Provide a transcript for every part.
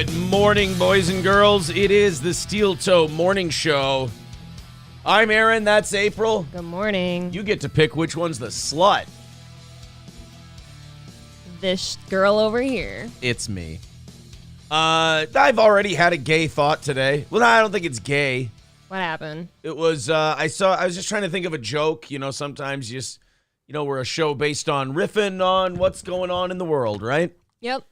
Good morning, boys and girls. It is the Steel Toe Morning Show. I'm Aaron. That's April. Good morning. You get to pick which one's the slut. This girl over here. It's me. I've already had a gay thought today. Well, I don't think it's gay. What happened? It was, I was just trying to think of a joke. You know, sometimes we're a show based on riffing on what's going on in the world, right? Yep.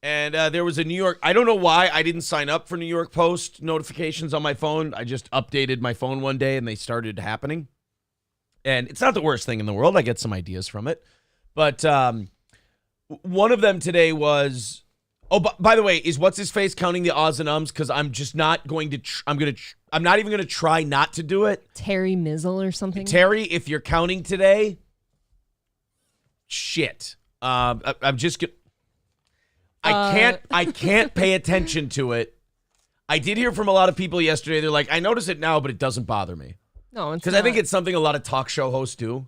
And there was a New York, I don't know why I didn't sign up for New York Post notifications on my phone. I just updated my phone one day and they started happening. And it's not the worst thing in the world. I get some ideas from it. But one of them today was, by the way, is what's his face counting the ahs and ums? Because I'm just not going to, I'm not even going to try not to do it. Terry Mizzle or something? Terry, if you're counting today, shit. I'm just going to. I can't pay attention to it. I did hear from a lot of people yesterday. They're like, I notice it now, but it doesn't bother me. No, it's because I think it's something a lot of talk show hosts do.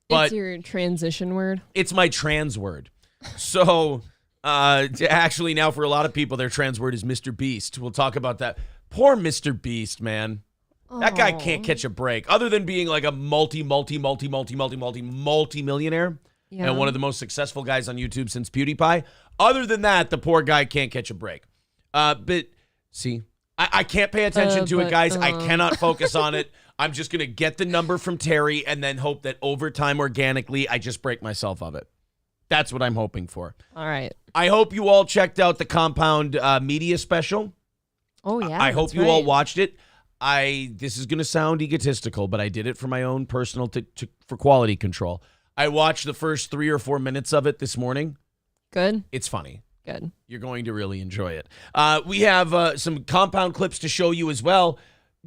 But it's your transition word. It's my trans word. So actually now for a lot of people, their trans word is Mr. Beast. We'll talk about that. Poor Mr. Beast, man. That guy can't catch a break. Other than being like a multi-millionaire. Yeah. And one of the most successful guys on YouTube since PewDiePie. Other than that, the poor guy can't catch a break. But see, I can't pay attention to it, guys. I cannot focus on it. I'm just going to get the number from Terry and then hope that over time, organically, I just break myself of it. That's what I'm hoping for. All right. I hope you all checked out the Compound Media special. Oh, yeah. I hope you all watched it. This is going to sound egotistical, but I did it for my own personal, for quality control. I watched the first 3 or 4 minutes of it this morning. Good. It's funny. Good. You're going to really enjoy it. We have some Compound clips to show you as well.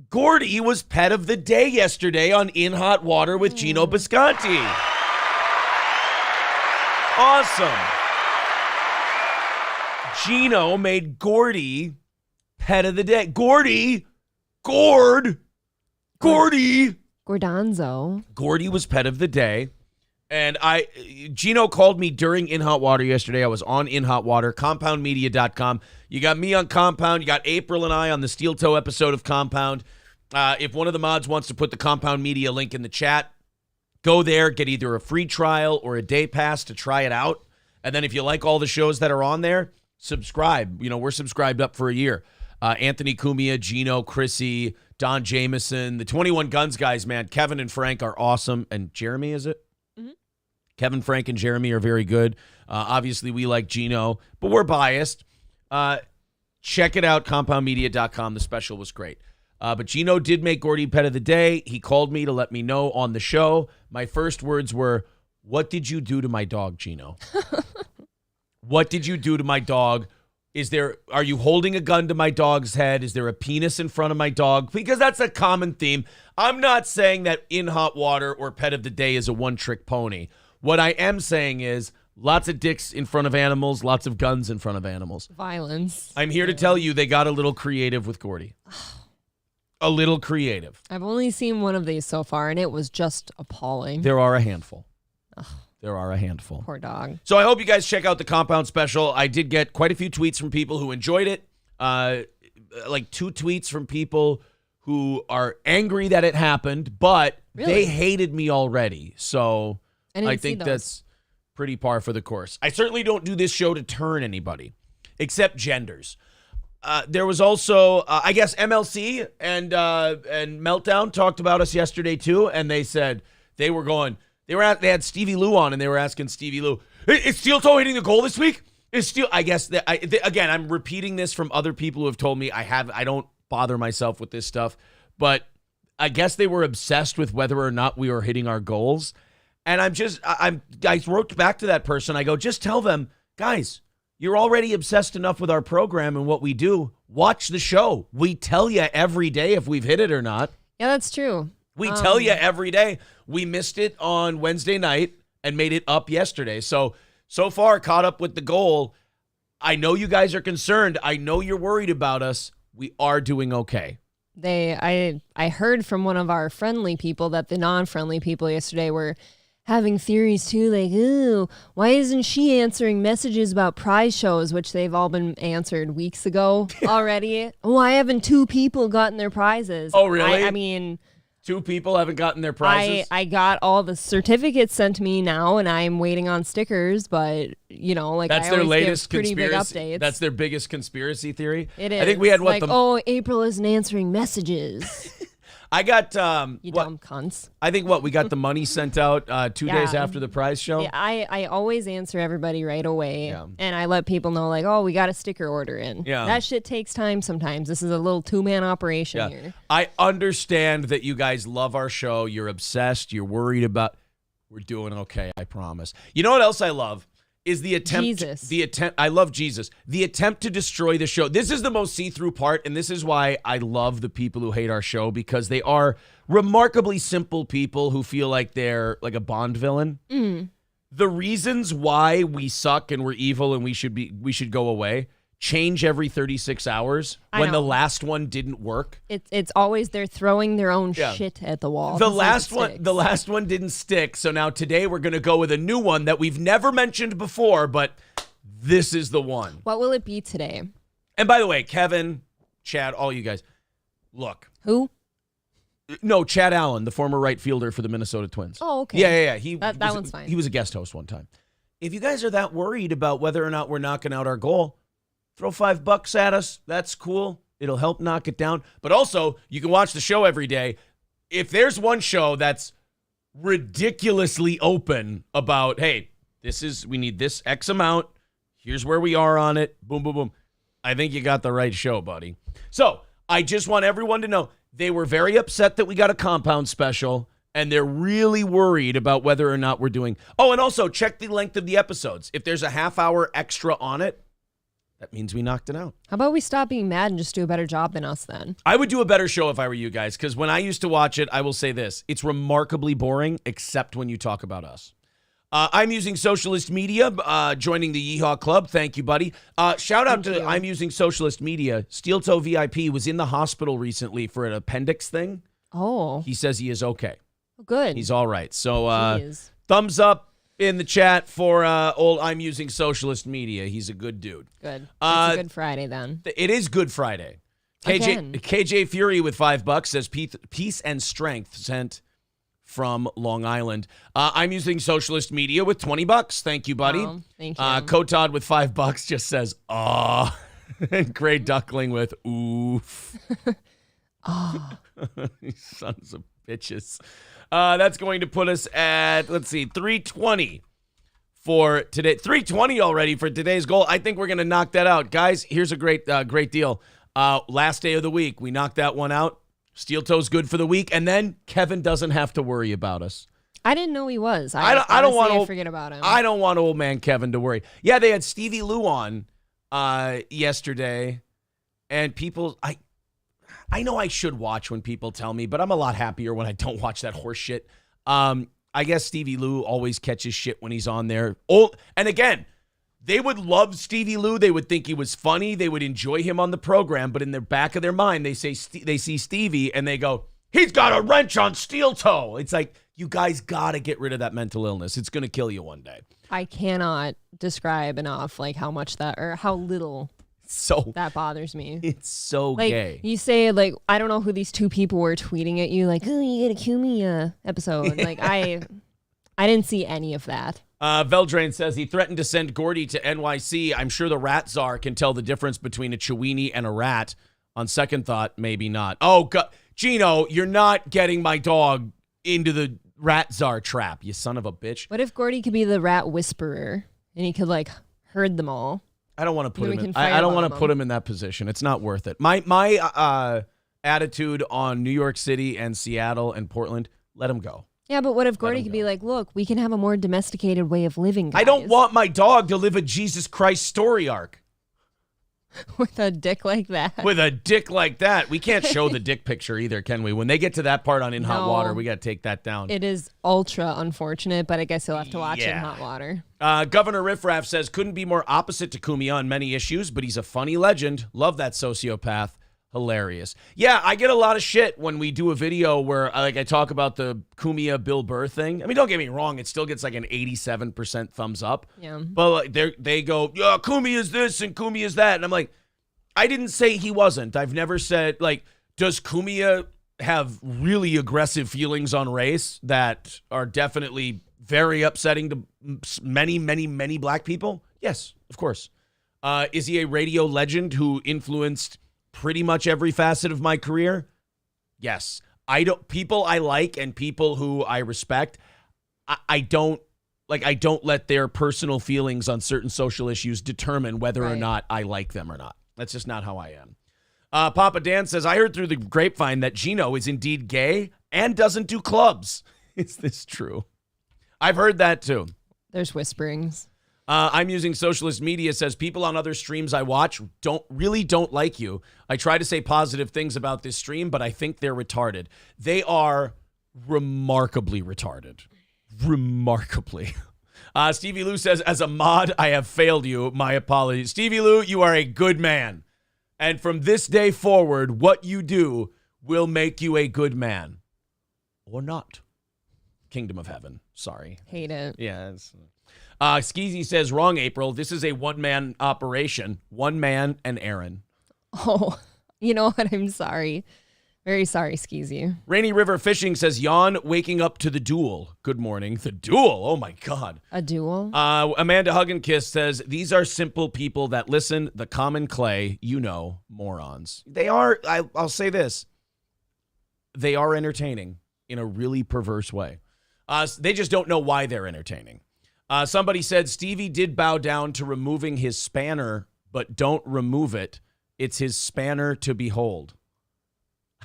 Gordy was pet of the day yesterday on In Hot Water with Gino Bisconti. Awesome. Gino made Gordy pet of the day. Gordy. Gordonzo. Gordy was pet of the day. And Gino called me during In Hot Water yesterday. I was on In Hot Water, compoundmedia.com. You got me on Compound. You got April and I on the Steel Toe episode of Compound. If one of the mods wants to put the Compound Media link in the chat, go there, get either a free trial or a day pass to try it out. And then if you like all the shows that are on there, subscribe. You know, we're subscribed up for a year. Anthony Cumia, Gino, Chrissy, Don Jameson, the 21 Guns guys, man. Kevin and Frank are awesome. And Jeremy, is it? Kevin, Frank, and Jeremy are very good. Obviously, we like Gino, but we're biased. Check it out, compoundmedia.com. The special was great. But Gino did make Gordy pet of the day. He called me to let me know on the show. My first words were, what did you do to my dog, Gino? What did you do to my dog? Are you holding a gun to my dog's head? Is there a penis in front of my dog? Because that's a common theme. I'm not saying that In Hot Water or Pet of the Day is a one-trick pony. What I am saying is lots of dicks in front of animals, lots of guns in front of animals. Violence. I'm here to tell you they got a little creative with Gordy. A little creative. I've only seen one of these so far, and it was just appalling. There are a handful. There are a handful. Poor dog. So I hope you guys check out the Compound special. I did get quite a few tweets from people who enjoyed it. Like 2 tweets from people who are angry that it happened, but they hated me already. So I think that's pretty par for the course. I certainly don't do this show to turn anybody, except genders. There was also, I guess, MLC and Meltdown talked about us yesterday too, and they said they had Stevie Lou on, and they were asking Stevie Lou, is Steel Toe hitting the goal this week? I guess that again, I'm repeating this from other people who have told me I don't bother myself with this stuff, but I guess they were obsessed with whether or not we were hitting our goals. And I wrote back to that person. I go, just tell them, guys, you're already obsessed enough with our program and what we do. Watch the show. We tell you every day if we've hit it or not. Yeah, that's true. We tell you every day. We missed it on Wednesday night and made it up yesterday. So far, caught up with the goal. I know you guys are concerned. I know you're worried about us. We are doing okay. I heard from one of our friendly people that the non-friendly people yesterday were having theories too, like, ooh, why isn't she answering messages about prize shows, which they've all been answered weeks ago already? Why haven't 2 people gotten their prizes? Oh, really? I mean, 2 people haven't gotten their prizes? I got all the certificates sent to me now, and I'm waiting on stickers, but, like, That's I their always latest give pretty conspiracy. big updates. That's their biggest conspiracy theory? It is. I think we had April isn't answering messages. I got You dumb cunts. I think we got the money sent out 2 days after the prize show. Yeah, I always answer everybody right away, Yeah. and I let people know, like, oh, we got a sticker order in. Yeah. That shit takes time sometimes. This is a little 2-man operation here. I understand that you guys love our show. You're obsessed. You're worried about. We're doing okay, I promise. You know what else I love? Is the attempt. Jesus. I love Jesus. The attempt to destroy the show. This is the most see-through part, and this is why I love the people who hate our show, because they are remarkably simple people who feel like they're like a Bond villain. The reasons why we suck and we're evil and we should go away change every 36 hours when the last one didn't work. It's always they're throwing their own shit at the wall. The last one didn't stick. So now today we're going to go with a new one that we've never mentioned before, but this is the one. What will it be today? And by the way, Kevin, Chad, all you guys, look. Who? No, Chad Allen, the former right fielder for the Minnesota Twins. Oh, okay. Yeah. That one's fine. He was a guest host one time. If you guys are that worried about whether or not we're knocking out our goal, throw $5 at us. That's cool. It'll help knock it down. But also, you can watch the show every day. If there's one show that's ridiculously open about, hey, we need this X amount. Here's where we are on it. Boom, boom, boom. I think you got the right show, buddy. So I just want everyone to know they were very upset that we got a compound special, and they're really worried about whether or not we're doing. Oh, and also check the length of the episodes. If there's a half hour extra on it, that means we knocked it out. How about we stop being mad and just do a better job than us then? I would do a better show if I were you guys, because when I used to watch it, I will say this. It's remarkably boring, except when you talk about us. I'm Using Socialist Media, joining the Yeehaw Club. Thank you, buddy. Shout out to I'm Using Socialist Media. Steel Toe VIP was in the hospital recently for an appendix thing. Oh. He says he is okay. Oh, good. He's all right. So thumbs up in the chat for old I'm Using Socialist Media. He's a good dude. Good. It's a good Friday then. It is Good Friday. KJ Fury with $5 says peace and strength sent from Long Island. I'm Using Socialist Media with $20. Thank you, buddy. Oh, thank you. Kotod with $5 just says ah, and Gray Duckling with oof. You sons of bitches. That's going to put us at, let's see, 320 for today. 320 already for today's goal. I think we're going to knock that out. Guys, here's a great deal. Last day of the week, we knocked that one out. Steel Toe's good for the week, and then Kevin doesn't have to worry about us. I didn't know he was. I don't want to forget about him. I don't want old man Kevin to worry. Yeah, they had Stevie Lou on yesterday, and people, I know I should watch when people tell me, but I'm a lot happier when I don't watch that horse shit. I guess Stevie Lou always catches shit when he's on there. And again, they would love Stevie Lou. They would think he was funny. They would enjoy him on the program. But in the back of their mind, they see Stevie and they go, he's got a wrench on Steel Toe. It's like, you guys got to get rid of that mental illness. It's going to kill you one day. I cannot describe enough like how much that or how little that bothers me. It's so like, gay. You say, like, I don't know who these 2 people were tweeting at you, like, oh, you got a cue me episode. Like, I didn't see any of that. Veldrain says he threatened to send Gordy to NYC. I'm sure the rat czar can tell the difference between a Chiweenie and a rat. On second thought, maybe not. Oh, God. Gino, you're not getting my dog into the rat czar trap, you son of a bitch. What if Gordy could be the rat whisperer and he could, like, herd them all? I don't want to put him in. I don't want to put him in that position. It's not worth it. My attitude on New York City and Seattle and Portland, let him go. Yeah, but what if Gordy could be like, look, we can have a more domesticated way of living, guys. I don't want my dog to live a Jesus Christ story arc. With a dick like that. With a dick like that. We can't show the dick picture either, can we? When they get to that part on In Hot Water, we got to take that down. It is ultra unfortunate, but I guess you'll have to watch it in Hot Water. Governor Riff Raff says, couldn't be more opposite to Cumia on many issues, but he's a funny legend. Love that sociopath. Hilarious. Yeah, I get a lot of shit when we do a video where I talk about the Kumia Bill Burr thing. I mean, don't get me wrong, it still gets like an 87% thumbs up. Yeah. But they go, yeah, Kumia is this and Kumia is that. And I'm like, I didn't say he wasn't. I've never said, like, does Kumia have really aggressive feelings on race that are definitely very upsetting to many, many, many black people? Yes, of course. Is he a radio legend who influenced pretty much every facet of my career? Yes. People I like and people who I respect, I don't let their personal feelings on certain social issues determine whether or not I like them or not. That's just not how I am. Papa Dan says, I heard through the grapevine that Gino is indeed gay and doesn't do clubs. Is this true? I've heard that too. There's whisperings. I'm using socialist media says people on other streams I watch don't like you. I try to say positive things about this stream, but I think they're retarded. They are remarkably retarded. Remarkably. Stevie Lou says, as a mod, I have failed you. My apologies. Stevie Lou, you are a good man. And from this day forward, what you do will make you a good man. Or not. Kingdom of Heaven. Sorry. Hate it. Yeah. Skeezy says, wrong, April. This is a one-man operation. One man and Aaron. Oh, you know what? I'm sorry. Very sorry, Skeezy. Rainy River Fishing says, yawn, waking up to the duel. Good morning. The duel? Oh, my God. A duel? Amanda Hug and Kiss says, these are simple people that listen, the common clay, morons. They are, I'll say this, they are entertaining in a really perverse way. They just don't know why they're entertaining. Somebody said Stevie did bow down to removing his spanner, but don't remove it. It's his spanner to behold.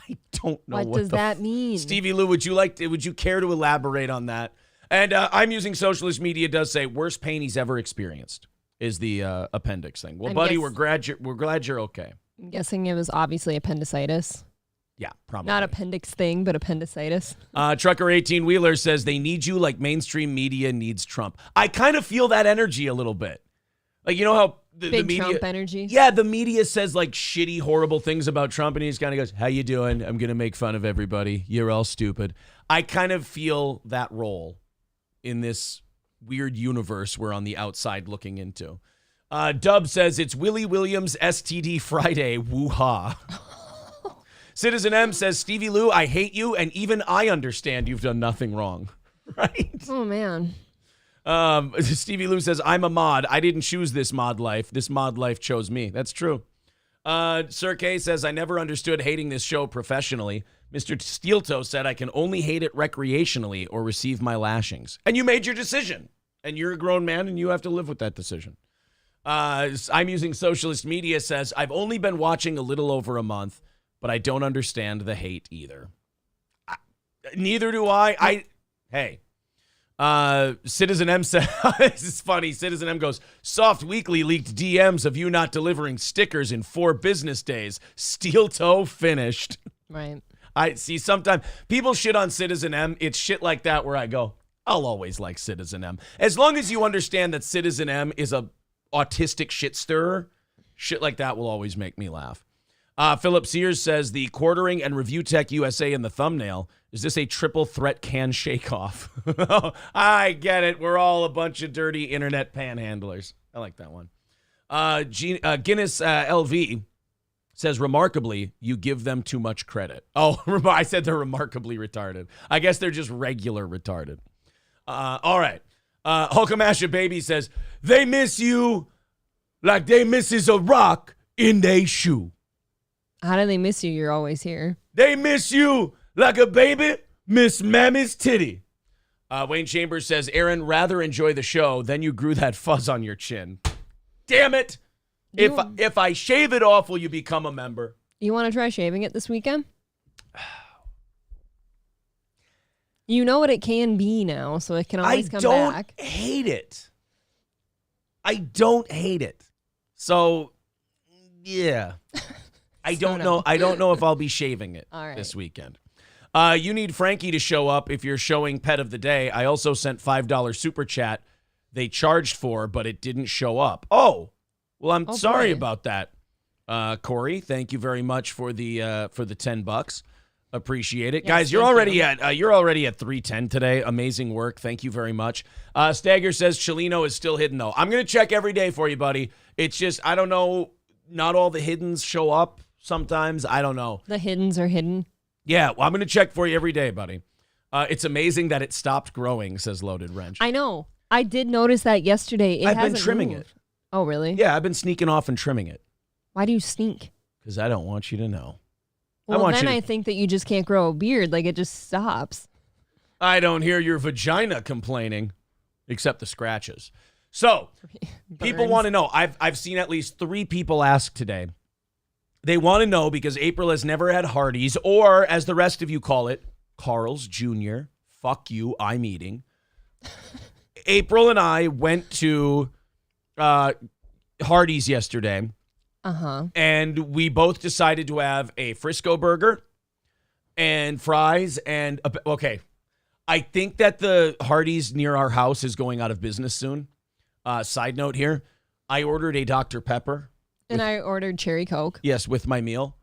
I don't know what does that mean. Stevie Lou, would you care to elaborate on that? And I'm using socialist media does say worst pain he's ever experienced is the appendix thing. Well, buddy, we're glad you're okay. I'm guessing it was obviously appendicitis. Yeah, probably. Not appendix thing, but appendicitis. Trucker 18 Wheeler says they need you like mainstream media needs Trump. I kind of feel that energy a little bit. Like, you know how the media, Trump energy? Yeah, the media says like shitty, horrible things about Trump, and he just kind of goes, how you doing? I'm going to make fun of everybody. You're all stupid. I kind of feel that role in this weird universe we're on the outside looking into. Dub says it's Willie Williams STD Friday. Woo-ha. Citizen M says, Stevie Lou, I hate you, and even I understand you've done nothing wrong. Right? Oh, man. Stevie Lou says, I'm a mod. I didn't choose this mod life. This mod life chose me. That's true. Sir K says, I never understood hating this show professionally. Mr. Steeltoe said, I can only hate it recreationally or receive my lashings. And you made your decision. And you're a grown man, and you have to live with that decision. I'm using socialist media says, I've only been watching a little over a month, but I don't understand the hate either. Neither do I. Hey. Citizen M said, this is funny. Citizen M goes, Soft Weekly leaked DMs of you not delivering stickers in 4 business days. Steel toe finished. Right. I see sometimes people shit on Citizen M. It's shit like that where I go, I'll always like Citizen M. As long as you understand that Citizen M is a autistic shit stirrer, shit like that will always make me laugh. Philip Sears says the Quartering and Review Tech USA in the thumbnail. Is this a triple threat can shake off? I get it. We're all a bunch of dirty internet panhandlers. I like that one. Guinness LV says, remarkably, you give them too much credit. Oh, I said they're remarkably retarded. I guess they're just regular retarded. All right. Hulkamasha Baby says, they miss you like they misses a rock in they shoe. How do they miss you? You're always here. They miss you like a baby miss Mammy's titty. Wayne Chambers says, Aaron, rather enjoy the show, then you grew that fuzz on your chin. Damn it. If I shave it off, will you become a member? You want to try shaving it this weekend? You know what it can be now, so it can always come back. I don't hate it. I don't hate it. So, yeah. I don't know. I don't know if I'll be shaving it this weekend. You need Frankie to show up if you're showing Pet of the Day. I also sent $5 super chat they charged for, but it didn't show up. Oh, well, I'm sorry about that. Corey, thank you very much for the $10. Appreciate it. Yes, Guys, you're thank already at 310 today. Amazing work. Thank you very much. Stagger says Chelino is still hidden though. I'm going to check every day for you, buddy. It's just I don't know, not all the hiddens show up sometimes. I don't know. The hiddens are hidden. Yeah, well, I'm going to check for you every day, buddy. It's amazing that it stopped growing, says Loaded Wrench. I know. I did notice that yesterday. I've been trimming moved. it. Oh, really? Yeah, I've been sneaking off and trimming it. Why do you sneak? Because I don't want you to know. Well, I think that you just can't grow a beard. Like, it just stops. I don't hear your vagina complaining, except the scratches. So, people want to know. I've seen at least 3 people ask today. They want to know because April has never had Hardee's, or as the rest of you call it, Carl's Jr. Fuck you, I'm eating. April and I went to Hardee's yesterday. And we both decided to have a Frisco burger and fries and okay. I think that the Hardee's near our house is going out of business soon. Side note here, I ordered a Dr. Pepper. And I ordered Cherry Coke. Yes, with my meal.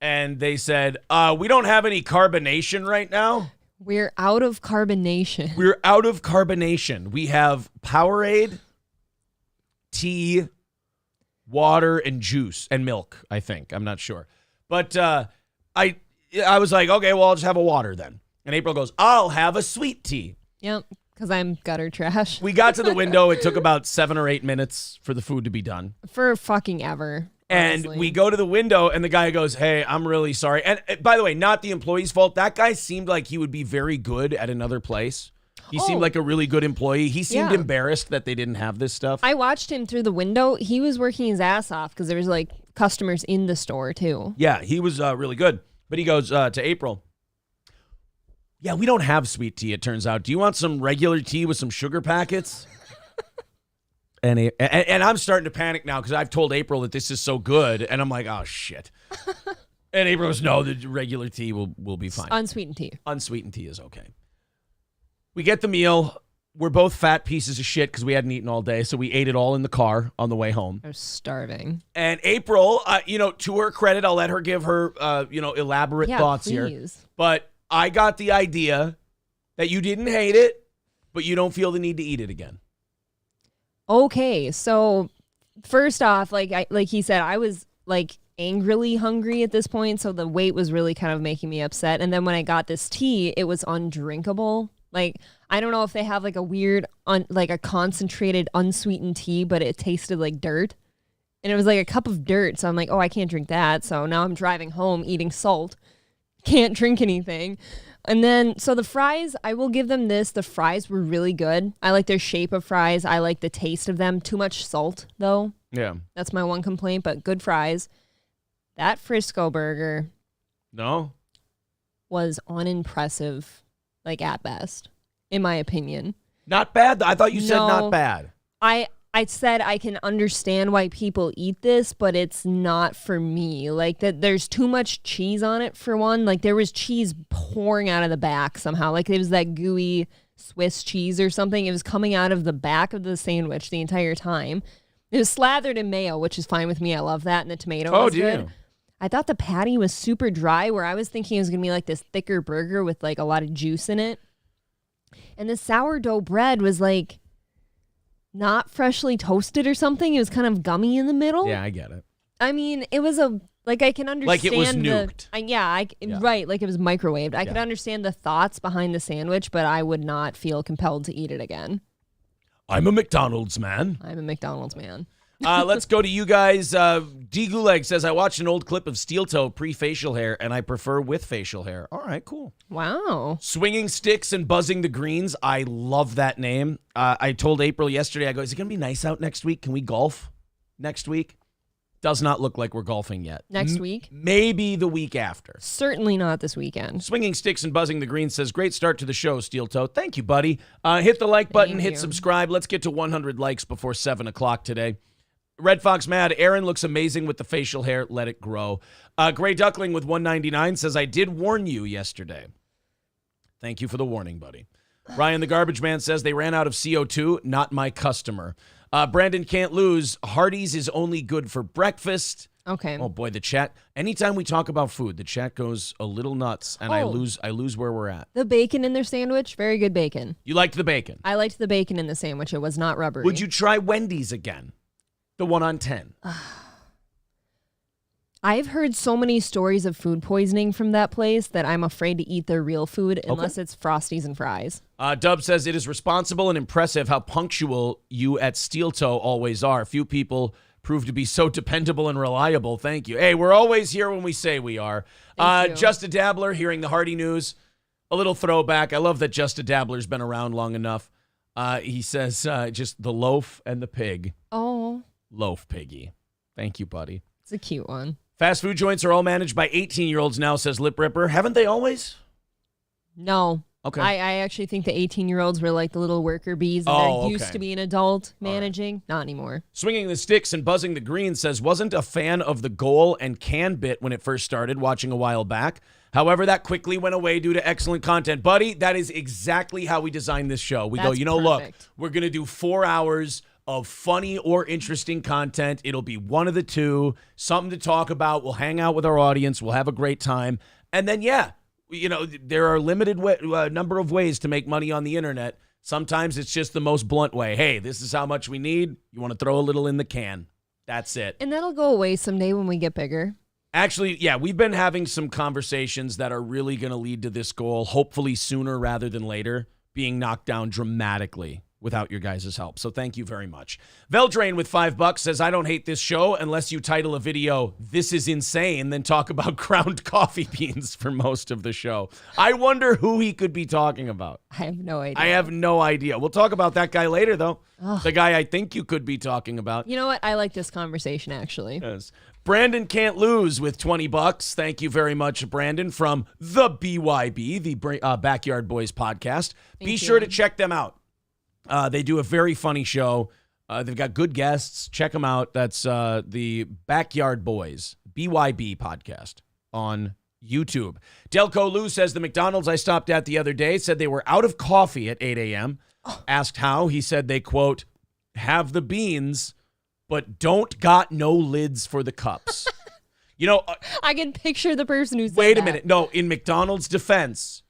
And they said, we don't have any carbonation right now. We're out of carbonation. We're out of carbonation. We have Powerade, tea, water, and juice and milk, I think. I'm not sure. But I was like, okay, well, I'll just have a water then. And April goes, I'll have a sweet tea. Yep, because I'm gutter trash. We got to the window. It took about 7 or 8 minutes for the food to be done. For fucking ever. Honestly. And we go to the window, and the guy goes, hey, I'm really sorry. And by the way, not the employee's fault. That guy seemed like he would be very good at another place. He seemed like a really good employee. He seemed embarrassed that they didn't have this stuff. I watched him through the window. He was working his ass off because there was like customers in the store too. Yeah, he was really good. But he goes to April, yeah, we don't have sweet tea, it turns out. Do you want some regular tea with some sugar packets? and I'm starting to panic now because I've told April that this is so good. And I'm like, oh, shit. And April goes, no, the regular tea will be fine. Unsweetened tea. Unsweetened tea is okay. We get the meal. We're both fat pieces of shit because we hadn't eaten all day, so we ate it all in the car on the way home. I was starving. And April, to her credit, I'll let her give her, elaborate thoughts here. But I got the idea that you didn't hate it, but you don't feel the need to eat it again. Okay, so first off, like he said, I was like angrily hungry at this point, so the weight was really kind of making me upset. And then when I got this tea, it was undrinkable. Like, I don't know if they have like a weird, like a concentrated unsweetened tea, but it tasted like dirt. And it was like a cup of dirt. So I'm like, oh, I can't drink that. So now I'm driving home eating salt. Can't drink anything. And then, so the fries, I will give them this. The fries were really good. I like their shape of fries. I like the taste of them. Too much salt, though. Yeah. That's my one complaint, but good fries. That Frisco burger. No. Was unimpressive. Like, at best, in my opinion. Not bad? I thought you said not bad. I said I can understand why people eat this, but it's not for me. Like, that there's too much cheese on it, for one. Like, there was cheese pouring out of the back somehow. Like, it was that gooey Swiss cheese or something. It was coming out of the back of the sandwich the entire time. It was slathered in mayo, which is fine with me. I love that. And the tomato was good. I thought the patty was super dry, where I was thinking it was going to be like this thicker burger with like a lot of juice in it. And the sourdough bread was like not freshly toasted or something. It was kind of gummy in the middle. Yeah, I get it. I mean, it was I can understand. Like it was nuked. Right, like it was microwaved. I can understand the thoughts behind the sandwich, but I would not feel compelled to eat it again. I'm a McDonald's man. Let's go to you guys. D. Gulag says, I watched an old clip of Steel Toe pre-facial hair, and I prefer with facial hair. All right, cool. Wow. Swinging Sticks and Buzzing the Greens. I love that name. I told April yesterday, I go, is it going to be nice out next week? Can we golf next week? Does not look like we're golfing yet. Next week? Maybe the week after. Certainly not this weekend. Swinging Sticks and Buzzing the Greens says, great start to the show, Steel Toe. Thank you, buddy. Hit the like button, hit subscribe. Let's get to 100 likes before 7 o'clock today. Red Fox Mad, Aaron looks amazing with the facial hair. Let it grow. Gray Duckling with 199 says, I did warn you yesterday. Thank you for the warning, buddy. Ryan the Garbage Man says, they ran out of CO2, not my customer. Brandon Can't Lose, Hardee's is only good for breakfast. Okay. Oh boy, the chat. Anytime we talk about food, the chat goes a little nuts, and I lose where we're at. The bacon in their sandwich, very good bacon. You liked the bacon? I liked the bacon in the sandwich. It was not rubbery. Would you try Wendy's again? The one on 10. I've heard so many stories of food poisoning from that place that I'm afraid to eat their real food unless it's Frosties and fries. Dub says, it is responsible and impressive how punctual you at Steel Toe always are. Few people prove to be so dependable and reliable. Thank you. Hey, we're always here when we say we are. Just a Dabbler, hearing the Hardy news. A little throwback. I love that Just a Dabbler's been around long enough. He says, just the loaf and the pig. Oh. Loaf piggy. Thank you, buddy. It's a cute one. Fast food joints are all managed by 18-year-olds now, says Lip Ripper. Haven't they always? No. Okay. I actually think the 18-year-olds were like the little worker bees. And they're used to being an adult managing. Right. Not anymore. Swinging the Sticks and Buzzing the Green says, wasn't a fan of the goal and can bit when it first started, watching a while back. However, that quickly went away due to excellent content. Buddy, that is exactly how we designed this show. We go, perfect. Look, we're going to do 4 hours of funny or interesting content. It'll be one of the two, something to talk about. We'll hang out with our audience. We'll have a great time. And then, there are limited number of ways to make money on the internet. Sometimes it's just the most blunt way. Hey, this is how much we need. You want to throw a little in the can. That's it. And that'll go away someday when we get bigger. Actually, yeah, we've been having some conversations that are really going to lead to this goal, hopefully sooner rather than later, being knocked down dramatically without your guys' help. So thank you very much. Veldrain with $5 says, I don't hate this show unless you title a video, "This is insane," then talk about ground coffee beans for most of the show. I wonder who he could be talking about. I have no idea. I have no idea. We'll talk about that guy later, though. The guy I think you could be talking about. You know what? I like this conversation, actually. Yes. Brandon Can't Lose with $20. Thank you very much, Brandon, from the BYB, the Backyard Boys podcast. Be sure to check them out. They do a very funny show. They've got good guests. Check them out. That's the Backyard Boys, BYB podcast on YouTube. Delco Lou says, the McDonald's I stopped at the other day said they were out of coffee at 8 a.m. Asked how, he said they, quote, have the beans, but don't got no lids for the cups. I can picture the person who said Wait a minute. No, in McDonald's defense,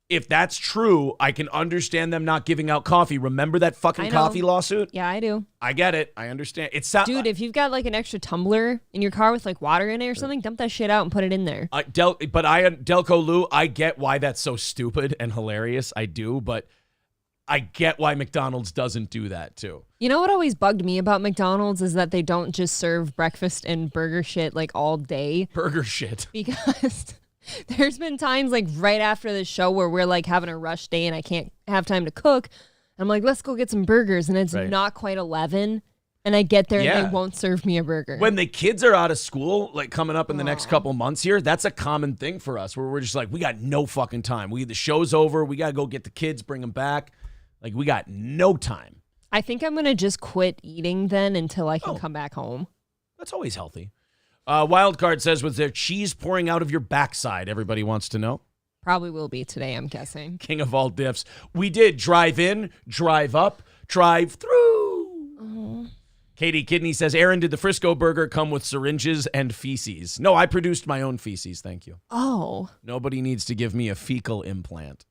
if that's true, I can understand them not giving out coffee. Remember that fucking coffee lawsuit? Yeah, I do. I get it. I understand. Dude, if you've got like an extra tumbler in your car with like water in it or something, dump that shit out and put it in there. Delco Lou, I get why that's so stupid and hilarious. I do, but I get why McDonald's doesn't do that too. You know what always bugged me about McDonald's is that they don't just serve breakfast and burger shit like all day. Burger shit. Because there's been times like right after the show where we're like having a rush day and I can't have time to cook. I'm like, let's go get some burgers. And it's not quite 11. And I get there and they won't serve me a burger. When the kids are out of school, like coming up in the next couple months here, that's a common thing for us where we're just like, we got no fucking time. The show's over. We got to go get the kids, bring them back. Like, we got no time. I think I'm going to just quit eating then until I can come back home. That's always healthy. Wildcard says, was there cheese pouring out of your backside? Everybody wants to know. Probably will be today, I'm guessing. King of all diffs. We did drive in, drive up, drive through. Katie Kidney says, Aaron, did the Frisco burger come with syringes and feces? No, I produced my own feces. Thank you. Oh. Nobody needs to give me a fecal implant.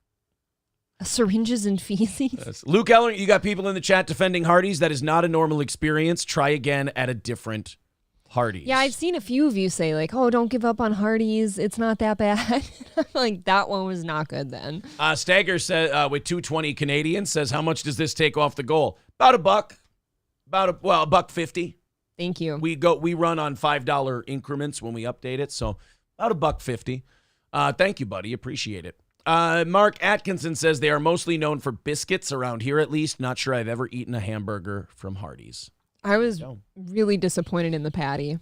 Syringes and feces? Yes. Luke Eller, you got people in the chat defending Hardee's. That is not a normal experience. Try again at a different Hardee's. Yeah, I've seen a few of you say like, oh, don't give up on Hardee's. It's not that bad. I'm like, that one was not good then. Stagger said, with 220 Canadian says, how much does this take off the goal? About a buck. $1.50. Thank you. We run on $5 increments when we update it, so about $1.50. Thank you, buddy. Appreciate it. Mark Atkinson says they are mostly known for biscuits around here, at least. Not sure I've ever eaten a hamburger from Hardee's. I was really disappointed in the patty.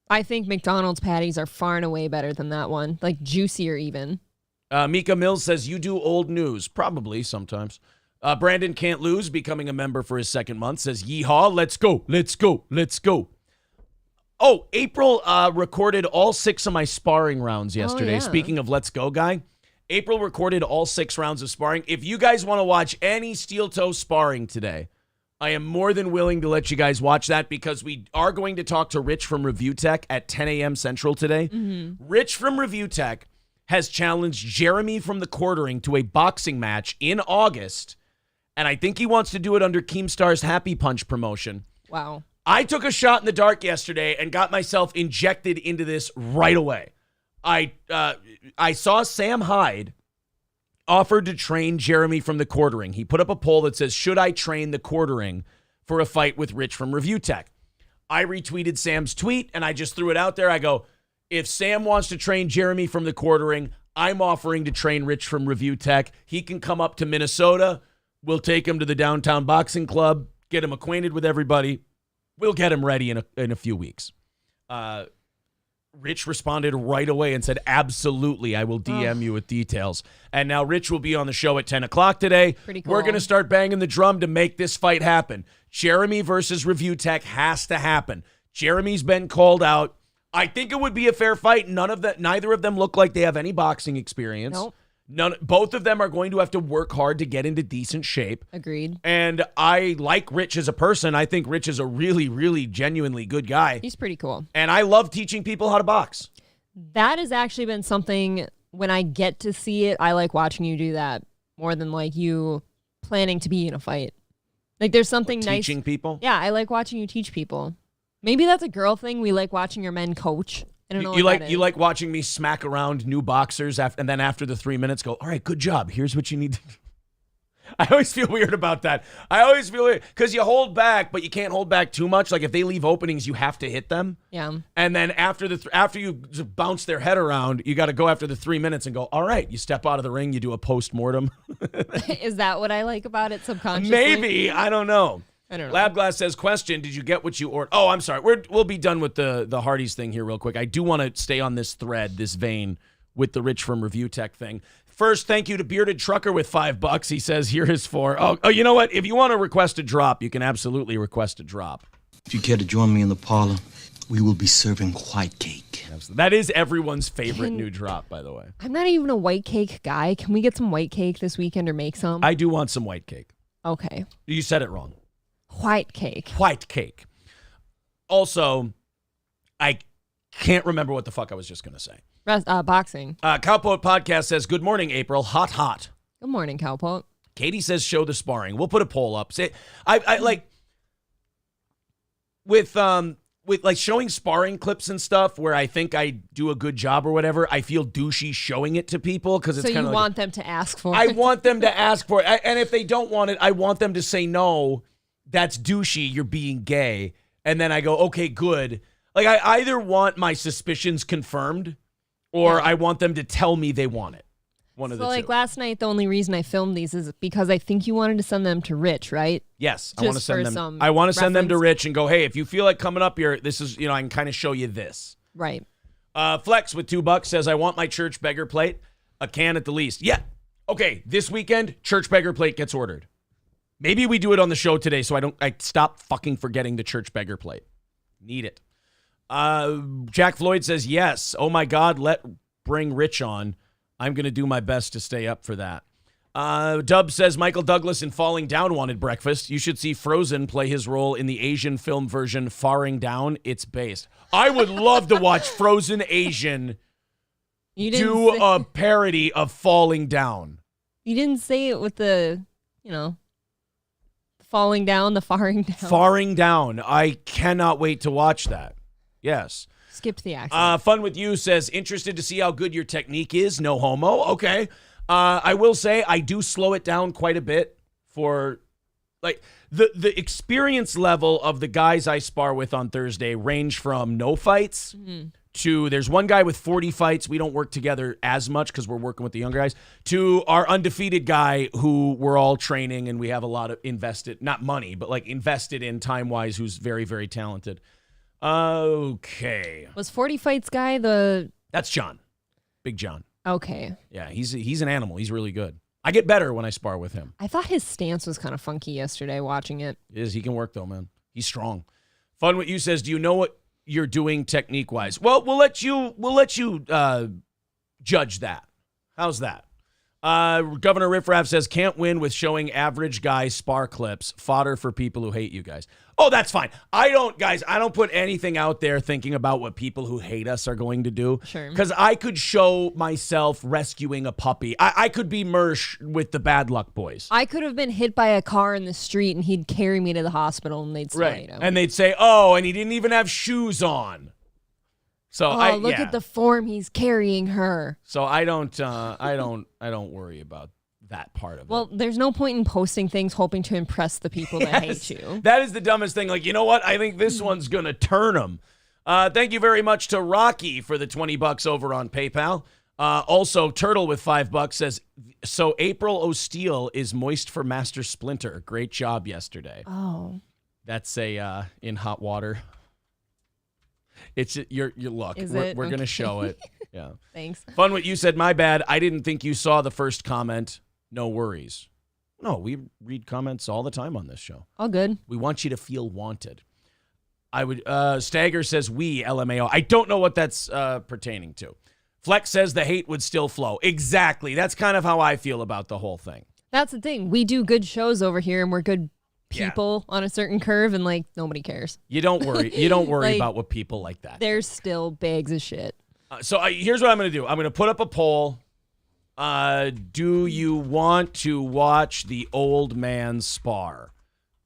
I think McDonald's patties are far and away better than that one, like juicier even. Mika Mills says you do old news, probably sometimes. Brandon Can't Lose, becoming a member for his second month, says yeehaw, let's go, let's go, let's go. Oh, April recorded all 6 of my sparring rounds yesterday. Yeah. Speaking of let's go, guy. April recorded all 6 rounds of sparring. If you guys want to watch any steel toe sparring today, I am more than willing to let you guys watch that because we are going to talk to Rich from Review Tech at 10 a.m. Central today. Rich from Review Tech has challenged Jeremy from the Quartering to a boxing match in August, and I think he wants to do it under Keemstar's Happy Punch promotion. Wow. I took a shot in the dark yesterday and got myself injected into this right away. I saw Sam Hyde offered to train Jeremy from the Quartering. He put up a poll that says, should I train the Quartering for a fight with Rich from Review Tech? I retweeted Sam's tweet, and I just threw it out there. I go, if Sam wants to train Jeremy from the Quartering, I'm offering to train Rich from Review Tech. He can come up to Minnesota. We'll take him to the downtown boxing club, get him acquainted with everybody. We'll get him ready in a few weeks. Rich responded right away and said, absolutely, I will DM you with details. And now Rich will be on the show at 10 o'clock today. Pretty cool. We're going to start banging the drum to make this fight happen. Jeremy versus Review Tech has to happen. Jeremy's been called out. I think it would be a fair fight. Neither of them look like they have any boxing experience. Nope. Both of them are going to have to work hard to get into decent shape. Agreed. And I like Rich as a person. I think Rich is a really, really genuinely good guy. He's pretty cool. And I love teaching people how to box. That has actually been something, when I get to see it, I like watching you do that more than like you planning to be in a fight. Like there's something nice. Teaching people? Yeah, I like watching you teach people. Maybe that's a girl thing. We like watching your men coach. I don't know You what that is. like watching me smack around new boxers and then after the 3 minutes go, all right, good job. Here's what you need to do. I always feel weird about that. I always feel weird because you hold back, but you can't hold back too much. Like if they leave openings, you have to hit them. Yeah. And then after you bounce their head around, you got to go after the 3 minutes and go, all right, you step out of the ring, you do a post-mortem. Is that what I like about it subconsciously? Maybe. I don't know. I don't know. Labglass says, question, did you get what you ordered? Oh, I'm sorry. We'll be done with the Hardys thing here real quick. I do want to stay on this thread, this vein with the Rich from Review Tech thing. First, thank you to Bearded Trucker with $5. He says, here is for, oh, you know what? If you want to request a drop, you can absolutely request a drop. If you care to join me in the parlor, we will be serving white cake. That is everyone's favorite new drop, by the way. I'm not even a white cake guy. Can we get some white cake this weekend or make some? I do want some white cake. Okay. You said it wrong. White cake. White cake. Also, I can't remember what the fuck I was just going to say. Boxing. Cowpoat Podcast says, good morning, April. Hot, hot. Good morning, Cowpoat. Katie says, show the sparring. We'll put a poll up. Say, I like, with like showing sparring clips and stuff where I think I do a good job or whatever, I feel douchey showing it to people because it's so kind of you want them to ask for it. I want them to ask for it. And if they don't want it, I want them to say, no, that's douchey. You're being gay. And then I go, okay, good. Like I either want my suspicions confirmed or I want them to tell me they want it. One of the two. So like last night, the only reason I filmed these is because I think you wanted to send them to Rich, right? Yes, Just I want to send for them. some I want to send them to reference. Rich and go, hey, if you feel like coming up here, this is, I can kind of show you this. Right. Flex with $2 says, I want my church beggar plate, a can at the least. Yeah. Okay, this weekend, church beggar plate gets ordered. Maybe we do it on the show today so I stop fucking forgetting the church beggar plate. Need it. Jack Floyd says, yes. Oh my God, bring Rich on. I'm going to do my best to stay up for that. Dub says, Michael Douglas in Falling Down wanted breakfast. You should see Frozen play his role in the Asian film version Faring Down. It's based. I would love to watch Frozen Asian do a parody of Falling Down. You didn't say it with the, falling down, the faring down. Faring Down. I cannot wait to watch that. Yes. Skipped the accent. Fun with You says, interested to see how good your technique is. No homo. Okay. I will say I do slow it down quite a bit for like the experience level of the guys I spar with on Thursday range from no fights to there's one guy with 40 fights. We don't work together as much because we're working with the younger guys to our undefeated guy who we're all training and we have a lot of invested, not money, but like invested in time wise, who's very, very talented. Okay. Was 40 Fights guy the... That's John. Big John. Okay. Yeah, he's an animal. He's really good. I get better when I spar with him. I thought his stance was kind of funky yesterday watching it. He can work though, man. He's strong. Fun What You says, do you know what you're doing technique-wise? Well, we'll let you judge that. How's that? Governor Riff Raff says, can't win with showing average guy spar clips. Fodder for people who hate you guys. Oh, that's fine. I don't put anything out there thinking about what people who hate us are going to do. Sure. Because I could show myself rescuing a puppy. I could be Mersh with the Bad Luck Boys. I could have been hit by a car in the street and he'd carry me to the hospital and they'd still hate him. And they'd say, oh, and he didn't even have shoes on. So look at the form he's carrying her. So I don't worry about that part of it. Well, there's no point in posting things hoping to impress the people that hate you. That is the dumbest thing. Like, you know what? I think this one's going to turn them. Thank you very much to Rocky for the $20 over on PayPal. Also, Turtle with $5 says, so April O'Steele is moist for Master Splinter. Great job yesterday. Oh. That's a in hot water. It's your look. We're going to show it. Yeah. Thanks. Fun what you said. My bad. I didn't think you saw the first comment. No worries. No, we read comments all the time on this show. All good. We want you to feel wanted. I would. Stagger says we LMAO. I don't know what that's pertaining to. Flex says the hate would still flow. Exactly. That's kind of how I feel about the whole thing. That's the thing. We do good shows over here, and we're good people on a certain curve, and like nobody cares. You don't worry. You don't worry like, about what people like that. They're still bags of shit. So here's what I'm going to do. I'm going to put up a poll. Do you want to watch the old man spar?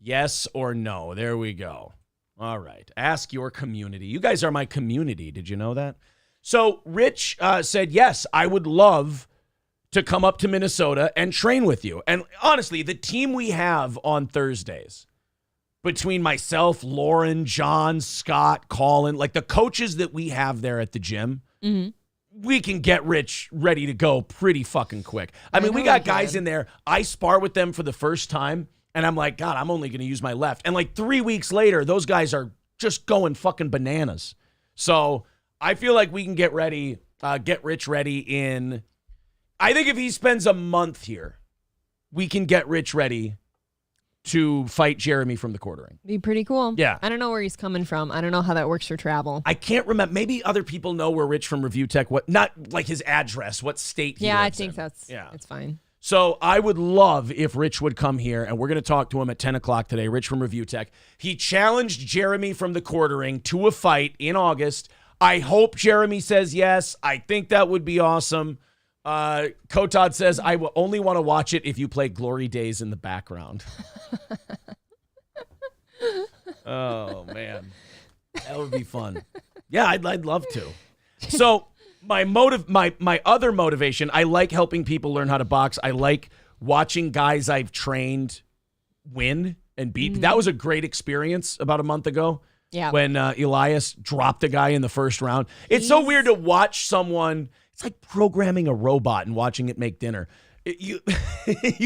Yes or no? There we go. All right. Ask your community. You guys are my community. Did you know that? So Rich said, yes, I would love to come up to Minnesota and train with you. And honestly, the team we have on Thursdays, between myself, Lauren, John, Scott, Colin, like the coaches that we have there at the gym, we can get Rich ready to go pretty fucking quick. I mean, we got guys in there. I spar with them for the first time, and I'm like, God, I'm only going to use my left. And like 3 weeks later, those guys are just going fucking bananas. So I feel like we can get Rich ready in, I think if he spends a month here, we can get Rich ready to fight Jeremy from the quartering. Be pretty cool. Yeah. I don't know where he's coming from. I don't know how that works for travel. I can't remember. Maybe other people know where Rich from Review Tech, not like his address, what state he lives I think in. it's fine. So I would love if Rich would come here, and we're going to talk to him at 10 o'clock today, Rich from Review Tech. He challenged Jeremy from the quartering to a fight in August. I hope Jeremy says yes. I think that would be awesome. Kotod says, I will only want to watch it if you play Glory Days in the background. Oh, man. That would be fun. Yeah, I'd love to. So my other motivation, I like helping people learn how to box. I like watching guys I've trained win and beat. Mm-hmm. That was a great experience about a month ago. Yeah. When Elias dropped a guy in the first round. It's so weird to watch someone. It's like programming a robot and watching it make dinner. You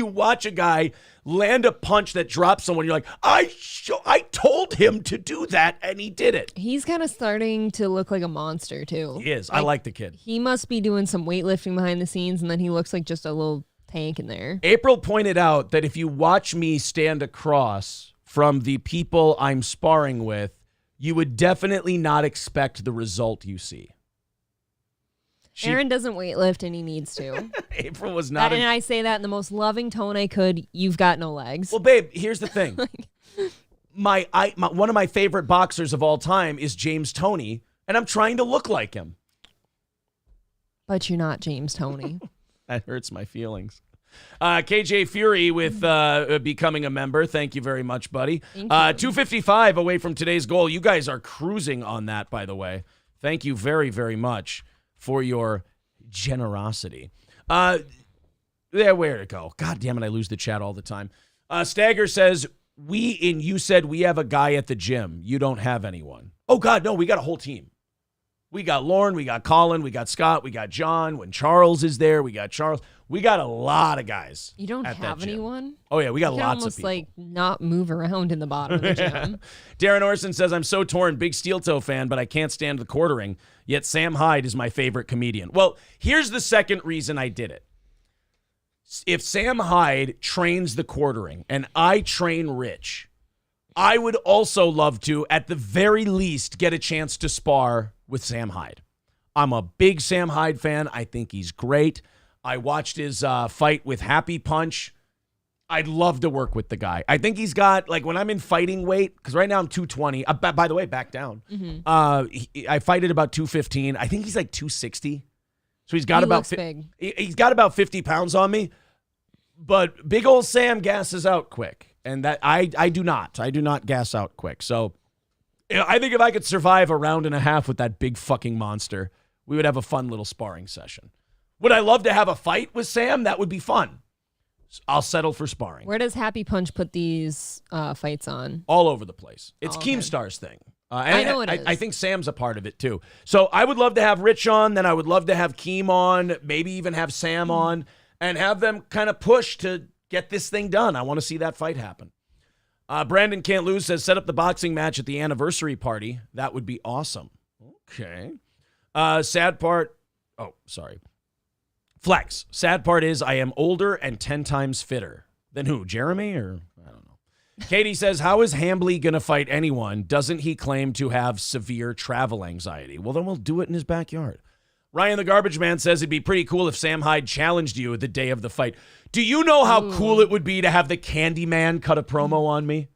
watch a guy land a punch that drops someone. You're like, I told him to do that, and he did it. He's kind of starting to look like a monster, too. He is. I like the kid. He must be doing some weightlifting behind the scenes, and then he looks like just a little tank in there. April pointed out that if you watch me stand across from the people I'm sparring with, you would definitely not expect the result you see. Aaron doesn't weightlift, and he needs to. April was not. And I say that in the most loving tone I could. You've got no legs. Well, babe, here's the thing. One of my favorite boxers of all time is James Toney, and I'm trying to look like him. But you're not James Toney. That hurts my feelings. KJ Fury with becoming a member. Thank you very much, buddy. 255 away from today's goal. You guys are cruising on that, by the way. Thank you very, very much for your generosity. Where'd it go? God damn it, I lose the chat all the time. Stagger says, you said we have a guy at the gym. You don't have anyone. Oh, God, no, we got a whole team. We got Lauren, we got Colin, we got Scott, we got John. When Charles is there, we got Charles. We got a lot of guys. You don't have anyone? Oh, yeah, we got lots of people. You can almost not move around in the bottom of the gym. Darren Orson says, I'm so torn. Big steel toe fan, but I can't stand the quartering. Yet Sam Hyde is my favorite comedian. Well, here's the second reason I did it. If Sam Hyde trains the quartering and I train Rich, I would also love to, at the very least, get a chance to spar with Sam Hyde. I'm a big Sam Hyde fan. I think he's great. I watched his fight with Happy Punch. I'd love to work with the guy. I think he's got, like, when I'm in fighting weight, because right now I'm 220. By the way, back down. I fight at about 215. I think he's like 260. So he's got big. He's got about 50 pounds on me. But big old Sam gasses out quick. And that I do not. I do not gas out quick. So I think if I could survive a round and a half with that big fucking monster, we would have a fun little sparring session. Would I love to have a fight with Sam? That would be fun. I'll settle for sparring. Where does Happy Punch put these fights on? All over the place. It's okay. Keemstar's thing. I know it is. I think Sam's a part of it, too. So I would love to have Rich on, then I would love to have Keem on, maybe even have Sam on, and have them kind of push to get this thing done. I want to see that fight happen. Brandon Can't Lose says, set up the boxing match at the anniversary party. That would be awesome. Okay. Sad part. Oh, sorry. Flex. Sad part is I am older and 10 times fitter. Than who? Jeremy? Or I don't know. Katie says, how is Hambly going to fight anyone? Doesn't he claim to have severe travel anxiety? Well, then we'll do it in his backyard. Ryan the Garbage Man says it'd be pretty cool if Sam Hyde challenged you the day of the fight. Do you know how cool it would be to have the Candyman cut a promo on me?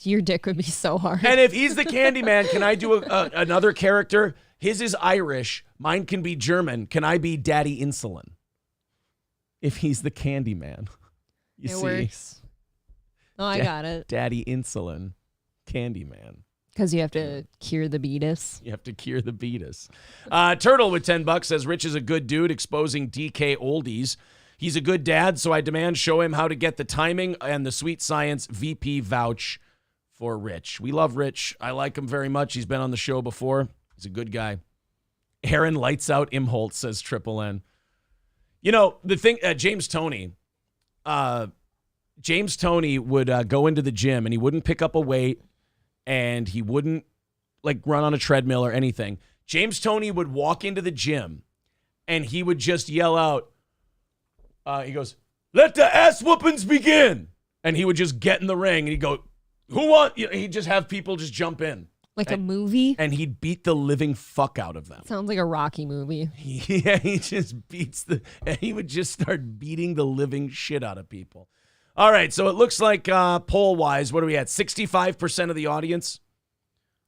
Your dick would be so hard. And if he's the Candyman, can I do another character? His is Irish. Mine can be German. Can I be Daddy Insulin? If he's the Candyman. You see? Works. Oh, I got it. Daddy Insulin. Candyman. Because you have to cure the beatus. You have to cure the beatus. Turtle with $10 says, Rich is a good dude exposing DK oldies. He's a good dad, so I demand show him how to get the timing and the sweet science. VP vouch for Rich. We love Rich. I like him very much. He's been on the show before. He's a good guy. Aaron lights out Imholt, says Triple N. You know, the thing, James Toney would go into the gym and he wouldn't pick up a weight and he wouldn't like run on a treadmill or anything. James Toney would walk into the gym and he would just yell out, he goes, let the ass whoopings begin. And he would just get in the ring and he'd go, he'd just have people just jump in. Like a movie? And he'd beat the living fuck out of them. Sounds like a Rocky movie. Yeah, he just and he would just start beating the living shit out of people. All right, so it looks like poll-wise, what are we at? 65% of the audience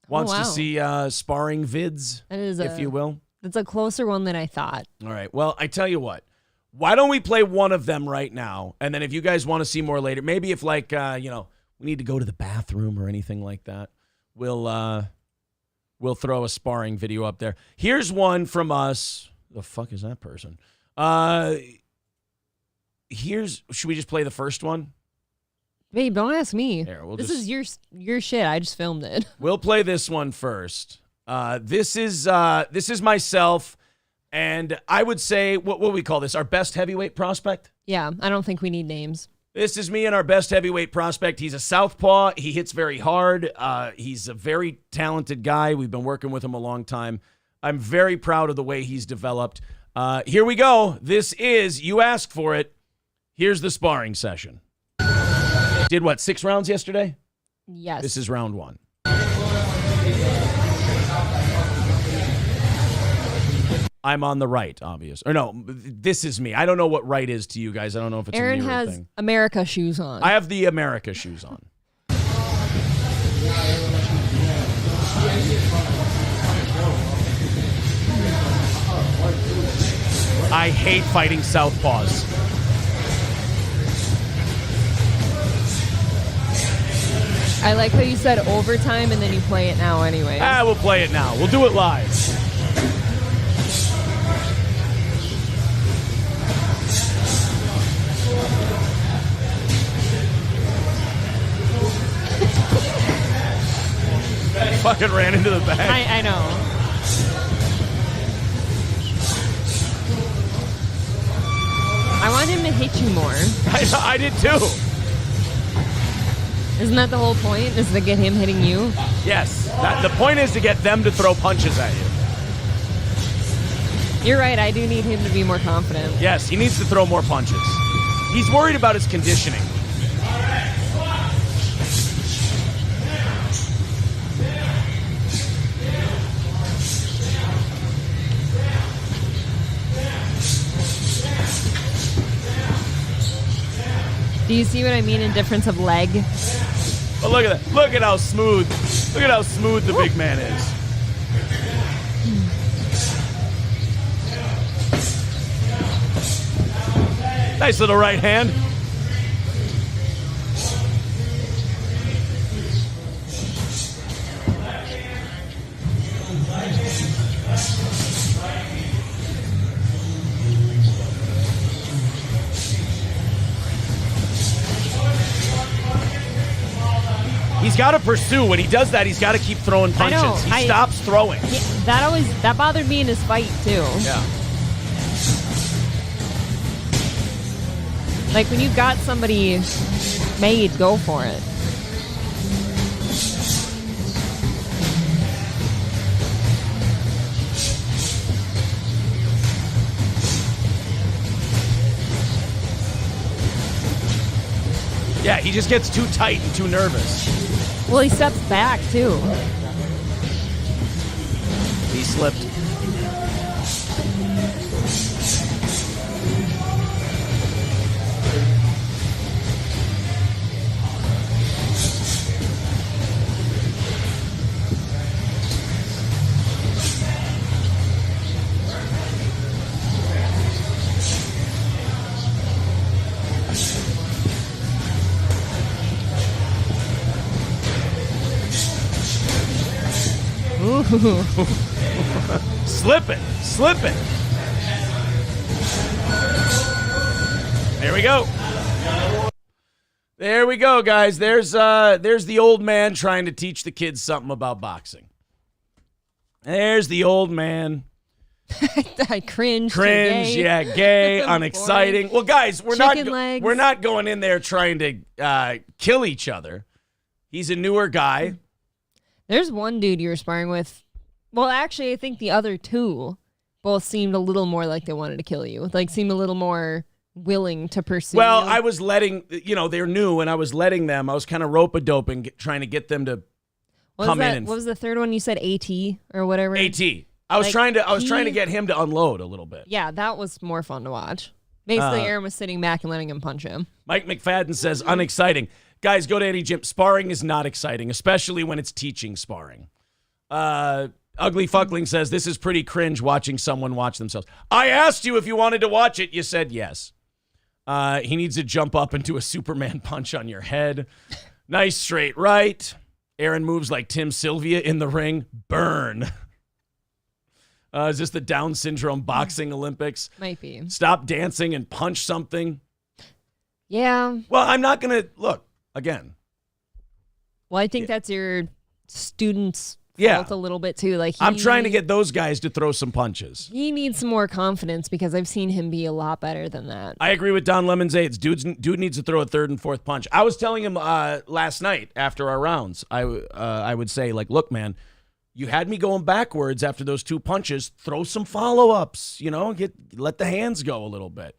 wants to see sparring vids, if you will. It's a closer one than I thought. All right, well, I tell you what. Why don't we play one of them right now? And then if you guys want to see more later, maybe if we need to go to the bathroom or anything like that, we'll throw a sparring video up there. Here's one from us. The fuck is that person? Should we just play the first one? Babe, don't ask me. Here, this is your shit. I just filmed it. We'll play this one first. This is myself, and I would say what we call this? Our best heavyweight prospect? Yeah, I don't think we need names. This is me and our best heavyweight prospect. He's a southpaw. He hits very hard. He's a very talented guy. We've been working with him a long time. I'm very proud of the way he's developed. Here we go. This is, you asked for it. Here's the sparring session. Did what, 6 rounds yesterday? Yes. This is round 1. I'm on the right, obvious. Or no, this is me. I don't know what right is to you guys. I don't know if it's Aaron a mirror has thing. America shoes on. I have the America shoes on. I hate fighting southpaws. I like how you said overtime and then you play it now anyway. We'll play it now. We'll do it live. Fucking ran into the bag. I know. I want him to hit you more. I did too. Isn't that the whole point? Is to get him hitting you? Yes. The point is to get them to throw punches at you. You're right. I do need him to be more confident. Yes, he needs to throw more punches. He's worried about his conditioning. Do you see what I mean in difference of leg? But look at that. Look at how smooth the big man is. Nice little right hand. He's got to pursue. When he does that, he's got to keep throwing punches. He stops throwing. That bothered me in his fight too. Yeah. Like when you've got somebody made, go for it. Yeah, he just gets too tight and too nervous. Well, he steps back too. He slipped. Slipping. There we go, guys. There's the old man trying to teach the kids something about boxing. There's the old man. I cringe. Gay, unexciting. Well, guys, we're Chicken not going in there trying to kill each other. He's a newer guy. There's one dude you were sparring with. Well, actually, I think the other two both seemed a little more like they wanted to kill you. Like, seemed a little more willing to pursue Well, you. I was letting, they're new, and I was letting them. I was kind of rope-a-doping, trying to get them to come in. What was the third one you said? AT or whatever? AT. I was trying to get him to unload a little bit. Yeah, that was more fun to watch. Basically, Aaron was sitting back and letting him punch him. Mike McFadden says, unexciting. Guys, go to any gym. Sparring is not exciting, especially when it's teaching sparring. Ugly Fuckling says, this is pretty cringe watching someone watch themselves. I asked you if you wanted to watch it. You said yes. He needs to jump up and do a Superman punch on your head. Nice straight right. Aaron moves like Tim Sylvia in the ring. Burn. Is this the Down syndrome boxing Olympics? Might be. Stop dancing and punch something. Yeah. Well, I'm not going to look again. Well, I think that's your student's fault a little bit too. Like I'm trying to get those guys to throw some punches. He needs some more confidence because I've seen him be a lot better than that. I agree with Don Lemon's AIDS. Dude needs to throw a third and fourth punch. I was telling him last night after our rounds, I would say, like, look, man, you had me going backwards after those two punches. Throw some follow-ups, let the hands go a little bit.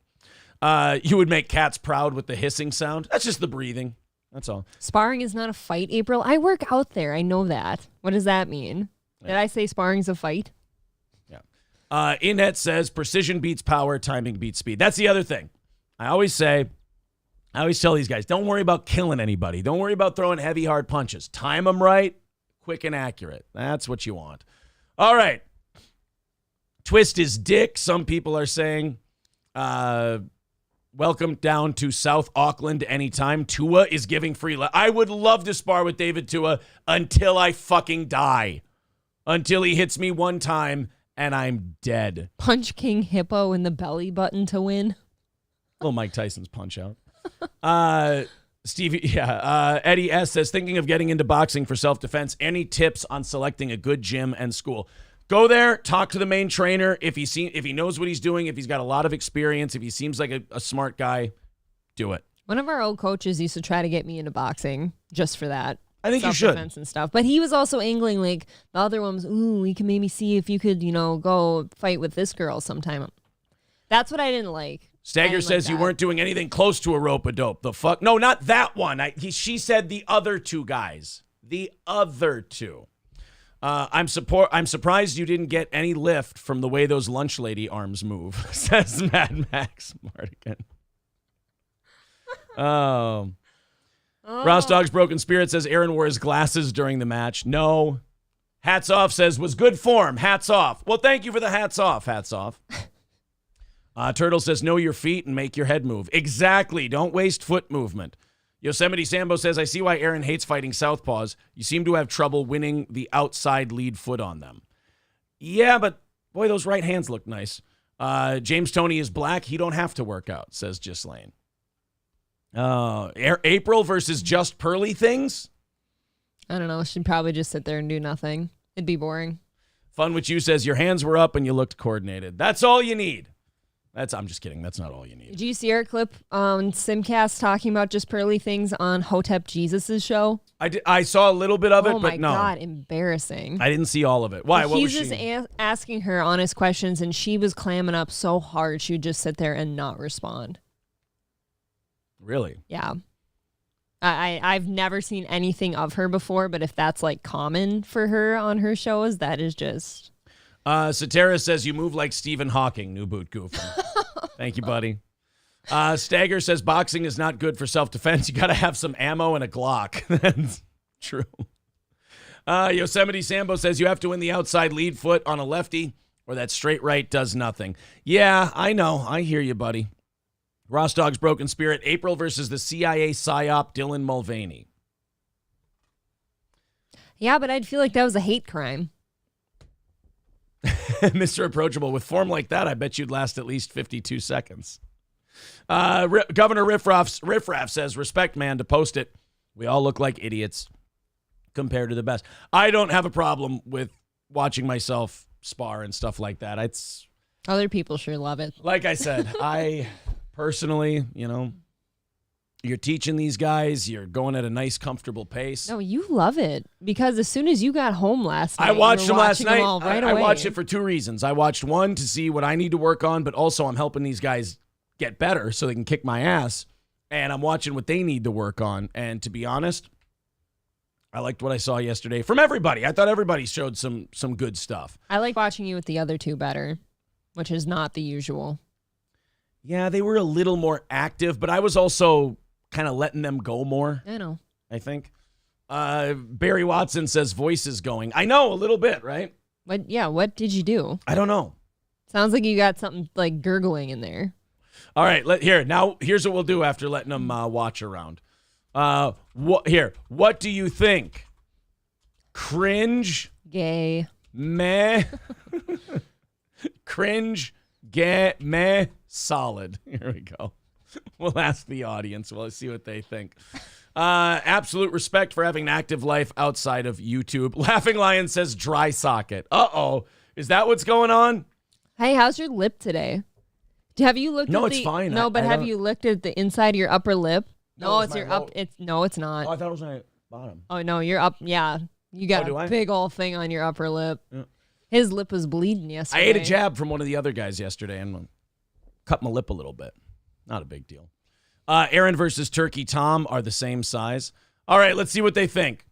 You would make cats proud with the hissing sound. That's just the breathing. That's all. Sparring is not a fight, April. I work out there. I know that. What does that mean? Yeah. Did I say sparring's a fight? Yeah. Innet says precision beats power, timing beats speed. That's the other thing. I always tell these guys, don't worry about killing anybody. Don't worry about throwing heavy, hard punches. Time them right, quick and accurate. That's what you want. All right. Twist his dick, some people are saying. Welcome down to South Auckland anytime. Tua is giving free. I would love to spar with David Tua until I fucking die. Until he hits me one time and I'm dead. Punch King Hippo in the belly button to win. Little Mike Tyson's punch out. Stevie, Eddie S. says, thinking of getting into boxing for self-defense. Any tips on selecting a good gym and school? Go there, talk to the main trainer. If he knows what he's doing, if he's got a lot of experience, if he seems like a smart guy, do it. One of our old coaches used to try to get me into boxing just for that. I think you should. Self-defense and stuff. But he was also angling like the other one was, we can maybe see if you could, go fight with this girl sometime. That's what I didn't like. Stagger says you weren't doing anything close to a rope-a-dope. The fuck? No, not that one. She said the other two guys. The other two. I'm surprised you didn't get any lift from the way those lunch lady arms move, says Mad Max Mardigan. Oh. Ross Dog's Broken Spirit says Aaron wore his glasses during the match. No. Hats Off says was good form. Hats off. Well, thank you for the hats off. Hats off. Turtle says know your feet and make your head move. Exactly. Don't waste foot movement. Yosemite Sambo says, I see why Aaron hates fighting southpaws. You seem to have trouble winning the outside lead foot on them. Yeah, but boy, those right hands look nice. James Toney is black. He don't have to work out, says Ghislaine. April versus Just Pearly Things? I don't know. She'd probably just sit there and do nothing. It'd be boring. Fun with You says, your hands were up and you looked coordinated. That's all you need. I'm just kidding. That's not all you need. Did you see our clip on Simcast talking about Just Pearly Things on Hotep Jesus' show? I saw a little bit of it, oh but no. Oh, my God. Embarrassing. I didn't see all of it. Why? What was He's she? just asking her honest questions, and she was clamming up so hard she would just sit there and not respond. Really? Yeah. I've never seen anything of her before, but if that's like common for her on her shows, that is just... Satara says, you move like Stephen Hawking, new boot goofing. Thank you, buddy. Stagger says, boxing is not good for self-defense. You got to have some ammo and a Glock. That's true. Yosemite Sambo says, you have to win the outside lead foot on a lefty, or that straight right does nothing. Yeah, I know. I hear you, buddy. Ross Dog's Broken Spirit, April versus the CIA PSYOP, Dylan Mulvaney. Yeah, but I'd feel like that was a hate crime. Mr. Approachable, with form like that, I bet you'd last at least 52 seconds. Governor Riffraff says, respect, man, to post it. We all look like idiots compared to the best. I don't have a problem with watching myself spar and stuff like that. It's Other people sure love it. like I said, I personally, you're teaching these guys, you're going at a nice, comfortable pace. No, you love it because as soon as you got home last night, I watched them last night. Right I away. watched it for two reasons. I watched one to see what I need to work on, but also I'm helping these guys get better so they can kick my ass. And I'm watching what they need to work on. And to be honest, I liked what I saw yesterday from everybody. I thought everybody showed some good stuff. I like watching you with the other two better, which is not the usual. Yeah, they were a little more active, but I was also kind of letting them go more. I know. I think. Barry Watson says voice is going. I know, a little bit, right? What did you do? I don't know. Sounds like you got something like gurgling in there. All right, here's what we'll do after letting them watch around. What do you think? Cringe? Gay. Meh? Cringe? Gay? Meh? Solid. Here we go. We'll ask the audience. We'll see what they think. Absolute respect for having an active life outside of YouTube. Laughing Lion says dry socket. Uh-oh. Is that what's going on? Hey, how's your lip today? Have you looked No, at it's fine. No, but have you looked at the inside of your upper lip? No, it's your up. It's not. Oh, I thought it was my bottom. Oh no, you're up. Yeah, you got a big old thing on your upper lip. Yeah. His lip was bleeding yesterday. I ate a jab from one of the other guys yesterday and cut my lip a little bit. Not a big deal. Aaron versus Turkey Tom are the same size. All right, let's see what they think.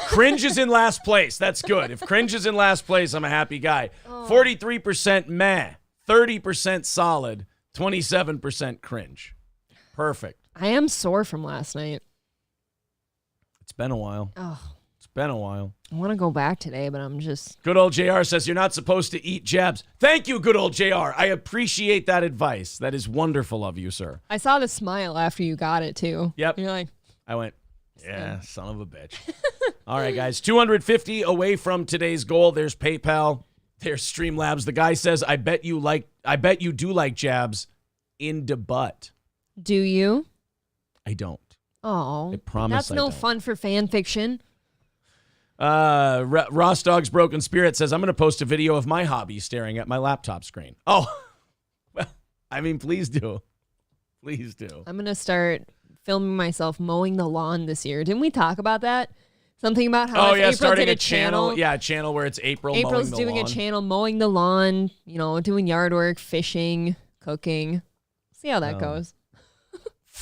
Cringe is in last place. That's good. If Cringe is in last place, I'm a happy guy. 43% meh, 30% solid, 27% cringe. Perfect. I am sore from last night. It's been a while. Oh. It's been a while. I want to go back today, but I'm just... Good old JR says you're not supposed to eat jabs. Thank you, good old JR. I appreciate that advice. That is wonderful of you, sir. I saw the smile after you got it, too. Yep. You're like... I went, yeah, son of a bitch. All right, guys. 250 away from today's goal. There's PayPal. There's Streamlabs. The guy says, I bet you do like jabs in the butt. Do you? I don't. Oh. I promise That's I no don't. fun for fan fiction. Ross Dog's Broken Spirit says, I'm going to post a video of my hobby staring at my laptop screen. Oh, well, I mean, please do. Please do. I'm going to start filming myself mowing the lawn this year. Didn't we talk about that? Something about how April starting did a channel. Yeah, a channel where it's April's doing the lawn. a channel mowing the lawn, doing yard work, fishing, cooking. See how that goes.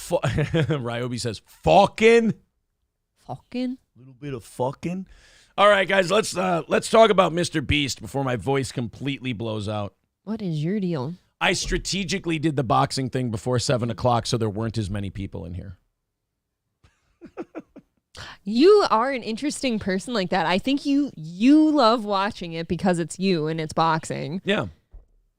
Ryobi says, fucking. Fucking? A little bit of fucking. All right, guys, let's talk about Mr. Beast before my voice completely blows out. What is your deal? I strategically did the boxing thing before 7 o'clock so there weren't as many people in here. You are an interesting person like that. I think you love watching it because it's you and it's boxing. Yeah.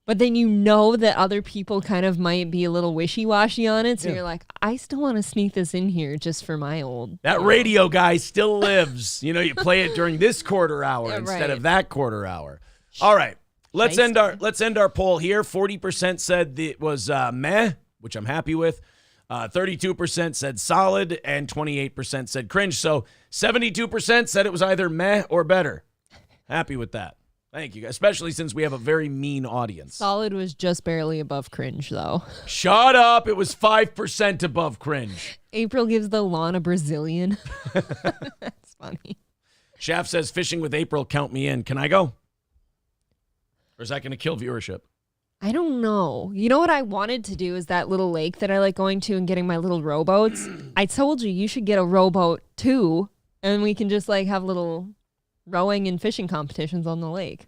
But then you know that other people kind of might be a little wishy-washy on it. So you're like, I still want to sneak this in here just for my old. That radio guy still lives. You play it during this quarter hour instead of that quarter hour. All right. Let's end our poll here. 40% said it was meh, which I'm happy with. 32% said solid, and 28% said cringe. So 72% said it was either meh or better. Happy with that. Thank you, especially since we have a very mean audience. Solid was just barely above cringe, though. Shut up. It was 5% above cringe. April gives the lawn a Brazilian. That's funny. Shaft says, fishing with April, count me in. Can I go? Or is that going to kill viewership? I don't know. You know what I wanted to do is that little lake that I like going to and getting my little rowboats. I told you should get a rowboat too, and we can just have little rowing and fishing competitions on the lake.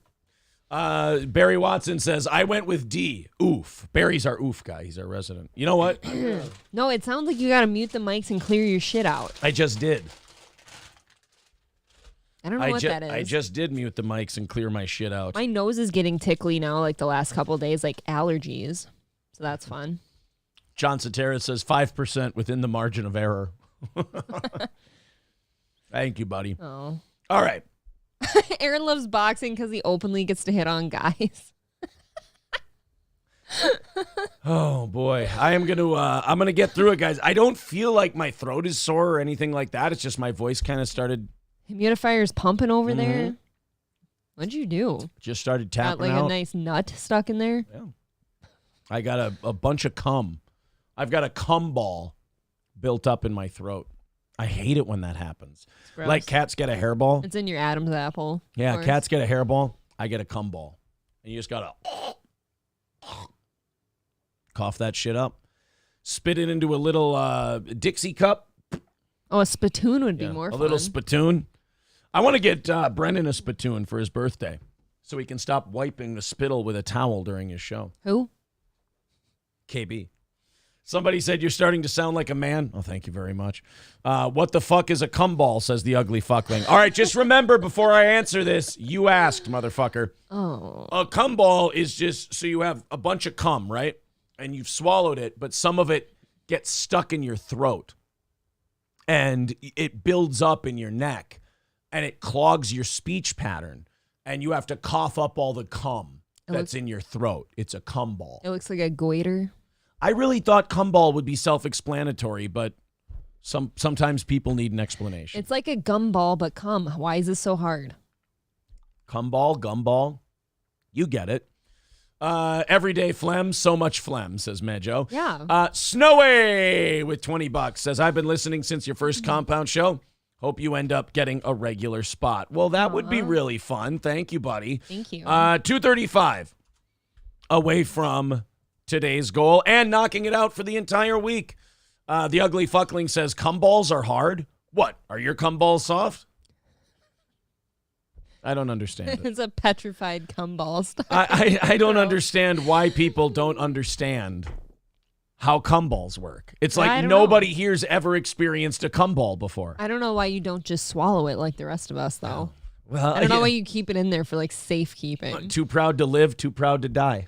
Barry Watson says, I went with D. Oof. Barry's our oof guy. He's our resident. You know what? No, it sounds like you got to mute the mics and clear your shit out. I just did. I don't know what that is. I just did mute the mics and clear my shit out. My nose is getting tickly now, the last couple of days, allergies. So that's fun. John Sotera says 5% within the margin of error. Thank you, buddy. Oh. All right. Aaron loves boxing because he openly gets to hit on guys. Oh boy, I'm gonna get through it, guys. I don't feel like my throat is sore or anything like that. It's just my voice kind of started. Humidifier's pumping over there. What'd you do? Just started tapping Got out. a nice nut stuck in there. Yeah. I got a bunch of cum. I've got a cum ball built up in my throat. I hate it when that happens. Like cats get a hairball. It's in your Adam's apple. Yeah, cats get a hairball. I get a cum ball. And you just got to cough that shit up. Spit it into a little Dixie cup. Oh, a spittoon would be more fun. A little spittoon. I want to get Brendan a spittoon for his birthday so he can stop wiping the spittle with a towel during his show. Who? KB. Somebody said you're starting to sound like a man. Oh, thank you very much. What the fuck is a cum ball, says the ugly fuckling. All right, just remember before I answer this, you asked, motherfucker. Oh. A cum ball is just so you have a bunch of cum, right? And you've swallowed it, but some of it gets stuck in your throat. And it builds up in your neck. And it clogs your speech pattern. And you have to cough up all the cum that's in your throat. It's a cum ball. It looks like a goiter. I really thought cum ball would be self-explanatory, but sometimes people need an explanation. It's like a gumball, but cum. Why is this so hard? Cum ball, gumball. You get it. Everyday phlegm, so much phlegm, says Mejo. Yeah. Snowy with $20 says, I've been listening since your first compound show. Hope you end up getting a regular spot. Well, that would be really fun. Thank you, buddy. Thank you. 235 away from today's goal and knocking it out for the entire week. The ugly fuckling says, cum balls are hard. What? Are your cum balls soft? I don't understand it. It's a petrified cum ball stuff. I don't understand why people don't understand how cum balls work. It's like nobody here's ever experienced a cum ball before. I don't know why you don't just swallow it like the rest of us, though. Well, I don't know why you keep it in there for safekeeping. Too proud to live, too proud to die.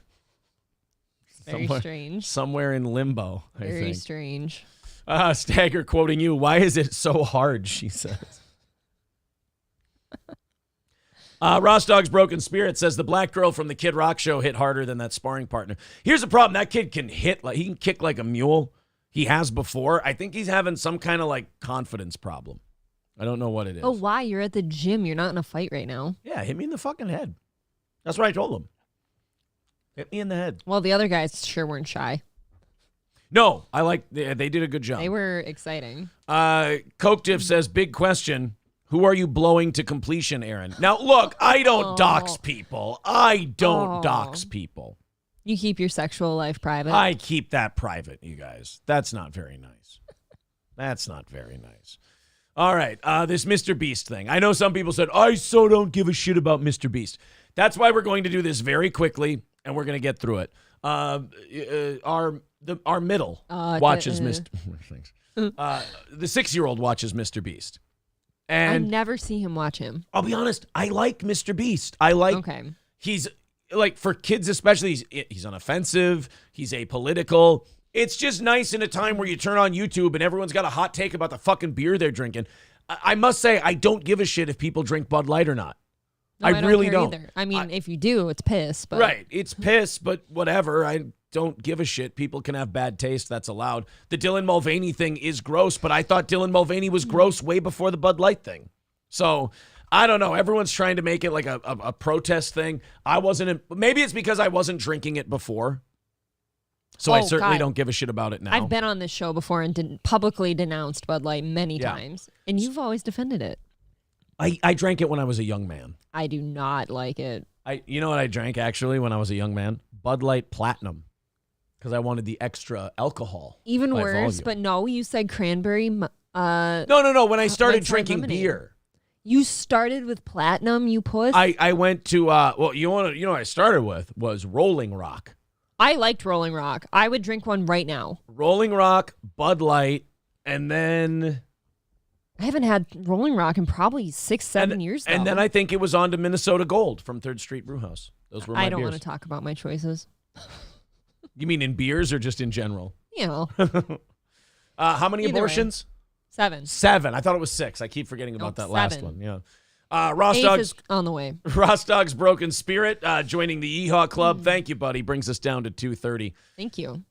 Very strange. Somewhere in limbo, I think. Very strange. Stagger quoting you, why is it so hard, she says. Ross Dog's Broken Spirit says the black girl from the Kid Rock show hit harder than that sparring partner. Here's the problem. That kid can he can kick like a mule. He has before. I think he's having some kind of confidence problem. I don't know what it is. Oh, why? You're at the gym. You're not in a fight right now. Yeah, hit me in the fucking head. That's what I told him. Hit me in the head. Well, the other guys sure weren't shy. No, they did a good job. They were exciting. Coke Diff says, big question. Who are you blowing to completion, Aaron? Now, look, I don't dox people. I don't dox people. You keep your sexual life private. I keep that private, you guys. That's not very nice. That's not very nice. All right, this Mr. Beast thing. I know some people said, I so don't give a shit about Mr. Beast. That's why we're going to do this very quickly. and we're gonna get through it. Our middle watches Mr. The 6-year-old watches Mr. Beast, I and never see him watch him. I'll be honest, I like Mr. Beast. I like. Okay. He's like, for kids especially. He's unoffensive. He's apolitical. It's just nice in a time where you turn on YouTube and everyone's got a hot take about the fucking beer they're drinking. I must say, I don't give a shit if people drink Bud Light or not. No, I really care don't. Either. I mean, if you do, it's piss. But. Right. It's piss, but whatever. I don't give a shit. People can have bad taste. That's allowed. The Dylan Mulvaney thing is gross, but I thought Dylan Mulvaney was gross way before the Bud Light thing. So, I don't know. Everyone's trying to make it like a protest thing. I wasn't. Maybe it's because I wasn't drinking it before. So I certainly don't give a shit about it now. I've been on this show before and publicly denounced Bud Light many times. And you've always defended it. I drank it when I was a young man. I do not like it. You know what I drank actually when I was a young man? Bud Light Platinum. Because I wanted the extra alcohol. Even worse, volume. but no, you said cranberry. No. When I started drinking beer. You started with Platinum, you puss? I went to, you know what I started with was Rolling Rock. I liked Rolling Rock. I would drink one right now. Rolling Rock, Bud Light, and then... I haven't had Rolling Rock in probably 6-7 years, though. And then I think it was on to Minnesota Gold from 3rd Street Brewhouse. Those were my I don't beers. want to talk about my choices. You mean in beers or just in general? You know. How many Either abortions? Way. 7. 7. I thought it was 6. I keep forgetting about that last 7. one. Yeah. Ross 8th Dogs is on the way. Ross Dogs Broken Spirit joining the Yeehaw Club. Thank you, buddy. Brings us down to 2:30. Thank you.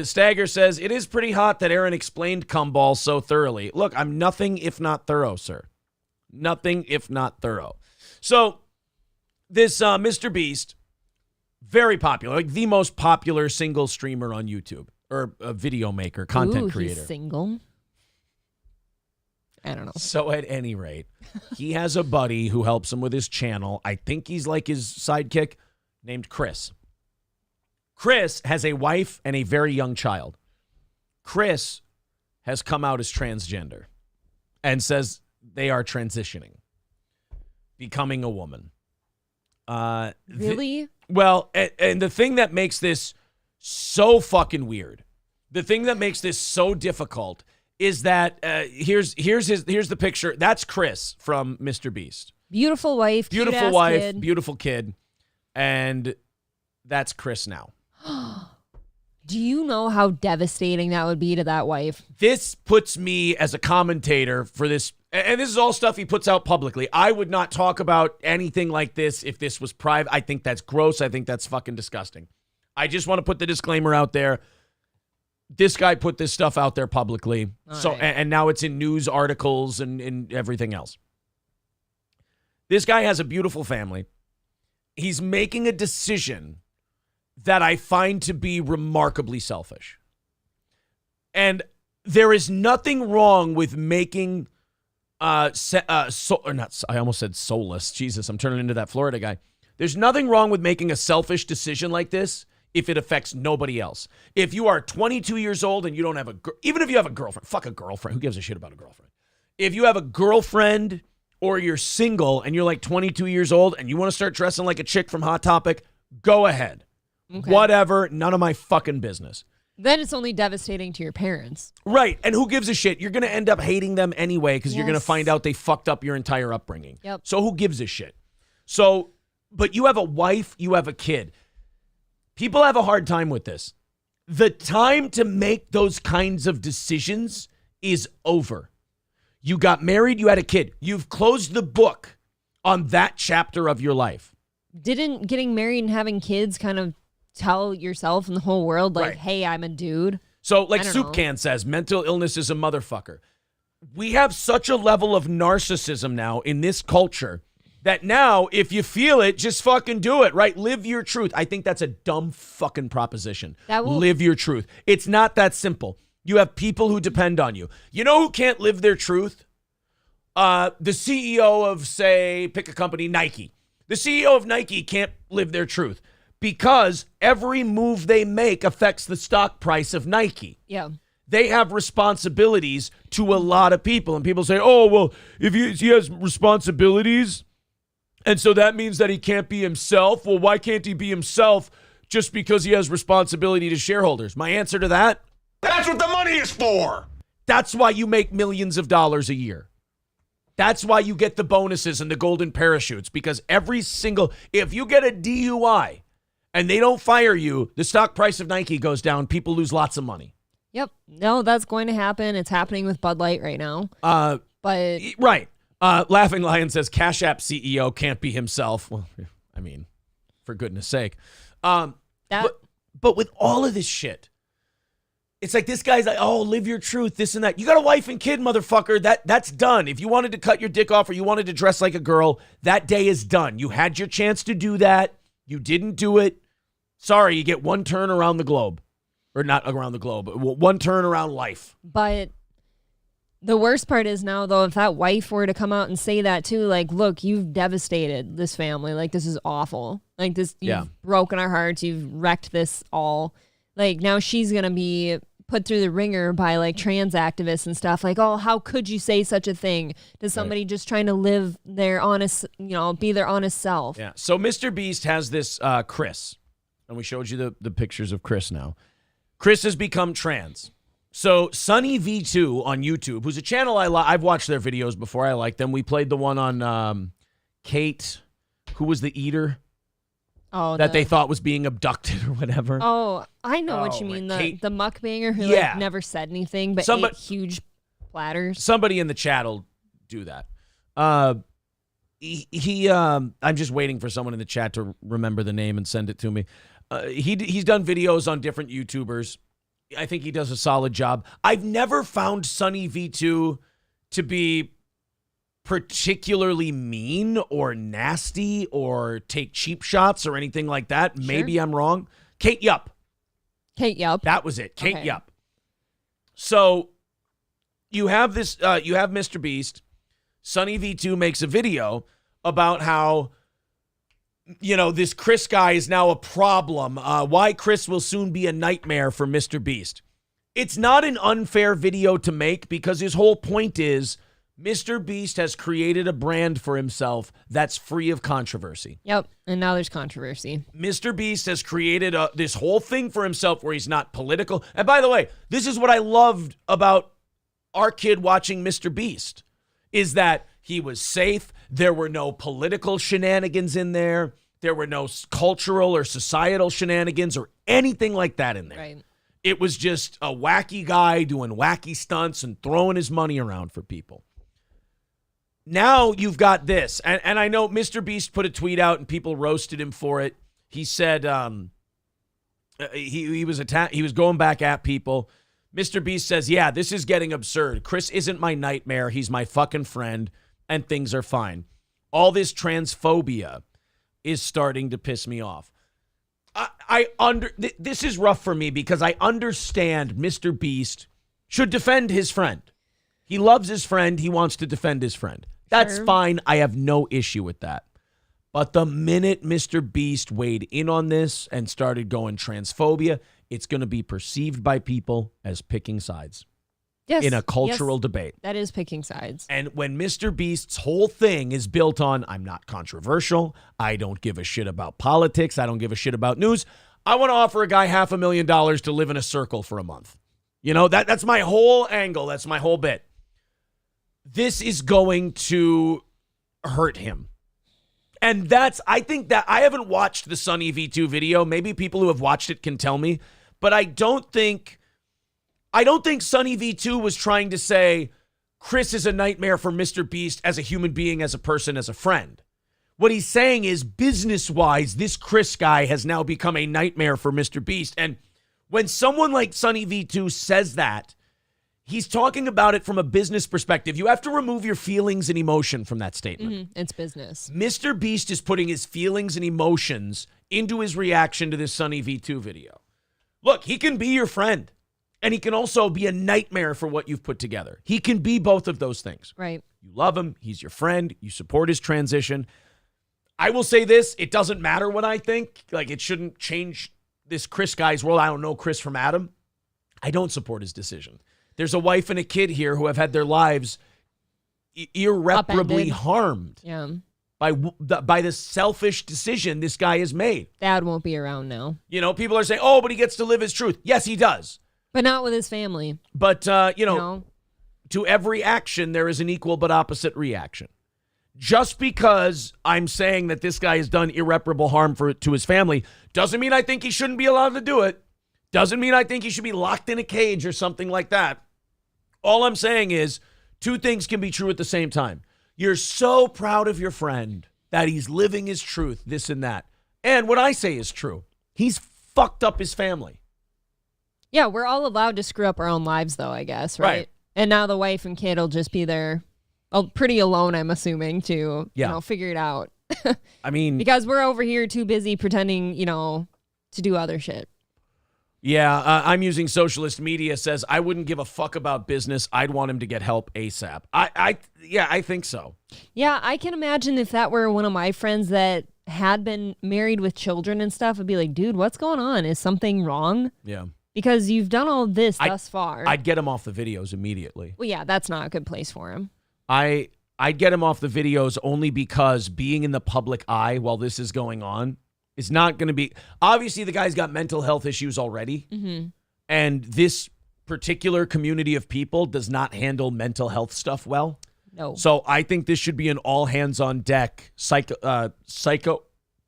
Stagger says, it is pretty hot that Aaron explained Cumball so thoroughly. Look, I'm nothing if not thorough, sir. Nothing if not thorough. So, this Mr. Beast, very popular, like the most popular single streamer on YouTube, or a video maker, content creator. He's single. I don't know. So at any rate, he has a buddy who helps him with his channel. I think he's like his sidekick, named Chris. Chris has a wife and a very young child. Chris has come out as transgender and says they are transitioning, becoming a woman. Really? Well, and the thing that makes this so fucking weird, the thing that makes this so difficult is that here's the picture. That's Chris from Mr. Beast. Beautiful wife, beautiful wife, kid. beautiful kid, and that's Chris now. Do you know how devastating that would be to that wife? This puts me as a commentator for this, and this is all stuff he puts out publicly. I would not talk about anything like this if this was private. I think that's gross. I think that's fucking disgusting. I just want to put the disclaimer out there. This guy put this stuff out there publicly. All right. And now it's in news articles and everything else. This guy has a beautiful family. He's making a decision that I find to be remarkably selfish. And there is nothing wrong with making I almost said soulless. Jesus, I'm turning into that Florida guy. There's nothing wrong with making a selfish decision like this if it affects nobody else. If you are 22 years old and you don't have even if you have a girlfriend, fuck a girlfriend. Who gives a shit about a girlfriend? If you have a girlfriend or you're single and you're like 22 years old and you want to start dressing like a chick from Hot Topic, go ahead. Okay. Whatever. None of my fucking business. Then it's only devastating to your parents. Right. And who gives a shit? You're going to end up hating them anyway because you're going to find out they fucked up your entire upbringing. Yep. So who gives a shit? So, but you have a wife, you have a kid. People have a hard time with this. The time to make those kinds of decisions is over. You got married, you had a kid. You've closed the book on that chapter of your life. Didn't getting married and having kids kind of tell yourself and the whole world, like, hey, I'm a dude? So, like Soup Can says, mental illness is a motherfucker. We have such a level of narcissism now in this culture that now, if you feel it, just fucking do it, right? Live your truth. I think that's a dumb fucking proposition. Live your truth. It's not that simple. You have people who depend on you. You know who can't live their truth? The CEO of, say, pick a company, Nike. The CEO of Nike can't live their truth because every move they make affects the stock price of Nike. Yeah. They have responsibilities to a lot of people. And people say, oh, well, if he has responsibilities, and so that means that he can't be himself. Well, why can't he be himself? just because he has responsibility to shareholders. My answer to that? That's what the money is for. That's why you make millions of dollars a year. That's why you get the bonuses and the golden parachutes, because if you get a DUI and they don't fire you, the stock price of Nike goes down. People lose lots of money. Yep. No, that's going to happen. It's happening with Bud Light right now. But right. Laughing Lion says Cash App CEO can't be himself. Well, I mean, for goodness sake. But with all of this shit, it's like this guy's like, oh, live your truth, this and that. You got a wife and kid, motherfucker. That's done. If you wanted to cut your dick off or you wanted to dress like a girl, that day is done. You had your chance to do that. You didn't do it. Sorry, you get one turn around the globe. Or not around the globe, but one turn around life. But the worst part is now, though, if that wife were to come out and say that too, like, look, you've devastated this family. Like, this is awful. Like, this, you've broken our hearts. You've wrecked this all. Like, now she's going to be put through the ringer by, like, trans activists and stuff. Like, oh, how could you say such a thing to somebody just trying to live their honest, be their honest self? Yeah. So Mr. Beast has this Chris. And we showed you the pictures of Chris now. Chris has become trans. So Sunny V2 on YouTube, who's a channel I've watched their videos before. I like them. We played the one on Kate, who was the eater. Oh, that they thought was being abducted or whatever. Oh, I know what you mean. The mukbanger who never said anything but ate huge platters. Somebody in the chat will do that. I'm just waiting for someone in the chat to remember the name and send it to me. He's done videos on different YouTubers. I think he does a solid job. I've never found Sunny V2 to be particularly mean or nasty or take cheap shots or anything like that. Sure. Maybe I'm wrong. Kate Yup. That was it. Kate Yup. So you have this, you have Mr. Beast. Sunny V2 makes a video about how, this Chris guy is now a problem. Why Chris will soon be a nightmare for Mr. Beast. It's not an unfair video to make because his whole point is Mr. Beast has created a brand for himself that's free of controversy. Yep, and now there's controversy. Mr. Beast has created this whole thing for himself where he's not political. And by the way, this is what I loved about our kid watching Mr. Beast, is that he was safe. There were no political shenanigans in there. There were no cultural or societal shenanigans or anything like that in there. Right. It was just a wacky guy doing wacky stunts and throwing his money around for people. Now you've got this. And I know Mr. Beast put a tweet out and people roasted him for it. He said he was going back at people. Mr. Beast says, yeah, this is getting absurd. Chris isn't my nightmare. He's my fucking friend, and things are fine. All this transphobia is starting to piss me off. This is rough for me because I understand Mr. Beast should defend his friend. He loves his friend. He wants to defend his friend. That's fine. I have no issue with that. But the minute Mr. Beast weighed in on this and started going transphobia, it's going to be perceived by people as picking sides. Yes, in a cultural debate. That is picking sides. And when Mr. Beast's whole thing is built on, I'm not controversial, I don't give a shit about politics, I don't give a shit about news, I want to offer a guy $500,000 to live in a circle for a month. That's my whole angle. That's my whole bit. This is going to hurt him. And I think that I haven't watched the Sunny V2 video. Maybe people who have watched it can tell me, but I don't think Sunny V2 was trying to say Chris is a nightmare for Mr. Beast as a human being, as a person, as a friend. What he's saying is business-wise, this Chris guy has now become a nightmare for Mr. Beast. And when someone like Sunny V2 says that, he's talking about it from a business perspective. You have to remove your feelings and emotion from that statement. Mm-hmm. It's business. Mr. Beast is putting his feelings and emotions into his reaction to this Sunny V2 video. Look, he can be your friend. And he can also be a nightmare for what you've put together. He can be both of those things. Right. You love him. He's your friend. You support his transition. I will say this. It doesn't matter what I think. Like, it shouldn't change this Chris guy's world. I don't know Chris from Adam. I don't support his decision. There's a wife and a kid here who have had their lives irreparably upended. harmed by the selfish decision this guy has made. Dad won't be around now. You know, people are saying, oh, but he gets to live his truth. Yes, he does. But not with his family. But, to every action, there is an equal but opposite reaction. Just because I'm saying that this guy has done irreparable harm to his family doesn't mean I think he shouldn't be allowed to do it. Doesn't mean I think he should be locked in a cage or something like that. All I'm saying is two things can be true at the same time. You're so proud of your friend that he's living his truth, this and that. And what I say is true. He's fucked up his family. Yeah, we're all allowed to screw up our own lives, though, I guess, right? And now the wife and kid will just be there, pretty alone, I'm assuming, to figure it out. I mean, because we're over here too busy pretending, to do other shit. Yeah, I'm using socialist media says I wouldn't give a fuck about business. I'd want him to get help ASAP. I think so. Yeah, I can imagine if that were one of my friends that had been married with children and stuff, I'd be like, dude, what's going on? Is something wrong? Yeah. Because you've done all this thus far. I'd get him off the videos immediately. Well, yeah, that's not a good place for him. I'd get him off the videos only because being in the public eye while this is going on is not going to be... Obviously, the guy's got mental health issues already. Mm-hmm. And this particular community of people does not handle mental health stuff well. No. So I think this should be an all-hands-on-deck psychological,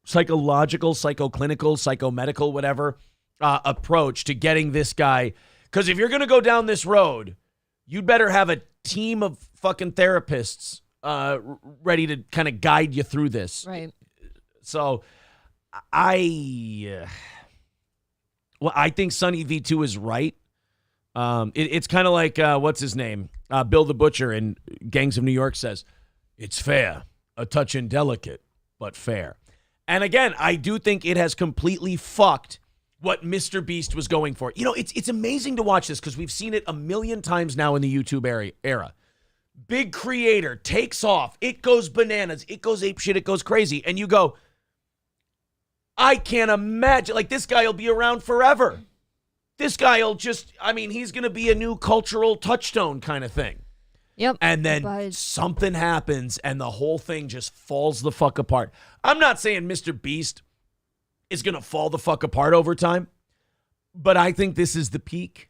psychoclinical, psychomedical, whatever, approach to getting this guy. Because if you're going to go down this road, you'd better have a team of fucking therapists ready to kind of guide you through this. Right. So I think Sonny V2 is right. It's kind of like, what's his name? Bill the Butcher in Gangs of New York says, it's fair, a touch indelicate, but fair. And again, I do think it has completely fucked what Mr. Beast was going for. You know, it's amazing to watch this because we've seen it a million times now in the YouTube era. Big creator takes off. It goes bananas. It goes apeshit. It goes crazy. And you go, I can't imagine. Like, this guy will be around forever. This guy will just, he's going to be a new cultural touchstone kind of thing. Yep. And then something happens and the whole thing just falls the fuck apart. I'm not saying Mr. Beast is going to fall the fuck apart over time, but I think this is the peak.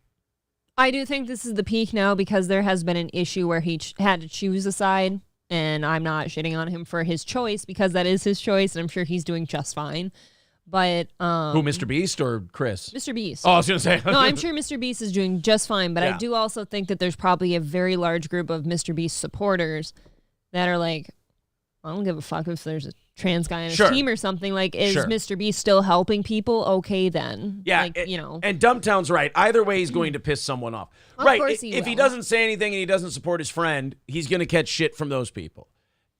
I do think this is the peak now because there has been an issue where he had to choose a side, and I'm not shitting on him for his choice because that is his choice, and I'm sure he's doing just fine. But who, Mr. Beast or Chris? Mr. Beast. Oh, I was going to say. No, I'm sure Mr. Beast is doing just fine, but I do also think that there's probably a very large group of Mr. Beast supporters that are like, I don't give a fuck if there's a trans guy on his team or something. Like, is Mr. Beast still helping people? Okay, then. Yeah, like, And Dumbtown's right. Either way, he's going to piss someone off. Of right. course If he doesn't say anything and he doesn't support his friend, he's going to catch shit from those people.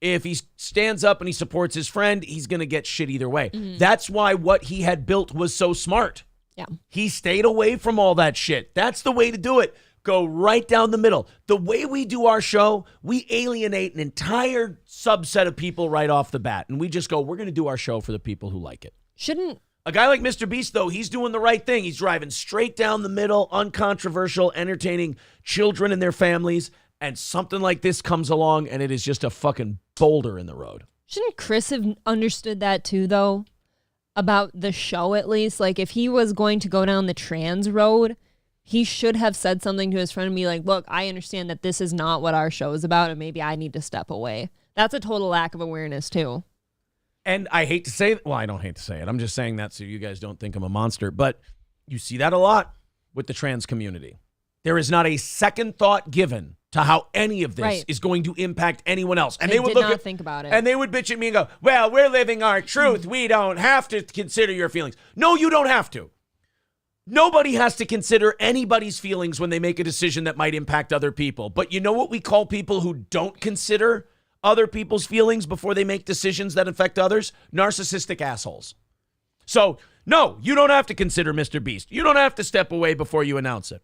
If he stands up and he supports his friend, he's going to get shit either way. Mm-hmm. That's why what he had built was so smart. Yeah. He stayed away from all that shit. That's the way to do it. Go right down the middle. The way we do our show, we alienate an entire subset of people right off the bat. And we just go, we're going to do our show for the people who like it. Shouldn't a guy like Mr. Beast, though, he's doing the right thing. He's driving straight down the middle, uncontroversial, entertaining children and their families. And something like this comes along, and it is just a fucking boulder in the road. Shouldn't Chris have understood that too, though? About the show, at least? Like, if he was going to go down the trans road, he should have said something to his friend and be like, look, I understand that this is not what our show is about, and maybe I need to step away. That's a total lack of awareness, too. And I hate to say it. Well, I don't hate to say it. I'm just saying that so you guys don't think I'm a monster. But you see that a lot with the trans community. There is not a second thought given to how any of this is going to impact anyone else. And they would think about it. And they would bitch at me and go, well, we're living our truth. We don't have to consider your feelings. No, you don't have to. Nobody has to consider anybody's feelings when they make a decision that might impact other people. But you know what we call people who don't consider other people's feelings before they make decisions that affect others? Narcissistic assholes. So, no, you don't have to consider Mr. Beast. You don't have to step away before you announce it.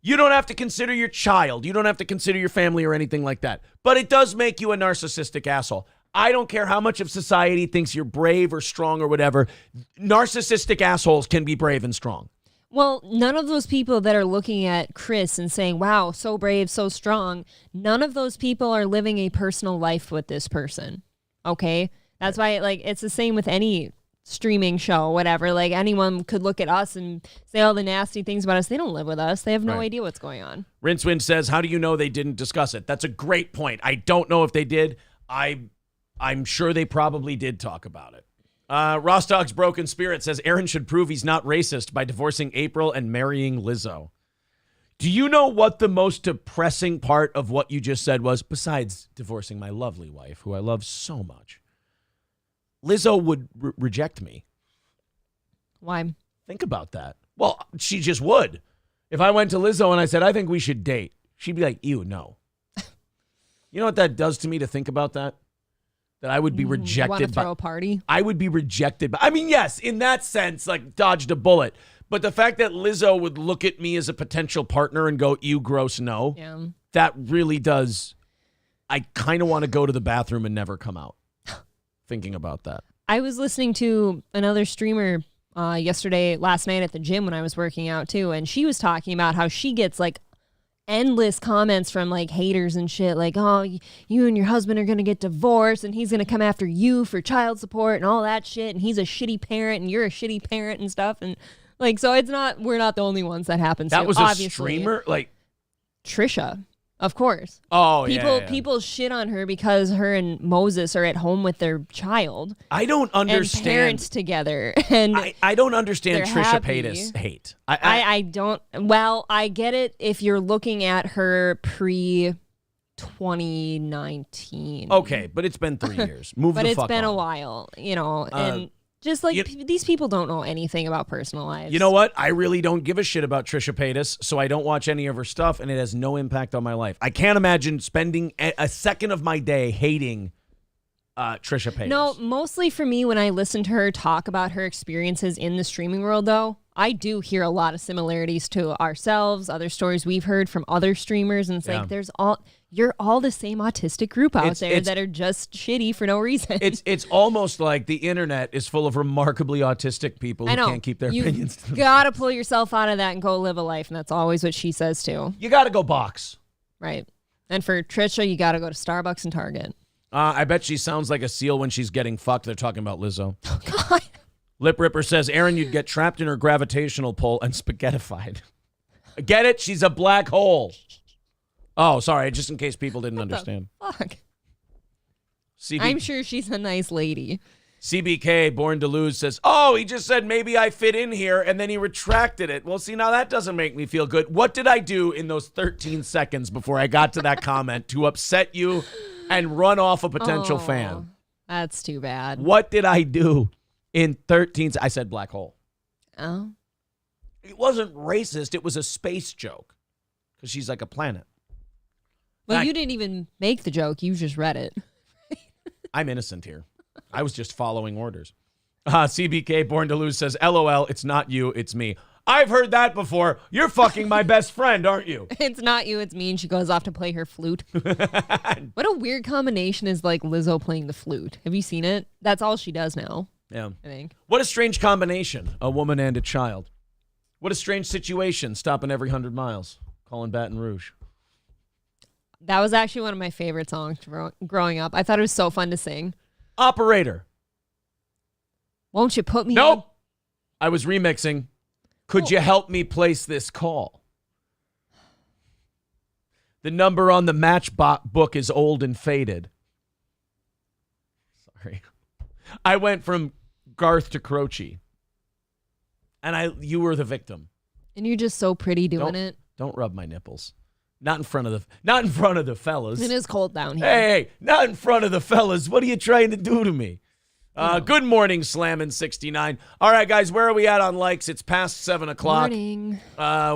You don't have to consider your child. You don't have to consider your family or anything like that. But it does make you a narcissistic asshole. I don't care how much of society thinks you're brave or strong or whatever. Narcissistic assholes can be brave and strong. Well, none of those people that are looking at Chris and saying, wow, so brave, so strong, none of those people are living a personal life with this person. Okay. That's why, like, it's the same with any streaming show, whatever. Like, anyone could look at us and say all the nasty things about us. They don't live with us. They have no idea what's going on. Rincewind says, how do you know they didn't discuss it? That's a great point. I don't know if they did. I'm sure they probably did talk about it. Rostog's Broken Spirit says, Aaron should prove he's not racist by divorcing April and marrying Lizzo. Do you know what the most depressing part of what you just said was, besides divorcing my lovely wife, who I love so much? Lizzo would reject me. Why? Think about that. Well, she just would. If I went to Lizzo and I said, I think we should date, she'd be like, ew, no. You know what that does to me to think about that? That I would be rejected. Want to throw a party? I would be rejected. I mean, yes, in that sense, like dodged a bullet. But the fact that Lizzo would look at me as a potential partner and go, ew, gross, no. Yeah. That really does. I kind of want to go to the bathroom and never come out. Thinking about that. I was listening to another streamer last night at the gym when I was working out too, and she was talking about how she gets like endless comments from like haters and shit, like, oh, you and your husband are gonna get divorced and he's gonna come after you for child support and all that shit, and he's a shitty parent and you're a shitty parent and stuff, and like, so we're not the only ones that happens to. That was obviously. A streamer? Like Trisha. Of course. Oh, People shit on her because her and Moses are at home with their child. I don't understand. And parents together. And I don't understand Trisha happy. Paytas hate. I don't. Well, I get it if you're looking at her pre-2019. Okay, but it's been 3 years. Move the fuck on. But it's been a while, and just like these people don't know anything about personal lives. You know what? I really don't give a shit about Trisha Paytas, so I don't watch any of her stuff, and it has no impact on my life. I can't imagine spending a second of my day hating Trisha Paytas. No, mostly for me, when I listen to her talk about her experiences in the streaming world, though, I do hear a lot of similarities to ourselves, other stories we've heard from other streamers, and it's like you're all the same autistic group out there that are just shitty for no reason. It's almost like the internet is full of remarkably autistic people who can't keep their opinions to themselves. You gotta pull yourself out of that and go live a life, and that's always what she says too. You gotta go box. Right. And for Trisha, you gotta go to Starbucks and Target. I bet she sounds like a seal when she's getting fucked. They're talking about Lizzo. Oh, God. Lip Ripper says, Aaron, you'd get trapped in her gravitational pull and spaghettified. Get it? She's a black hole. Oh, sorry. Just in case people didn't understand. Fuck. I'm sure she's a nice lady. CBK, Born to Lose, says, oh, he just said maybe I fit in here, and then he retracted it. Well, see, now that doesn't make me feel good. What did I do in those 13 seconds before I got to that comment to upset you and run off a potential fan? That's too bad. What did I do in 13 I said black hole. Oh. It wasn't racist. It was a space joke because she's like a planet. Well, you didn't even make the joke. You just read it. I'm innocent here. I was just following orders. CBK Born to Lose says, LOL, it's not you, it's me. I've heard that before. You're fucking my best friend, aren't you? It's not you, it's me, and she goes off to play her flute. What a weird combination is like Lizzo playing the flute. Have you seen it? That's all she does now. Yeah. I think. What a strange combination, a woman and a child. What a strange situation, stopping every 100 miles, calling Baton Rouge. That was actually one of my favorite songs growing up. I thought it was so fun to sing. Operator. Won't you put me Nope. in? I was remixing. Could you help me place this call? The number on the match book is old and faded. Sorry. I went from Garth to Croce. And you were the victim. And you're just so pretty doing it. Don't rub my nipples. Not in front of the fellas. It is cold down here. Hey, not in front of the fellas. What are you trying to do to me? Good morning, Slammin' 69. All right, guys, where are we at on likes? It's past 7 o'clock. Morning.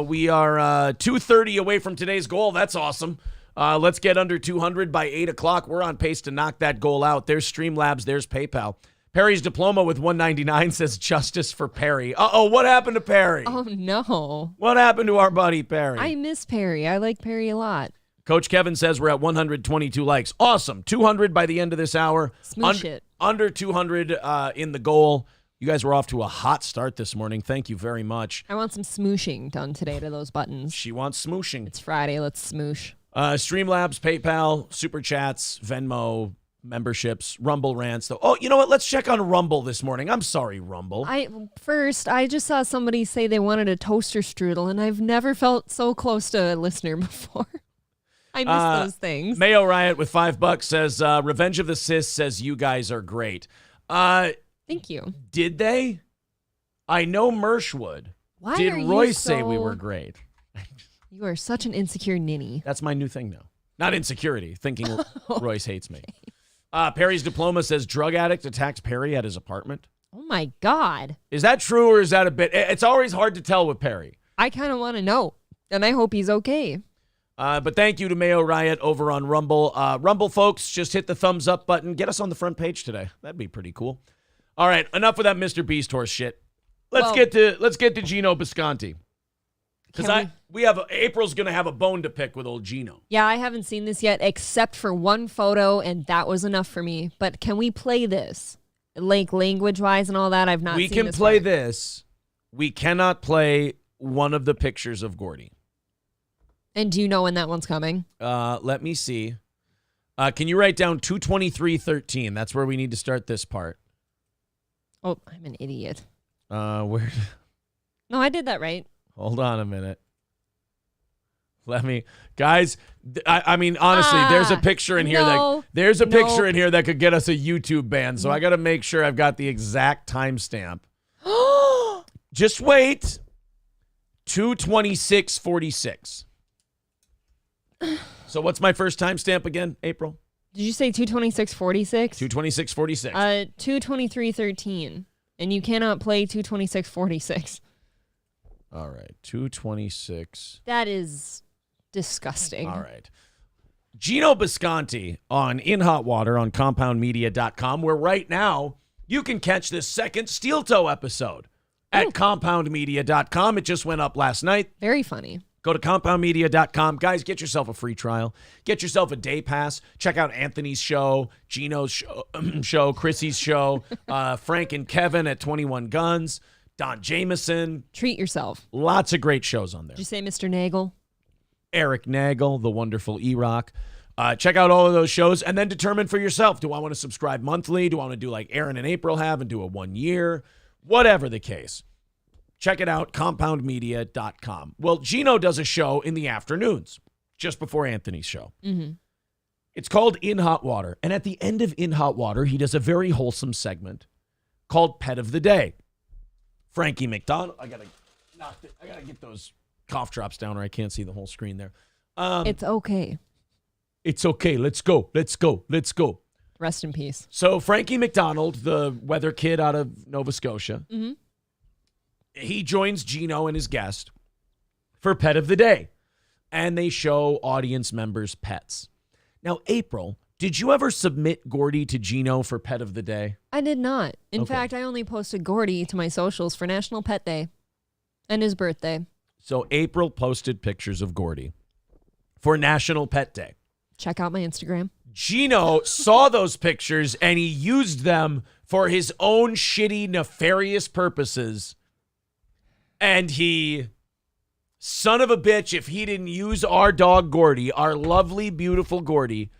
We are 230 away from today's goal. That's awesome. Let's get under 200 by 8 o'clock. We're on pace to knock that goal out. There's Streamlabs. There's PayPal. Perry's diploma with 199 says justice for Perry. Uh-oh, what happened to Perry? Oh, no. What happened to our buddy Perry? I miss Perry. I like Perry a lot. Coach Kevin says we're at 122 likes. Awesome. 200 by the end of this hour. Smoosh it. Under 200 in the goal. You guys were off to a hot start this morning. Thank you very much. I want some smooshing done today to those buttons. She wants smooshing. It's Friday. Let's smoosh. Streamlabs, PayPal, Super Chats, Venmo, memberships, Rumble rants. Though. Oh, you know what? Let's check on Rumble this morning. I'm sorry, Rumble. I just saw somebody say they wanted a toaster strudel, and I've never felt so close to a listener before. I miss those things. Mayo Riot with $5 says, Revenge of the Sis says you guys are great. Thank you. Did they? I know Mersh would. Why Did are you Royce say we were great? You are such an insecure ninny. That's my new thing now. Not insecurity, thinking Royce hates me. Perry's Diploma says drug addict attacks Perry at his apartment. Oh, my God. Is that true or is that a bit? It's always hard to tell with Perry. I kind of want to know, and I hope he's okay. But thank you to Mayo Riot over on Rumble. Rumble folks, just hit the thumbs up button. Get us on the front page today. That'd be pretty cool. All right, enough with that Mr. Beast horse shit. Let's get to Gino Bisconti. Because April's gonna have a bone to pick with old Gino. Yeah, I haven't seen this yet, except for one photo, and that was enough for me. But can we play this, like language-wise and all that? I've not. We seen can this play part. this. We cannot play one of the pictures of Gordy. And do you know when that one's coming? Let me see. Can you write down 223:13? That's where we need to start this part. Oh, I'm an idiot. Where? No, I did that right. Hold on a minute. Guys. I mean, honestly, there's a picture in here picture in here that could get us a YouTube ban. So I got to make sure I've got the exact timestamp. Just wait. 2:26:46. So what's my first timestamp again, April? Did you say 2:26:46? 2:26:46. 2:23:13. And you cannot play 2:26:46. All right, 2:26. That is disgusting. All right. Gino Bisconti on In Hot Water on compoundmedia.com, where right now you can catch this second Steel Toe episode at compoundmedia.com. It just went up last night. Very funny. Go to compoundmedia.com. Guys, get yourself a free trial. Get yourself a day pass. Check out Anthony's show, Gino's show, Chrissy's show, Frank and Kevin at 21 Guns, Don Jameson. Treat yourself. Lots of great shows on there. Did you say Mr. Nagel? Eric Nagel, the wonderful E-Rock. Check out all of those shows and then determine for yourself. Do I want to subscribe monthly? Do I want to do like Aaron and April have and do a 1 year? Whatever the case. Check it out, compoundmedia.com. Well, Gino does a show in the afternoons, just before Anthony's show. Mm-hmm. It's called In Hot Water. And at the end of In Hot Water, he does a very wholesome segment called Pet of the Day. Frankie McDonald. I gotta get those cough drops down or I can't see the whole screen there. It's okay. It's okay. Let's go. Let's go. Let's go. Rest in peace. So Frankie McDonald, the weather kid out of Nova Scotia, he joins Gino and his guest for Pet of the Day. And they show audience members pets. Now, April, did you ever submit Gordy to Gino for Pet of the Day? I did not. In fact, I only posted Gordy to my socials for National Pet Day and his birthday. So April posted pictures of Gordy for National Pet Day. Check out my Instagram. Gino saw those pictures and he used them for his own shitty, nefarious purposes. And he, son of a bitch, if he didn't use our dog Gordy, our lovely, beautiful Gordy,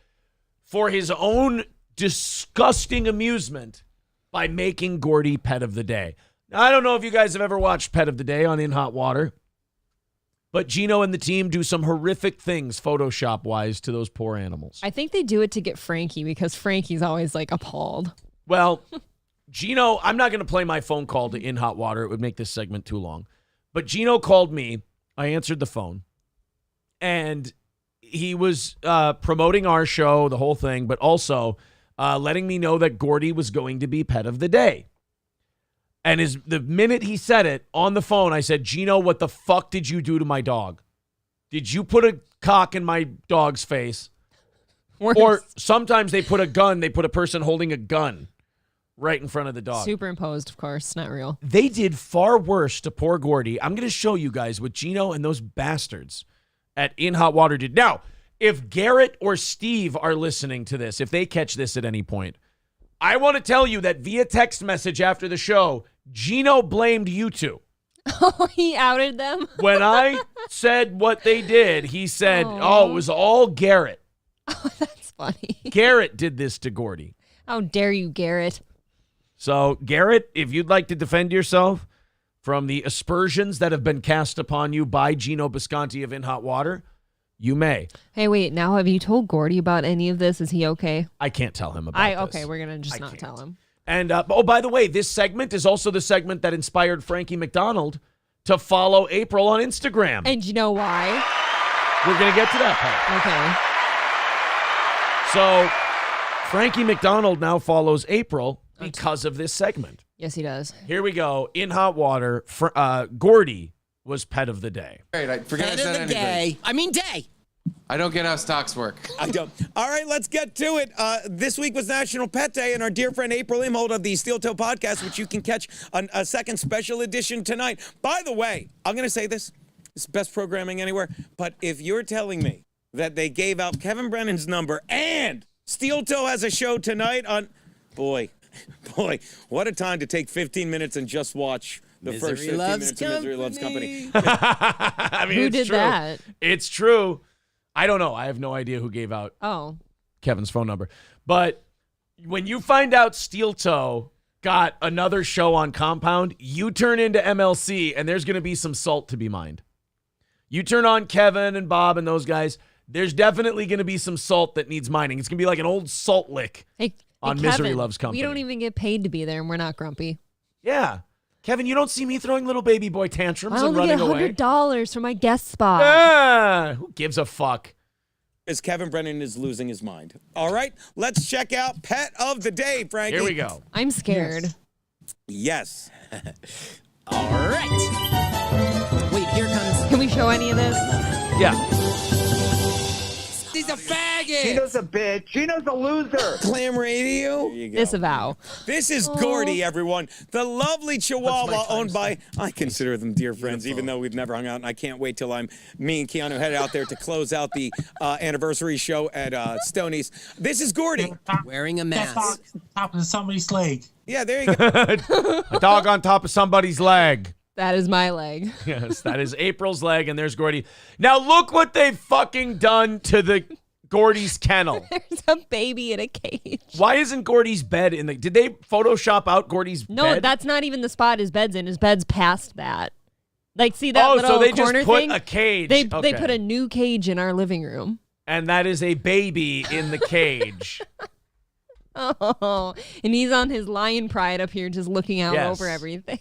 for his own disgusting amusement by making Gordy Pet of the Day. Now, I don't know if you guys have ever watched Pet of the Day on In Hot Water, but Gino and the team do some horrific things Photoshop-wise to those poor animals. I think they do it to get Frankie because Frankie's always like appalled. Well, Gino, I'm not going to play my phone call to In Hot Water. It would make this segment too long. But Gino called me. I answered the phone. And he was promoting our show, the whole thing, but also letting me know that Gordy was going to be Pet of the Day. And the minute he said it on the phone, I said, Gino, what the fuck did you do to my dog? Did you put a cock in my dog's face? Or sometimes they put a person holding a gun right in front of the dog. Superimposed, of course, not real. They did far worse to poor Gordy. I'm going to show you guys what Gino and those bastards at In Hot Water did. Now, if Garrett or Steve are listening to this, if they catch this at any point, I want to tell you that via text message after the show, Gino blamed you two. Oh, he outed them? When I said what they did, he said, it was all Garrett. Oh, that's funny. Garrett did this to Gordy. How dare you, Garrett? So, Garrett, if you'd like to defend yourself from the aspersions that have been cast upon you by Gino Bisconti of In Hot Water, you may. Hey, wait. Now, have you told Gordy about any of this? Is he okay? I can't tell him about this. Okay, we're gonna just not tell him. And by the way, this segment is also the segment that inspired Frankie McDonald to follow April on Instagram. And you know why? We're gonna get to that part. Okay. So, Frankie McDonald now follows April because of this segment. Yes, he does. Here we go. In Hot Water, Gordy was pet of the day. Great, I forget Pet I said of the anything. day. I mean day. I don't get how stocks work. I don't. All right, let's get to it. This week was National Pet Day, and our dear friend April Imholt of the Steel Toe Podcast, which you can catch on a second special edition tonight. By the way, I'm going to say this. It's best programming anywhere. But if you're telling me that they gave out Kevin Brennan's number and Steel Toe has a show tonight on... Boy, what a time to take 15 minutes and just watch the first 15 minutes of Misery Loves Company. I mean, Who it's did true. that? It's true. I don't know. I have no idea who gave out Kevin's phone number. But when you find out Steel Toe got another show on Compound, you turn into MLC, and there's going to be some salt to be mined. You turn on Kevin and Bob and those guys, there's definitely going to be some salt that needs mining. It's going to be like an old salt lick on Misery Kevin, Loves Company. We don't even get paid to be there, and we're not grumpy. Yeah. Kevin, you don't see me throwing little baby boy tantrums I and only running get away. $100 for my guest spot. Who gives a fuck? As Kevin Brennan is losing his mind. All right, let's check out Pet of the Day, Frankie. Here we go. I'm scared. Yes. All right. Wait, here comes. Can we show any of this? Yeah. He's a faggot. Gino's a bitch. Gino's a loser. Clam Radio. There you go. Disavow. This is Gordy, everyone. The lovely Chihuahua owned by, I consider them dear friends, even though we've never hung out. And I can't wait till me and Keanu headed out there to close out the anniversary show at Stoney's. This is Gordy. Wearing a mask. Top of somebody's leg. Yeah, there you go. A dog on top of somebody's leg. That is my leg. Yes, that is April's leg, and there's Gordy. Now look what they've fucking done to the Gordy's kennel. There's a baby in a cage. Why isn't Gordy's bed in the... Did they Photoshop out Gordy's bed? No, that's not even the spot his bed's in. His bed's past that. Like, see that little so they corner just put thing? a cage. They Okay. put a new cage in our living room. And that is a baby in the cage. Oh, and he's on his lion pride up here just looking out Yes. over everything.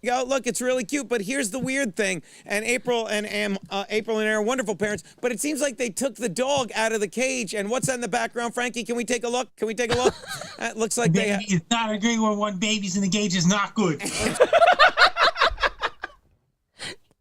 Yo, look, it's really cute, but here's the weird thing. And April and Aaron are wonderful parents, but it seems like they took the dog out of the cage. And what's that in the background, Frankie? Can we take a look? It looks like they... Baby is not agreeing when one baby's in the cage is not good.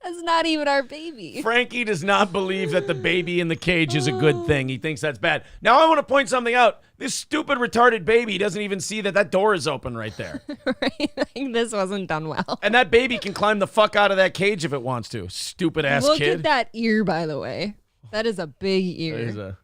That's not even our baby. Frankie does not believe that the baby in the cage is a good thing. He thinks that's bad. Now, I want to point something out. This stupid, retarded baby doesn't even see that door is open right there. Right? Like, this wasn't done well. And that baby can climb the fuck out of that cage if it wants to. Stupid-ass Look kid. at that ear, by the way. That is a big ear.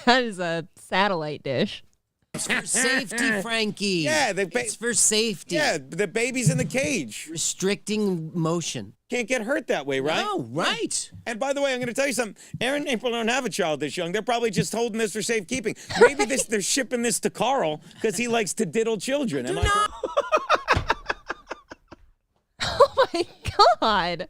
That is a satellite dish. It's for safety, Frankie. Yeah, it's for safety. Yeah, the baby's in the cage. Restricting motion. Can't get hurt that way, right? Oh, right. And by the way, I'm going to tell you something. Aaron and April don't have a child this young. They're probably just holding this for safekeeping. Maybe they're shipping this to Carl because he likes to diddle children. Am I correct? Oh my God.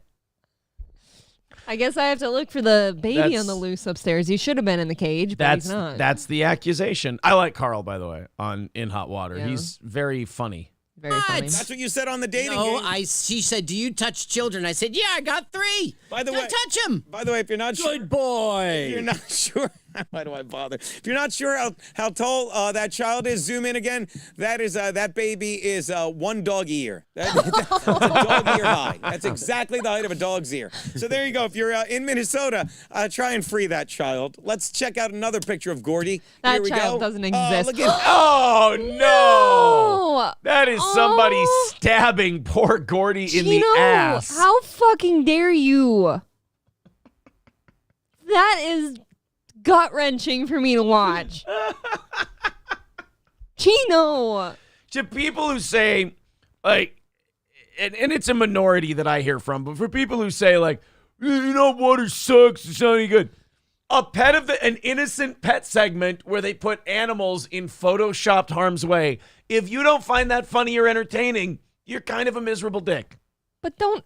I guess I have to look for the baby on the loose upstairs. He should have been in the cage, but he's not. That's the accusation. I like Carl, by the way, on In Hot Water. Yeah. He's very funny. Very funny. That's what you said on the dating No, game. she said, do you touch children? I said, yeah, I got 3. By the Don't way- touch them. By the way, if you're not sure... Good boy. If you're not sure... Why do I bother? If you're not sure how tall that child is, zoom in again. That baby is 1 dog ear. That's a dog ear high. That's exactly the height of a dog's ear. So there you go. If you're in Minnesota, try and free that child. Let's check out another picture of Gordy. That Here we child go. doesn't Oh, exist. look at Oh, no! Oh, That is somebody stabbing poor Gordy in the Gino, ass. how fucking dare you? That is gut-wrenching for me to watch. Gino! To people who say, like, and it's a minority that I hear from, but for people who say, like, you know, water sucks, it's not any good. An innocent pet segment where they put animals in photoshopped harm's way. If you don't find that funny or entertaining, you're kind of a miserable dick. But don't.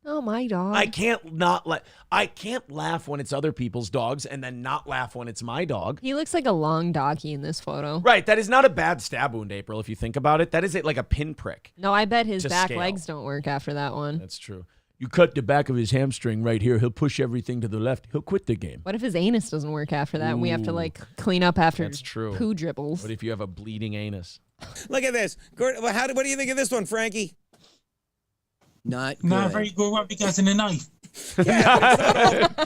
Oh, my dog. I can't laugh when it's other people's dogs and then not laugh when it's my dog. He looks like a long doggy in this photo. Right. That is not a bad stab wound, April, if you think about it. That is like a pinprick. No, I bet his To back scale. legs don't work after that one. That's true. You cut the back of his hamstring right here. He'll push everything to the left. He'll quit the game. What if his anus doesn't work after that and we have to like clean up after That's true. poo dribbles? What if you have a bleeding anus? Look at this. What do you think of this one, Frankie? Not good. Not a very good one because of the knife.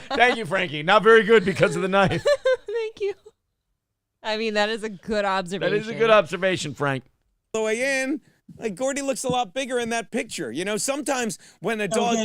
Thank you, Frankie. Not very good because of the knife. Thank you. I mean, that is a good observation. That is a good observation, Frank. The way in, like Gordy looks a lot bigger in that picture. You know, sometimes when a dog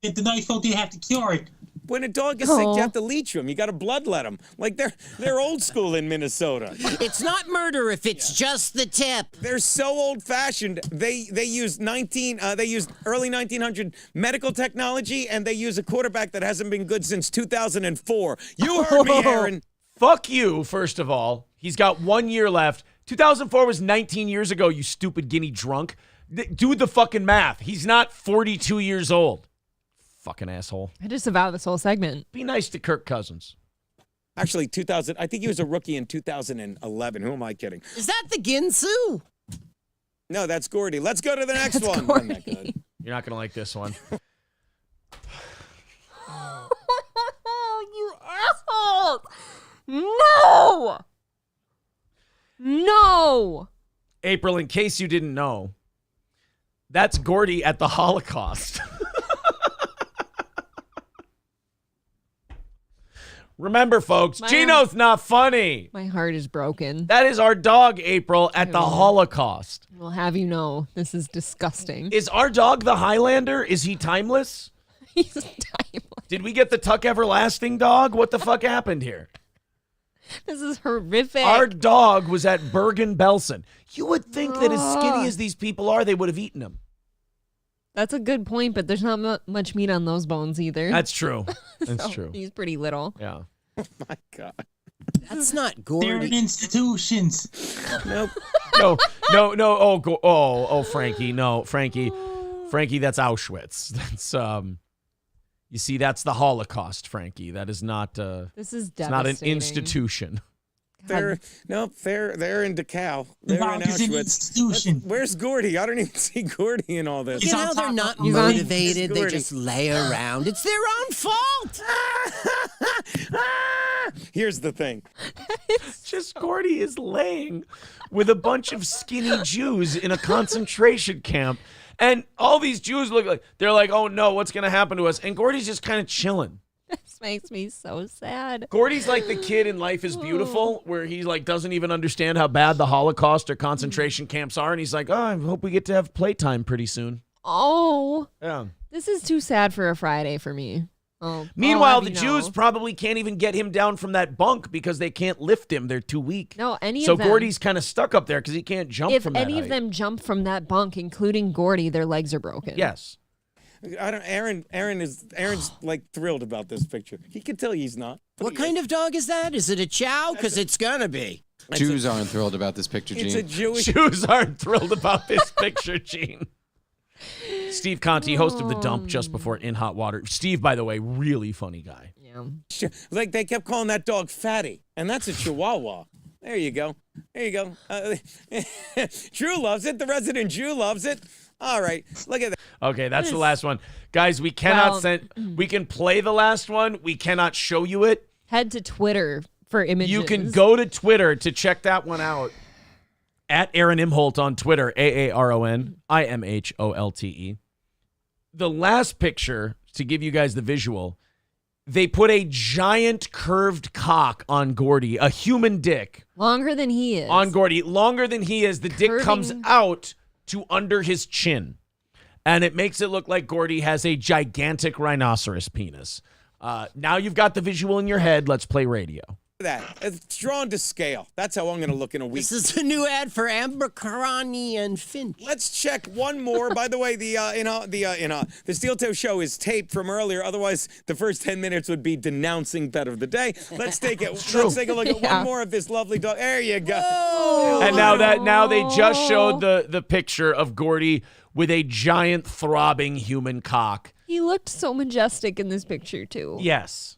Get the knife out, you have to cure it. when a dog is sick, Aw. you have to leech him. You got to bloodlet him. Like they're old school in Minnesota. It's not murder if it's just the tip. They're so old fashioned. They use early 1900 medical technology, and they use a quarterback that hasn't been good since 2004. You heard me, Aaron. Fuck you, first of all. He's got 1 year left. 2004 was 19 years ago, you stupid guinea drunk. Do the fucking math. He's not 42 years old. Fucking asshole. I just avowed this whole segment. Be nice to Kirk Cousins. Actually, 2000. I think he was a rookie in 2011. Who am I kidding? Is that the Ginsu? No, that's Gordy. Let's go to the next That's one. Gordy. Wasn't that good? You're not going to like this one. You assholes! No! No! April, in case you didn't know, that's Gordy at the Holocaust. Remember, folks, Gino's not funny. My heart is broken. That is our dog, April, at the Holocaust. We'll have you know, this is disgusting. Is our dog the Highlander? Is he timeless? He's timeless. Did we get the Tuck Everlasting dog? What the fuck happened here? This is horrific. Our dog was at Bergen-Belsen. You would think that as skinny as these people are, they would have eaten him. That's a good point, but there's not much meat on those bones either. That's true. That's So, true. He's pretty little. Yeah. My God. That's not They're in Gordy. institutions. Nope. No. Oh, Frankie. No, Frankie, that's Auschwitz. That's you see, that's the Holocaust, Frankie. That is not This is it's not an devastating. institution. They're in DeKalb. The They're in dog is an Auschwitz. institution. Where's Gordy? I don't even see Gordy in all this. He's You on know, they're top not of- He's on- motivated. They Gordy. just lay around. It's their own fault. Here's the thing. Just Gordy is laying with a bunch of skinny Jews in a concentration camp. And all these Jews look like, they're like, oh no, what's going to happen to us? And Gordy's just kind of chilling. This makes me so sad. Gordy's like the kid in Life is Beautiful, where he like doesn't even understand how bad the Holocaust or concentration camps are. And he's like, oh, I hope we get to have playtime pretty soon. Oh, Yeah. this is too sad for a Friday for me. Oh. Meanwhile, I'll the have you know. Jews probably can't even get him down from that bunk because they can't lift him. They're too weak. No, any So of them. Gordy's kind of stuck up there because he can't jump If from that any of height. them jump from that bunk, including Gordy, their legs are broken. Yes. Aaron's like thrilled about this picture. He can tell he's not. What kind of dog is that? Is it a chow? Because it's gonna be. Jews aren't thrilled about this picture, It's a Gene. Jewish. Jews aren't thrilled about this picture, Gene. Steve Conti, host of The Dump, just before In Hot Water. Steve, by the way, really funny guy. Yeah. Like they kept calling that dog Fatty, and that's a Chihuahua. There you go. There you go. Drew loves it. The resident Jew loves it. All right, look at that. Okay, that's the last one. Guys, we cannot Well- send. We can play the last one. We cannot show you it. Head to Twitter for images. You can go to Twitter to check that one out. At Aaron Imholt on Twitter, AARONIMHOLTE. The last picture, to give you guys the visual, they put a giant curved cock on Gordy, a human dick Longer than he is. on Gordy. Longer than he is, the dick comes Curving. out to under his chin. And it makes it look like Gordy has a gigantic rhinoceros penis. Now you've got the visual in your head. Let's play radio. that. It's drawn to scale. That's how I'm going to look in a week. This is a new ad for Abercrombie and Finch. Let's check one more. By the way, the Steel Toe show is taped from earlier. Otherwise, the first 10 minutes would be denouncing bet of the day. Let's take it. Let's take a look at one more of this lovely dog. There you go. Oh. And now they just showed the picture of Gordy with a giant throbbing human cock. He looked so majestic in this picture too. Yes.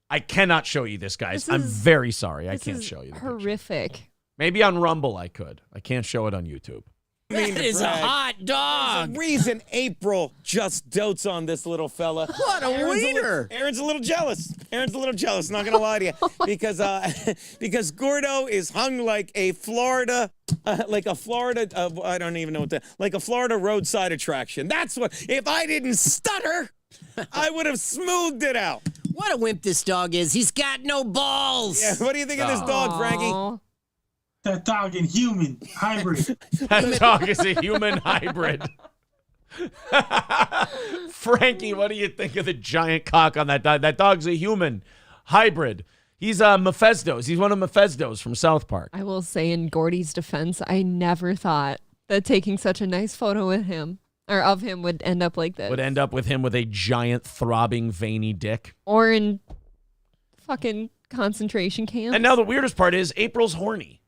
I cannot show you this, guys. I'm This is- very sorry. I This can't is show you the picture. horrific. Maybe on Rumble I could. I can't show it on YouTube. That is a hot There's dog. a reason April just dotes on this little fella. What a wiener. Aaron's a little jealous. Not gonna lie to you, because Gordo is hung like a Florida, I don't even know what like a Florida roadside attraction. That's what. If I didn't stutter, I would have smoothed it out. What a wimp this dog is. He's got no balls. Yeah. What do you think of this dog, Frankie? Aw. That dog and human hybrid. That dog is a human hybrid. Frankie, what do you think of the giant cock on that dog? That dog's a human hybrid. He's Mephistos. He's one of Mephistos from South Park. I will say in Gordy's defense, I never thought that taking such a nice photo with him or of him would end up like this. Would end up with him with a giant throbbing veiny dick. Or in fucking concentration camp. And now the weirdest part is April's horny.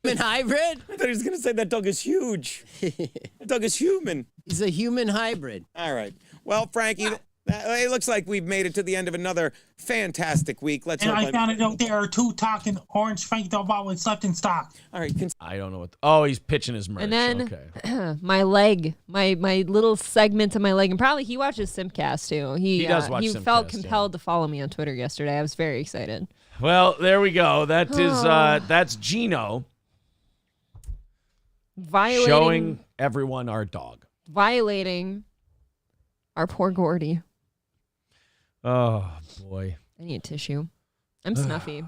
Human hybrid? I thought he was gonna say that dog is huge. That dog is human. He's a human hybrid. All right. Well, Frankie, it looks like we've made it to the end of another fantastic week. Let's And hope I found it out there are two talking orange Frank dog wallets left in stock. All right. I don't know what. Oh, he's pitching his merch. And then Okay. my leg, my little segment of my leg, and probably he watches Simcast too. He does watch He Simcast, felt yeah. compelled to follow me on Twitter yesterday. I was very excited. Well, there we go. That is that's Gino showing everyone our dog. Violating our poor Gordy. Oh boy. I need a tissue. I'm snuffy.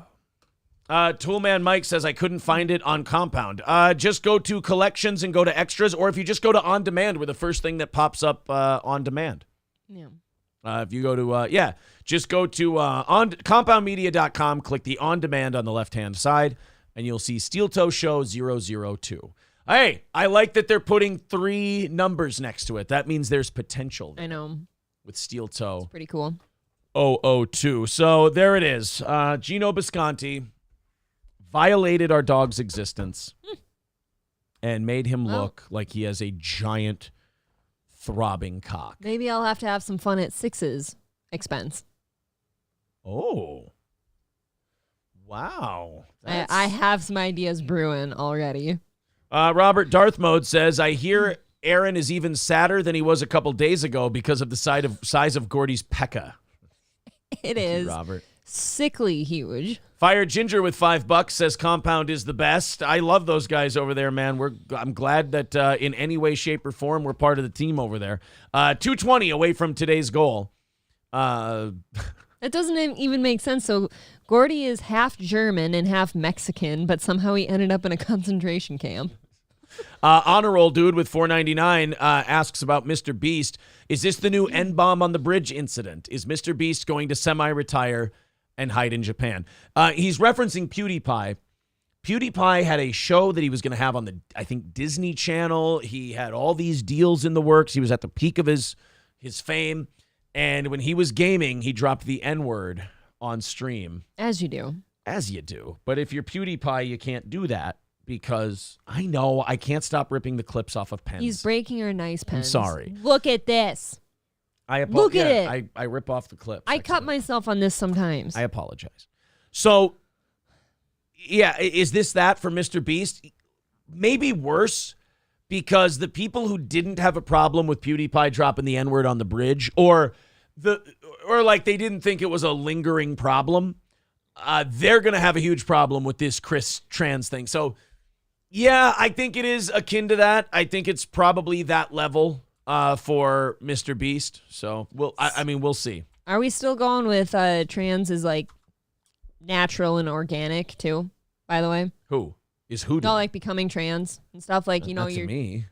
Toolman Mike says I couldn't find it on Compound. Just go to collections and go to extras, or if you just go to on demand, we're the first thing that pops up on demand. Yeah. If you go to just go to on compoundmedia.com, click the on demand on the left hand side, and you'll see Steel Toe Show 002. Hey, I like that they're putting 3 numbers next to it. That means there's potential I know. with Steel Toe Pretty cool. 002. So there it is. Gino Bisconti violated our dog's existence and made him look like he has a giant throbbing cock. Maybe I'll have to have some fun at Six's expense. Oh. Wow. I have some ideas brewing already. Robert Darth Mode says, I hear Aaron is even sadder than he was a couple days ago because of the size of Gordy's pekka. It is Robert. sickly huge. Fire Ginger with $5 says Compound is the best. I love those guys over there, man. I'm glad that in any way, shape, or form we're part of the team over there. 220 away from today's goal. That doesn't even make sense. So Gordy is half German and half Mexican, but somehow he ended up in a concentration camp. Honor Roll Dude with $4.99 asks about Mr. Beast. Is this the new N-bomb on the bridge incident? Is Mr. Beast going to semi-retire and hide in Japan? He's referencing PewDiePie. PewDiePie had a show that he was going to have on the, I think, Disney Channel. He had all these deals in the works. He was at the peak of his fame. And when he was gaming, he dropped the N-word on stream. As you do. As you do. But if you're PewDiePie, you can't do that because I know I can't stop ripping the clips off of pens. He's breaking our nice pens. sorry. Look at this. Look at it. I rip off the clips. I cut myself on this sometimes. I apologize. So, yeah, is this that for Mr. Beast? Maybe worse because the people who didn't have a problem with PewDiePie dropping the N-word on the bridge or like they didn't think it was a lingering problem, they're going to have a huge problem with this Chris Trans thing. So, yeah, I think it is akin to that. I think it's probably that level for Mr. Beast. So, we'll see. Are we still going with trans is like natural and organic too, by the way? Who? Is who doing? Not like becoming trans and stuff like, That's you're me.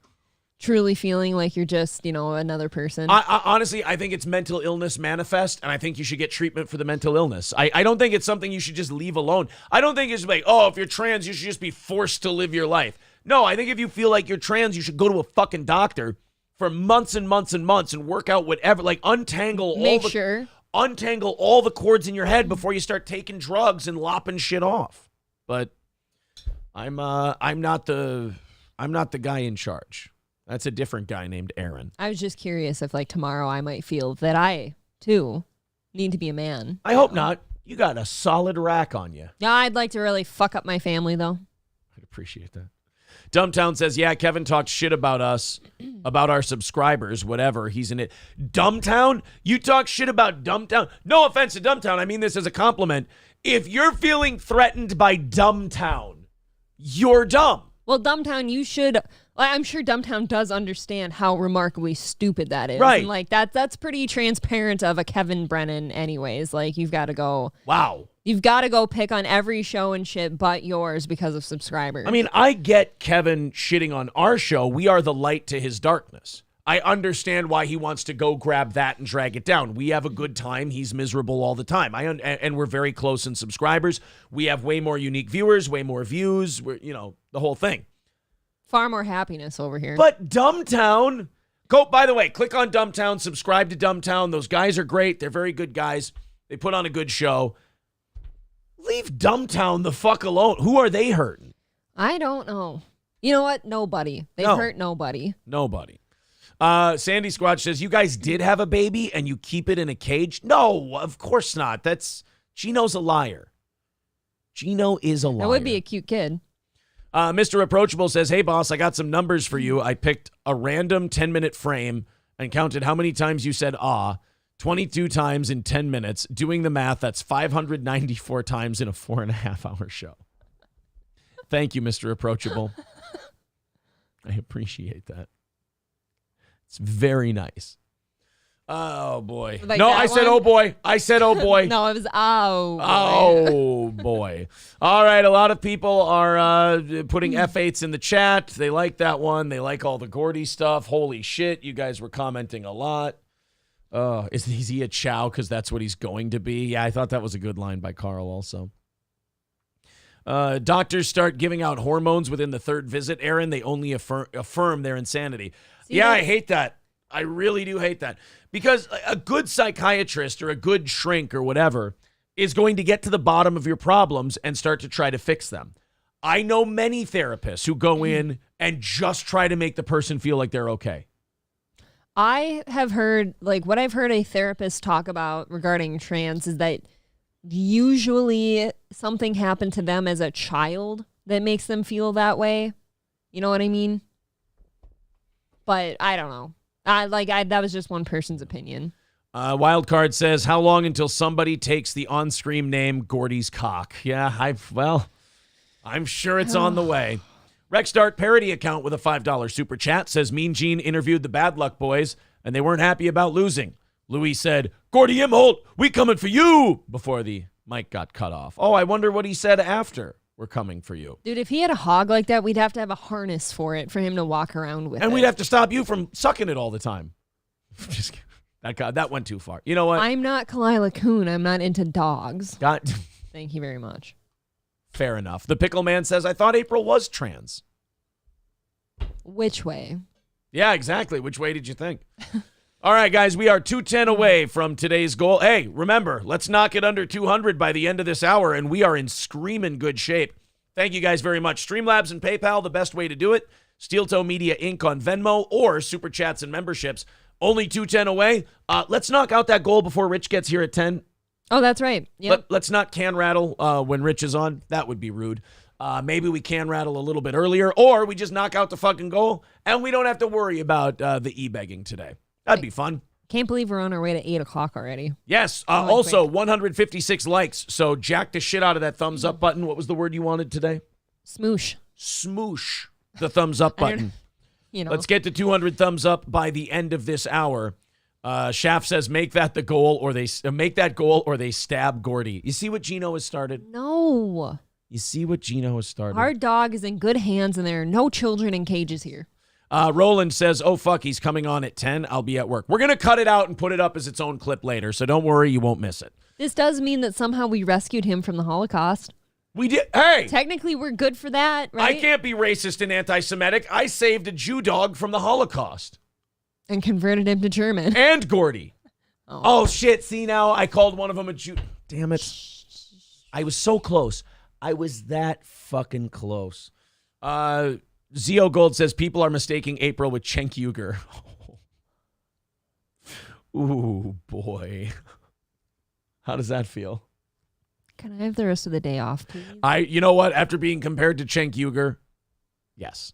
truly feeling like you're just, another person. I honestly, I think it's mental illness manifest, and I think you should get treatment for the mental illness. I don't think it's something you should just leave alone. I don't think it's like, oh, if you're trans, you should just be forced to live your life. No, I think if you feel like you're trans, you should go to a fucking doctor for months and months and months and work out whatever, like untangle all the cords in your head before you start taking drugs and lopping shit off. But I'm not the guy in charge. That's a different guy named Aaron. I was just curious if, like, tomorrow I might feel that I, too, need to be a man. I hope not. You got a solid rack on you. Yeah, I'd like to really fuck up my family, though. I'd appreciate that. Dumbtown says, yeah, Kevin talked shit about us, about our subscribers, whatever. He's in it. Dumbtown? You talk shit about Dumbtown? No offense to Dumbtown. I mean this as a compliment. If you're feeling threatened by Dumbtown, you're dumb. Well, Dumbtown, you should... I'm sure Dumbtown does understand how remarkably stupid that is. Right. And, like, that's pretty transparent of a Kevin Brennan anyways. Like, you've got to go... Wow. You've got to go pick on every show and shit but yours because of subscribers. I mean, I get Kevin shitting on our show. We are the light to his darkness. I understand why he wants to go grab that and drag it down. We have a good time. He's miserable all the time. And we're very close in subscribers. We have way more unique viewers, way more views. We're, the whole thing. Far more happiness over here. But Dumbtown, by the way, click on Dumbtown, subscribe to Dumbtown. Those guys are great. They're very good guys. They put on a good show. Leave Dumbtown the fuck alone. Who are they hurting? I don't know. You know what? Nobody. They hurt nobody. Nobody. Sandy Squatch says, you guys did have a baby and you keep it in a cage? No, of course not. Gino's a liar. Gino is a liar. That would be a cute kid. Mr. Approachable says, hey, boss, I got some numbers for you. I picked a random 10-minute frame and counted how many times you said 22 times in 10 minutes. Doing the math, that's 594 times in a 4.5-hour show. Thank you, Mr. Approachable. I appreciate that. It's very nice. Oh, boy. Like no, I said, oh, boy. I said, oh, boy. No, it was, oh. Oh, boy. All right, a lot of people are putting F8s in the chat. They like that one. They like all the Gordy stuff. Holy shit, you guys were commenting a lot. Is he a chow because that's what he's going to be? Yeah, I thought that was a good line by Carl also. Doctors start giving out hormones within the third visit, Aaron. They only affirm their insanity. I hate that. I really do hate that. Because a good psychiatrist or a good shrink or whatever is going to get to the bottom of your problems and start to try to fix them. I know many therapists who go in and just try to make the person feel like they're okay. I have heard, what I've heard a therapist talk about regarding trans is that usually something happened to them as a child that makes them feel that way. You know what I mean? But I don't know. That was just one person's opinion. Wildcard says, how long until somebody takes the on-screen name Gordy's cock? Yeah, I'm sure it's on the way. Rexdart parody account with a $5 super chat says Mean Gene interviewed the Bad Luck Boys and they weren't happy about losing. Louis said, Gordy Imholt, we coming for you, before the mic got cut off. Oh, I wonder what he said after. We're coming for you. Dude, if he had a hog like that, we'd have to have a harness for it for him to walk around with. And we'd have to stop you from sucking it all the time. Just that went too far. You know what? I'm not Kalila Kuhn. I'm not into dogs. Thank you very much. Fair enough. The Pickle Man says, I thought April was trans. Which way? Yeah, exactly. Which way did you think? All right, guys, we are 210 away from today's goal. Hey, remember, let's knock it under 200 by the end of this hour, and we are in screaming good shape. Thank you guys very much. Streamlabs and PayPal, the best way to do it. Steel Toe Media Inc. on Venmo or Super Chats and memberships. Only 210 away. Let's knock out that goal before Rich gets here at 10. Oh, that's right. Yep. Let's not can rattle when Rich is on. That would be rude. Maybe we can rattle a little bit earlier, or we just knock out the fucking goal, and we don't have to worry about the e-begging today. That'd be fun. Can't believe we're on our way to 8 o'clock already. Yes. Also, 156 likes. So jack the shit out of that thumbs up button. What was the word you wanted today? Smoosh. Smoosh the thumbs up button. Let's get to 200 thumbs up by the end of this hour. Shaft says, make that goal or they stab Gordy. You see what Gino has started? No. You see what Gino has started? Our dog is in good hands and there are no children in cages here. Roland says, oh, fuck, he's coming on at 10. I'll be at work. We're going to cut it out and put it up as its own clip later, so don't worry, you won't miss it. This does mean that somehow we rescued him from the Holocaust. We did. Hey! Technically, we're good for that, right? I can't be racist and anti-Semitic. I saved a Jew dog from the Holocaust. And converted him to German. And Gordy. Oh, shit. See, now I called one of them a Jew. Damn it. I was so close. I was that fucking close. Zio Gold says people are mistaking April with Cenk Uygur. Ooh, boy. How does that feel? Can I have the rest of the day off, please? You know what? After being compared to Cenk Uygur, yes.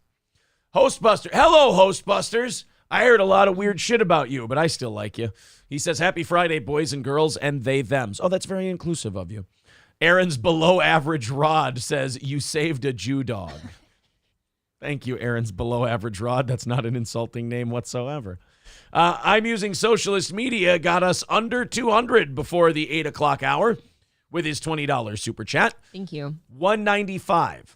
Hostbuster. Hello, Hostbusters. I heard a lot of weird shit about you, but I still like you. He says, happy Friday, boys and girls, and they, thems. Oh, that's very inclusive of you. Aaron's below average Rod says, you saved a Jew dog. Thank you, Aaron's below average Rod. That's not an insulting name whatsoever. I'm using socialist media, got us under 200 before the 8 o'clock hour with his $20 super chat. Thank you. 195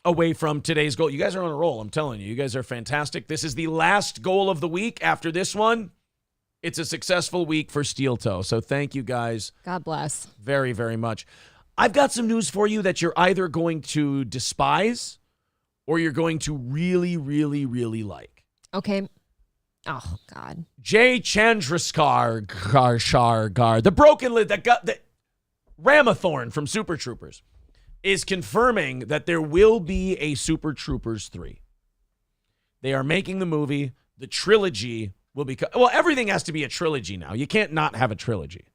away from today's goal. You guys are on a roll, I'm telling you. You guys are fantastic. This is the last goal of the week. After this one, it's a successful week for Steel Toe. So thank you guys. God bless. Very, very much. I've got some news for you that you're either going to despise or you're going to really, really, really like. Okay. Oh, God. Jay Chandraskar, the broken lid, the Ramathorn from Super Troopers, is confirming that there will be a Super Troopers 3. They are making the movie. The trilogy will be... Well, everything has to be a trilogy now. You can't not have a trilogy.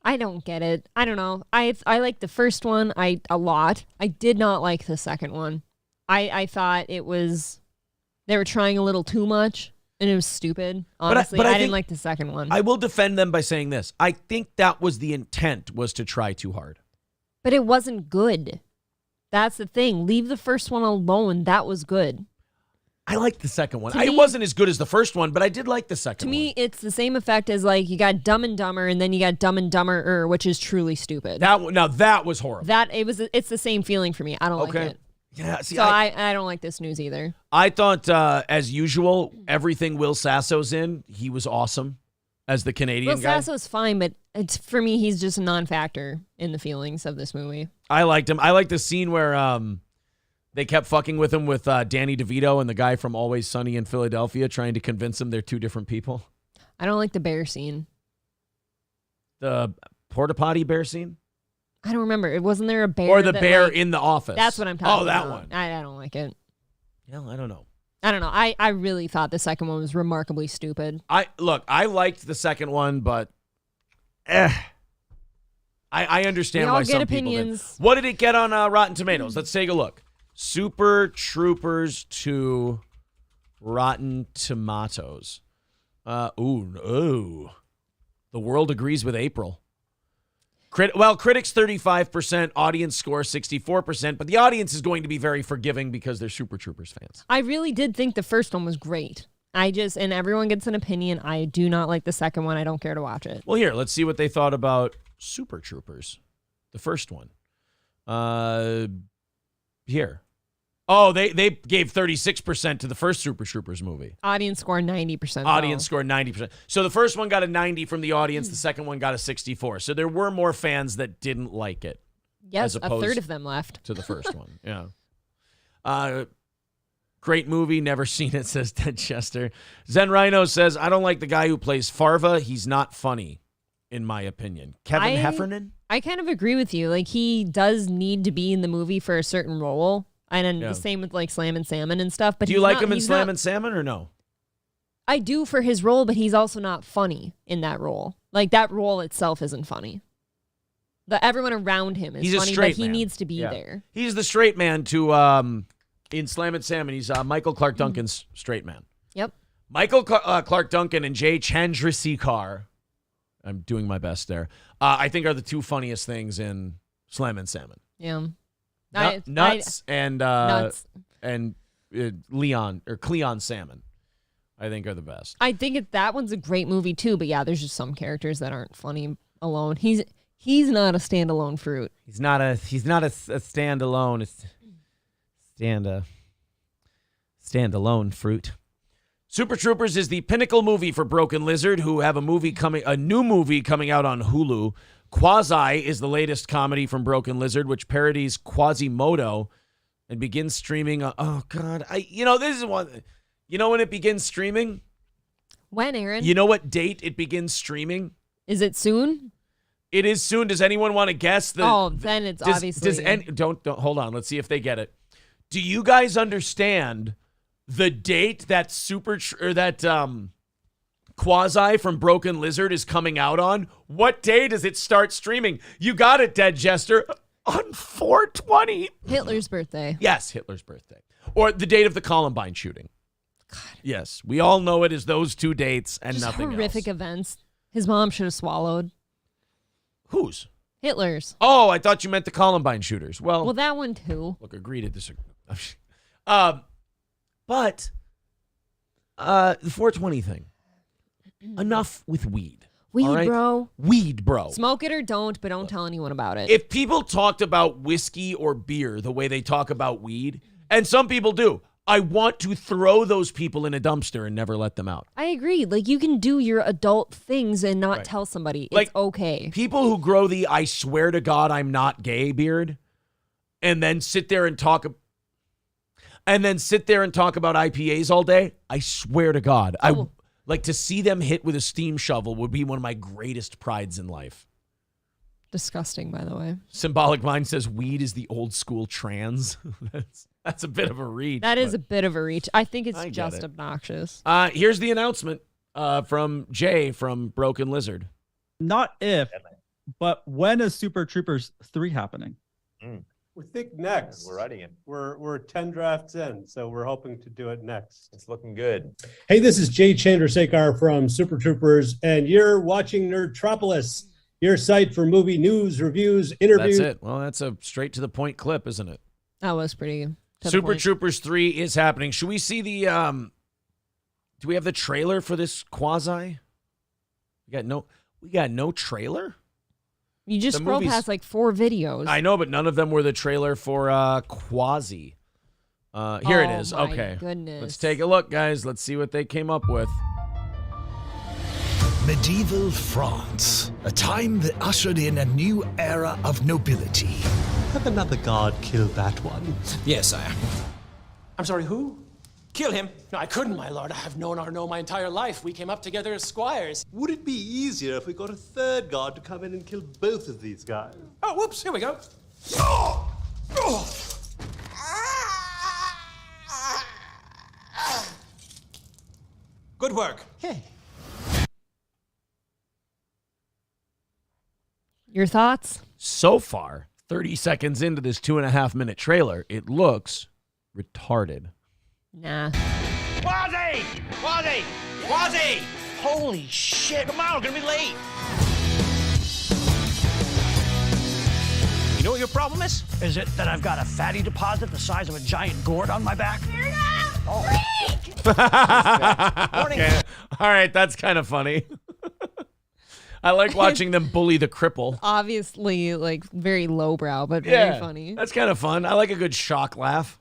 I don't get it. I don't know. I like the first one a lot. I did not like the second one. I thought it was... They were trying a little too much, and it was stupid. Honestly, but I didn't like the second one. I will defend them by saying this. I think that was the intent, was to try too hard. But it wasn't good. That's the thing. Leave the first one alone. That was good. I liked the second one. To me, it wasn't as good as the first one, but I did like the second one. To me, it's the same effect as like you got Dumb and Dumber, and then you got Dumb and Dumber, which is truly stupid. That was horrible. It's the same feeling for me. I don't like it. Yeah, see, so I don't like this news either. I thought, as usual, everything Will Sasso's in, he was awesome as the Canadian guy. Will Sasso's fine, but it's for me, he's just a non-factor in the feelings of this movie. I liked him. I liked the scene where they kept fucking with him with Danny DeVito and the guy from Always Sunny in Philadelphia, trying to convince him they're two different people. I don't like the bear scene. The porta potty bear scene? I don't remember. Wasn't there a bear? Or the bear in the office? That's what I'm talking about. Oh, that one. I don't like it. Yeah, I don't know. I don't know. I really thought the second one was remarkably stupid. I liked the second one, but I understand why some people did. What did it get on Rotten Tomatoes? Let's take a look. Super Troopers 2 Rotten Tomatoes. The world agrees with April. Critics 35%, audience score 64%, but the audience is going to be very forgiving because they're Super Troopers fans. I really did think the first one was great. And everyone gets an opinion. I do not like the second one. I don't care to watch it. Well, here, let's see what they thought about Super Troopers, the first one. Here. Oh, they gave 36% to the first Super Troopers movie. Audience score 90%. Audience score 90%. So the first one got a 90 from the audience. The second one got a 64. So there were more fans that didn't like it. Yes, a third of them left. To the first one, yeah. Great movie. Never seen it, says Ted Chester. Zen Rhino says, I don't like the guy who plays Farva. He's not funny, in my opinion. Kevin Heffernan? I kind of agree with you. Like, he does need to be in the movie for a certain role. And then the same with like Slam and Salmon and stuff. But do you like him in Slam and Salmon or no? I do for his role, but he's also not funny in that role. Like that role itself isn't funny. Everyone around him is funny, but he needs to be there. He's the straight man to in Slam and Salmon. He's Michael Clark Duncan's straight man. Yep. Michael Clark Duncan and Jay Chandrasekhar. I'm doing my best there. I think are the two funniest things in Slam and Salmon. Yeah. Nuts and Leon or Cleon Salmon, I think are the best. I think that one's a great movie too, but yeah, there's just some characters that aren't funny alone. He's not a standalone fruit. He's not a standalone. Standalone fruit. Super Troopers is the pinnacle movie for Broken Lizard, who have a new movie coming out on Hulu. Quasi is the latest comedy from Broken Lizard, which parodies Quasimodo and begins streaming. Oh God, this is one. You know when it begins streaming? When, Aaron? You know what date it begins streaming? Is it soon? It is soon. Does anyone want to guess? Then it's obviously. Don't hold on. Let's see if they get it. Do you guys understand the date that Quasi from Broken Lizard is coming out on? What day does it start streaming? You got it, Dead Jester. On 4/20. Hitler's birthday. Yes, Hitler's birthday. Or the date of the Columbine shooting. God. Yes, we all know it is those two dates and Just nothing horrific else. events. His mom should have swallowed. Whose? Hitler's. Oh, I thought you meant the Columbine shooters. Well, that one too. look, agree to disagree. But the 420 thing. Enough with weed. Weed, all right? bro. Weed, bro. Smoke it or don't, but don't tell anyone about it. If people talked about whiskey or beer the way they talk about weed, and some people do, I want to throw those people in a dumpster and never let them out. I agree. Like, you can do your adult things and not tell somebody. Like, it's okay. People who grow the "I swear to God I'm not gay" beard, and then sit there and talk about IPAs all day. I swear to God, I like to see them hit with a steam shovel would be one of my greatest prides in life. Disgusting, by the way. Symbolic Mind says weed is the old school trans. That's a bit of a reach. That is a bit of a reach. I think it's get just it. obnoxious. Here's the announcement from Jay from Broken Lizard. Not if, but when is Super Troopers 3 happening? We think next. We're writing it. We're 10 drafts in, so we're hoping to do it next. It's looking good. Hey, this is Jay Chandrasekhar from Super Troopers, and you're watching Nerdtropolis, your site for movie news, reviews, interviews. That's it. Well, that's a straight to the point clip, isn't it? That was pretty to the Super point. Troopers 3 is happening. Should we see the do we have the trailer for this Quasi? We got no trailer? You just scroll past like 4 videos. I know, but none of them were the trailer for Quasi. Here it is. My Okay. goodness. Let's take a look, guys. Let's see what they came up with. Medieval France, a time that ushered in a new era of nobility. Have another guard kill that one. Yes, sire. I'm sorry, who? Kill him. No, I couldn't, my lord. I have known Arnaud my entire life. We came up together as squires. Would it be easier if we got a third guard to come in and kill both of these guys? Oh, whoops, here we go. Good work. Hey. Your thoughts? So far, 30 seconds into this 2.5-minute trailer, it looks retarded. Nah. Quasi! Quasi! Quasi! Holy shit, come on, we're gonna be late. You know what your problem is? Is it that I've got a fatty deposit the size of a giant gourd on my back? Okay. All right, that's kind of funny. I like watching them bully the cripple. Obviously, like, very lowbrow, but very funny. That's kind of fun. I like a good shock laugh.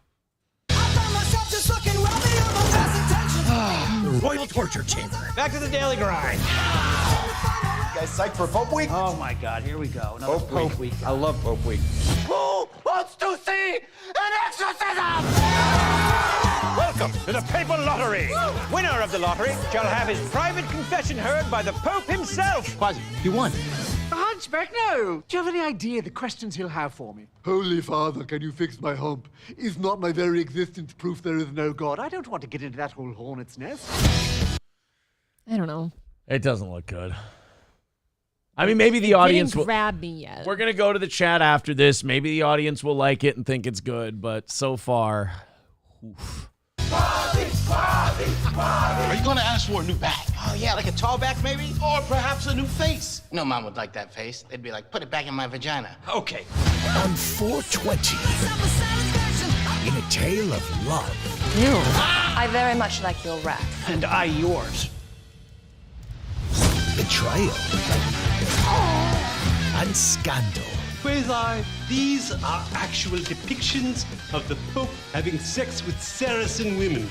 Royal torture chamber. Back to the daily grind. You guys psyched for Pope Week? Oh my God, here we go. Another Pope Week. I love Pope Week. Who wants to see an exorcism? Welcome to the Papal Lottery. Winner of the lottery shall have his private confession heard by the Pope himself. Quasi, you won. Hunchback, no. Do you have any idea the questions he'll have for me? Holy Father, can you fix my hump? Is not my very existence proof there is no God? I don't want to get into that whole hornet's nest. I don't know. It doesn't look good. I mean, maybe the audience will grab me yet. We're going to go to the chat after this. Maybe the audience will like it and think it's good, but so far, oof. Are you going to ask for a new back? Oh, yeah, like a tall back, maybe? Or perhaps a new face? No mom would like that face. They'd be like, put it back in my vagina. Okay. On 420, in a tale of love. Ew. I very much like your rap. And I yours. Betrayal. And scandal. Quasi, these are actual depictions of the Pope having sex with Saracen women.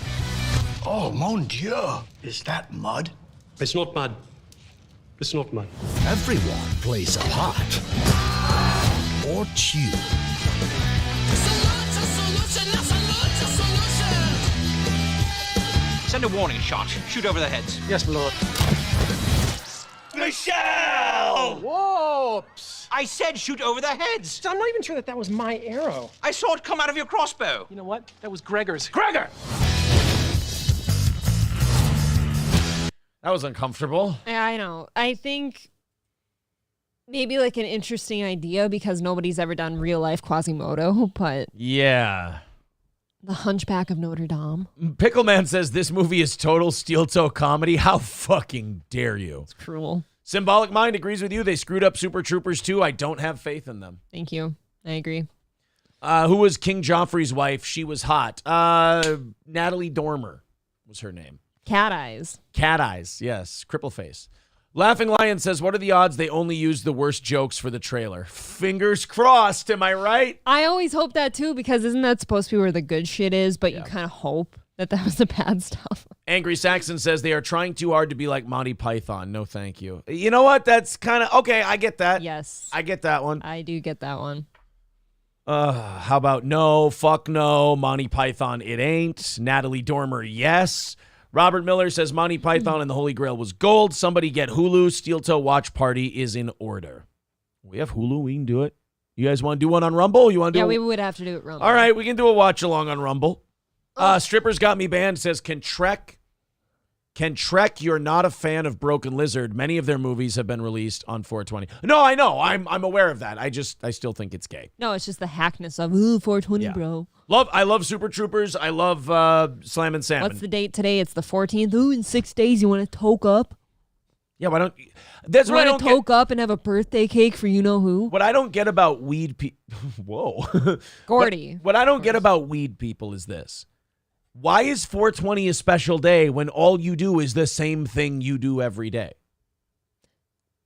Oh, mon Dieu. Is that mud? It's not mud. It's not mud. Everyone plays a part. Or two. Send a warning shot. Shoot over the heads. Yes, my lord. Michelle! Whoops! I said shoot over the heads. I'm not even sure that was my arrow. I saw it come out of your crossbow. You know what? That was Gregor's. Gregor! That was uncomfortable. Yeah, I know. I think maybe like an interesting idea because nobody's ever done real life Quasimodo, but Yeah. the Hunchback of Notre Dame. Pickleman says this movie is total steel toe comedy. How fucking dare you? It's cruel. Symbolic Mind agrees with you. They screwed up Super Troopers too. I don't have faith in them. Thank you. I agree. Who was King Joffrey's wife? She was hot. Natalie Dormer was her name. Cat Eyes. Cat Eyes, yes. Cripple face. Laughing Lion says, what are the odds they only used the worst jokes for the trailer? Fingers crossed, am I right? I always hope that too because isn't that supposed to be where the good shit is, but you kind of hope that was the bad stuff. Angry Saxon says they are trying too hard to be like Monty Python. No, thank you. You know what? That's kind of, okay, I get that. Yes. I get that one. I do get that one. How about no, fuck no, Monty Python, it ain't. Natalie Dormer, yes. Robert Miller says Monty Python and the Holy Grail was gold. Somebody get Hulu. Steel Toe Watch Party is in order. We have Hulu. We can do it. You guys want to do one on Rumble? You want to do? Yeah, we would have to do it Rumble. All right, we can do a watch along on Rumble. Strippers Got Me Banned says, Can Trek, you're not a fan of Broken Lizard. Many of their movies have been released on 420. No, I know. I'm aware of that. I still think it's gay. No, it's just the hackness of, ooh, 420, bro. I love Super Troopers. I love Slam and Salmon. What's the date today? It's the 14th. Ooh, in 6 days, you want to toke up? Yeah, why don't... That's what I don't toke up and have a birthday cake for you-know-who? What I don't get about weed people... Whoa. Gordy. What I don't get about weed people is this. Why is 420 a special day when all you do is the same thing you do every day?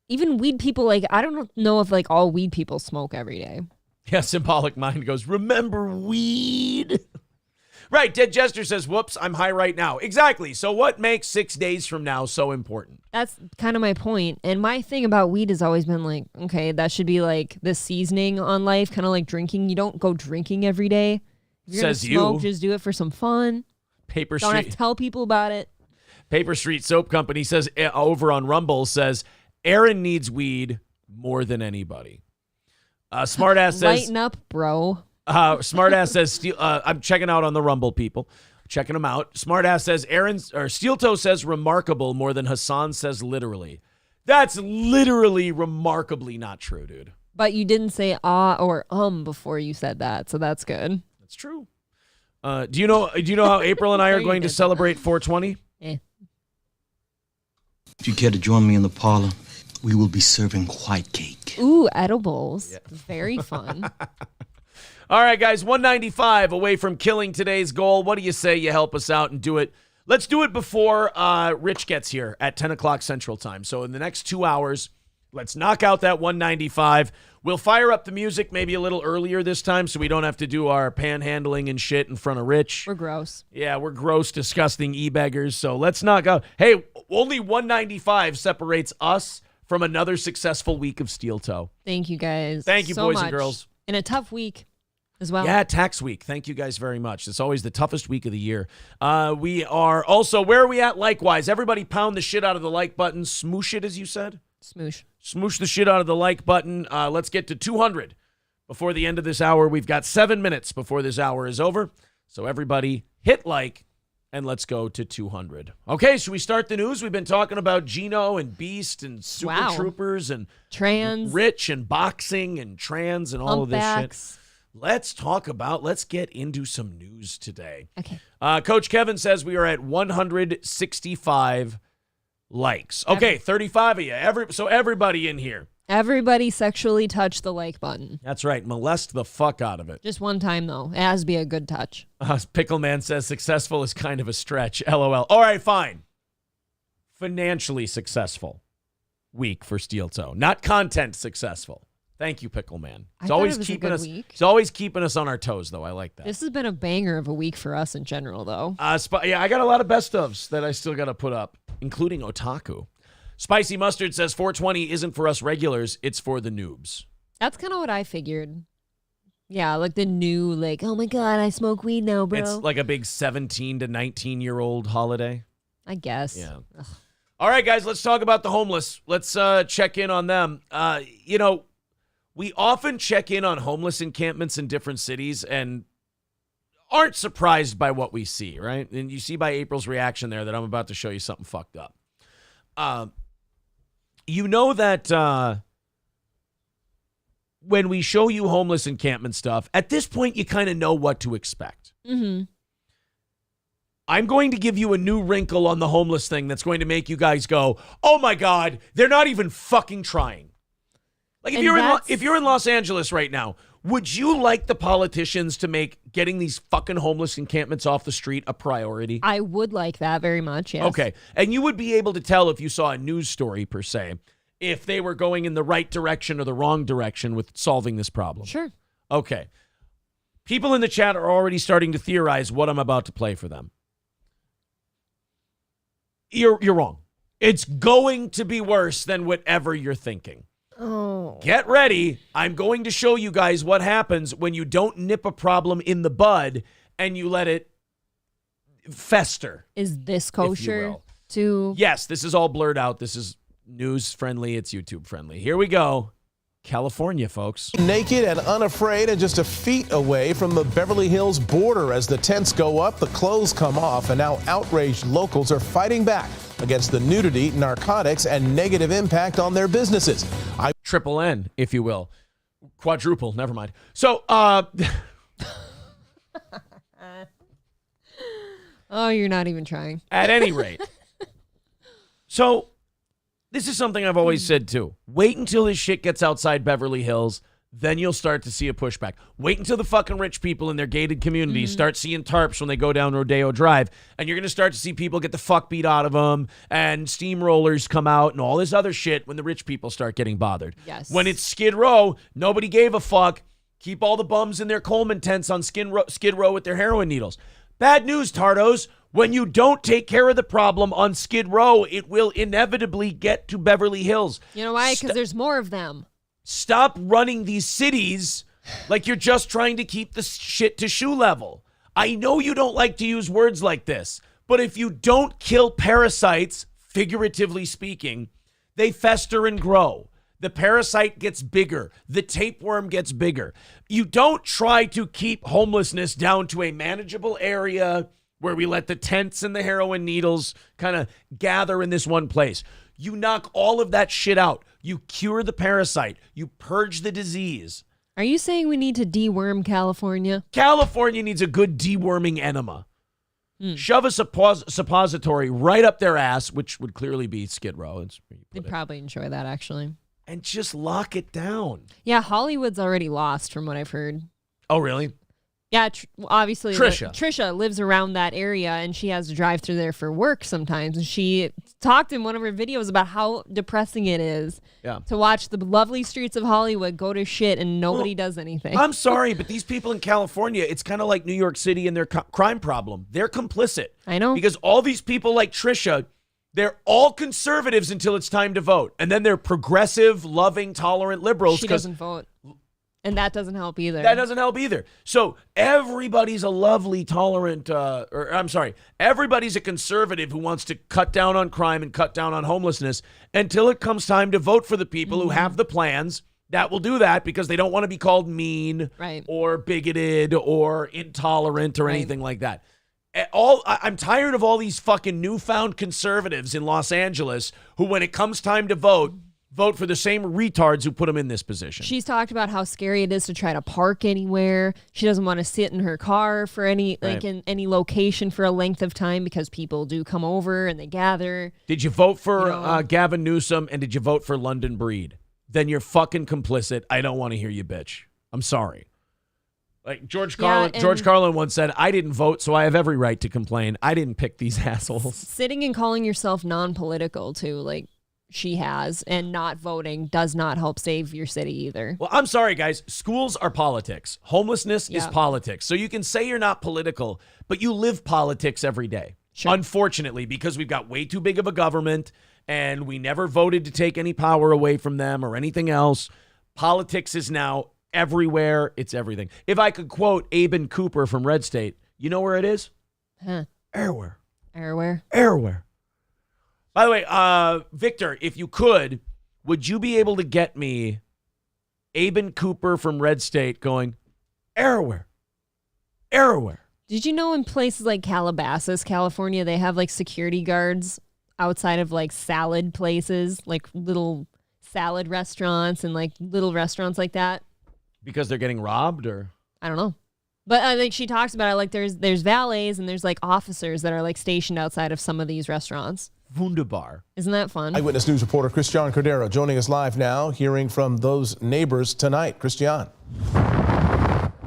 Even weed people, like, I don't know if, like, all weed people smoke every day. Yeah, Symbolic Mind goes, remember weed? Right, Dead Jester says, whoops, I'm high right now. Exactly. So what makes 6 days from now so important? That's kind of my point. And my thing about weed has always been like, okay, that should be like the seasoning on life, kind of like drinking. You don't go drinking every day. If you're Says gonna smoke, you. Just do it for some fun. Paper Don't have Street. to tell people about it. Paper Street Soap Company says, over on Rumble, says, Aaron needs weed more than anybody. Smartass says... Lighten up, bro. Smartass says, I'm checking out on the Rumble, people. Checking them out. Smartass says, Steel Toe says remarkable more than Hassan says literally. That's literally remarkably not true, dude. But you didn't say or before you said that, so that's good. That's true. Do you know how April and I are going to celebrate 420? Eh. If you care to join me in the parlor, we will be serving white cake. Ooh, edibles. Yeah. Very fun. All right, guys, 195 away from killing today's goal. What do you say you help us out and do it? Let's do it before Rich gets here at 10 o'clock Central Time. So in the next 2 hours, let's knock out that 195. We'll fire up the music maybe a little earlier this time so we don't have to do our panhandling and shit in front of Rich. We're gross. Yeah, we're gross, disgusting e-beggars. So let's knock out. Hey, only 195 separates us from another successful week of Steel Toe. Thank you, guys. Thank you, so boys much. and girls. In a tough week as well. Yeah, tax week. Thank you guys very much. It's always the toughest week of the year. We are also, where are we at likewise? Everybody pound the shit out of the like button. Smoosh it, as you said. Smoosh. Smoosh the shit out of the like button. Let's get to 200 before the end of this hour. We've got 7 minutes before this hour is over. So everybody hit like and let's go to 200. Okay, should we start the news? We've been talking about Gino and Beast and Super Troopers and trans, Rich and boxing and trans and all of this shit. Let's get into some news today. Okay. Coach Kevin says we are at 165 likes. Okay, 35 of you. So everybody in here. Everybody sexually touch the like button. That's right. Molest the fuck out of it. Just one time, though. It has to be a good touch. Pickleman says successful is kind of a stretch. LOL. All right, fine. Financially successful week for Steel Toe. Not content successful. Thank you, Pickle Man. I thought it was a good week. He's always keeping us on our toes, though. I like that. This has been a banger of a week for us in general, though. Yeah, I got a lot of best ofs that I still got to put up, including Otaku. Spicy Mustard says 420 isn't for us regulars, it's for the noobs. That's kind of what I figured. Yeah, like the new, like, oh my God, I smoke weed now, bro. It's like a big 17 to 19-year-old holiday. I guess. Yeah. Ugh. All right, guys, let's talk about the homeless. Let's check in on them. We often check in on homeless encampments in different cities and aren't surprised by what we see, right? And you see by April's reaction there that I'm about to show you something fucked up. You know that when we show you homeless encampment stuff, at this point, you kind of know what to expect. Mm-hmm. I'm going to give you a new wrinkle on the homeless thing that's going to make you guys go, oh my God, they're not even fucking trying. Like if you're in Los Angeles right now, would you like the politicians to make getting these fucking homeless encampments off the street a priority? I would like that very much, yes. Okay. And you would be able to tell if you saw a news story, per se, if they were going in the right direction or the wrong direction with solving this problem. Sure. Okay. People in the chat are already starting to theorize what I'm about to play for them. You're wrong. It's going to be worse than whatever you're thinking. Oh. Get ready. I'm going to show you guys what happens when you don't nip a problem in the bud and you let it fester. Is this kosher to... Yes, this is all blurred out. This is news friendly. It's YouTube friendly. Here we go. California, folks. Naked and unafraid and just a feet away from the Beverly Hills border. As the tents go up, the clothes come off, and now outraged locals are fighting back against the nudity, narcotics, and negative impact on their businesses. Triple N, if you will. Quadruple, never mind. So, Oh, you're not even trying. At any rate. So, this is something I've always said too. Wait until this shit gets outside Beverly Hills, then you'll start to see a pushback. Wait until the fucking rich people in their gated communities start seeing tarps when they go down Rodeo Drive, and you're going to start to see people get the fuck beat out of them, and steamrollers come out, and all this other shit when the rich people start getting bothered. Yes. When it's Skid Row, nobody gave a fuck. Keep all the bums in their Coleman tents on Skid Row with their heroin needles. Bad news, Tardos. When you don't take care of the problem on Skid Row, it will inevitably get to Beverly Hills. You know why? Because there's more of them. Stop running these cities like you're just trying to keep the shit to shoe level. I know you don't like to use words like this, but if you don't kill parasites, figuratively speaking, they fester and grow. The parasite gets bigger. The tapeworm gets bigger. You don't try to keep homelessness down to a manageable area where we let the tents and the heroin needles kind of gather in this one place. You knock all of that shit out. You cure the parasite. You purge the disease. Are you saying we need to deworm California? California needs a good deworming enema. Shove a suppository right up their ass, which would clearly be Skid Row. They'd probably enjoy that, actually. And just lock it down. Yeah, Hollywood's already lost from what I've heard. Oh, really? Yeah, obviously Trisha lives around that area, and she has to drive through there for work sometimes. And she talked in one of her videos about how depressing it is to watch the lovely streets of Hollywood go to shit and nobody does anything. I'm sorry, but these people in California, it's kind of like New York City and their crime problem. They're complicit. I know. Because all these people like Trisha, they're all conservatives until it's time to vote. And then they're progressive, loving, tolerant liberals. She doesn't vote. And that doesn't help either. That doesn't help either. So everybody's a lovely, tolerant, everybody's a conservative who wants to cut down on crime and cut down on homelessness until it comes time to vote for the people who have the plans that will do that because they don't want to be called mean or bigoted or intolerant or anything like that. I'm tired of all these fucking newfound conservatives in Los Angeles who, when it comes time to vote for the same retards who put them in this position. She's talked about how scary it is to try to park anywhere. She doesn't want to sit in her car for any in any location for a length of time because people do come over and they gather. Did you vote for Gavin Newsom and did you vote for London Breed? Then you're fucking complicit. I don't want to hear you bitch. I'm sorry. Like George Carlin once said, I didn't vote, so I have every right to complain. I didn't pick these assholes. Sitting and calling yourself non-political too, like she has, and not voting does not help save your city either. Well, I'm sorry, guys. Schools are politics. Homelessness is politics. So you can say you're not political, but you live politics every day. Sure. Unfortunately, because we've got way too big of a government and we never voted to take any power away from them or anything else. Politics is now everywhere. It's everything. If I could quote Aben Cooper from Red State, you know where it is? Huh. Everywhere. Everywhere. By the way, Victor, if you could, would you be able to get me Aben Cooper from Red State going, everywhere? Did you know in places like Calabasas, California, they have like security guards outside of like salad places, like little salad restaurants and like little restaurants like that? Because they're getting robbed, or? I don't know. But I think she talks about it like there's valets and there's like officers that are like stationed outside of some of these restaurants. Wunderbar. Isn't that fun? Eyewitness News reporter Christian Cordero joining us live now, hearing from those neighbors tonight. Christian.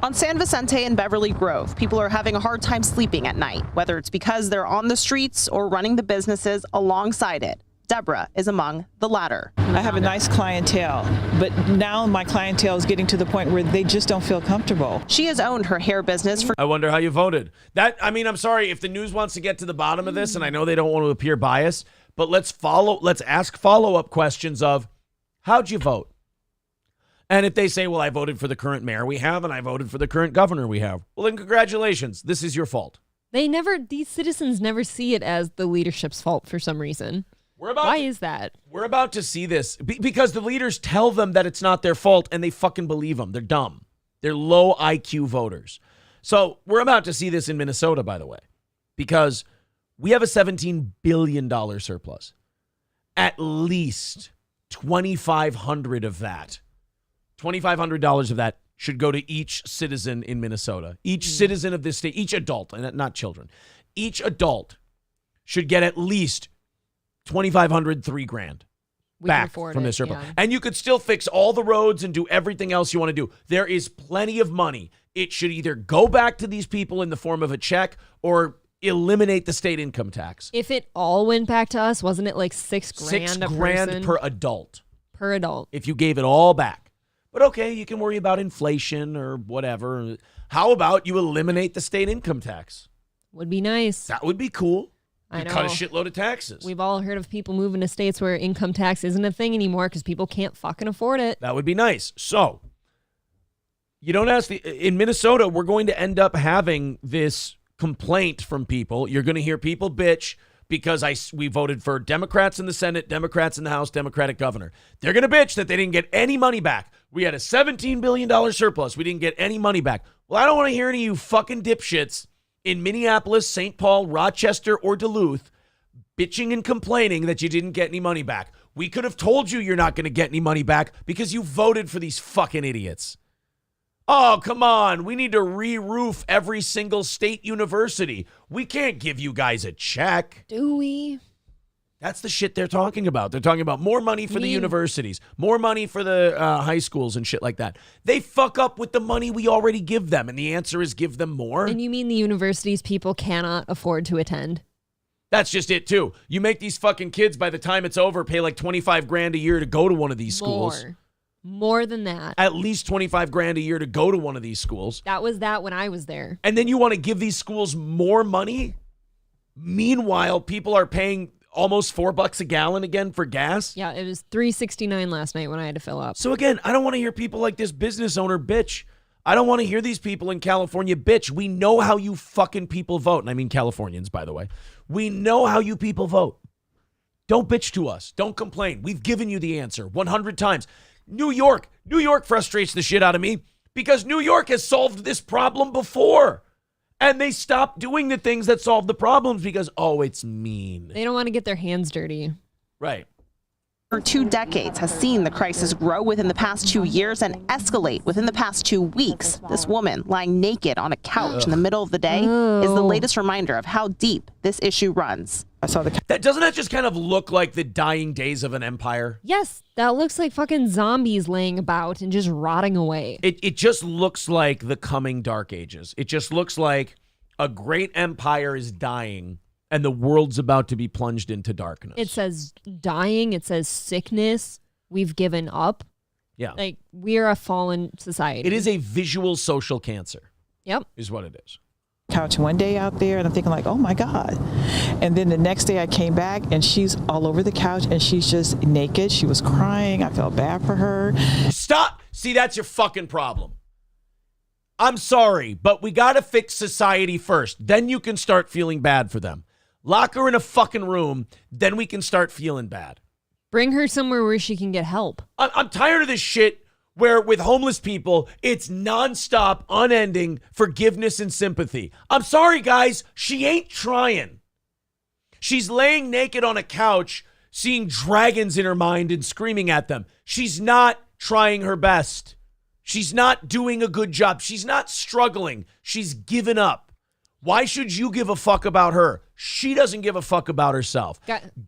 On San Vicente and Beverly Grove, people are having a hard time sleeping at night, whether it's because they're on the streets or running the businesses alongside it. Deborah is among the latter. I have a nice clientele, but now my clientele is getting to the point where they just don't feel comfortable. She has owned her hair business for... I wonder how you voted. I'm sorry, if the news wants to get to the bottom of this, and I know they don't want to appear biased, but let's ask follow-up questions of, how'd you vote? And if they say, well, I voted for the current mayor we have, and I voted for the current governor we have, well, then congratulations. This is your fault. These citizens never see it as the leadership's fault for some reason. Why is that? We're about to see this because the leaders tell them that it's not their fault, and they fucking believe them. They're dumb. They're low IQ voters. So we're about to see this in Minnesota, by the way, because we have a $17 billion surplus. At least $2,500 of that, $2,500 of that should go to each citizen in Minnesota. Each citizen of this state, each adult, and not children, each adult should get at least $2,500, $3,000 back from this surplus. Yeah. And you could still fix all the roads and do everything else you want to do. There is plenty of money. It should either go back to these people in the form of a check or eliminate the state income tax. If it all went back to us, wasn't it like $6,000 a person? Per adult. Per adult. If you gave it all back. But okay, you can worry about inflation or whatever. How about you eliminate the state income tax? Would be nice. That would be cool. I know. Cut a shitload of taxes. We've all heard of people moving to states where income tax isn't a thing anymore because people can't fucking afford it. That would be nice. So, you don't ask in Minnesota, we're going to end up having this complaint from people. You're going to hear people bitch because we voted for Democrats in the Senate, Democrats in the House, Democratic governor. They're going to bitch that they didn't get any money back. We had a $17 billion surplus. We didn't get any money back. Well, I don't want to hear any of you fucking dipshits in Minneapolis, St. Paul, Rochester, or Duluth bitching and complaining that you didn't get any money back. We could have told you you're not going to get any money back because you voted for these fucking idiots. Oh, come on. We need to re-roof every single state university. We can't give you guys a check. Do we? That's the shit they're talking about. They're talking about more money for the universities, more money for the high schools and shit like that. They fuck up with the money we already give them, and the answer is give them more. And you mean the universities people cannot afford to attend? That's just it, too. You make these fucking kids, by the time it's over, pay like $25,000 a year to go to one of these schools. More than that. At least $25,000 a year to go to one of these schools. That was that when I was there. And then you want to give these schools more money? Meanwhile, people are paying almost $4 a gallon again for gas. Yeah, it was $3.69 last night when I had to fill up. So again, I don't want to hear people like this business owner bitch. I don't want to hear these people in California bitch. We know how you fucking people vote. And I mean Californians, by the way. We know how you people vote. Don't bitch to us. Don't complain. We've given you the answer 100 times. New York frustrates the shit out of me because New York has solved this problem before. And they stopped doing the things that solve the problems because, oh, it's mean. They don't want to get their hands dirty. Right. For 2 decades has seen the crisis grow within the past 2 years and escalate within the past 2 weeks. This woman lying naked on a couch in the middle of the day is the latest reminder of how deep this issue runs. Doesn't that just kind of look like the dying days of an empire? Yes, that looks like fucking zombies laying about and just rotting away. It just looks like the coming dark ages. It just looks like a great empire is dying and the world's about to be plunged into darkness. It says dying. It says sickness. We've given up. Yeah. Like, we're a fallen society. It is a visual social cancer. Yep. Is what it is. Couch one day out there, and I'm thinking like, oh my God. And then the next day I came back, and she's all over the couch, and she's just naked. She was crying. I felt bad for her. Stop. See, that's your fucking problem. I'm sorry, but we got to fix society first. Then you can start feeling bad for them. Lock her in a fucking room, then we can start feeling bad. Bring her somewhere where she can get help. I'm tired of this shit where with homeless people, it's nonstop, unending forgiveness and sympathy. I'm sorry, guys. She ain't trying. She's laying naked on a couch, seeing dragons in her mind and screaming at them. She's not trying her best. She's not doing a good job. She's not struggling. She's given up. Why should you give a fuck about her? She doesn't give a fuck about herself.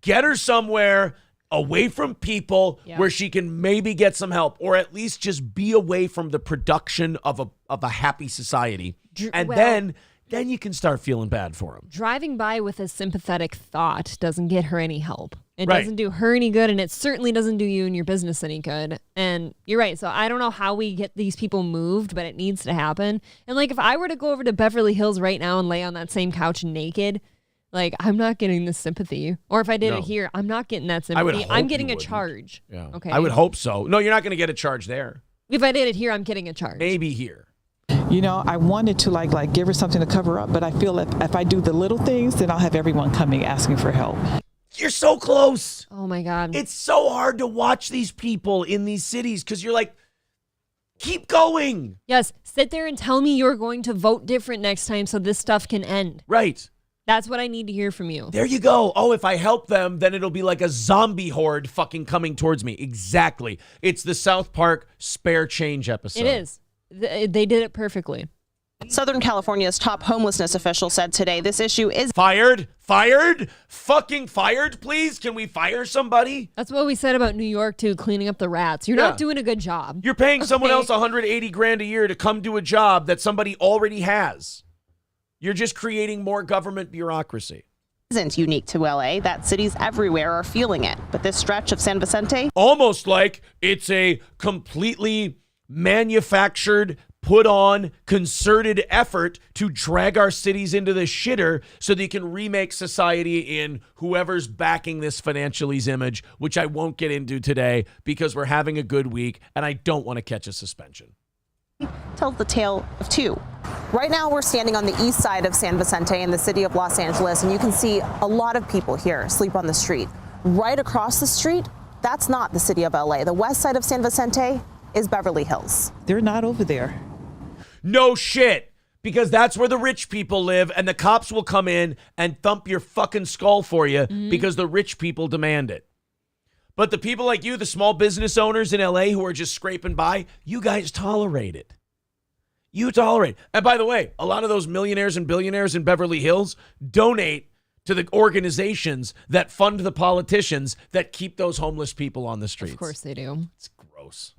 Get her somewhere away from people where she can maybe get some help, or at least just be away from the production of a happy society. And then you can start feeling bad for him. Driving by with a sympathetic thought doesn't get her any help. It Right. doesn't do her any good, and it certainly doesn't do you and your business any good. And you're right. So I don't know how we get these people moved, but it needs to happen. And like, if I were to go over to Beverly Hills right now and lay on that same couch naked, like, I'm not getting the sympathy. Or if I did it here, I'm not getting that sympathy. I'm getting a charge. Yeah. Okay. I would hope so. No, you're not going to get a charge there. If I did it here, I'm getting a charge. Maybe here. You know, I wanted to like give her something to cover up, but I feel like if I do the little things, then I'll have everyone coming asking for help. You're so close. Oh my God. It's so hard to watch these people in these cities because you're like, keep going. Yes. Sit there and tell me you're going to vote different next time so this stuff can end. Right. That's what I need to hear from you. There you go. Oh, if I help them, then it'll be like a zombie horde fucking coming towards me. Exactly. It's the South Park spare change episode. It is. They did it perfectly. Southern California's top homelessness official said today this issue is fired, fucking fired, please. Can we fire somebody? That's what we said about New York too, cleaning up the rats. You're not doing a good job. You're paying someone else $180,000 a year to come do a job that somebody already has. You're just creating more government bureaucracy. Isn't unique to LA. That cities everywhere are feeling it. But this stretch of San Vicente, almost like it's a completely manufactured, put on, concerted effort to drag our cities into the shitter so they can remake society in whoever's backing this financially's image, which I won't get into today because we're having a good week and I don't want to catch a suspension. tells the tale of two. Right now, we're standing on the east side of San Vicente in the city of Los Angeles, and you can see a lot of people here sleep on the street. Right across the street, that's not the city of LA. The west side of San Vicente is Beverly Hills. They're not over there. No shit. Because that's where the rich people live, and the cops will come in and thump your fucking skull for you because the rich people demand it. But the people like you, the small business owners in LA who are just scraping by, you guys tolerate it. You tolerate. And by the way, a lot of those millionaires and billionaires in Beverly Hills donate to the organizations that fund the politicians that keep those homeless people on the streets. Of course they do. It's gross.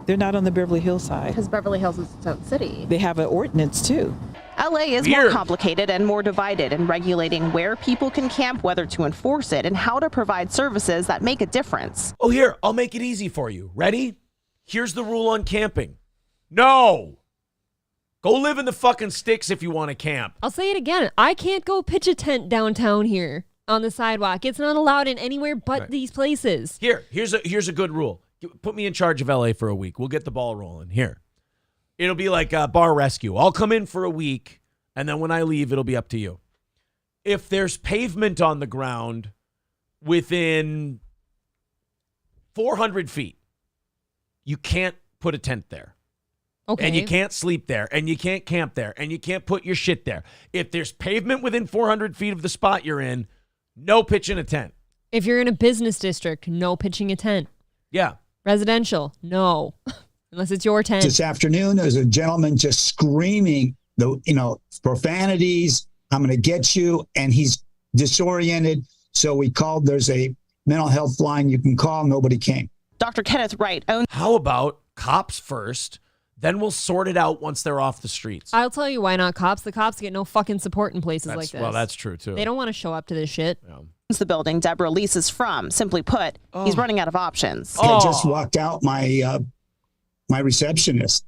They're not on the Beverly Hills side. Because Beverly Hills is its own city. They have an ordinance too. LA is more complicated and more divided in regulating where people can camp, whether to enforce it, and how to provide services that make a difference. Oh, here, I'll make it easy for you. Ready? Here's the rule on camping. No. Go live in the fucking sticks if you want to camp. I'll say it again. I can't go pitch a tent downtown here on the sidewalk. It's not allowed in anywhere but these places. Here's a good rule. Put me in charge of LA for a week. We'll get the ball rolling. Here. It'll be like a bar rescue. I'll come in for a week, and then when I leave, it'll be up to you. If there's pavement on the ground within 400 feet, you can't put a tent there. Okay. And you can't sleep there, and you can't camp there, and you can't put your shit there. If there's pavement within 400 feet of the spot you're in, no pitching a tent. If you're in a business district, no pitching a tent. Yeah. Residential, no. Unless it's your tent. This afternoon, there's a gentleman just screaming, profanities, I'm going to get you, and he's disoriented. So we called, there's a mental health line you can call, nobody came. Dr. Kenneth Wright How about cops first, Then we'll sort it out once they're off the streets. I'll tell you why not cops. The cops get no fucking support in places like this. Well, that's true, too. They don't want to show up to this shit. The building Deborah leases from. Simply put, he's running out of options. I just walked out my receptionist,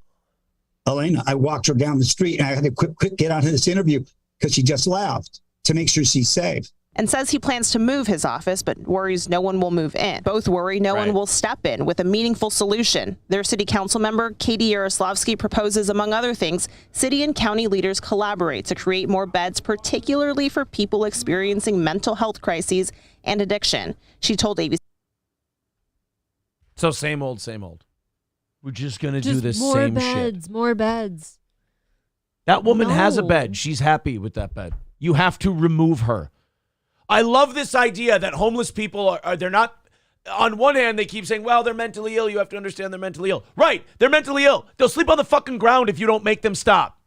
Elena. I walked her down the street, and I had to quick get out of this interview because she just left to make sure she's safe. And says he plans to move his office, but worries no one will move in. Both worry no one will step in with a meaningful solution. Their city council member, Katie Yaroslavsky, proposes, among other things, city and county leaders collaborate to create more beds, particularly for people experiencing mental health crises and addiction. She told ABC. So same old, same old. We're just going to do this more same beds, shit. More beds. That woman has a No. bed. She's happy with that bed. You have to remove her. I love this idea that homeless people they're not, on one hand, they keep saying, well, they're mentally ill. You have to understand they're mentally ill. Right. They're mentally ill. They'll sleep on the fucking ground if you don't make them stop.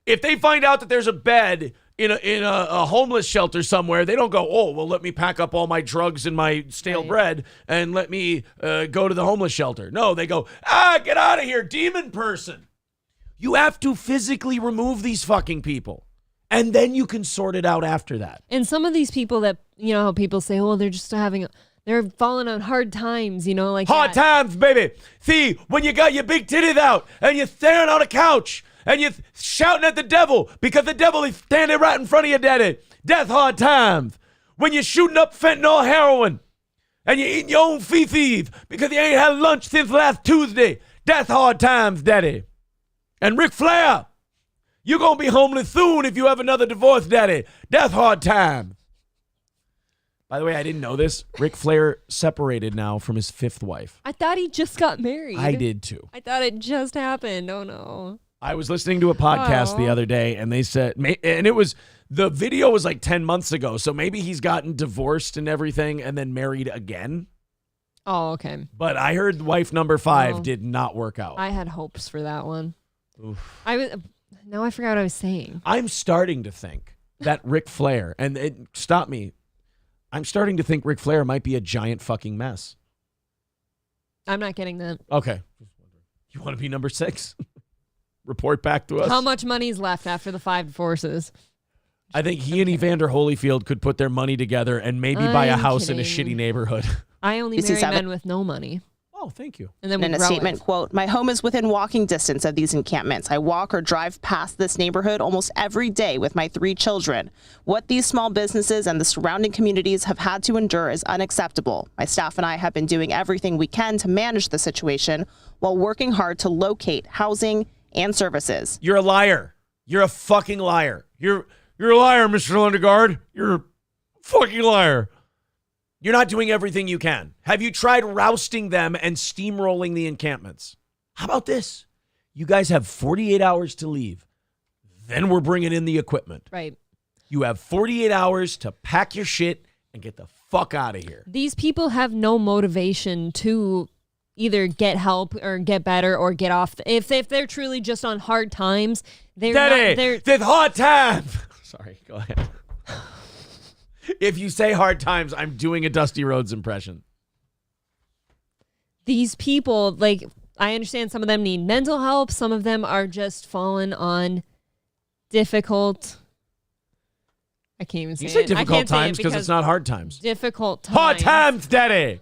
If they find out that there's a bed in a homeless shelter somewhere, they don't go, oh, well, let me pack up all my drugs and my stale bread and let me go to the homeless shelter. No, they go, get out of here, demon person. You have to physically remove these fucking people. And then you can sort it out after that. And some of these people that, you know, how people say, oh, they're just they're falling on hard times, you know, like hard times, baby. See, when you got your big titties out and you're staring on a couch and you're shouting at the devil because the devil is standing right in front of you, daddy. That's hard times. When you're shooting up fentanyl heroin and you're eating your own feces because you ain't had lunch since last Tuesday. That's hard times, daddy. And Ric Flair, you're going to be homeless soon if you have another divorce, daddy. That's hard time. By the way, I didn't know this. Ric Flair separated now from his fifth wife. I thought he just got married. I did too. I thought it just happened. Oh, no. I was listening to a podcast the other day, and they said, and it was, the video was like 10 months ago, so maybe he's gotten divorced and everything and then married again. Oh, okay. But I heard wife number 5 did not work out. I had hopes for that one. Oof. Now I forgot what I was saying. I'm starting to think that Ric Flair, and stop me, I'm starting to think Ric Flair might be a giant fucking mess. I'm not getting that. Okay. You want to be number 6? Report back to us. How much money's left after the 5 divorces? I think he and Evander Holyfield could put their money together and maybe buy a house in a shitty neighborhood. I only marry men with no money. Oh, thank you. And then in a statement, quote, my home is within walking distance of these encampments. I walk or drive past this neighborhood almost every day with my 3 children. What these small businesses and the surrounding communities have had to endure is unacceptable. My staff and I have been doing everything we can to manage the situation while working hard to locate housing and services. You're a liar. You're a fucking liar. You're a liar, Mr. Lundegaard. You're a fucking liar. You're not doing everything you can. Have you tried rousting them and steamrolling the encampments? How about this? You guys have 48 hours to leave. Then we're bringing in the equipment. Right. You have 48 hours to pack your shit and get the fuck out of here. These people have no motivation to either get help or get better or get off. If they're truly just on hard times, they're Daddy, hard times. Sorry, go ahead. If you say hard times, I'm doing a Dusty Rhodes impression. These people, like, I understand some of them need mental help. Some of them are just fallen on difficult. I can't even say it. You say difficult times because it's not hard times. Difficult times. Hard times, Daddy.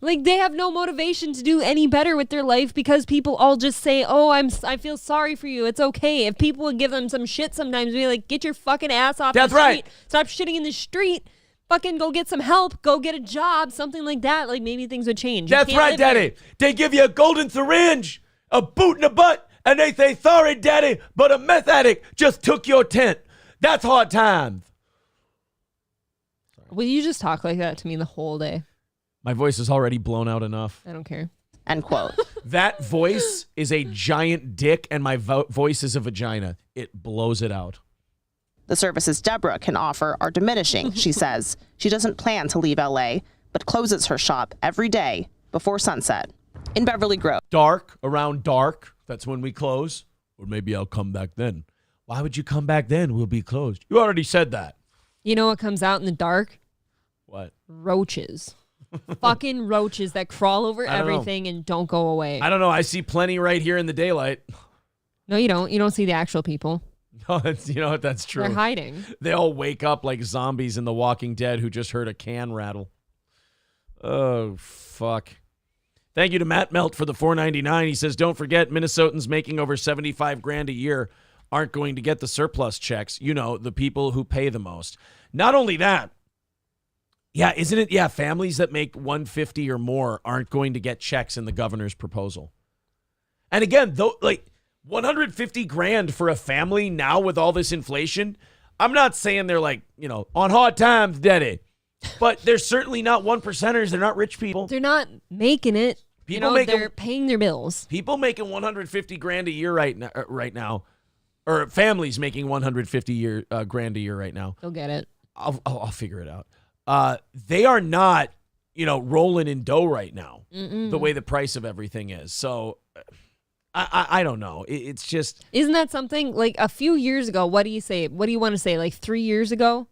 Like, they have no motivation to do any better with their life because people all just say, oh, I feel sorry for you. It's okay. If people would give them some shit sometimes, be like, get your fucking ass off the street. Right. Stop shitting in the street. Fucking go get some help. Go get a job. Something like that. Like, maybe things would change. That's right, Daddy. They give you a golden syringe, a boot in the butt, and they say, sorry, Daddy, but a meth addict just took your tent. That's hard times. Will you just talk like that to me the whole day? My voice is already blown out enough. I don't care. End quote. That voice is a giant dick, and my voice is a vagina. It blows it out. The services Deborah can offer are diminishing, she says. She doesn't plan to leave LA, but closes her shop every day before sunset in Beverly Grove. Around dark, that's when we close. Or maybe I'll come back then. Why would you come back then? We'll be closed. You already said that. You know what comes out in the dark? What? Roaches. Fucking roaches that crawl over I don't know. everything and don't go away. I don't know. I see plenty right here in the daylight. No, you don't. You don't see the actual people. No, you know what? That's true. They're hiding. They all wake up like zombies in The Walking Dead who just heard a can rattle. Oh, fuck. Thank you to Matt Melt for the $4.99. He says, don't forget, Minnesotans making over $75,000 a year aren't going to get the surplus checks. You know, the people who pay the most. Not only that, yeah, isn't it? Yeah, families that make $150 or more aren't going to get checks in the governor's proposal. And again, though, like $150,000 for a family now with all this inflation, I'm not saying they're like, you know, on hard times, daddy. But they're certainly not 1%ers. They're not rich people. They're not making it. They're paying their bills. People making $150,000 a year right now, or families making $150,000 a year right now. They'll get it. I'll figure it out. They are not, rolling in dough right now. The way the price of everything is. So I don't know. It's just. Isn't that something like a few years ago? What do you say? What do you want to say? Like 3 years ago?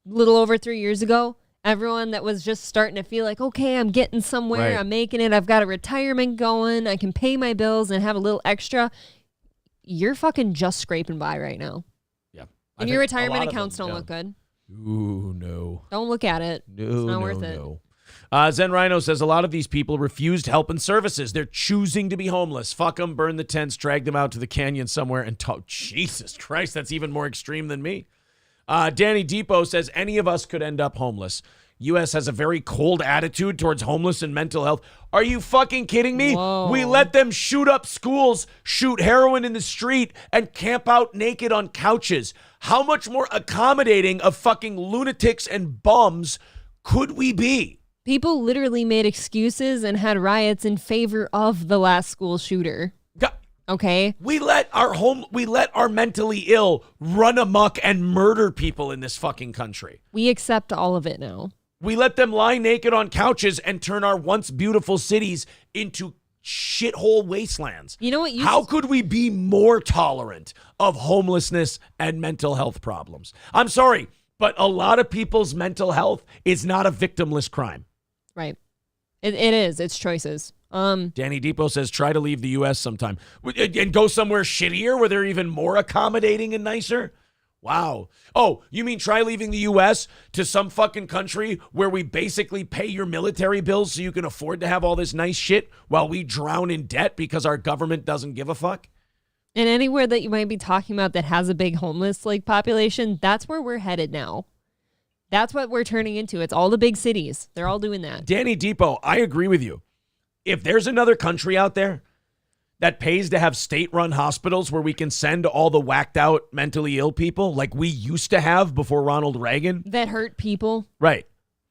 Little over 3 years ago, everyone that was just starting to feel like, okay, I'm getting somewhere, right. I'm making it, I've got a retirement going, I can pay my bills and have a little extra. You're fucking just scraping by right now. Yeah. And your retirement accounts don't look good. Ooh, no. Don't look at it. No, it's not worth it. Zen Rhino says a lot of these people refused help and services. They're choosing to be homeless. Fuck them, burn the tents, drag them out to the canyon somewhere, and Jesus Christ, that's even more extreme than me. Danny Depot says any of us could end up homeless. U.S. has a very cold attitude towards homeless and mental health. Are you fucking kidding me? Whoa. We let them shoot up schools, shoot heroin in the street, and camp out naked on couches. How much more accommodating of fucking lunatics and bums could we be? People literally made excuses and had riots in favor of the last school shooter. Okay. We let our mentally ill run amok and murder people in this fucking country. We accept all of it now. We let them lie naked on couches and turn our once beautiful cities into shithole wastelands. You know what? How could we be more tolerant of homelessness and mental health problems? I'm sorry, but a lot of people's mental health is not a victimless crime. Right. It is. It's choices. Danny Depot says try to leave the U.S. sometime and go somewhere shittier where they're even more accommodating and nicer. Wow. Oh, you mean try leaving the U.S. to some fucking country where we basically pay your military bills so you can afford to have all this nice shit while we drown in debt because our government doesn't give a fuck? And anywhere that you might be talking about that has a big homeless population, that's where we're headed now. That's what we're turning into. It's all the big cities. They're all doing that. Danny Depot, I agree with you. If there's another country out there that pays to have state-run hospitals where we can send all the whacked-out mentally ill people like we used to have before Ronald Reagan. That hurt people. Right.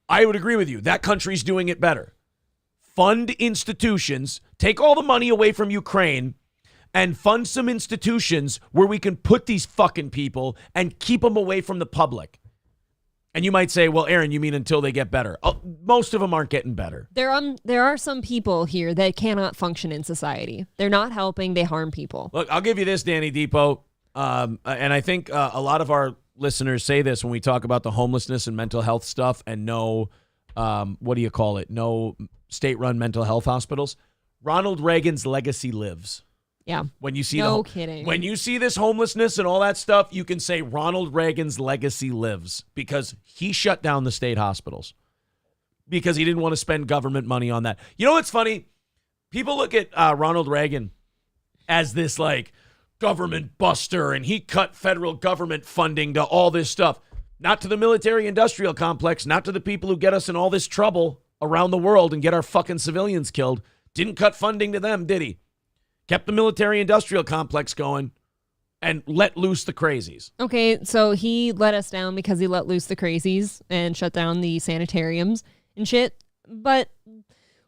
I would agree with you. That country's doing it better. Fund institutions, take all the money away from Ukraine, and fund some institutions where we can put these fucking people and keep them away from the public. And you might say, well, Aaron, you mean until they get better? Most of them aren't getting better. There are some people here that cannot function in society. They're not helping. They harm people. Look, I'll give you this, Danny Depot. And I think a lot of our listeners say this when we talk about the homelessness and mental health stuff and no state-run mental health hospitals. Ronald Reagan's legacy lives. Yeah. When you see kidding. When you see this homelessness and all that stuff, you can say Ronald Reagan's legacy lives because he shut down the state hospitals because he didn't want to spend government money on that. You know what's funny? People look at Ronald Reagan as this like government buster and he cut federal government funding to all this stuff. Not to the military industrial complex, not to the people who get us in all this trouble around the world and get our fucking civilians killed. Didn't cut funding to them, did he? Kept the military-industrial complex going and let loose the crazies. Okay, so he let us down because he let loose the crazies and shut down the sanitariums and shit. But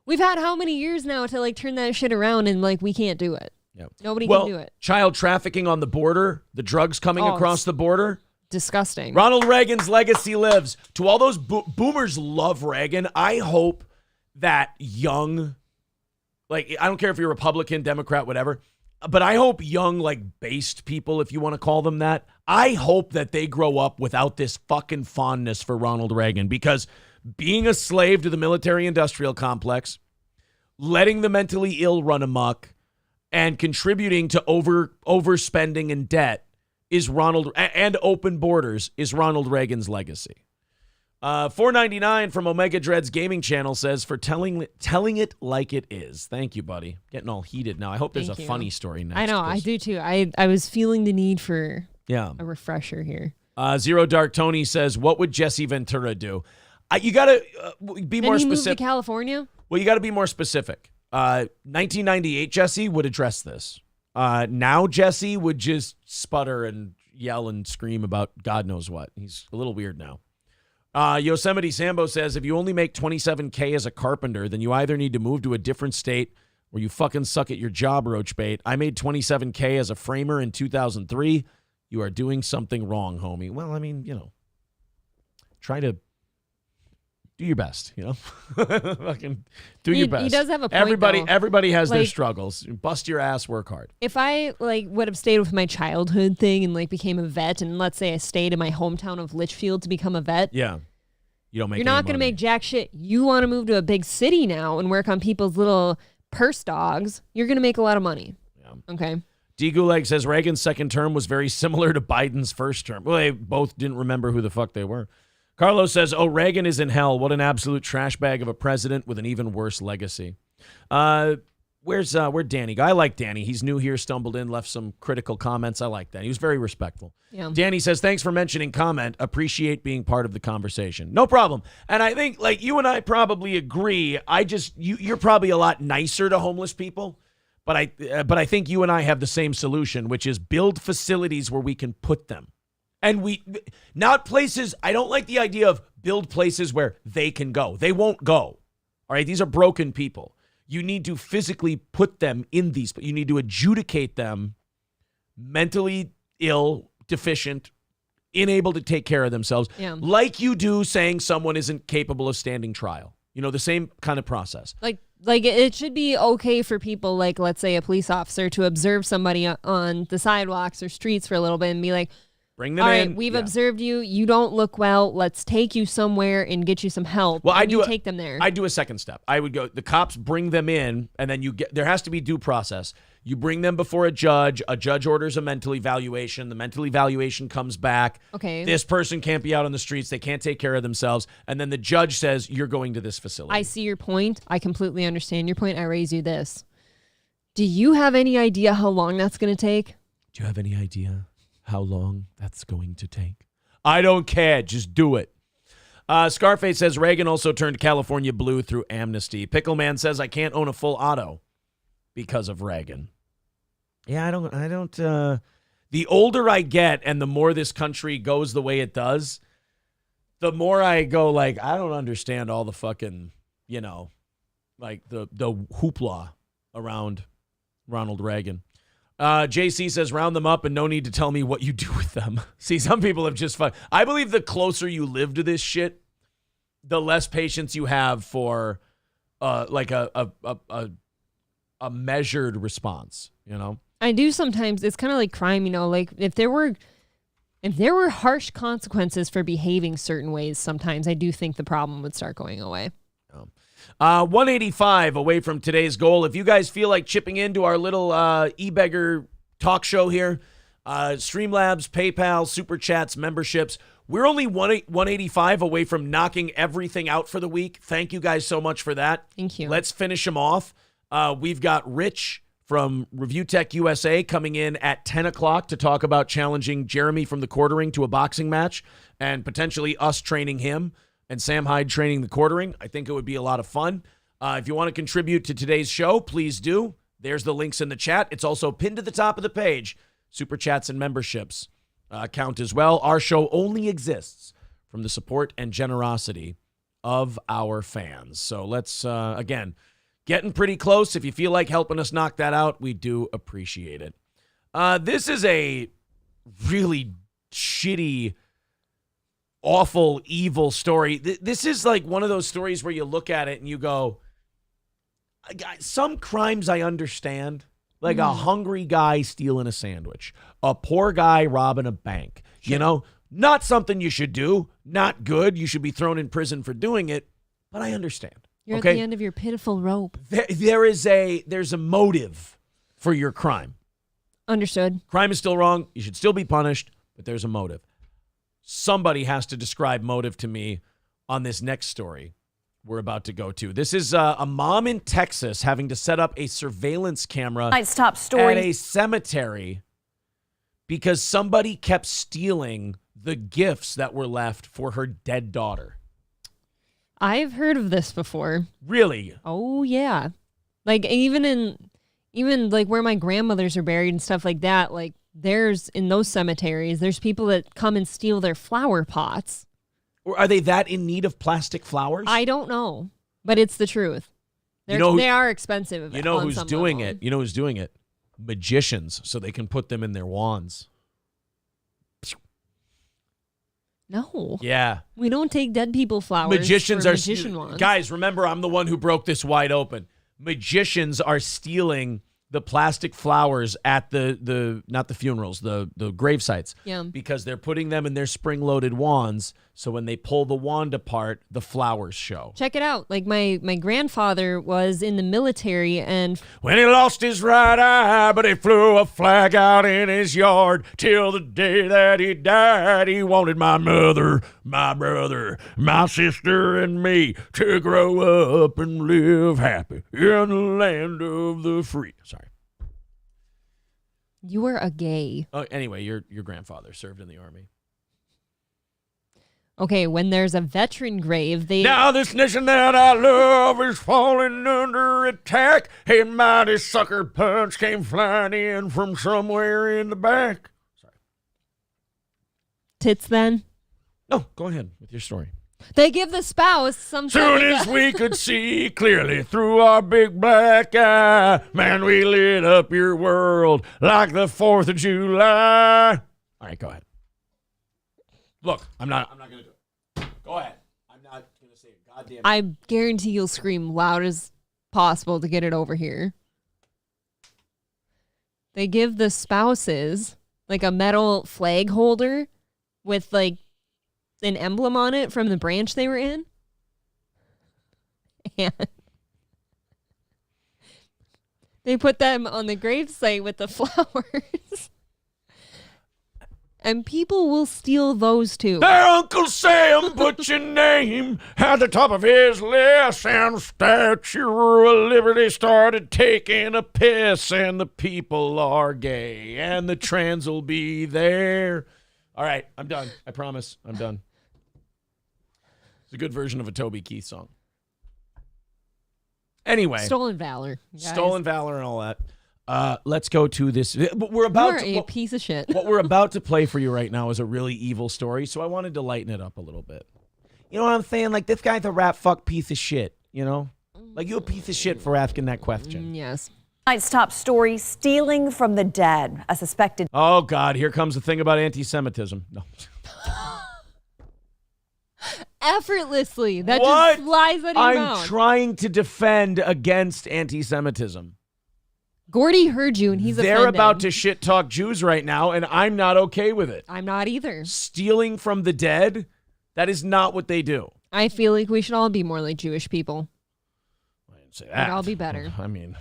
we've had how many years now to turn that shit around and we can't do it. Yep. Nobody can do it. Child trafficking on the border, the drugs coming across the border. Disgusting. Ronald Reagan's legacy lives. To all those boomers love Reagan. I hope that young... I don't care if you're Republican, Democrat, whatever, but I hope young, based people, if you want to call them that, I hope that they grow up without this fucking fondness for Ronald Reagan because being a slave to the military-industrial complex, letting the mentally ill run amok, and contributing to overspending and debt and open borders is Ronald Reagan's legacy. $4.99 from Omega Dreads Gaming Channel says, for telling it like it is. Thank you, buddy. Getting all heated now. I hope there's Thank a you. funny story next. I know, I do too. I was feeling the need for a refresher here. Zero Dark Tony says, what would Jesse Ventura do? You got to be more Then he moved to specific. California? Well, you got to be more specific. 1998 Jesse would address this. Now Jesse would just sputter and yell and scream about God knows what. He's a little weird now. Yosemite Sambo says, if you only make $27K as a carpenter, then you either need to move to a different state or you fucking suck at your job, Roachbait. I made $27K as a framer in 2003. You are doing something wrong, homie. Well, I mean, try to do your best, Fucking do your best. He does have a point, Everybody has their Like, struggles. Bust your ass, work hard. If I would have stayed with my childhood thing and became a vet, and let's say I stayed in my hometown of Litchfield to become a vet, Yeah. You don't make you're not going to make jack shit. You want to move to a big city now and work on people's little purse dogs. You're going to make a lot of money. Yeah. Okay. D. Gulag says Reagan's second term was very similar to Biden's first term. Well, they both didn't remember who the fuck they were. Carlos says, Reagan is in hell. What an absolute trash bag of a president with an even worse legacy. Where'd Danny go? I like Danny. He's new here, stumbled in, left some critical comments. I like that. He was very respectful. Yeah. Danny says, thanks for mentioning comment. Appreciate being part of the conversation. No problem. And I think you and I probably agree. You're probably a lot nicer to homeless people. But I think you and I have the same solution, which is build facilities where we can put them. And not places, I don't like the idea of build places where they can go. They won't go. All right, these are broken people. You need to physically put them in these, but you need to adjudicate them mentally ill, deficient, unable to take care of themselves, like you do saying someone isn't capable of standing trial. The same kind of process. Like it should be okay for people, let's say a police officer, to observe somebody on the sidewalks or streets for a little bit and be like, bring them all in. right, we've observed you. You don't look well. Let's take you somewhere and get you some help. Well, take them there. I do a second step. I would go, the cops bring them in, and then there has to be due process. You bring them before a judge orders a mental evaluation. The mental evaluation comes back. Okay. This person can't be out on the streets. They can't take care of themselves. And then the judge says, you're going to this facility. I see your point. I completely understand your point. I raise you this. Do you have any idea how long that's going to take? Do you have any idea how long that's going to take? I don't care. Just do it. Scarface says Reagan also turned California blue through amnesty. Pickleman says I can't own a full auto because of Reagan. Yeah, I don't. The older I get and the more this country goes the way it does, the more I go I don't understand all the fucking, the hoopla around Ronald Reagan. JC says, round them up and no need to tell me what you do with them. See, some people have just fun. I believe the closer you live to this shit, the less patience you have for a measured response, I do sometimes. It's kind of like crime, if there were harsh consequences for behaving certain ways, sometimes I do think the problem would start going away. 185 away from today's goal. If you guys feel like chipping into our little e-beggar talk show here, Streamlabs, PayPal, Super Chats, memberships, we're only 185 away from knocking everything out for the week. Thank you guys so much for that. Thank you. Let's finish them off. We've got Rich from Review Tech USA coming in at 10 o'clock to talk about challenging Jeremy from the Quartering to a boxing match and potentially us training him and Sam Hyde training the Quartering. I think it would be a lot of fun. If you want to contribute to today's show, please do. There's the links in the chat. It's also pinned to the top of the page. Super Chats and memberships count as well. Our show only exists from the support and generosity of our fans. So let's, again, getting pretty close. If you feel like helping us knock that out, we do appreciate it. This is a really shitty, awful, evil story. This is like one of those stories where you look at it and you go, some crimes I understand, like a hungry guy stealing a sandwich, a poor guy robbing a bank, Not something you should do. Not good. You should be thrown in prison for doing it. But I understand. You're okay? at the end of your pitiful rope. There's a motive for your crime. Understood. Crime is still wrong. You should still be punished, but there's a motive. Somebody has to describe motive to me on this next story we're about to go to. This is a mom in Texas having to set up a surveillance camera Top story. at a cemetery because somebody kept stealing the gifts that were left for her dead daughter. I've heard of this before. Really? Oh, yeah. Like, even like where my grandmothers are buried and stuff like that, like, there's, in those cemeteries, there's people that come and steal their flower pots. Or are they that in need of plastic flowers? I don't know, but it's the truth. They are expensive. You know on who's some doing level. it? You know who's doing it? Magicians, so they can put them in their wands. No. Yeah. We don't take dead people flowers. Magicians for are magician wands. Guys, remember, I'm the one who broke this wide open. Magicians are stealing the plastic flowers at the not the funerals, the grave sites. Yeah. Because they're putting them in their spring-loaded wands, so when they pull the wand apart, the flowers show. Check it out. Like my grandfather was in the military, and When he lost his right eye, but he flew a flag out in his yard till the day that he died. He wanted my mother, my brother, my sister, and me to grow up and live happy in the land of the free. Sorry. you were a gay. Oh, anyway, your grandfather served in the army. Okay, when there's a veteran grave, they... Now this nation that I love is falling under attack. A mighty sucker punch came flying in from somewhere in the back. Sorry. Tits then? No, go ahead with your story. They give the spouse some... Soon as we could see clearly through our big black eye, man, we lit up your world like the 4th of July. All right, go ahead. Look, I'm not going to do it. Go ahead. I'm not going to say a goddamn... I guarantee you'll scream loud as possible to get it over here. They give the spouses like a metal flag holder with like an emblem on it from the branch they were in. And they put them on the gravesite with the flowers. And people will steal those too. Their Uncle Sam put your name at the top of his list, and Statue of Liberty started taking a piss, and the people are gay, and the trans will be there. All right, I'm done. I promise. I'm done. It's a good version of a Toby Keith song. Anyway. Stolen valor. Guys. Stolen valor and all that. Let's go to this. We're a piece of shit. What we're about to play for you right now is a really evil story, so I wanted to lighten it up a little bit. You know what I'm saying? Like, this guy's a rat fuck piece of shit, you know? Like, you a piece of shit for asking that question. Yes. Tonight's top story, stealing from the dead. A suspected... Oh, God, here comes the thing about anti-Semitism. No. Effortlessly. That What? just flies out of your mouth. I'm trying to defend against anti-Semitism. Gordy heard you, and he's They're offended. about to shit talk Jews right now, and I'm not okay with it. I'm not either. Stealing from the dead, that is not what they do. I feel like we should all be more like Jewish people. I didn't say that. We'd all be better. I mean,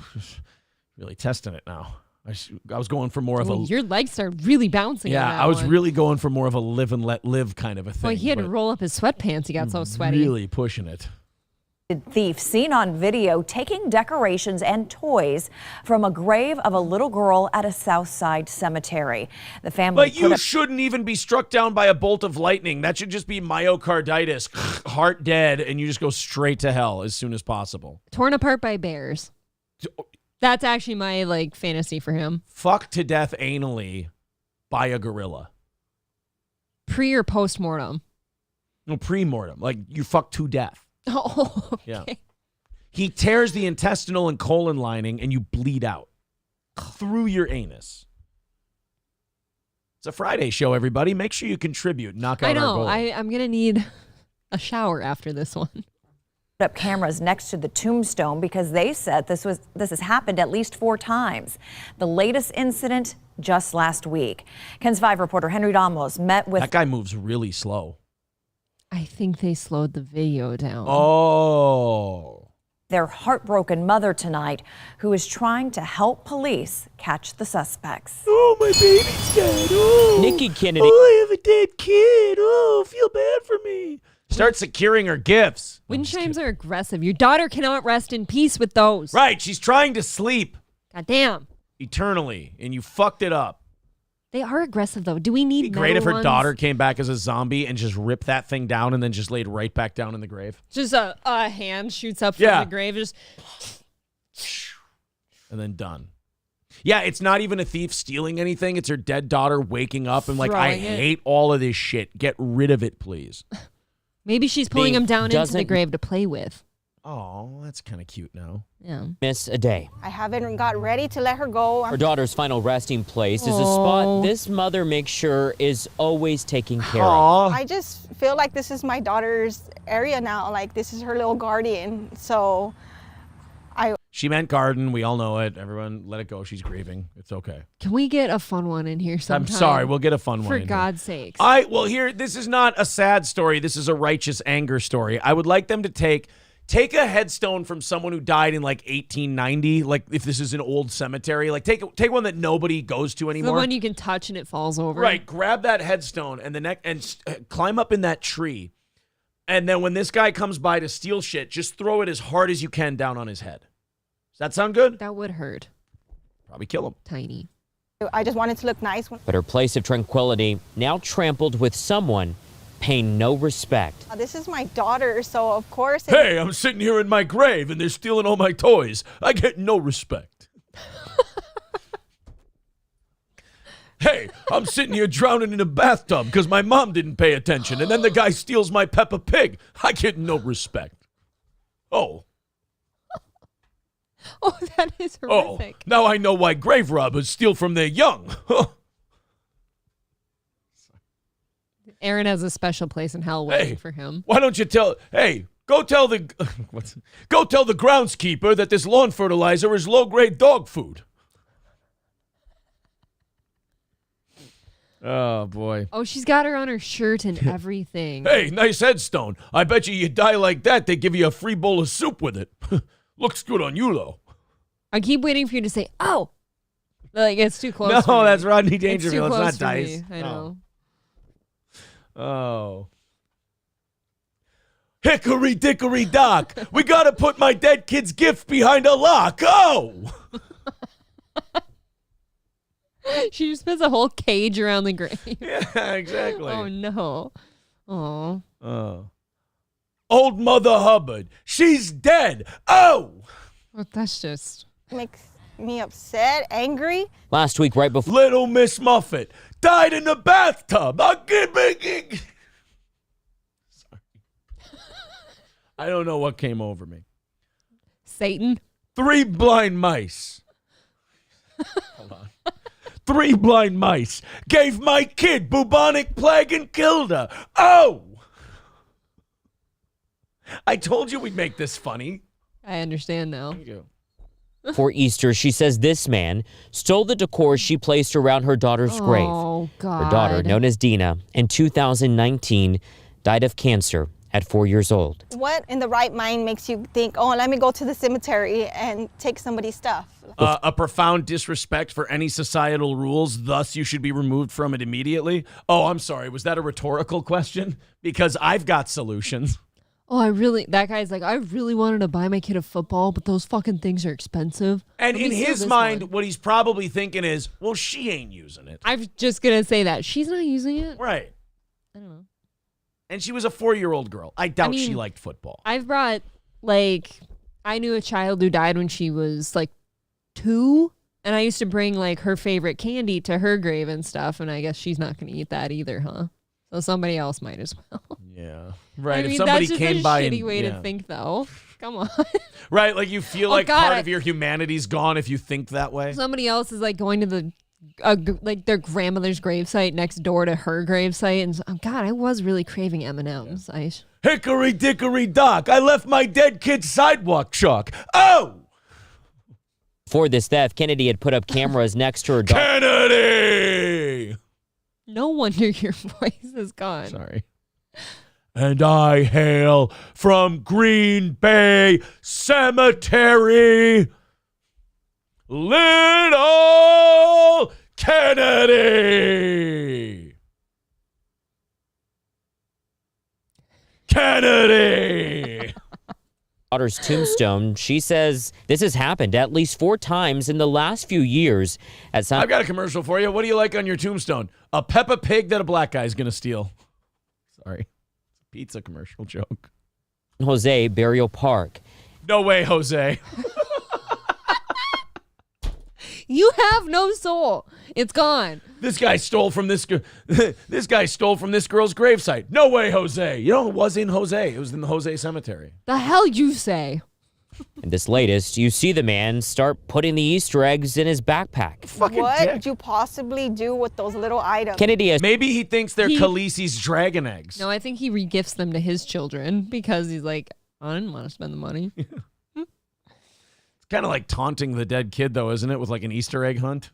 really testing it now. I was going for more of a... Your legs are really bouncing. Yeah, on that I was one. really going for more of a live and let live kind of a thing. Boy, he had to but roll up his sweatpants. He got so sweaty. Really pushing it. Thief seen on video taking decorations and toys from a grave of a little girl at a South Side cemetery. The family But you shouldn't even be struck down by a bolt of lightning. That should just be myocarditis, heart dead, and you just go straight to hell as soon as possible. Torn apart by bears. That's actually my fantasy for him. Fuck to death anally by a gorilla. Pre or post mortem? No, pre-mortem. Like, you fuck to death. Oh, okay. Yeah. He tears the intestinal and colon lining and you bleed out through your anus. It's a Friday show, everybody. Make sure you contribute. Knock out I know. our goal. I'm going to need a shower after this one. up cameras next to the tombstone because they said this has happened at least 4 times. The latest incident just last week. KENS 5 reporter Henry Damos met with... That guy moves really slow. I think they slowed the video down. Oh. Their heartbroken mother tonight, who is trying to help police catch the suspects. Oh, my baby's dead. Oh. Nikki Kennedy. Oh, I have a dead kid. Oh, feel bad for me. Start securing her gifts. Wind chimes are aggressive. Your daughter cannot rest in peace with those. Right, she's trying to sleep. God damn. Eternally, and you fucked it up. They are aggressive, though. Do we need It'd be great if her ones? daughter came back as a zombie and just ripped that thing down and then just laid right back down in the grave. Just a hand shoots up from the grave. Just... And then done. Yeah, it's not even a thief stealing anything. It's her dead daughter waking up and like, I hate all of this shit. Get rid of it, please. Maybe she's pulling him down into the grave to play with. Oh, that's kind of cute now. Yeah. Miss a day. I haven't got ready to let her go. Her daughter's final resting place is a spot this mother makes sure is always taken care of. I just feel like this is my daughter's area now. Like this is her little guardian. So She meant garden. We all know it. Everyone, let it go. She's grieving. It's okay. Can we get a fun one in here sometime? I'm sorry. We'll get a fun one in For God's sakes. Well, here, this is not a sad story. This is a righteous anger story. I would like them to take a headstone from someone who died in like 1890. Like if this is an old cemetery, like take one that nobody goes to anymore. The one you can touch and it falls over. Right. Grab that headstone and climb up in that tree. And then when this guy comes by to steal shit, just throw it as hard as you can down on his head. Does that sound good? That would hurt. Probably kill him. Tiny. I just wanted to look nice. But her place of tranquility now trampled with someone paying no respect. This is my daughter, so of course... Hey, I'm sitting here in my grave and they're stealing all my toys. I get no respect. Hey, I'm sitting here drowning in a bathtub because my mom didn't pay attention, and then the guy steals my Peppa Pig. I get no respect. Oh. Oh, that is horrific. Oh, now I know why grave robbers steal from their young. Aaron has a special place in hell waiting for him. Why don't you go tell the groundskeeper that this lawn fertilizer is low-grade dog food. Oh, boy. Oh, she's got her on her shirt and everything. Hey, nice headstone. I bet you die like that, they give you a free bowl of soup with it. Looks good on you, though. I keep waiting for you to say, oh. Like, it's too close. No, that's Rodney Dangerfield. It's It's not Dice. I know. Oh. Hickory dickory dock. We got to put my dead kid's gift behind a lock. Oh. She just puts a whole cage around the grave. Yeah, exactly. Oh, no. Oh. Old Mother Hubbard. She's dead. Oh. Well, that's just... Makes me upset, angry. Last week, right before... Little Miss Muffet died in the bathtub. Sorry. I don't know what came over me. Satan. 3 blind mice. Hold on. 3 blind mice gave my kid bubonic plague and killed her. Oh! I told you we'd make this funny. I understand now. Thank you. For Easter, she says this man stole the decor she placed around her daughter's grave. Oh, God. Her daughter, known as Dina, in 2019, died of cancer at 4 years old. What in the right mind makes you think, oh, let me go to the cemetery and take somebody's stuff? A profound disrespect for any societal rules, thus you should be removed from it immediately. Oh, I'm sorry. Was that a rhetorical question? Because I've got solutions. Oh, that guy's like, I really wanted to buy my kid a football, but those fucking things are expensive. And in his mind, what he's probably thinking is, well, she ain't using it. I'm just going to say that. She's not using it? Right. I don't know. And she was a 4-year-old girl. I doubt she liked football. I've brought, I knew a child who died when she was, 2, and I used to bring, her favorite candy to her grave and stuff, and I guess she's not going to eat that either, huh? So somebody else might as well. Yeah. Right. I mean, if somebody that's just came a by shitty and, way to think, though. Come on. Right. Like you feel part of your humanity's gone if you think that way. Somebody else is going to their grandmother's gravesite next door to her gravesite, and God, I was really craving M&Ms. Hickory dickory dock. I left my dead kid's sidewalk chalk. Oh! For this theft, Kennedy had put up cameras next to her daughter. Kennedy! No wonder your voice is gone. Sorry. And I hail from Green Bay Cemetery. Little Kennedy. Kennedy. Daughter's tombstone. She says this has happened at least 4 times in the last few years. I've got a commercial for you. What do you like on your tombstone? A Peppa Pig that a black guy's going to steal. Sorry. Pizza commercial joke. Jose Burial Park. No way, Jose. You have no soul. It's gone. This guy stole from this girl's gravesite. No way, Jose. You know, it was in Jose. It was in the Jose Cemetery. The hell you say? In this latest, you see the man start putting the Easter eggs in his backpack. What did you possibly do with those little items? Kennedy has... Maybe he thinks they're Khaleesi's dragon eggs. No, I think he regifts them to his children because he's like, I didn't want to spend the money. Kind of like taunting the dead kid, though, isn't it? With like an Easter egg hunt.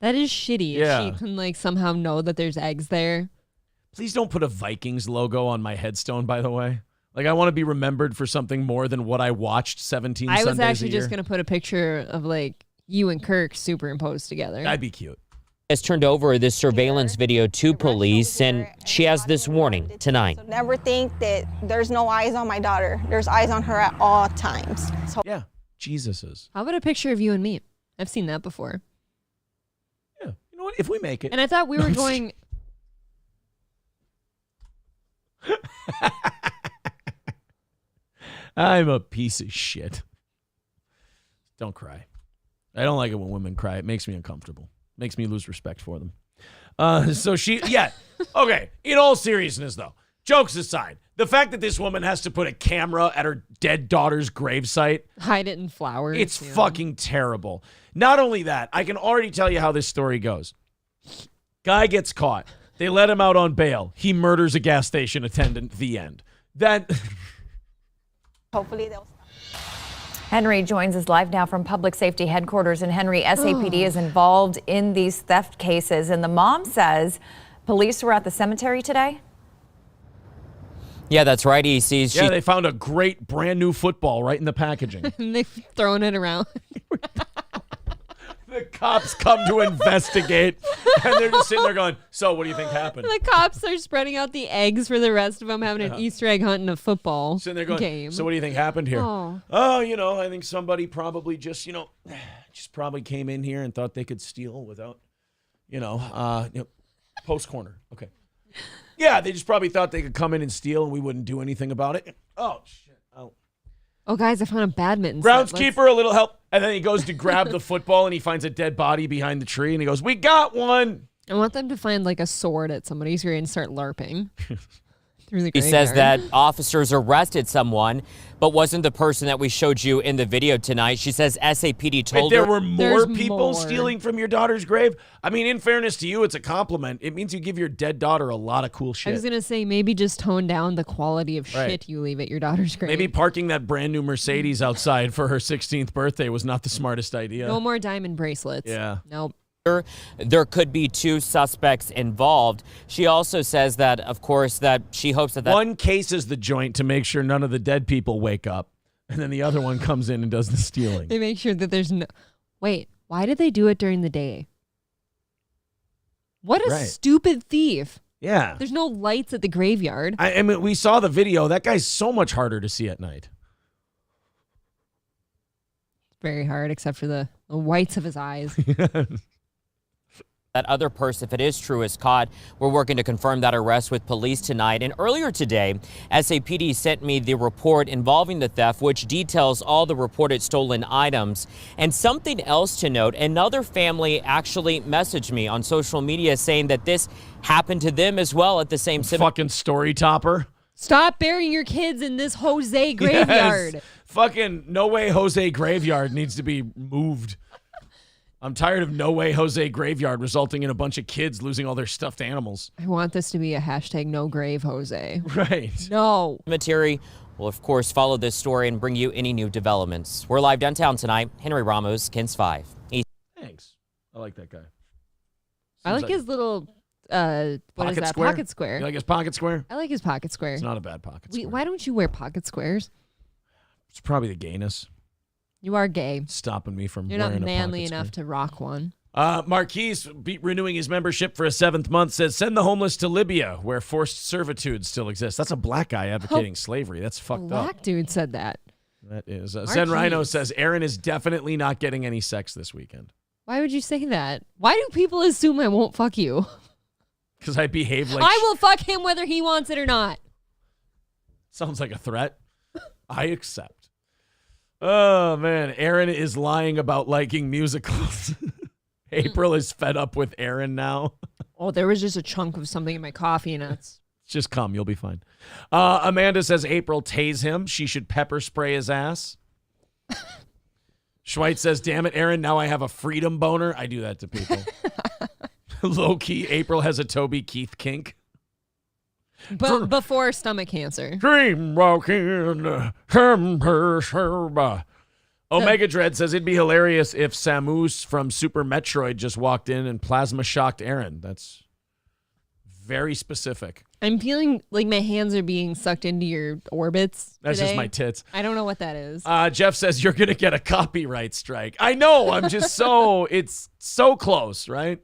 That is shitty. Yeah. If she can like somehow know that there's eggs there. Please don't put a Vikings logo on my headstone, by the way. Like, I want to be remembered for something more than what I watched 17 Sundays a year. I was actually just going to put a picture of like you and Kirk superimposed together. That'd be cute. Has turned over this surveillance video to police, and she has this warning tonight. So never think that there's no eyes on my daughter. There's eyes on her at all times. So yeah. Jesus's. How about a picture of you and me? I've seen that before. Yeah. You know what? If we make it. And I thought we were going... I'm a piece of shit. Don't cry. I don't like it when women cry. It makes me uncomfortable. Makes me lose respect for them. Okay. In all seriousness, though, jokes aside, the fact that this woman has to put a camera at her dead daughter's gravesite. Hide it in flowers. It's fucking terrible. Not only that, I can already tell you how this story goes. Guy gets caught. They let him out on bail. He murders a gas station attendant. The end. Then hopefully they'll stop. Henry joins us live now from Public Safety Headquarters. And Henry, SAPD is involved in these theft cases. And the mom says police were at the cemetery today. Yeah, that's right, EC. Yeah, they found a great brand new football right in the packaging. And they've thrown it around. The cops come to investigate, and they're just sitting there going, so what do you think happened? The cops are spreading out the eggs for the rest of them, having an Easter egg hunt and a football Sitting there going, game. so what do you think happened here? Oh, I think somebody probably just probably came in here and thought they could steal without, post corner. Okay. Yeah, they just probably thought they could come in and steal and we wouldn't do anything about it. Oh, shit. Oh, guys, I found a badminton set. Groundskeeper, a little help. And then he goes to grab the football and he finds a dead body behind the tree and he goes, we got one. I want them to find like a sword at somebody's grave and start LARPing. He says that officers arrested someone, but wasn't the person that we showed you in the video tonight. She says SAPD told there her were more people stealing from your daughter's grave. I mean, in fairness to you, it's a compliment. It means you give your dead daughter a lot of cool shit. I was going to say maybe just tone down the quality of Right. shit you leave at your daughter's grave. Maybe parking that brand new Mercedes outside for her 16th birthday was not the smartest idea. No more diamond bracelets. Yeah. Nope. there could be 2 suspects involved. She also says that, of course, that she hopes that one cases the joint to make sure none of the dead people wake up, and then the other one comes in and does the stealing. They make sure that there's no... Wait, why did they do it during the day? What a stupid thief. Yeah. There's no lights at the graveyard. I mean, we saw the video. That guy's so much harder to see at night. Very hard, except for the whites of his eyes. that other person, if it is true, is caught. We're working to confirm that arrest with police tonight. And earlier today, SAPD sent me the report involving the theft, which details all the reported stolen items. And something else to note, another family actually messaged me on social media saying that this happened to them as well at the same cemetery. Fucking story topper. Stop burying your kids in this Jose graveyard. Yes. Fucking no way Jose graveyard needs to be moved. I'm tired of No Way Jose Graveyard resulting in a bunch of kids losing all their stuffed animals. I want this to be a hashtag no grave Jose. Right. No. Materi will, of course, follow this story and bring you any new developments. We're live downtown tonight. Henry Ramos, KENS 5. Thanks. I like that guy. I like his little, what is that? Square? Pocket square. You like his pocket square? I like his pocket square. It's not a bad pocket square. Why don't you wear pocket squares? It's probably the gayness You are gay. stopping me from You're wearing not a manly pocket enough square. to rock one. Marquise, renewing his membership for a 7th month, says, send the homeless to Libya, where forced servitude still exists. That's a black guy advocating slavery. That's fucked up. Black dude said that. That is. Zen Rhino says, Aaron is definitely not getting any sex this weekend. Why would you say that? Why do people assume I won't fuck you? Because I behave like... I will fuck him whether he wants it or not. Sounds like a threat. I accept. Oh, man. Aaron is lying about liking musicals. April is fed up with Aaron now. Oh, there was just a chunk of something in my coffee nuts. Just come. You'll be fine. Amanda says April tase him. She should pepper spray his ass. Schweitz says, damn it, Aaron, now I have a freedom boner. I do that to people. Low-key, April has a Toby Keith kink. But before stomach cancer. Dream walking, Omega Dread says it'd be hilarious if Samus from Super Metroid just walked in and plasma shocked Aaron. That's very specific. I'm feeling like my hands are being sucked into your orbits. That's today. just my tits. I don't know what that is. Jeff says you're going to get a copyright strike. I know. I'm just it's so close, right?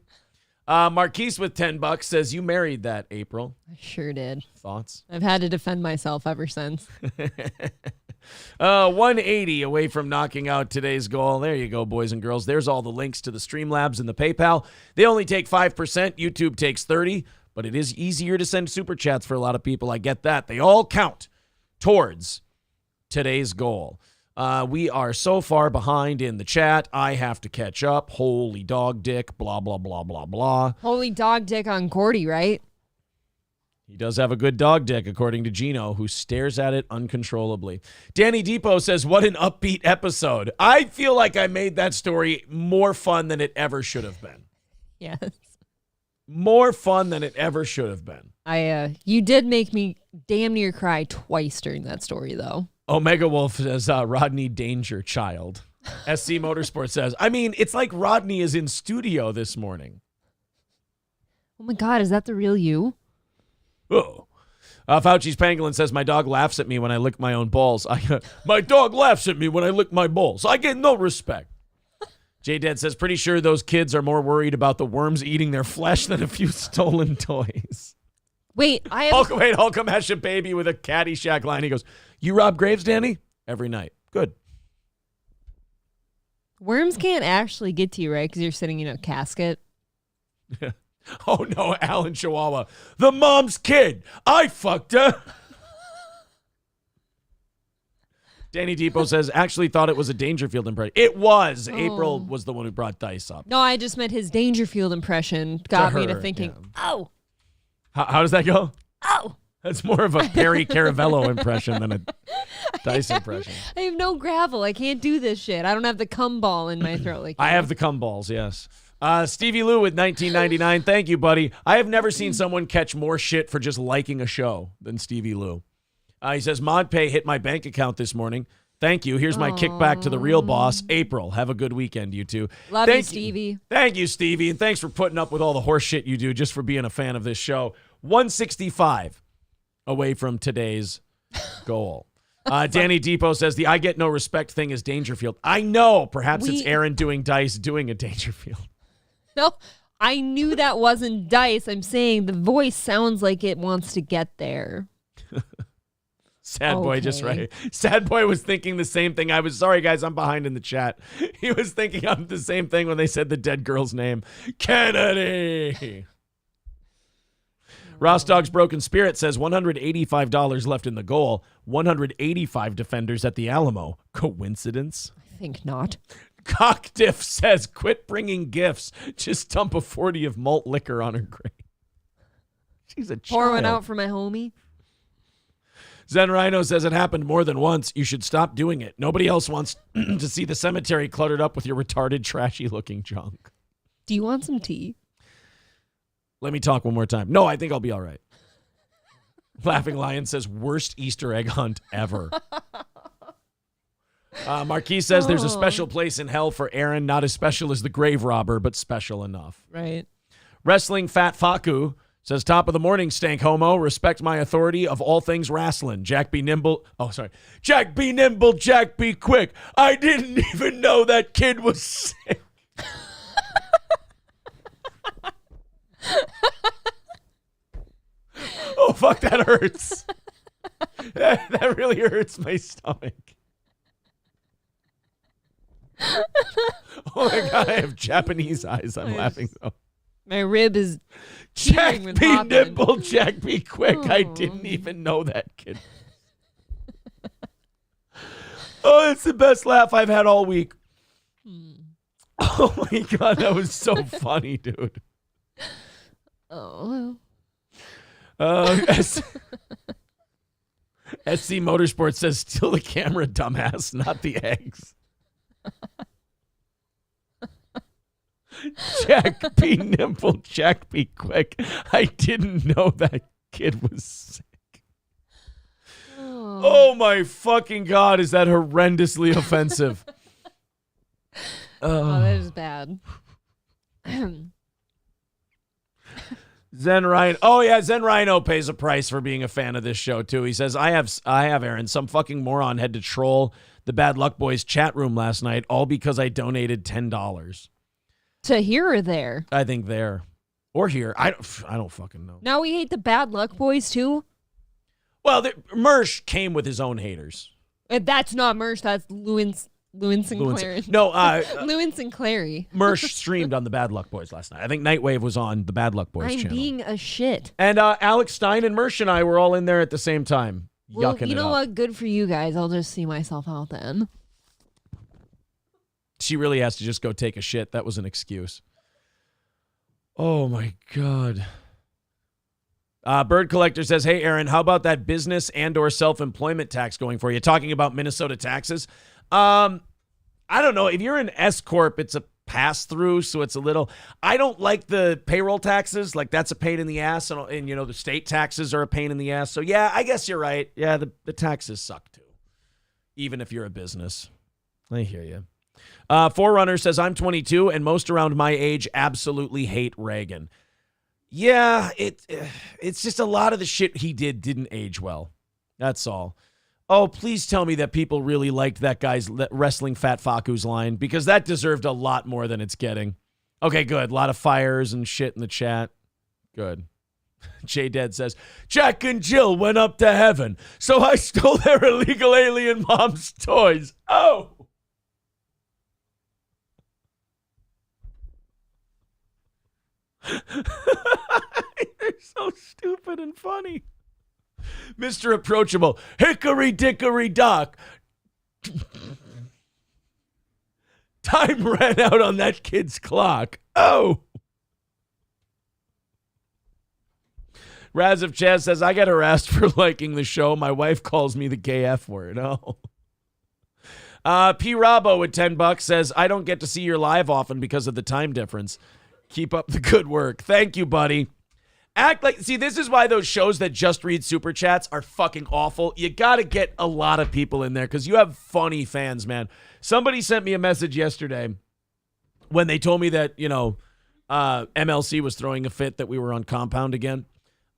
Marquise with $10 says you married that, April. I sure did. Thoughts? I've had to defend myself ever since. 180 away from knocking out today's goal. There you go, boys and girls. There's all the links to the Streamlabs and the PayPal. They only take 5%. YouTube takes 30%, but it is easier to send super chats for a lot of people. I get that. They all count towards today's goal. We are so far behind in the chat. I have to catch up. Holy dog dick, blah, blah, blah, blah, blah. Holy dog dick on Gordy, right? He does have a good dog dick, according to Gino, who stares at it uncontrollably. Danny Depot says, what an upbeat episode. I feel like I made that story more fun than it ever should have been. Yes. More fun than it ever should have been. You did make me damn near cry twice during that story, though. Omega Wolf says, Rodney Danger Child. SC Motorsport says, I mean, it's like Rodney is in studio this morning. Oh my God, is that the real you? Oh. Fauci's Pangolin says, my dog laughs at me when I lick my own balls. My dog laughs at me when I lick my balls. I get no respect. J-Dad says, pretty sure those kids are more worried about the worms eating their flesh than a few stolen toys. Wait, Holcomb has a baby with a Caddyshack line. He goes, you rob graves, Danny? Every night. Good. Worms can't actually get to you, right? Because you're sitting in a casket. Oh, no, Alan Chihuahua. The mom's kid. I fucked her. Danny Depot says, actually thought it was a Dangerfield impression. It was. Oh. April was the one who brought Dice up. No, I just meant his Dangerfield impression got me to thinking, oh. How does that go? Oh. That's more of a Perry Caravello impression than a Dice impression. I have no gravel. I can't do this shit. I don't have the cum ball in my throat. I have the cum balls, yes. Stevie Lou with 1999. Thank you, buddy. I have never seen someone catch more shit for just liking a show than Stevie Lou. He says, ModPay hit my bank account this morning. Thank you. Here's my kickback to the real boss, April. Have a good weekend, you two. Love you, Stevie. Thank you, Stevie. And thanks for putting up with all the horse shit you do just for being a fan of this show. 165 away from today's goal. Danny Depot says the I get no respect thing is Dangerfield. I know. Perhaps it's Aaron doing Dice doing a Dangerfield. No, I knew that wasn't Dice. I'm saying the voice sounds like it wants to get there. Sad boy just right. Sad boy was thinking the same thing. I was sorry, guys. I'm behind in the chat. He was thinking of the same thing when they said the dead girl's name. Kennedy. Ross Dog's Broken Spirit says $185 left in the goal. 185 defenders at the Alamo. Coincidence? I think not. Cockdiff says, quit bringing gifts. Just dump a 40 of malt liquor on her grave. She's a child. Pour one out for my homie. Zen Rhino says it happened more than once. You should stop doing it. Nobody else wants to see the cemetery cluttered up with your retarded, trashy-looking junk. Do you want some tea? Let me talk one more time. No, I think I'll be all right. Laughing Lion says, worst Easter egg hunt ever. Marquis says there's a special place in hell for Aaron, not as special as the grave robber, but special enough. Right. Wrestling Fat Faku says, top of the morning, stank homo. Respect my authority of all things wrestling. Jack be nimble. Oh, sorry. Jack be nimble, Jack be quick. I didn't even know that kid was sick. Oh, fuck, that hurts. That really hurts my stomach. Oh, my God, I have Japanese eyes. I'm laughing, though. My rib is Jack with be hopping. nimble, Jack be quick. I didn't even know that kid. Oh, it's the best laugh I've had all week. Oh, my God, that was so funny, dude. Oh. SC Motorsports says, steal the camera, dumbass, not the eggs. Jack be nimble, Jack be quick. I didn't know that kid was sick. Oh my fucking God, is that horrendously offensive? Oh, that is bad. Zen Rhino. Oh yeah, Zen Rhino pays a price for being a fan of this show too. He says, I have Aaron. Some fucking moron had to troll the Bad Luck Boys chat room last night, all because I donated $10. To here or there? I think there. Or here. I don't fucking know. Now we hate the Bad Luck Boys too? Well, Mersh came with his own haters. That's not Mersh, that's Lewin Sinclair. No, Lewin Sinclair. Mersh streamed on the Bad Luck Boys last night. I think Nightwave was on the Bad Luck Boys I'm channel. being a shit. And Alex Stein and Mersh and I were all in there at the same time. Well, yucking you know it up. what? Good for you guys. I'll just see myself out then. She really has to just go take a shit. That was an excuse. Oh, my God. Bird Collector says, hey, Aaron, how about that business and or self-employment tax going for you? Talking about Minnesota taxes. I don't know. If you're an S-Corp, it's a pass-through, so it's a little... I don't like the payroll taxes. Like, that's a pain in the ass. And you know, the state taxes are a pain in the ass. So, yeah, I guess you're right. Yeah, the taxes suck, too. Even if you're a business. I hear you. Forerunner says, I'm 22, and most around my age absolutely hate Reagan. Yeah, it's just a lot of the shit he didn't age well. That's all. Oh, please tell me that people really liked that guy's wrestling Fat Faku's line, because that deserved a lot more than it's getting. Okay, good. A lot of fires and shit in the chat. Good. J Dead says, Jack and Jill went up to heaven, so I stole their illegal alien mom's toys. Oh! They're so stupid and funny. Mr. Approachable, hickory dickory dock. Time ran out on that kid's clock. Oh. Raz of Chaz says, I got harassed for liking the show. My wife calls me the gay F word. Oh. P. Robbo with $10 says, I don't get to see your live often because of the time difference. Keep up the good work. Thank you, buddy. Act like, see, this is why those shows that just read super chats are fucking awful. You got to get a lot of people in there because you have funny fans, man. Somebody sent me a message yesterday when they told me that, you know, MLC was throwing a fit that we were on Compound again.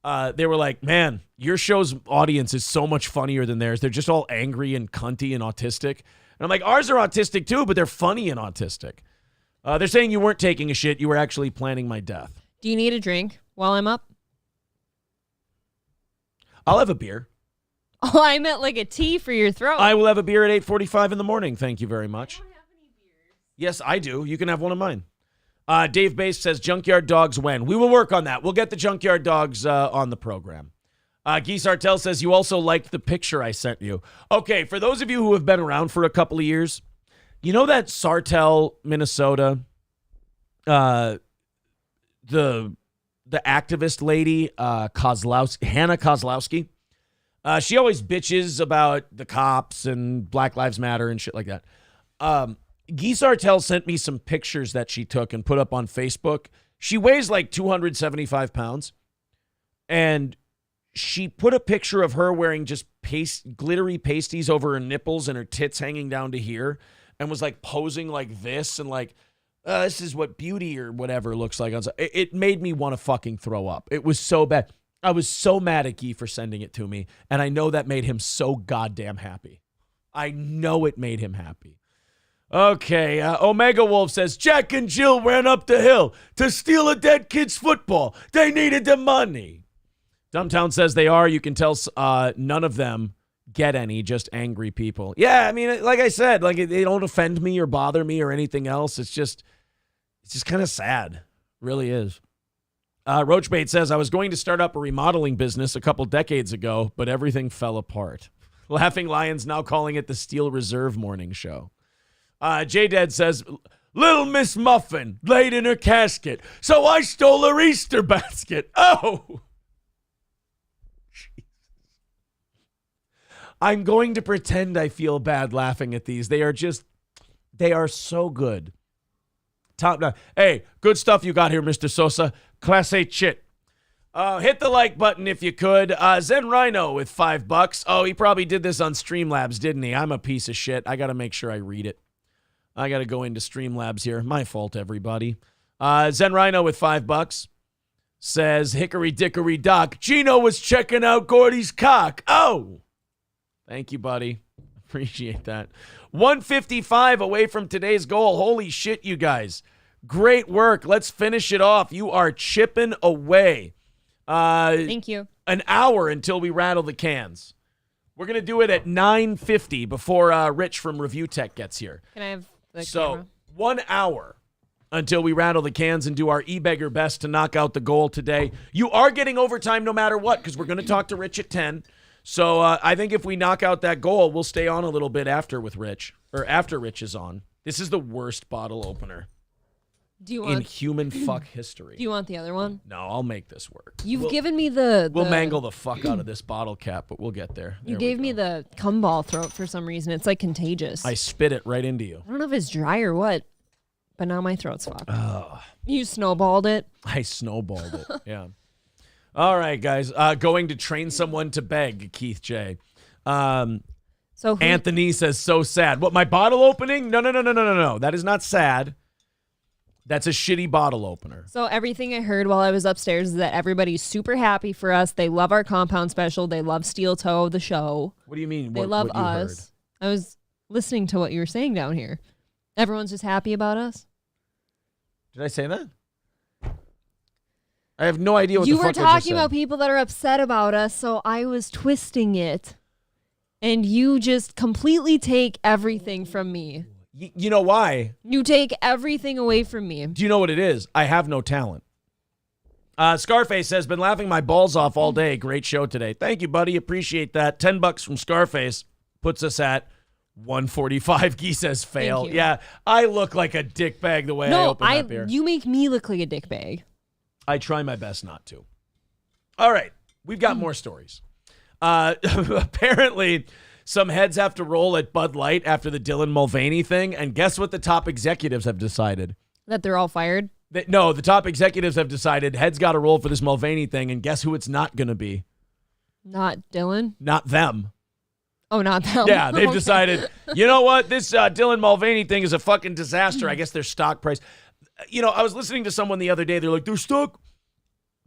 They were like, man, your show's audience is so much funnier than theirs. They're just all angry and cunty and autistic. And I'm like, ours are autistic too, but they're funny and autistic. They're saying you weren't taking a shit. You were actually planning my death. Do you need a drink while I'm up? I'll have a beer. Oh, I meant like a tea for your throat. I will have a beer at 8:45 in the morning. Thank you very much. I don't have any beers. Yes, I do. You can have one of mine. Dave Bass says, Junkyard Dogs when? We will work on that. We'll get the Junkyard Dogs on the program. Guy Sartell says, you also liked the picture I sent you. Okay, for those of you who have been around for a couple of years, you know that Sartell, Minnesota, the activist lady, Hannah Kozlowski, She always bitches about the cops and Black Lives Matter and shit like that. Guy Sartell sent me some pictures that she took and put up on Facebook. She weighs like 275 pounds. And she put a picture of her wearing just glittery pasties over her nipples and her tits hanging down to here, and was like posing like this and like, this is what beauty or whatever looks like. It made me want to fucking throw up. It was so bad. I was so mad at Guy for sending it to me, and I know that made him so goddamn happy. I know it made him happy. Okay, Omega Wolf says, Jack and Jill ran up the hill to steal a dead kid's football. They needed the money. Dumbtown says they are. You can tell none of them get any, just angry people. Yeah, I mean, like I said, like they don't offend me or bother me or anything else. It's just kind of sad. It really is. Roachbait says, I was going to start up a remodeling business a couple decades ago, but everything fell apart. Laughing Lions now calling it the Steel Reserve Morning Show. J-Dead says, Little Miss Muffin laid in her casket, so I stole her Easter basket. Oh! I'm going to pretend I feel bad laughing at these. They are so good. Top notch. Hey, good stuff you got here, Mr. Sosa. Class A shit. Hit the like button if you could. Zen Rhino with $5. Oh, he probably did this on Streamlabs, didn't he? I'm a piece of shit. I got to make sure I read it. I got to go into Streamlabs here. My fault, everybody. Zen Rhino with $5 says, Hickory Dickory Doc, Gino was checking out Gordy's cock. Oh! Thank you, buddy. Appreciate that. 155 away from today's goal. Holy shit, you guys. Great work. Let's finish it off. You are chipping away. Thank you. An hour until we rattle the cans. We're going to do it at 9:50 before Rich from Review Tech gets here. Can I have the So camera? 1 hour until we rattle the cans and do our e-beggar best to knock out the goal today. You are getting overtime no matter what, because we're going to talk to Rich at 10. So I think if we knock out that goal, we'll stay on a little bit after with Rich, or after Rich is on. This is the worst bottle opener Do you in want human fuck history. Do you want the other one? No, I'll make this work. You've given me the We'll mangle the fuck out of this bottle cap, but we'll get there. You There we gave go. me the cumball throat for some reason. It's like contagious. I spit it right into you. I don't know if it's dry or what, but now my throat's fucked. Oh. You snowballed it. I snowballed it. Yeah. All right, guys. Going to train someone to beg, Keith J. So Anthony says, so sad. What, my bottle opening? No. That is not sad. That's a shitty bottle opener. So everything I heard while I was upstairs is that everybody's super happy for us. They love our compound special. They love Steel Toe, the show. What do you mean? They What love you heard? us. I was listening to what you were saying down here. Everyone's just happy about us. Did I say that? I have no idea what You the were fuck I just talking said. about people that are upset about us, so I was twisting it. And you just completely take everything from me. You know why? You take everything away from me. Do you know what it is? I have no talent. Scarface says, been laughing my balls off all day. Great show today. Thank you, buddy. Appreciate that. $10 from Scarface puts us at 145. Guy says fail. Thank you. Yeah, I look like a dickbag the way I open up here. You make me look like a dick bag. I try my best not to. All right, we've got more stories. Apparently, some heads have to roll at Bud Light after the Dylan Mulvaney thing, and guess what the top executives have decided? That they're all fired? No, the top executives have decided heads got to roll for this Mulvaney thing, and guess who it's not going to be? Not Dylan? Not them. Oh, not them. Yeah, they've Okay. decided, you know what? This Dylan Mulvaney thing is a fucking disaster. I guess their stock price. You know, I was listening to someone the other day. They're like, their stock,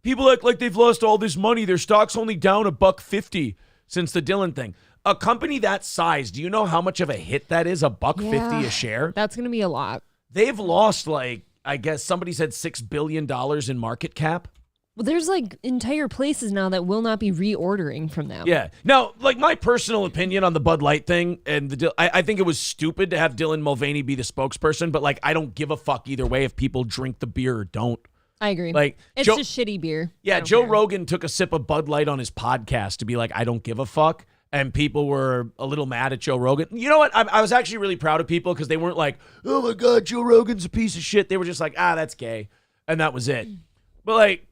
people act like they've lost all this money. Their stock's only down $1.50 since the Dylan thing. A company that size, do you know how much of a hit that is? $1.50 a share? That's going to be a lot. They've lost, like, I guess somebody said $6 billion in market cap. Well, there's like entire places now that will not be reordering from them. Yeah. Now, like my personal opinion on the Bud Light thing, and I think it was stupid to have Dylan Mulvaney be the spokesperson, but like I don't give a fuck either way if people drink the beer or don't. I agree. Like it's just shitty beer. Yeah, Joe Rogan took a sip of Bud Light on his podcast to be like, I don't give a fuck. And people were a little mad at Joe Rogan. You know what? I was actually really proud of people because they weren't like, oh my God, Joe Rogan's a piece of shit. They were just like, that's gay. And that was it. But like,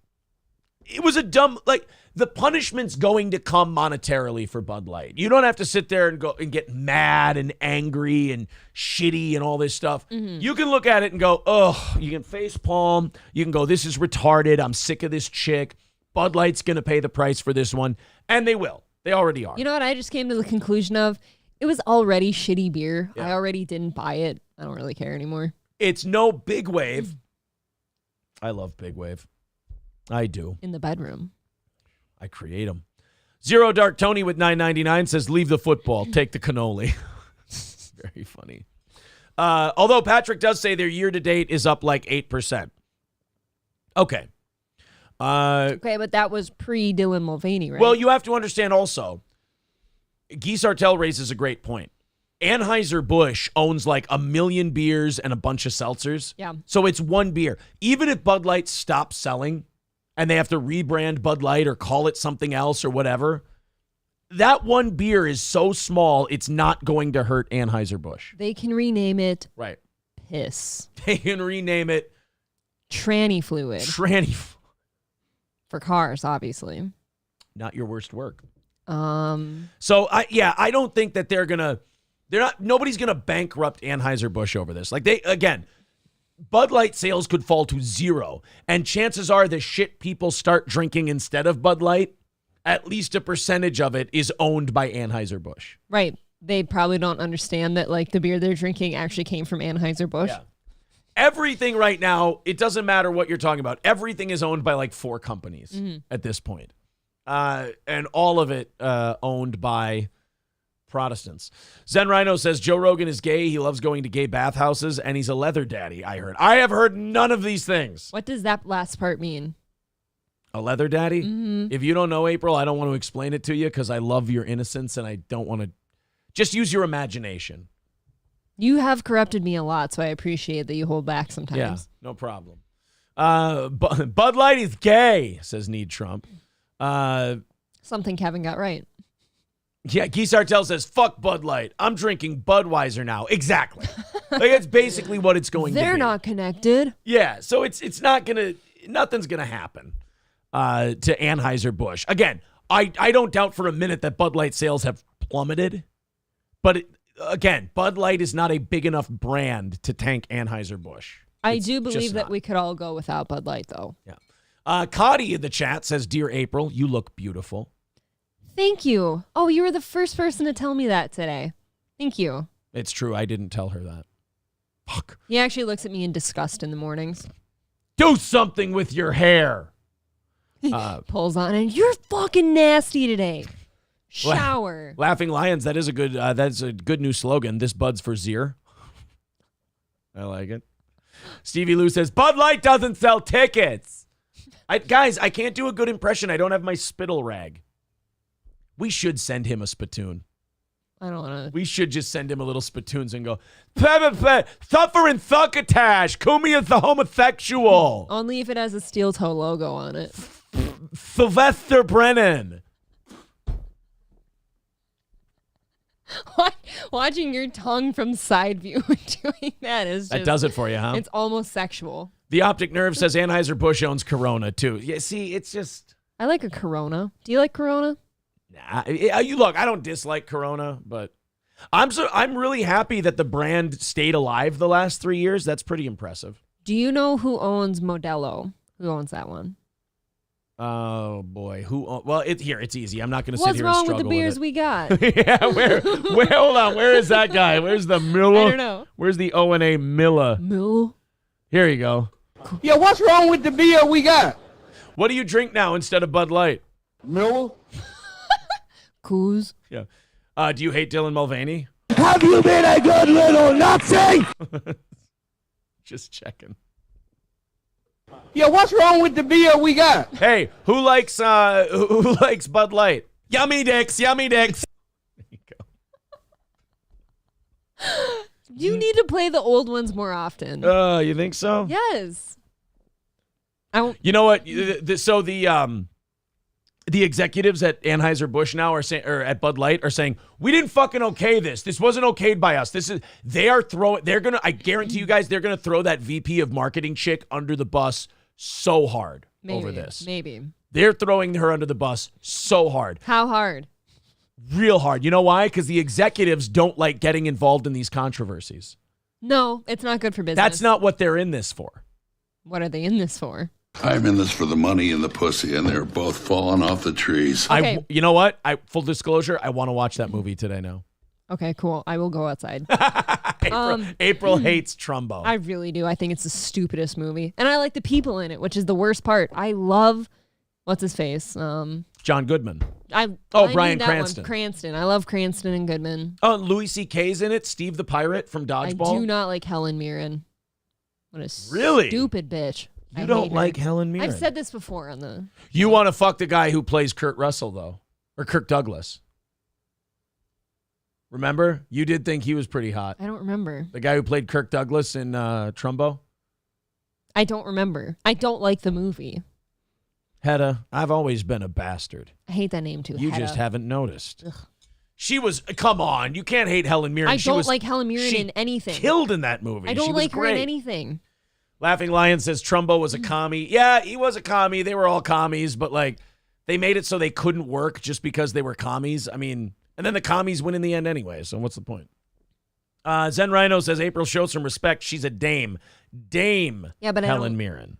it was a dumb, like, the punishment's going to come monetarily for Bud Light. You don't have to sit there and go and get mad and angry and shitty and all this stuff. You can look at it and go, oh, you can face palm. You can go, this is retarded. I'm sick of this chick. Bud Light's going to pay the price for this one. And they will. They already are. You know what I just came to the conclusion of? It was already shitty beer. I already didn't buy it. I don't really care anymore. It's no Big Wave. I love Big Wave. I do. In the bedroom. I create them. Zero Dark Tony with $9.99 says, leave the football. Take the cannoli. Very funny. Although Patrick does say their year-to-date is up like 8%. Okay. Okay, but that was pre-Dylan Mulvaney, right? Well, you have to understand also, Guy Sartell raises a great point. Anheuser-Busch owns like 1 million beers and a bunch of seltzers. Yeah. So it's one beer. Even if Bud Light stops selling and they have to rebrand Bud Light or call it something else or whatever, that one beer is so small, it's not going to hurt Anheuser-Busch. They can rename it Right. Piss. They can rename it Tranny Fluid. For cars, obviously. Not your worst work. So I don't think that nobody's gonna bankrupt Anheuser-Busch over this. Like Bud Light sales could fall to 0, and chances are the shit people start drinking instead of Bud Light, at least a percentage of it is owned by Anheuser-Busch. Right. They probably don't understand that like the beer they're drinking actually came from Anheuser-Busch. Yeah. Everything right now, it doesn't matter what you're talking about. Everything is owned by like 4 companies at this point. And all of it owned by Protestants. Zen Rhino says Joe Rogan is gay. He loves going to gay bathhouses, and he's a leather daddy, I heard. I have heard none of these things. What does that last part mean? A leather daddy? If you don't know, April, I don't want to explain it to you because I love your innocence, and I don't want to. Just use your imagination. You have corrupted me a lot, so I appreciate that you hold back sometimes. Yeah, no problem. Bud Light is gay, says Need Trump. Something Kevin got right. Yeah, Guy Sartell says, fuck Bud Light. I'm drinking Budweiser now. Exactly. Like, that's basically what it's going to be. They're not connected. Yeah, so it's not going to, nothing's going to happen to Anheuser-Busch. Again, I don't doubt for a minute that Bud Light sales have plummeted. But, again, Bud Light is not a big enough brand to tank Anheuser-Busch. I do believe that we could all go without Bud Light, though. Yeah. Cotty in the chat says, Dear April, you look beautiful. Thank you. Oh, you were the first person to tell me that today. Thank you. It's true. I didn't tell her that. Fuck. He actually looks at me in disgust in the mornings. Do something with your hair. Pulls on and you're fucking nasty today. Shower. Laughing Lions. That's a good new slogan. This Bud's for Zier. I like it. Stevie Lou says Bud Light doesn't sell tickets. Guys, I can't do a good impression. I don't have my spittle rag. We should send him a spittoon. I don't want to. We should just send him a little spittoons and go, suffering thuckatash. Kumi is the homosexual. Only if it has a steel toe logo on it. Sylvester Brennan. Watching your tongue from side view doing that is just, that does it for you, huh? It's almost sexual. The Optic Nerve says Anheuser-Busch owns Corona, too. Yeah, see, it's just... I like a Corona. Do you like Corona? Nah. Look, I don't dislike Corona, but I'm really happy that the brand stayed alive the last 3 years. That's pretty impressive. Do you know who owns Modelo? Who owns that one? Oh, boy. It's easy. I'm not going to sit here and struggle with it. What's wrong with the beers we got? Yeah, where? Hold on. Where is that guy? Where's the Miller? I don't know. Where's the O&A Miller? Mill? Here you go. Yeah, what's wrong with the beer we got? What do you drink now instead of Bud Light? Miller? Coos. Yeah. Do you hate Dylan Mulvaney? Have you been a good little Nazi? Just checking. Yeah, what's wrong with the beer we got? Hey, who likes Bud Light? Yummy dicks, yummy dicks. There you go. You need to play the old ones more often. You think so? Yes. You know what? So the executives at Anheuser-Busch now are saying, or at Bud Light are saying, we didn't fucking okay this. This wasn't okayed by us. I guarantee you guys, they're going to throw that VP of marketing chick under the bus so hard over this. Maybe. They're throwing her under the bus so hard. How hard? Real hard. You know why? Because the executives don't like getting involved in these controversies. No, it's not good for business. That's not what they're in this for. What are they in this for? I'm in this for the money and the pussy, and they're both falling off the trees. Okay. You know what? Full disclosure, I want to watch that movie today now. Okay, cool. I will go outside. April hates Trumbo. I really do. I think it's the stupidest movie. And I like the people in it, which is the worst part. I love, what's his face? John Goodman. Bryan Cranston. Cranston. I love Cranston and Goodman. Oh, Louis C.K.'s in it. Steve the Pirate from Dodgeball. I do not like Helen Mirren. What a Really? stupid bitch. You I don't hate her. like Helen Mirren? I've said this before on the... You want to fuck the guy who plays Kurt Russell, though. Or Kirk Douglas. Remember? You did think he was pretty hot. I don't remember. The guy who played Kirk Douglas in Trumbo? I don't remember. I don't like the movie. Hedda, I've always been a bastard. I hate that name too. You Hedda. just haven't noticed. Ugh. She was, come on, you can't hate Helen Mirren. I don't like Helen Mirren in anything. Killed in that movie. I don't She was like her in great. anything. Laughing Lion says Trumbo was a commie. Yeah, he was a commie. They were all commies, but like they made it so they couldn't work just because they were commies. I mean, and then the commies win in the end anyway, so what's the point? Zen Rhino says April shows some respect. She's a dame. Yeah, but Helen Mirren.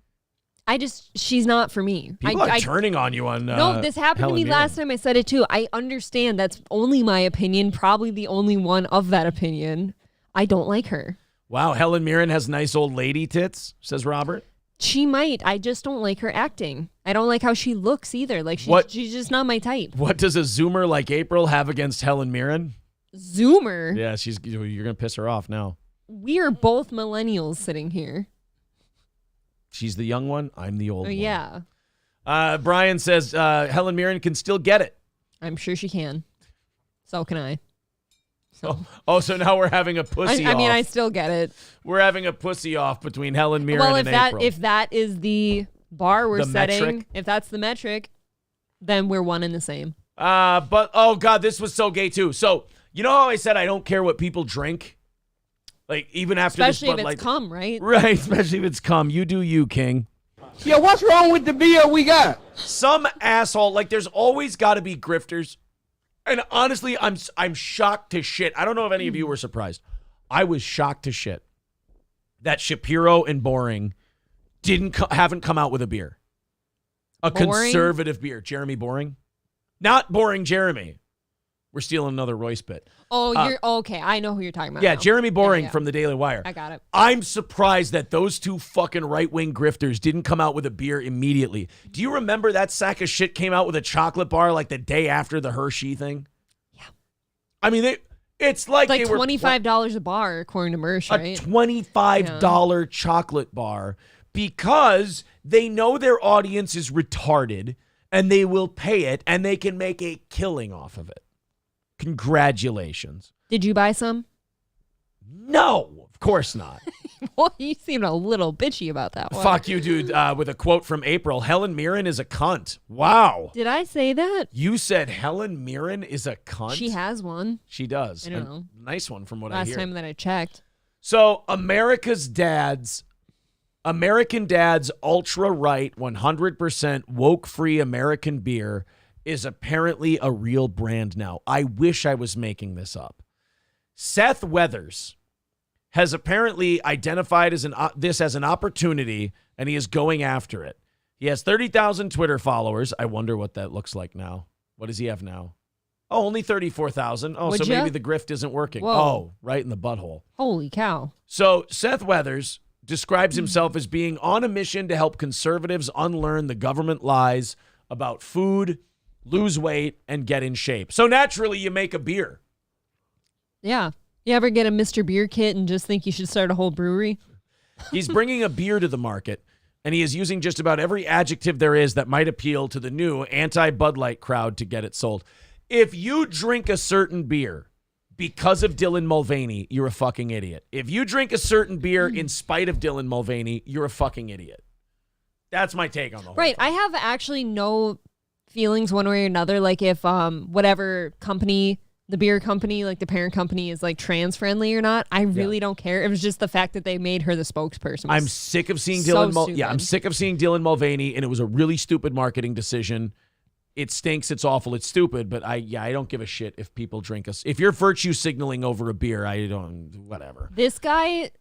She's not for me. People are turning on you on No, this happened Helen to me Mirren. last time. I said it too. I understand that's only my opinion, probably the only one of that opinion. I don't like her. Wow, Helen Mirren has nice old lady tits, says Robert. She might. I just don't like her acting. I don't like how she looks either. Like she's just not my type. What does a Zoomer like April have against Helen Mirren? Zoomer? Yeah, you're going to piss her off now. We are both millennials sitting here. She's the young one. I'm the old one. Yeah. Brian says Helen Mirren can still get it. I'm sure she can. So can I. So now we're having a pussy off. I mean, I still get it. We're having a pussy off between Helen Mirren Well, and April. if that is the bar we're The setting, metric? if that's the metric, then we're one and the same. But, oh, God, this was so gay, too. So, you know how I said I don't care what people drink? Like, even after Especially this if Bud Light- it's cum, right? Right, especially if it's cum. You do you, King. Yeah, what's wrong with the beer we got? Some asshole, like there's always got to be grifters. And honestly, I'm shocked to shit. I don't know if any of you were surprised. I was shocked to shit that Shapiro and Boring haven't come out with a beer. A Boring? conservative beer. Jeremy Boring? Not Boring Jeremy. We're stealing another Royce bit. Oh, you're okay. I know who you're talking about. Yeah, now. Jeremy Boring Yeah. from the Daily Wire. I got it. I'm surprised that those two fucking right-wing grifters didn't come out with a beer immediately. Do you remember that sack of shit came out with a chocolate bar like the day after the Hershey thing? Yeah. I mean, it's like It's like they were $25 a bar, according to Mersh, right? a $25 chocolate bar because they know their audience is retarded and they will pay it and they can make a killing off of it. Congratulations. Did you buy some? No, of course not. Well, you seemed a little bitchy about that one. Fuck you, dude. With a quote from April, Helen Mirren is a cunt. Wow. Did I say that? You said Helen Mirren is a cunt? She has one. She does. I don't know. Nice one from what I Last hear. time that I checked. So American dads, ultra-right, 100% woke-free American beer is apparently a real brand now. I wish I was making this up. Seth Weathers has apparently identified this as an opportunity, and he is going after it. He has 30,000 Twitter followers. I wonder what that looks like now. What does he have now? Oh, only 34,000. Oh, Would so ya? maybe the grift isn't working. Whoa. Oh, right in the butthole. Holy cow. So Seth Weathers describes himself as being on a mission to help conservatives unlearn the government lies about food, lose weight, and get in shape. So naturally, you make a beer. Yeah. You ever get a Mr. Beer kit and just think you should start a whole brewery? He's bringing a beer to the market, and he is using just about every adjective there is that might appeal to the new anti-Bud Light crowd to get it sold. If you drink a certain beer because of Dylan Mulvaney, you're a fucking idiot. If you drink a certain beer in spite of Dylan Mulvaney, you're a fucking idiot. That's my take on the whole Right. I have actually no feelings one way or another. Like if whatever company the beer company, like the parent company, is like trans friendly or not. I really don't care. It was just the fact that they made her the spokesperson. I'm sick of seeing so Dylan. I'm sick of seeing Dylan Mulvaney, and it was a really stupid marketing decision. It stinks. It's awful. It's stupid. But I don't give a shit if people drink us. If you're virtue signaling over a beer, I don't. Whatever. This guy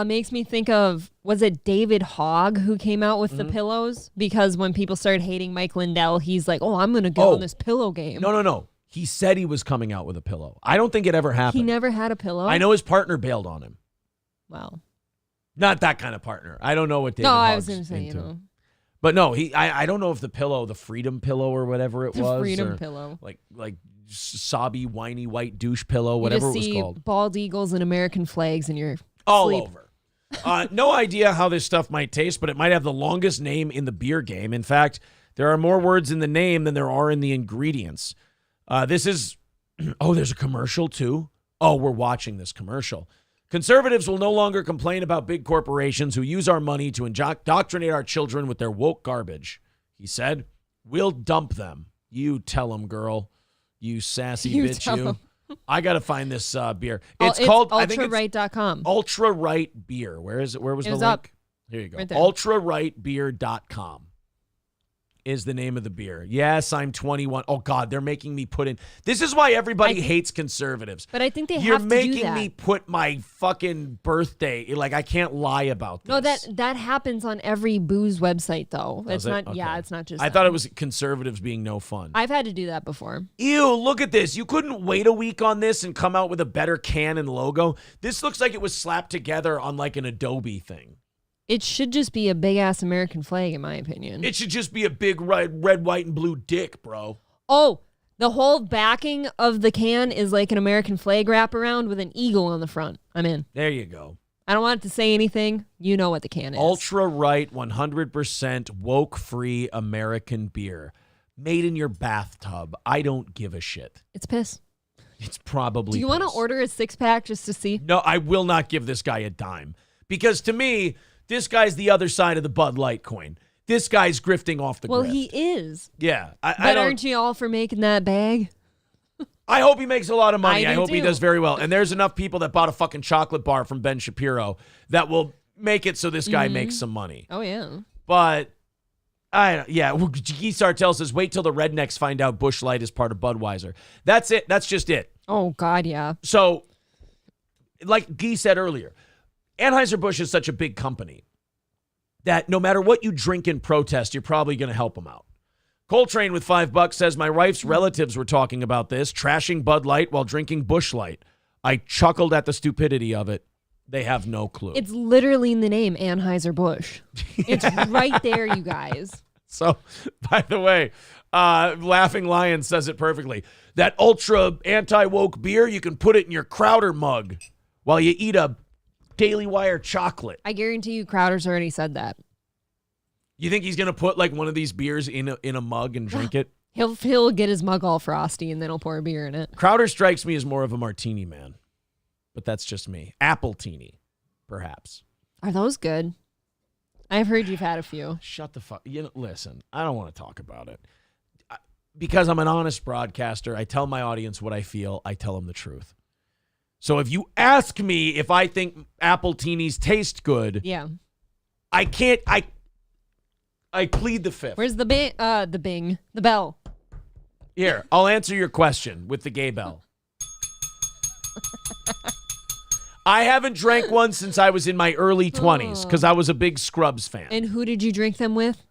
makes me think of, was it David Hogg who came out with the pillows? Because when people started hating Mike Lindell, he's like, "Oh, I'm gonna go on this pillow game." No. He said he was coming out with a pillow. I don't think it ever happened. He never had a pillow. I know his partner bailed on him. Well, not that kind of partner. I don't know what David. No, I Hogg's was gonna say, into. But no, I don't know if the pillow, the freedom pillow or whatever it was. The freedom pillow. Like sobby, whiny, white douche pillow, whatever you just it was see called. Bald eagles and American flags in your All sleep. over. No idea how this stuff might taste, but it might have the longest name in the beer game. In fact, there are more words in the name than there are in the ingredients. This is, there's a commercial too. Oh, we're watching this commercial. Conservatives will no longer complain about big corporations who use our money to indoctrinate our children with their woke garbage. He said, "We'll dump them. You tell them, girl. You sassy bitch, you." I got to find this beer. It's called ultraright.com. Ultra Right Beer. Where is it? Where was the link? Up. Here you go. Right there. ultrarightbeer.com is the name of the beer. Yes, I'm 21. Oh, God, they're making me put in. This is why everybody hates conservatives. But I think they You're have to do making that. me put my fucking birthday. Like, I can't lie about this. No, that happens on every booze website, though. Does It's it? not. Okay. Yeah, it's not just. I thought it was conservatives being no fun. I've had to do that before. Ew, look at this. You couldn't wait a week on this and come out with a better can and logo. This looks like it was slapped together on like an Adobe thing. It should just be a big ass American flag, in my opinion. It should just be a big red, white, and blue dick, bro. Oh, the whole backing of the can is like an American flag wraparound with an eagle on the front. I'm in. There you go. I don't want it to say anything. You know what the can is. Ultra Right, 100% woke-free American beer. Made in your bathtub. I don't give a shit. It's piss. It's probably Do you want to order a 6-pack just to see? No, I will not give this guy a dime. Because to me, this guy's the other side of the Bud Light coin. This guy's grifting off the Well, grift. he is. Yeah. I But don't, aren't you all for making that bag? I hope he makes a lot of money. I I do hope he too. does very well. And there's enough people that bought a fucking chocolate bar from Ben Shapiro that will make it so this guy makes some money. Oh, yeah. But, Guy Sartell says, wait till the rednecks find out Busch Light is part of Budweiser. That's it. That's just it. Oh, God, yeah. So, like Guy said earlier, Anheuser-Busch is such a big company that no matter what you drink in protest, you're probably going to help them out. Coltrane with $5 says, my wife's relatives were talking about this, trashing Bud Light while drinking Busch Light. I chuckled at the stupidity of it. They have no clue. It's literally in the name, Anheuser-Busch. It's right there, you guys. So, by the way, Laughing Lion says it perfectly. That ultra anti-woke beer, you can put it in your Crowder mug while you eat a Daily Wire chocolate. I guarantee you Crowder's already said that. You think he's going to put like one of these beers in a mug and drink it? He'll get his mug all frosty and then he'll pour a beer in it. Crowder strikes me as more of a martini man. But that's just me. Appletini, perhaps. Are those good? I've heard you've had a few. Shut the fuck. Listen, I don't want to talk about it. Because I'm an honest broadcaster, I tell my audience what I feel. I tell them the truth. So if you ask me if I think Appletinis taste good, yeah, I can't. I plead the fifth. Where's the the bell? Here, I'll answer your question with the gay bell. I haven't drank one since I was in my early 20s because I was a big Scrubs fan. And who did you drink them with?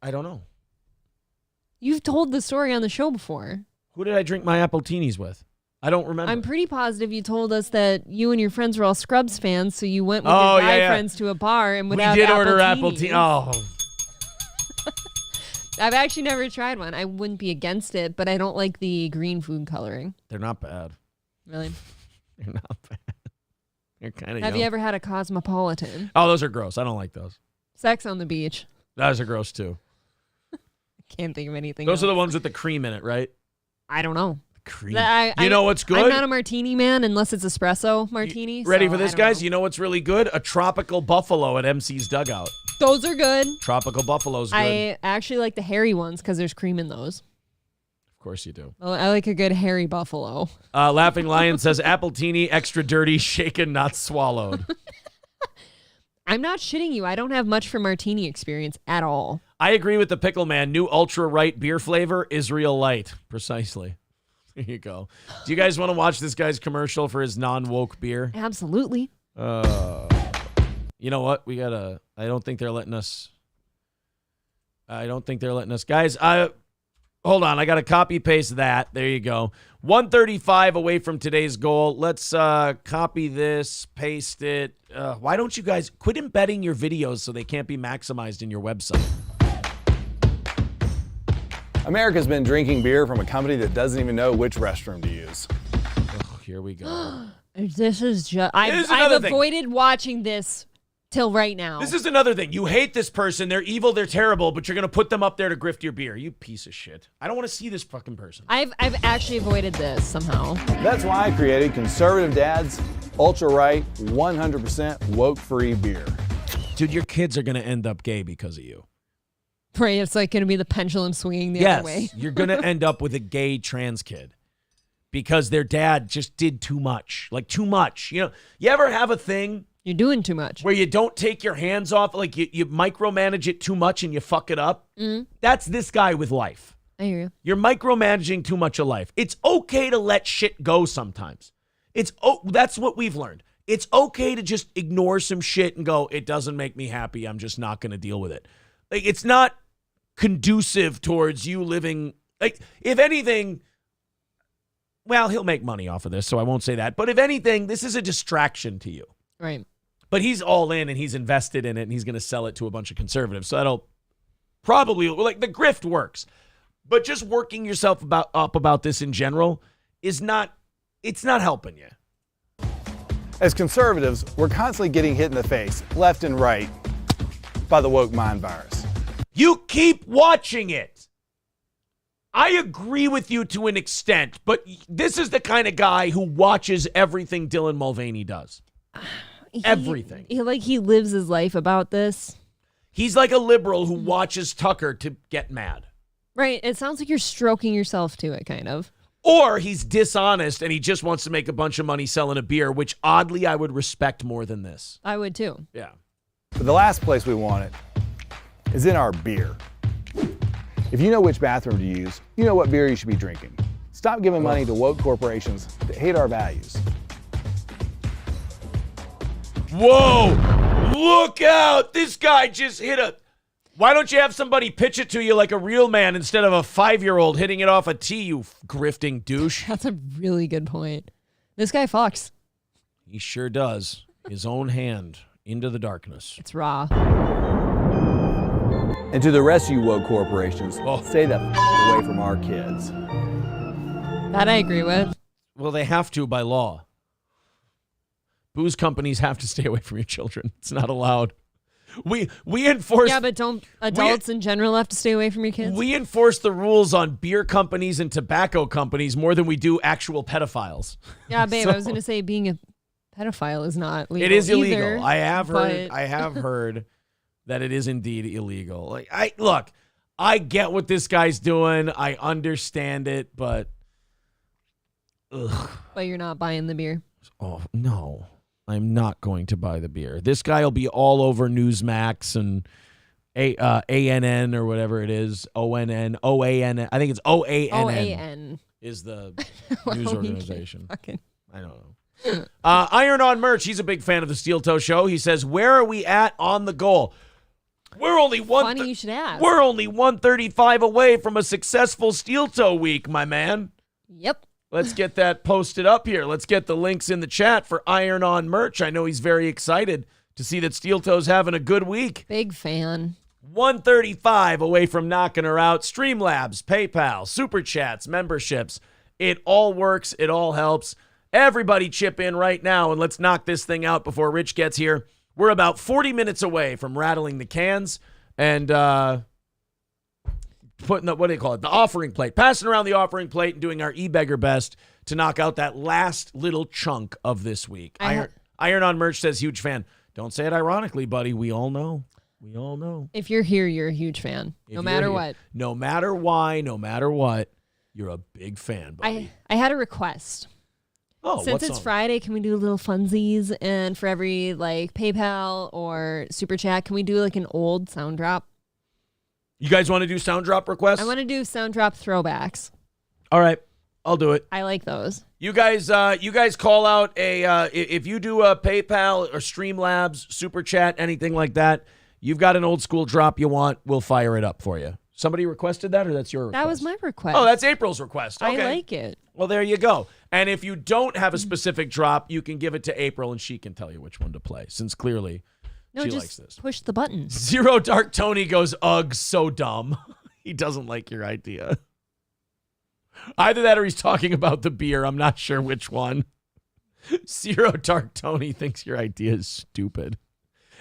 I don't know. You've told the story on the show before. Who did I drink my Appletinis with? I don't remember. I'm pretty positive you told us that you and your friends were all Scrubs fans, so you went with your guy friends to a bar and would have We did order Appletinis. Appletinis. Oh. I've actually never tried one. I wouldn't be against it, but I don't like the green food coloring. They're not bad. Really? They're not bad. They're kind of Have you ever had a Cosmopolitan? Oh, those are gross. I don't like those. Sex on the Beach. Those are gross too. Can't think of anything Those else. are the ones with the cream in it, right? I don't know. Cream. You know what's good? I'm not a martini man unless it's espresso martini. Ready so for this, I don't guys? know. You know what's really good? A tropical buffalo at MC's Dugout. Those are good. Tropical buffalo's good. I actually like the hairy ones because there's cream in those. Of course you do. Well, I like a good hairy buffalo. Laughing Lion says, Appletini, extra dirty, shaken, not swallowed. I'm not shitting you. I don't have much for martini experience at all. I agree with the Pickle Man. New ultra right beer flavor, Israel Light. Precisely. There you go. Do you guys want to watch this guy's commercial for his non-woke beer? Absolutely. You know what? I don't think they're letting us. Guys, hold on. I got to copy paste that. There you go. 135 away from today's goal. Let's copy this, paste it. Why don't you guys quit embedding your videos so they can't be maximized in your website? America's been drinking beer from a company that doesn't even know which restroom to use. Oh, here we go. This is just... I've avoided watching this till right now. This is another thing. You hate this person. They're evil. They're terrible. But you're going to put them up there to grift your beer. You piece of shit. I don't want to see this fucking person. I've actually avoided this somehow. That's why I created Conservative Dad's Ultra Right 100% woke-free beer. Dude, your kids are going to end up gay because of you. Right, it's like going to be the pendulum swinging the other way. Yes, you're going to end up with a gay trans kid because their dad just did too much. Like, too much. You know, you ever have a thing? You're doing too much. Where you don't take your hands off, like you micromanage it too much and you fuck it up? Mm. That's this guy with life. I hear you. You're micromanaging too much of life. It's okay to let shit go sometimes. That's what we've learned. It's okay to just ignore some shit and go, it doesn't make me happy. I'm just not going to deal with it. Like, it's not conducive towards you living, like, if anything, well, he'll make money off of this, so I won't say that. But if anything, this is a distraction to you. Right. But he's all in and he's invested in it and he's going to sell it to a bunch of conservatives. So that'll probably, like, the grift works. But just working yourself up about this in general is not, it's not helping you. As conservatives, we're constantly getting hit in the face, left and right, by the woke mind virus. You keep watching it. I agree with you to an extent, but this is the kind of guy who watches everything Dylan Mulvaney does. Everything. He lives his life about this. He's like a liberal who watches Tucker to get mad. Right. It sounds like you're stroking yourself to it, kind of. Or he's dishonest and he just wants to make a bunch of money selling a beer, which oddly I would respect more than this. I would too. Yeah. But the last place we want it is in our beer. If you know which bathroom to use, you know what beer you should be drinking. Stop giving money to woke corporations that hate our values. Whoa! Look out! This guy just hit a... Why don't you have somebody pitch it to you like a real man instead of a 5-year-old hitting it off a tee, you grifting douche? That's a really good point. This guy fucks. He sure does. His own hand into the darkness. It's raw. And to the rest of you woke corporations, stay the away from our kids. That I agree with. Well, they have to by law. Booze companies have to stay away from your children. It's not allowed. We enforce... Yeah, but don't adults in general have to stay away from your kids? We enforce the rules on beer companies and tobacco companies more than we do actual pedophiles. Yeah, babe, I was going to say being a pedophile is not legal. It is illegal. Either, I have heard that it is indeed illegal. Like, I get what this guy's doing. I understand it, but ugh. But you're not buying the beer. Oh, no. I'm not going to buy the beer. This guy will be all over Newsmax and ANN or whatever it is. OANN. I think it's OANN. OAN is the news organization. I don't know. Iron on Merch. He's a big fan of the Steel Toe Show. He says, "Where are we at on the goal? We're only Funny you should ask. We're only 135 away from a successful Steel Toe week, my man." Yep. Let's get that posted up here. Let's get the links in the chat for Iron on Merch. I know he's very excited to see that Steel Toe's having a good week. Big fan. 135 away from knocking her out. Streamlabs, PayPal, Super Chats, memberships. It all works. It all helps. Everybody chip in right now, and let's knock this thing out before Rich gets here. We're about 40 minutes away from rattling the cans and putting the, what do they call it? The offering plate. Passing around the offering plate and doing our e-beggar best to knock out that last little chunk of this week. Iron on Merch says, huge fan. Don't say it ironically, buddy. We all know. We all know. If you're here, you're a huge fan. No matter what. No matter why, no matter what. You're a big fan, buddy. I had a request. Oh, since what's it's on? Friday, can we do little funsies? And for every like PayPal or Super Chat, can we do like an old sound drop? You guys want to do sound drop requests? I want to do sound drop throwbacks. All right, I'll do it. I like those. You guys call out if you do a PayPal or Streamlabs, Super Chat, anything like that. You've got an old school drop you want, we'll fire it up for you. Somebody requested that, or that's your request? That was my request. Oh, that's April's request. Okay. I like it. Well, there you go. And if you don't have a specific drop, you can give it to April, and she can tell you which one to play, since clearly she just likes this. Push the button. Zero Dark Tony goes, ugh, so dumb. He doesn't like your idea. Either that or he's talking about the beer. I'm not sure which one. Zero Dark Tony thinks your idea is stupid.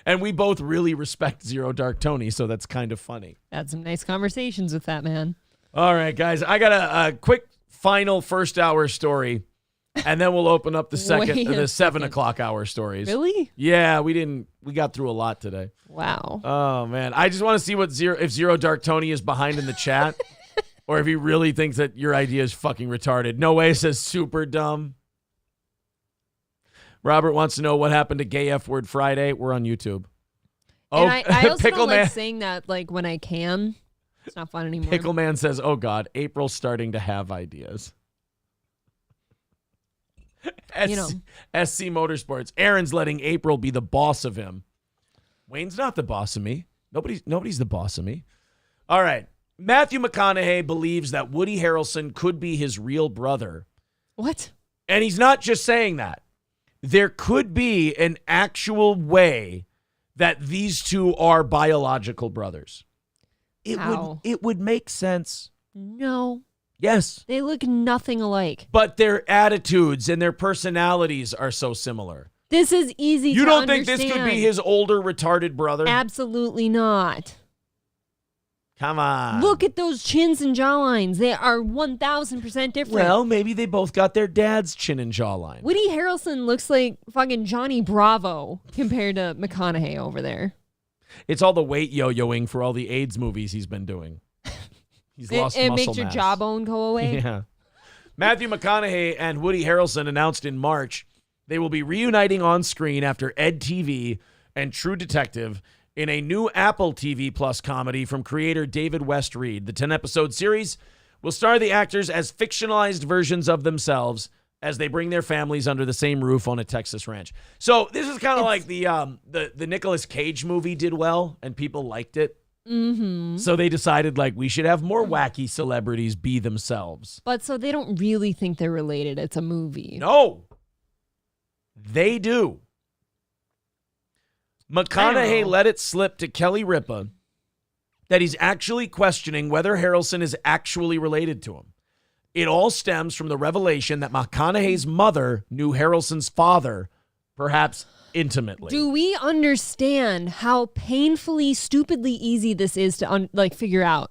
And we both really respect Zero Dark Tony, so that's kind of funny. Had some nice conversations with that man. All right, guys. I got a quick final first hour story, and then we'll open up the 7 o'clock hour stories. Really? Yeah, we got through a lot today. Wow. Oh, man. I just want to see if Zero Dark Tony is behind in the chat, or if he really thinks that your idea is fucking retarded. No way says super dumb. Robert wants to know what happened to Gay F Word Friday. We're on YouTube. And I also Pickle don't Man. like saying that like when I can. It's not fun anymore. Pickle Man says, oh, God, April's starting to have ideas. SC Motorsports. Aaron's letting April be the boss of him. Wayne's not the boss of me. Nobody's the boss of me. All right. Matthew McConaughey believes that Woody Harrelson could be his real brother. What? And he's not just saying that. There could be an actual way that these two are biological brothers. It would make sense. No. Yes. They look nothing alike. But their attitudes and their personalities are so similar. This is easy You to don't think understand. this could be his older retarded brother? Absolutely not. Come on. Look at those chins and jawlines. They are 1,000% different. Well, maybe they both got their dad's chin and jawline. Woody Harrelson looks like fucking Johnny Bravo compared to McConaughey over there. It's all the weight yo-yoing for all the AIDS movies he's been doing. He's lost It muscle makes your mass. jawbone go away. Yeah. Matthew McConaughey and Woody Harrelson announced in March they will be reuniting on screen after Ed TV and True Detective in a new Apple TV Plus comedy from creator David West Reed. The 10-episode series will star the actors as fictionalized versions of themselves as they bring their families under the same roof on a Texas ranch. So this is kind of like the Nicolas Cage movie did well, and people liked it. Mm-hmm. So they decided, like, we should have more wacky celebrities be themselves. But so they don't really think they're related. It's a movie. No. They do. McConaughey let it slip to Kelly Ripa that he's actually questioning whether Harrelson is actually related to him. It all stems from the revelation that McConaughey's mother knew Harrelson's father, perhaps intimately. Do we understand how painfully, stupidly easy this is to figure out?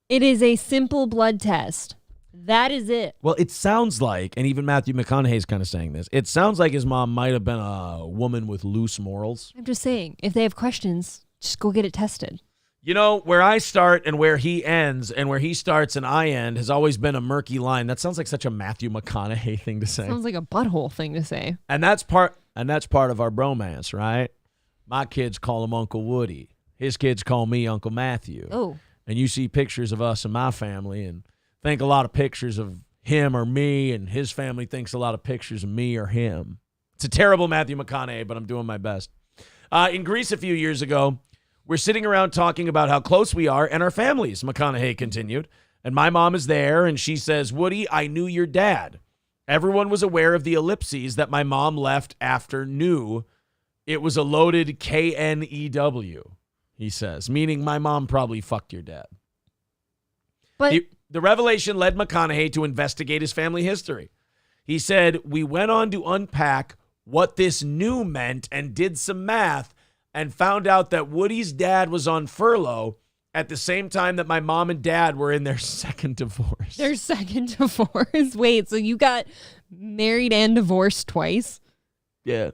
It is a simple blood test. That is it. Well, it sounds like, and even Matthew McConaughey's kind of saying this, it sounds like his mom might have been a woman with loose morals. I'm just saying, if they have questions, just go get it tested. You know, where I start and where he ends and where he starts and I end has always been a murky line. That sounds like such a Matthew McConaughey thing to say. Sounds like a butthole thing to say. And that's part of our bromance, right? My kids call him Uncle Woody. His kids call me Uncle Matthew. Oh. And you see pictures of us and my family and think a lot of pictures of him or me, and his family thinks a lot of pictures of me or him. It's a terrible Matthew McConaughey, but I'm doing my best. In Greece a few years ago, we're sitting around talking about how close we are and our families, McConaughey continued. And my mom is there, and she says, Woody, I knew your dad. Everyone was aware of the ellipses that my mom left after knew. It was a loaded K-N-E-W, he says, meaning my mom probably fucked your dad. But The revelation led McConaughey to investigate his family history. He said, we went on to unpack what this new meant and did some math and found out that Woody's dad was on furlough at the same time that my mom and dad were in their second divorce. Their second divorce? Wait, so you got married and divorced twice? Yeah.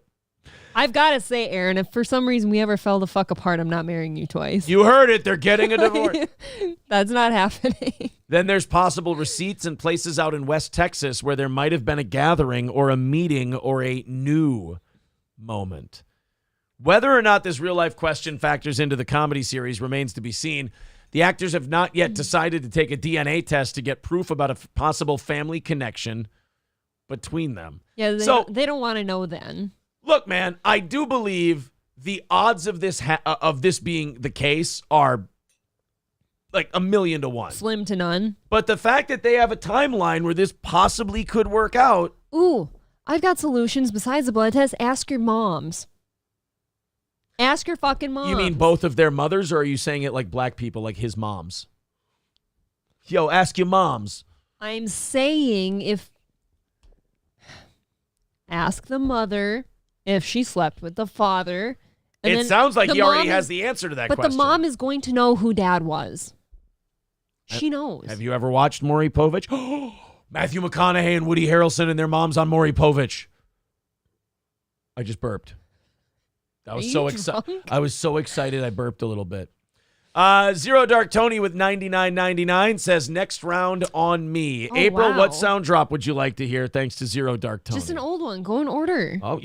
I've got to say, Aaron, if for some reason we ever fell the fuck apart, I'm not marrying you twice. You heard it. They're getting a divorce. That's not happening. Then there's possible receipts and places out in West Texas where there might have been a gathering or a meeting or a new moment. Whether or not this real-life question factors into the comedy series remains to be seen. The actors have not yet decided to take a DNA test to get proof about a possible family connection between them. Yeah, they don't want to know then. Look, man, I do believe the odds of this being the case are like 1,000,000 to 1. Slim to none. But the fact that they have a timeline where this possibly could work out. Ooh, I've got solutions besides the blood test. Ask your moms. Ask your fucking moms. You mean both of their mothers, or are you saying it like black people, like his moms? Yo, ask your moms. I'm saying ask the mother if she slept with the father. And it sounds like he already has the answer to that question. But the mom is going to know who dad was. She knows. Have you ever watched Maury Povich? Matthew McConaughey and Woody Harrelson and their moms on Maury Povich. I just burped. I was so excited. I was so excited I burped a little bit. Zero Dark Tony with $99.99 says next round on me. Oh, April, wow. what sound drop would you like to hear? Thanks to Zero Dark Tony. Just an old one. Go in order. Oh,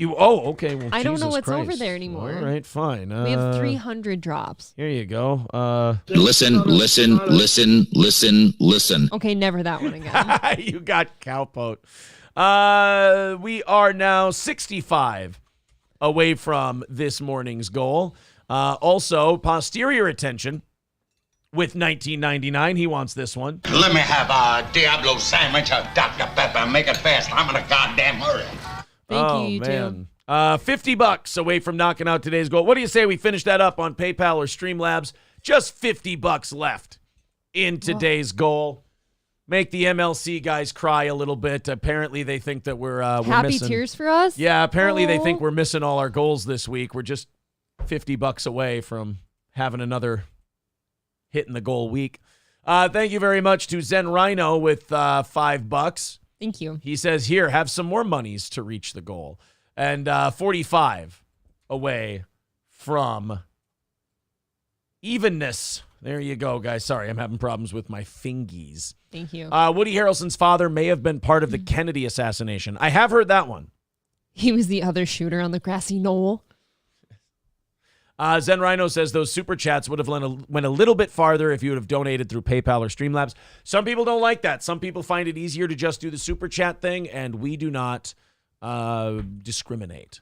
okay. Well, I don't know Jesus what's Christ. over there anymore. All right, fine. We have 300 drops. Here you go. Listen. Okay, never that one again. You got cowpote. We are now 65 away from this morning's goal. Also, posterior attention with $19.99. He wants this one. Let me have a Diablo sandwich of Dr. Pepper. Make it fast. I'm in a goddamn hurry. Thank you, man. $50 away from knocking out today's goal. What do you say we finish that up on PayPal or Streamlabs? Just $50 left in today's goal. Make the MLC guys cry a little bit. Apparently, they think that we're Happy missing. tears for us? Yeah, apparently they think we're missing all our goals this week. We're just $50 away from having another hitting the goal week. Thank you very much to Zen Rhino with $5. Thank you. He says, here, have some more monies to reach the goal. And 45 away from evenness. There you go, guys. Sorry, I'm having problems with my fingies. Thank you. Woody Harrelson's father may have been part of the Kennedy assassination. I have heard that one. He was the other shooter on the grassy knoll. Zen Rhino says those super chats would have went a little bit farther if you would have donated through PayPal or Streamlabs. Some people don't like that. Some people find it easier to just do the super chat thing, and we do not discriminate,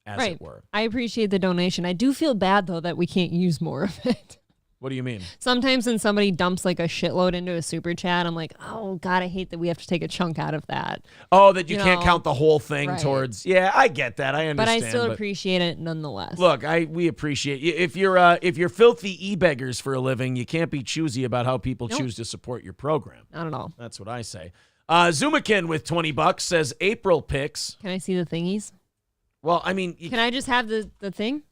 as it were. I appreciate the donation. I do feel bad, though, that we can't use more of it. What do you mean? Sometimes when somebody dumps like a shitload into a super chat, I'm like, oh, God, I hate that we have to take a chunk out of that. Oh, that you can't count the whole thing towards. Yeah, I get that. I understand. But I still appreciate it nonetheless. Look, we appreciate you. If you're filthy e-beggars for a living, you can't be choosy about how people choose to support your program. Not at all. That's what I say. Zumakin with $20 says April picks. Can I see the thingies? Well, I mean, can I just have the thing?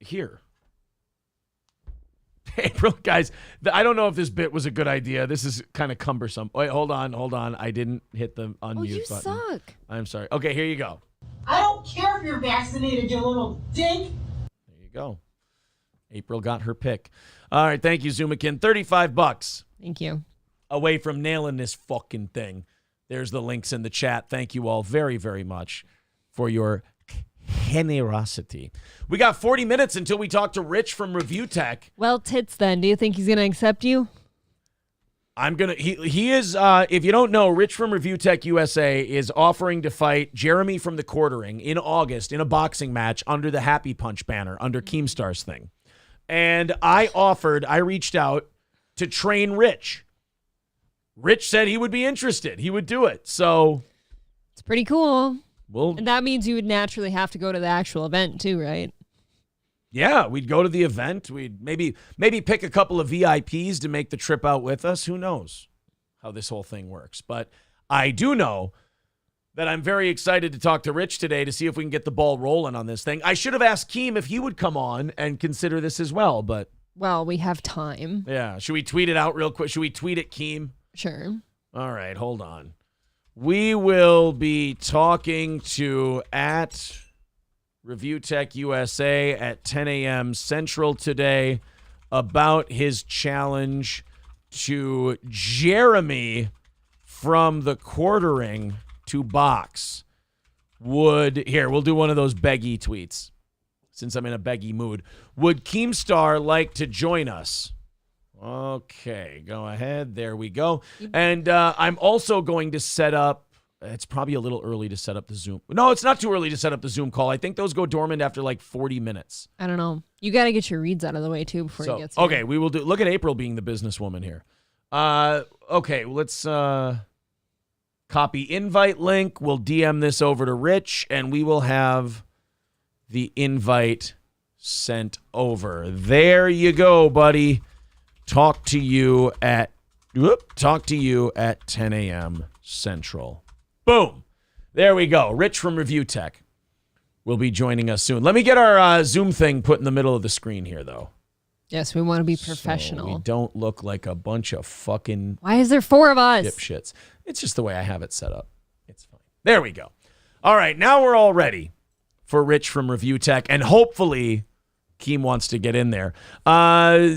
Here. April, guys, I don't know if this bit was a good idea. This is kind of cumbersome. Wait, hold on. I didn't hit the unmute button. You suck. I'm sorry. Okay, here you go. I don't care if you're vaccinated, you little dink. There you go. April got her pick. All right, thank you, Zumakin. $35. Thank you. Away from nailing this fucking thing. There's the links in the chat. Thank you all very, very much for your generosity. We got 40 minutes until we talk to Rich from Review Tech. Well, tits then. Do you think he's going to accept you? He is, if you don't know, Rich from Review Tech USA is offering to fight Jeremy from the Quartering in August in a boxing match under the Happy Punch banner, under Keemstar's thing. And I reached out to train Rich. Rich said he would be interested. He would do it. So it's pretty cool. Well, and that means you would naturally have to go to the actual event too, right? Yeah, we'd go to the event. We'd maybe pick a couple of VIPs to make the trip out with us. Who knows how this whole thing works? But I do know that I'm very excited to talk to Rich today to see if we can get the ball rolling on this thing. I should have asked Keem if he would come on and consider this as well, but... Well, we have time. Yeah. Should we tweet it out real quick? Should we tweet it, Keem? Sure. All right, hold on. We will be talking to Review Tech USA at 10 a.m. Central today about his challenge to Jeremy from the quartering to box. We'll do one of those beggy tweets since I'm in a beggy mood. Would Keemstar like to join us? Okay, go ahead. There we go. And I'm also going to set up, it's probably a little early to set up the Zoom. No, it's not too early to set up the Zoom call. I think those go dormant after like 40 minutes. I don't know. You got to get your reads out of the way, too, before he gets here. Okay, we will do. Look at April being the businesswoman here. Okay, let's copy invite link. We'll DM this over to Rich, and we will have the invite sent over. There you go, buddy. Talk to you at 10 a.m. Central. Boom. There we go. Rich from Review Tech will be joining us soon. Let me get our Zoom thing put in the middle of the screen here, though. Yes, we want to be professional. So we don't look like a bunch of fucking... Why is there 4 of us? Dipshits. It's just the way I have it set up. It's fine. There we go. All right, now we're all ready for Rich from Review Tech, and hopefully... Keem wants to get in there. I'm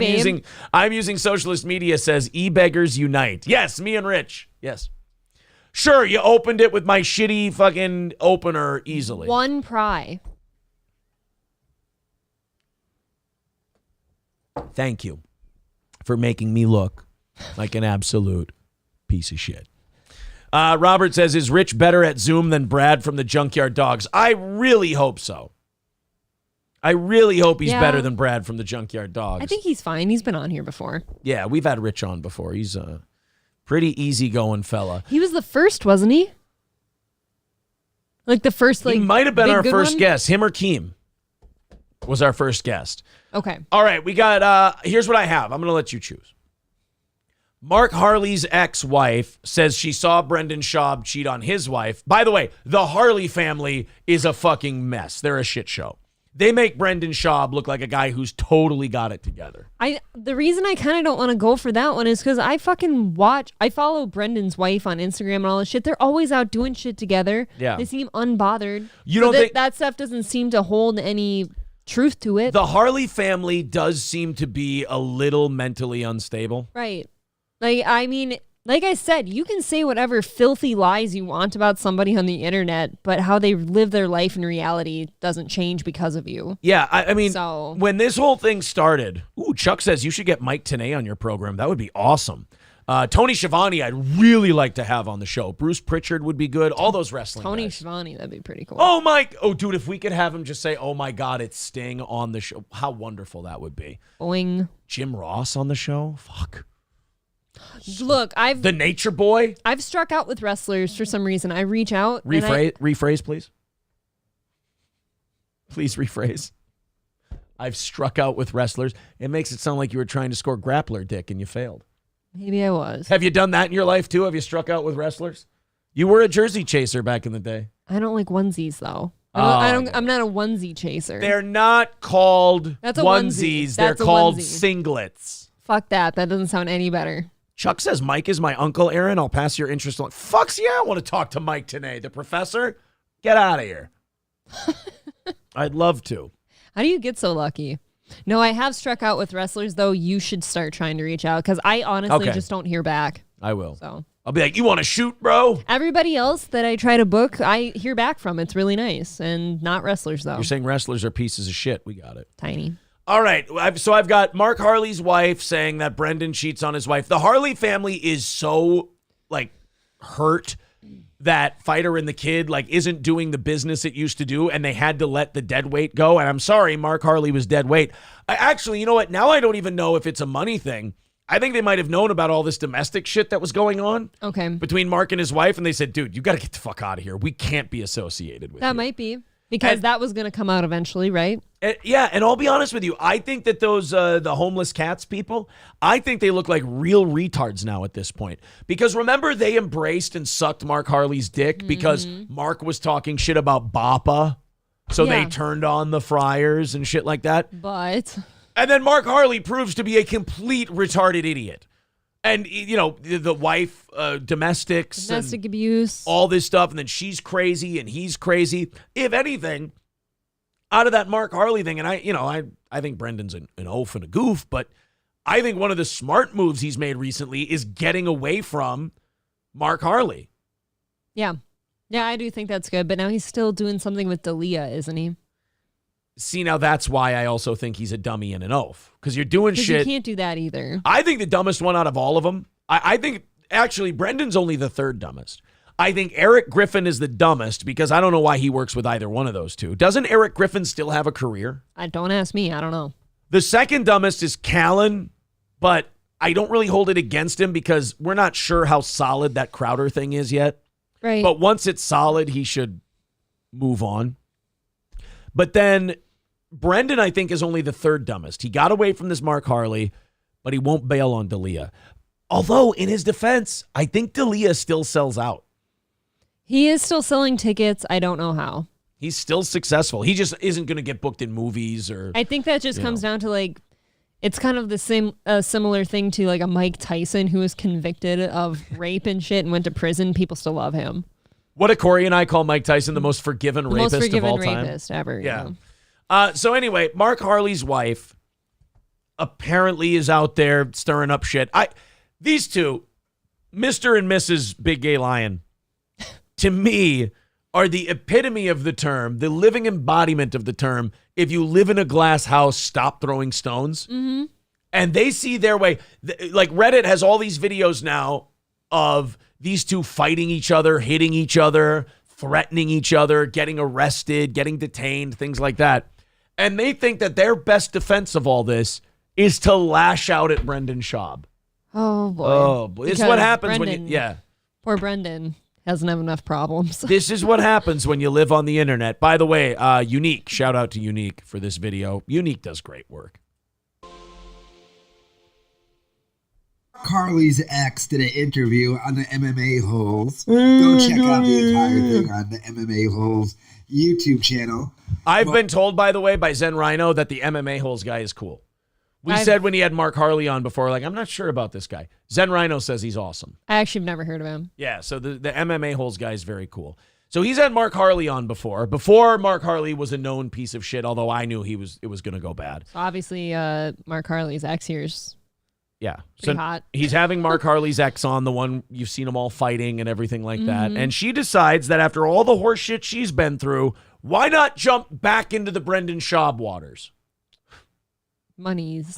using Socialist Media says e-beggars unite. Yes, me and Rich. Yes. Sure, you opened it with my shitty fucking opener easily. One pry. Thank you for making me look like an absolute piece of shit. Robert says, is Rich better at Zoom than Brad from the Junkyard Dogs? I really hope so. I really hope he's better than Brad from the Junkyard Dogs. I think he's fine. He's been on here before. Yeah, we've had Rich on before. He's a pretty easygoing fella. He was the first, wasn't he? Like the first, like, he might have been our first one? guest. Him or Keem was our first guest. Okay. All right, we got, here's what I have. I'm going to let you choose. Mark Harley's ex-wife says she saw Brendan Schaub cheat on his wife. By the way, the Harley family is a fucking mess. They're a shit show. They make Brendan Schaub look like a guy who's totally got it together. The reason I kind of don't want to go for that one is because I follow Brendan's wife on Instagram and all this shit. They're always out doing shit together. Yeah. They seem unbothered. You don't think that stuff doesn't seem to hold any truth to it? The Harley family does seem to be a little mentally unstable. Right. Like, I mean, like I said, you can say whatever filthy lies you want about somebody on the internet, but how they live their life in reality doesn't change because of you. Yeah, I mean, when this whole thing started, Chuck says you should get Mike Tenay on your program. That would be awesome. Tony Schiavone, I'd really like to have on the show. Bruce Pritchard would be good. All those wrestling Tony guys. Schiavone, that'd be pretty cool. Oh, Mike. Oh, dude, if we could have him just say, oh, my God, it's Sting on the show. How wonderful that would be. Boing. Jim Ross on the show? Fuck. Look, The Nature Boy? I've struck out with wrestlers for some reason. I reach out. Rephrase, please. Please rephrase. I've struck out with wrestlers. It makes it sound like you were trying to score grappler dick and you failed. Maybe I was. Have you done that in your life too? Have you struck out with wrestlers? You were a jersey chaser back in the day. I don't like onesies though. I'm not a onesie chaser. They're not called That's a onesies. onesie. They're That's a called onesie. singlets. Fuck that. That doesn't sound any better. Chuck says Mike is my uncle, Aaron. I'll pass your interest on. Fucks yeah, I want to talk to Mike today. The professor? Get out of here. I'd love to. How do you get so lucky? No, I have struck out with wrestlers, though. You should start trying to reach out because I honestly just don't hear back. I will. So I'll be like, you want to shoot, bro? Everybody else that I try to book, I hear back from. It's really nice. And not wrestlers, though. You're saying wrestlers are pieces of shit. We got it. Tiny. All right. So I've got Mark Harley's wife saying that Brendan cheats on his wife. The Harley family is so, like, hurt that Fighter and the Kid, like, isn't doing the business it used to do, and they had to let the dead weight go. And I'm sorry, Mark Harley was dead weight. Actually, you know what? Now I don't even know if it's a money thing. I think they might have known about all this domestic shit that was going on between Mark and his wife, and they said, dude, you got to get the fuck out of here. We can't be associated with you. That might be. Because that was going to come out eventually, right? Yeah, and I'll be honest with you. I think that those the homeless cats people, I think they look like real retards now at this point. Because remember, they embraced and sucked Mark Harley's dick because Mark was talking shit about Bappa. So they turned on the Friars and shit like that. But... And then Mark Harley proves to be a complete retarded idiot. And, you know, the wife, domestic abuse, all this stuff. And then she's crazy and he's crazy. If anything, out of that Mark Harley thing, and I think Brendan's an oaf and a goof, but I think one of the smart moves he's made recently is getting away from Mark Harley. Yeah. Yeah, I do think that's good. But now he's still doing something with Dalia, isn't he? See, now that's why I also think he's a dummy and an oaf. Because you're doing shit. You can't do that either. I think the dumbest one out of all of them, I think, actually, Brendan's only the third dumbest. I think Eric Griffin is the dumbest because I don't know why he works with either one of those two. Doesn't Eric Griffin still have a career? Don't ask me. I don't know. The second dumbest is Callan, but I don't really hold it against him because we're not sure how solid that Crowder thing is yet. Right. But once it's solid, he should move on. But then Brendan, I think, is only the third dumbest. He got away from this Mark Harley, but he won't bail on Dalia. Although, in his defense, I think Dalia still sells out. He is still selling tickets. I don't know how. He's still successful. He just isn't going to get booked in movies or... I think that just comes down to, like, it's kind of the same similar thing to, like, a Mike Tyson who was convicted of rape and shit and went to prison. People still love him. What do Corey and I call Mike Tyson the most forgiven rapist of all time? Rapist ever. Yeah. So anyway, Mark Harley's wife apparently is out there stirring up shit. These two, Mr. and Mrs. Big Gay Lion, to me, are the epitome of the term, the living embodiment of the term, if you live in a glass house, stop throwing stones. Mm-hmm. And they see their way. Like Reddit has all these videos now of these two fighting each other, hitting each other, threatening each other, getting arrested, getting detained, things like that. And they think that their best defense of all this is to lash out at Brendan Schaub. Oh, boy. Oh, boy. It's what happens when you... Yeah. Poor Brendan doesn't have enough problems. This is what happens when you live on the internet. By the way, Unique, shout out to Unique for this video. Unique does great work. Carly's ex did an interview on the MMA Holes. Go check out the entire thing on the MMA Holes YouTube channel. I've been told, by the way, by Zen Rhino that the MMA Holes guy is cool. We said when he had Mark Harley on before, like, I'm not sure about this guy. Zen Rhino says he's awesome. I actually have never heard of him. Yeah, so the MMA Holes guy is very cool. So he's had Mark Harley on before Mark Harley was a known piece of shit, although I knew it was going to go bad. So obviously, Mark Harley's ex here's so hot. He's having Mark Harley's ex on, the one you've seen them all fighting and everything like that. And she decides that after all the horse shit she's been through, why not jump back into the Brendan Schaub waters? Monies.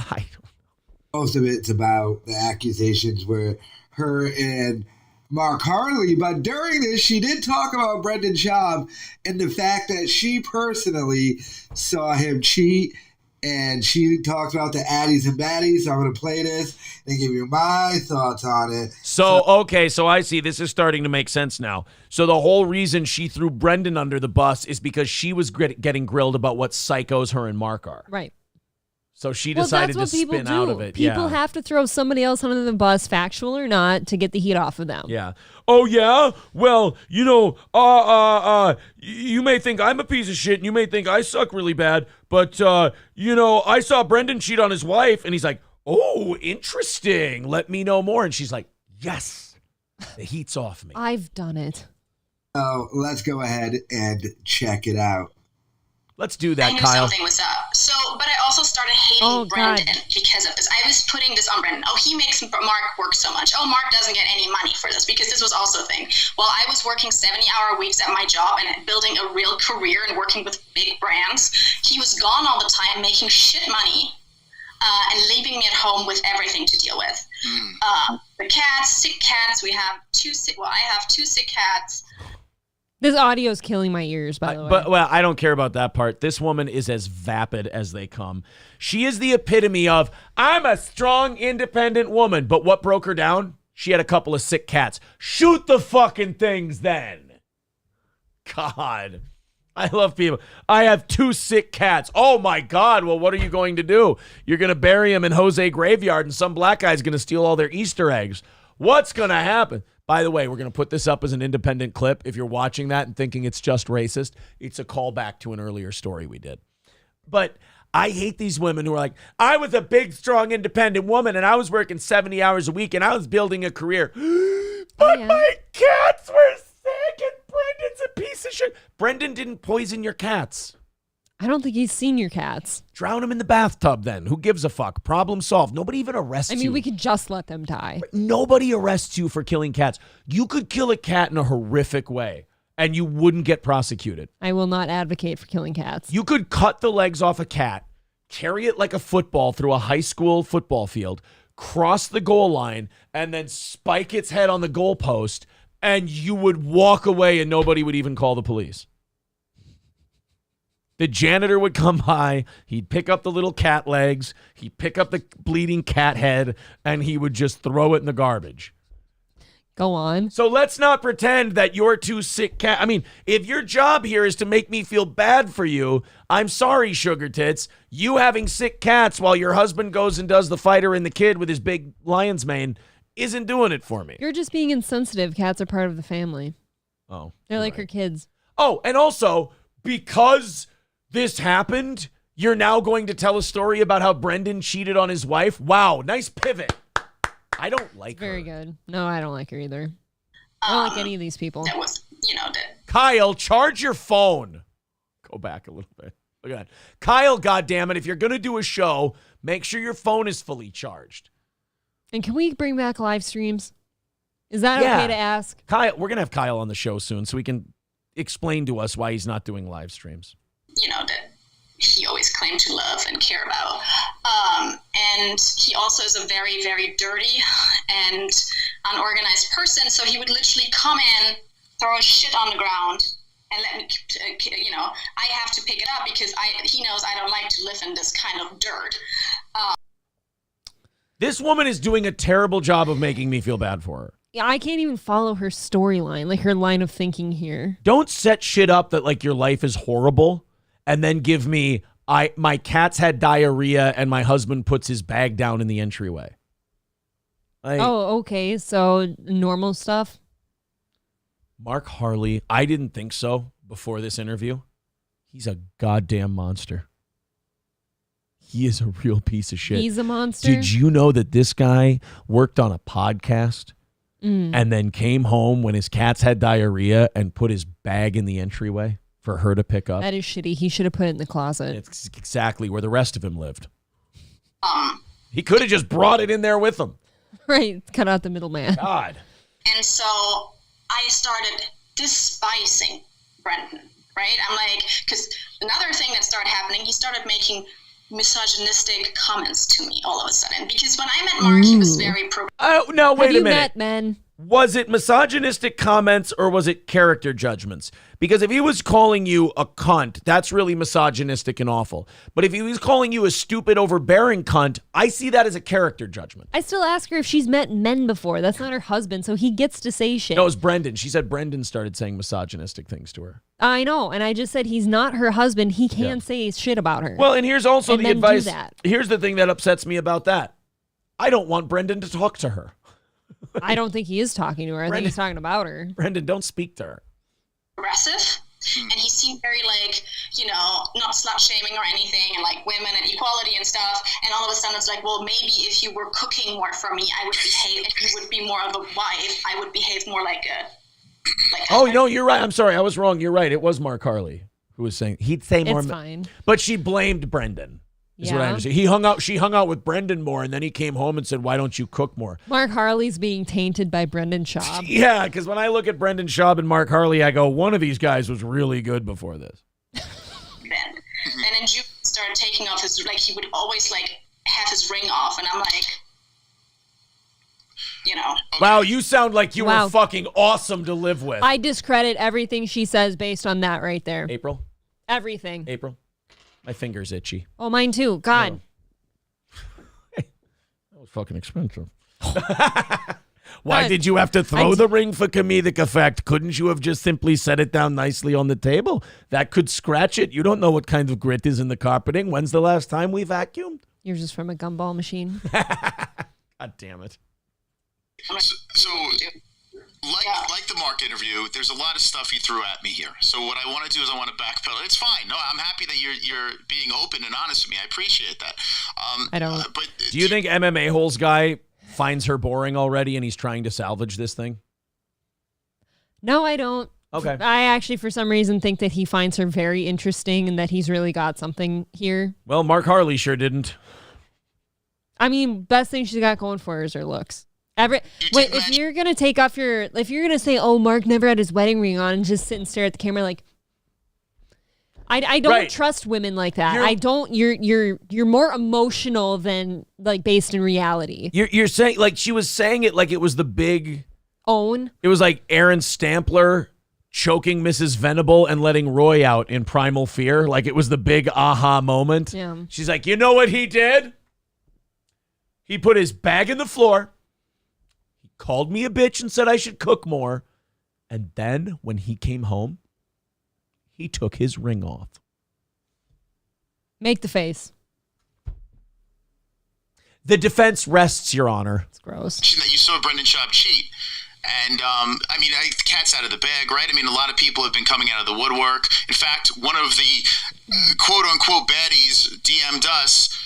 Most of it's about the accusations where her and Mark Harley, but during this, she did talk about Brendan Schaub and the fact that she personally saw him cheat. And she talked about the addies and baddies. So I'm going to play this and give you my thoughts on it. So I see. This is starting to make sense now. So the whole reason she threw Brendan under the bus is because she was getting grilled about what psychos her and Mark are. Right. So she decided to spin out of it. People have to throw somebody else under the bus, factual or not, to get the heat off of them. Yeah. Oh, yeah? Well, you may think I'm a piece of shit and you may think I suck really bad, but, I saw Brendan cheat on his wife, and he's like, oh, interesting. Let me know more. And she's like, yes, the heat's off me. I've done it. So let's go ahead and check it out. Let's do that, I knew Kyle. something was up. So, but I also started hating Brendan because of this. I was putting this on Brendan. Oh, he makes Mark work so much. Oh, Mark doesn't get any money for this, because this was also a thing. While I was working 70-hour weeks at my job and building a real career and working with big brands, he was gone all the time making shit money and leaving me at home with everything to deal with. The cats, sick cats. I have 2 sick cats. This audio is killing my ears, by the way. But I don't care about that part. This woman is as vapid as they come. She is the epitome of, I'm a strong, independent woman. But what broke her down? She had a couple of sick cats. Shoot the fucking things then. God. I love people. I have 2 sick cats. Oh, my God. Well, what are you going to do? You're going to bury them in Jose Graveyard, and some black guy's going to steal all their Easter eggs. What's going to happen? By the way, we're going to put this up as an independent clip. If you're watching that and thinking it's just racist, it's a callback to an earlier story we did. But I hate these women who are like, I was a big, strong, independent woman, and I was working 70 hours a week, and I was building a career. But my cats were sick, and Brendan's a piece of shit. Brendan didn't poison your cats. I don't think he's seen your cats. Drown them in the bathtub then. Who gives a fuck? Problem solved. Nobody even arrests you. I mean, we could just let them die. Nobody arrests you for killing cats. You could kill a cat in a horrific way, and you wouldn't get prosecuted. I will not advocate for killing cats. You could cut the legs off a cat, carry it like a football through a high school football field, cross the goal line, and then spike its head on the goalpost, and you would walk away and nobody would even call the police. The janitor would come by, he'd pick up the little cat legs, he'd pick up the bleeding cat head, and he would just throw it in the garbage. Go on. So let's not pretend that you're two sick cat. I mean, if your job here is to make me feel bad for you, I'm sorry, sugar tits. You having sick cats while your husband goes and does the fighter and the kid with his big lion's mane isn't doing it for me. You're just being insensitive. Cats are part of the family. Oh. They're like your kids. Oh, and also, because this happened, you're now going to tell a story about how Brendan cheated on his wife? Wow, nice pivot. I don't like her. Very good. No, I don't like her either. I don't like any of these people. That was, Kyle, charge your phone. Go back a little bit. Look at that. Kyle, goddammit, if you're going to do a show, make sure your phone is fully charged. And can we bring back live streams? Is that okay to ask? Kyle, we're going to have Kyle on the show soon so he can explain to us why he's not doing live streams. That he always claimed to love and care about. And he also is a very, very dirty and unorganized person. So he would literally come in, throw shit on the ground, and let me, I have to pick it up because he knows I don't like to live in this kind of dirt. This woman is doing a terrible job of making me feel bad for her. Yeah, I can't even follow her storyline, like her line of thinking here. Don't set shit up that like your life is horrible and then give me, my cats had diarrhea and my husband puts his bag down in the entryway. Okay. So normal stuff. Mark Harley, I didn't think so before this interview. He's a goddamn monster. He is a real piece of shit. He's a monster. Did you know that this guy worked on a podcast and then came home when his cats had diarrhea and put his bag in the entryway for her to pick up? That is shitty. He should have put it in the closet. It's exactly where the rest of him lived. He could have just brought it in there with him. Right. Cut out the middleman. God. And so I started despising Brendan, right? I'm like, because another thing that started happening, he started making misogynistic comments to me all of a sudden. Because when I met Mark, he was very pro. Oh, no, wait a minute. Met men? Was it misogynistic comments or was it character judgments? Because if he was calling you a cunt, that's really misogynistic and awful. But if he was calling you a stupid, overbearing cunt, I see that as a character judgment. I still ask her if she's met men before. That's not her husband, so he gets to say shit. No, it was Brendan. She said Brendan started saying misogynistic things to her. I know, and I just said he's not her husband. He can say shit about her. Well, and here's also and the then advice. do that. Here's the thing that upsets me about that. I don't want Brendan to talk to her. I don't think he is talking to her. I think he's talking about her. Brendan, don't speak to her. Aggressive, and he seemed very not slut shaming or anything, and like women and equality and stuff. And all of a sudden, it's like, well, maybe if you were cooking more for me, I would behave. If you would be more of a wife, I would behave more like a. Oh no, you're right. I'm sorry, I was wrong. You're right. It was Mark Harley who was saying he'd say more. It's fine. But she blamed Brendan. Is what I understand. She hung out with Brendan more, and then he came home and said, "Why don't you cook more?" Mark Harley's being tainted by Brendan Schaub. Yeah, because when I look at Brendan Schaub and Mark Harley, I go, one of these guys was really good before this. And then Jude started taking off his, he would always have his ring off, and I'm like, Wow, you sound like you were fucking awesome to live with. I discredit everything she says based on that right there. April? Everything. April? My finger's itchy. Oh, mine too. God. That was fucking expensive. Why did you have to throw the ring for comedic effect? Couldn't you have just simply set it down nicely on the table? That could scratch it. You don't know what kind of grit is in the carpeting. When's the last time we vacuumed? You're just from a gumball machine. God damn it. So Like the Mark interview, there's a lot of stuff you threw at me here. So what I want to do is I want to backpedal. It's fine. No, I'm happy that you're being open and honest with me. I appreciate that. I don't. But Do you think MMA Holes guy finds her boring already and he's trying to salvage this thing? No, I don't. Okay. I actually, for some reason, think that he finds her very interesting and that he's really got something here. Well, Mark Harley sure didn't. I mean, best thing she's got going for her is her looks. If you're gonna if you're gonna say, "Oh, Mark never had his wedding ring on," and just sit and stare at the camera, like, I don't trust women like that. You're more emotional than like based in reality. You're saying, like, she was saying it like it was the big own. It was like Aaron Stampler choking Mrs. Venable and letting Roy out in Primal Fear, like it was the big aha moment. Yeah. She's like, you know what he did? He put his bag in the floor. He called me a bitch and said I should cook more. And then when he came home, he took his ring off. Make the face. The defense rests, Your Honor. It's gross. That you saw Brendan Schaub cheat. And, I mean, the cat's out of the bag, right? I mean, a lot of people have been coming out of the woodwork. In fact, one of the quote-unquote baddies DM'd us.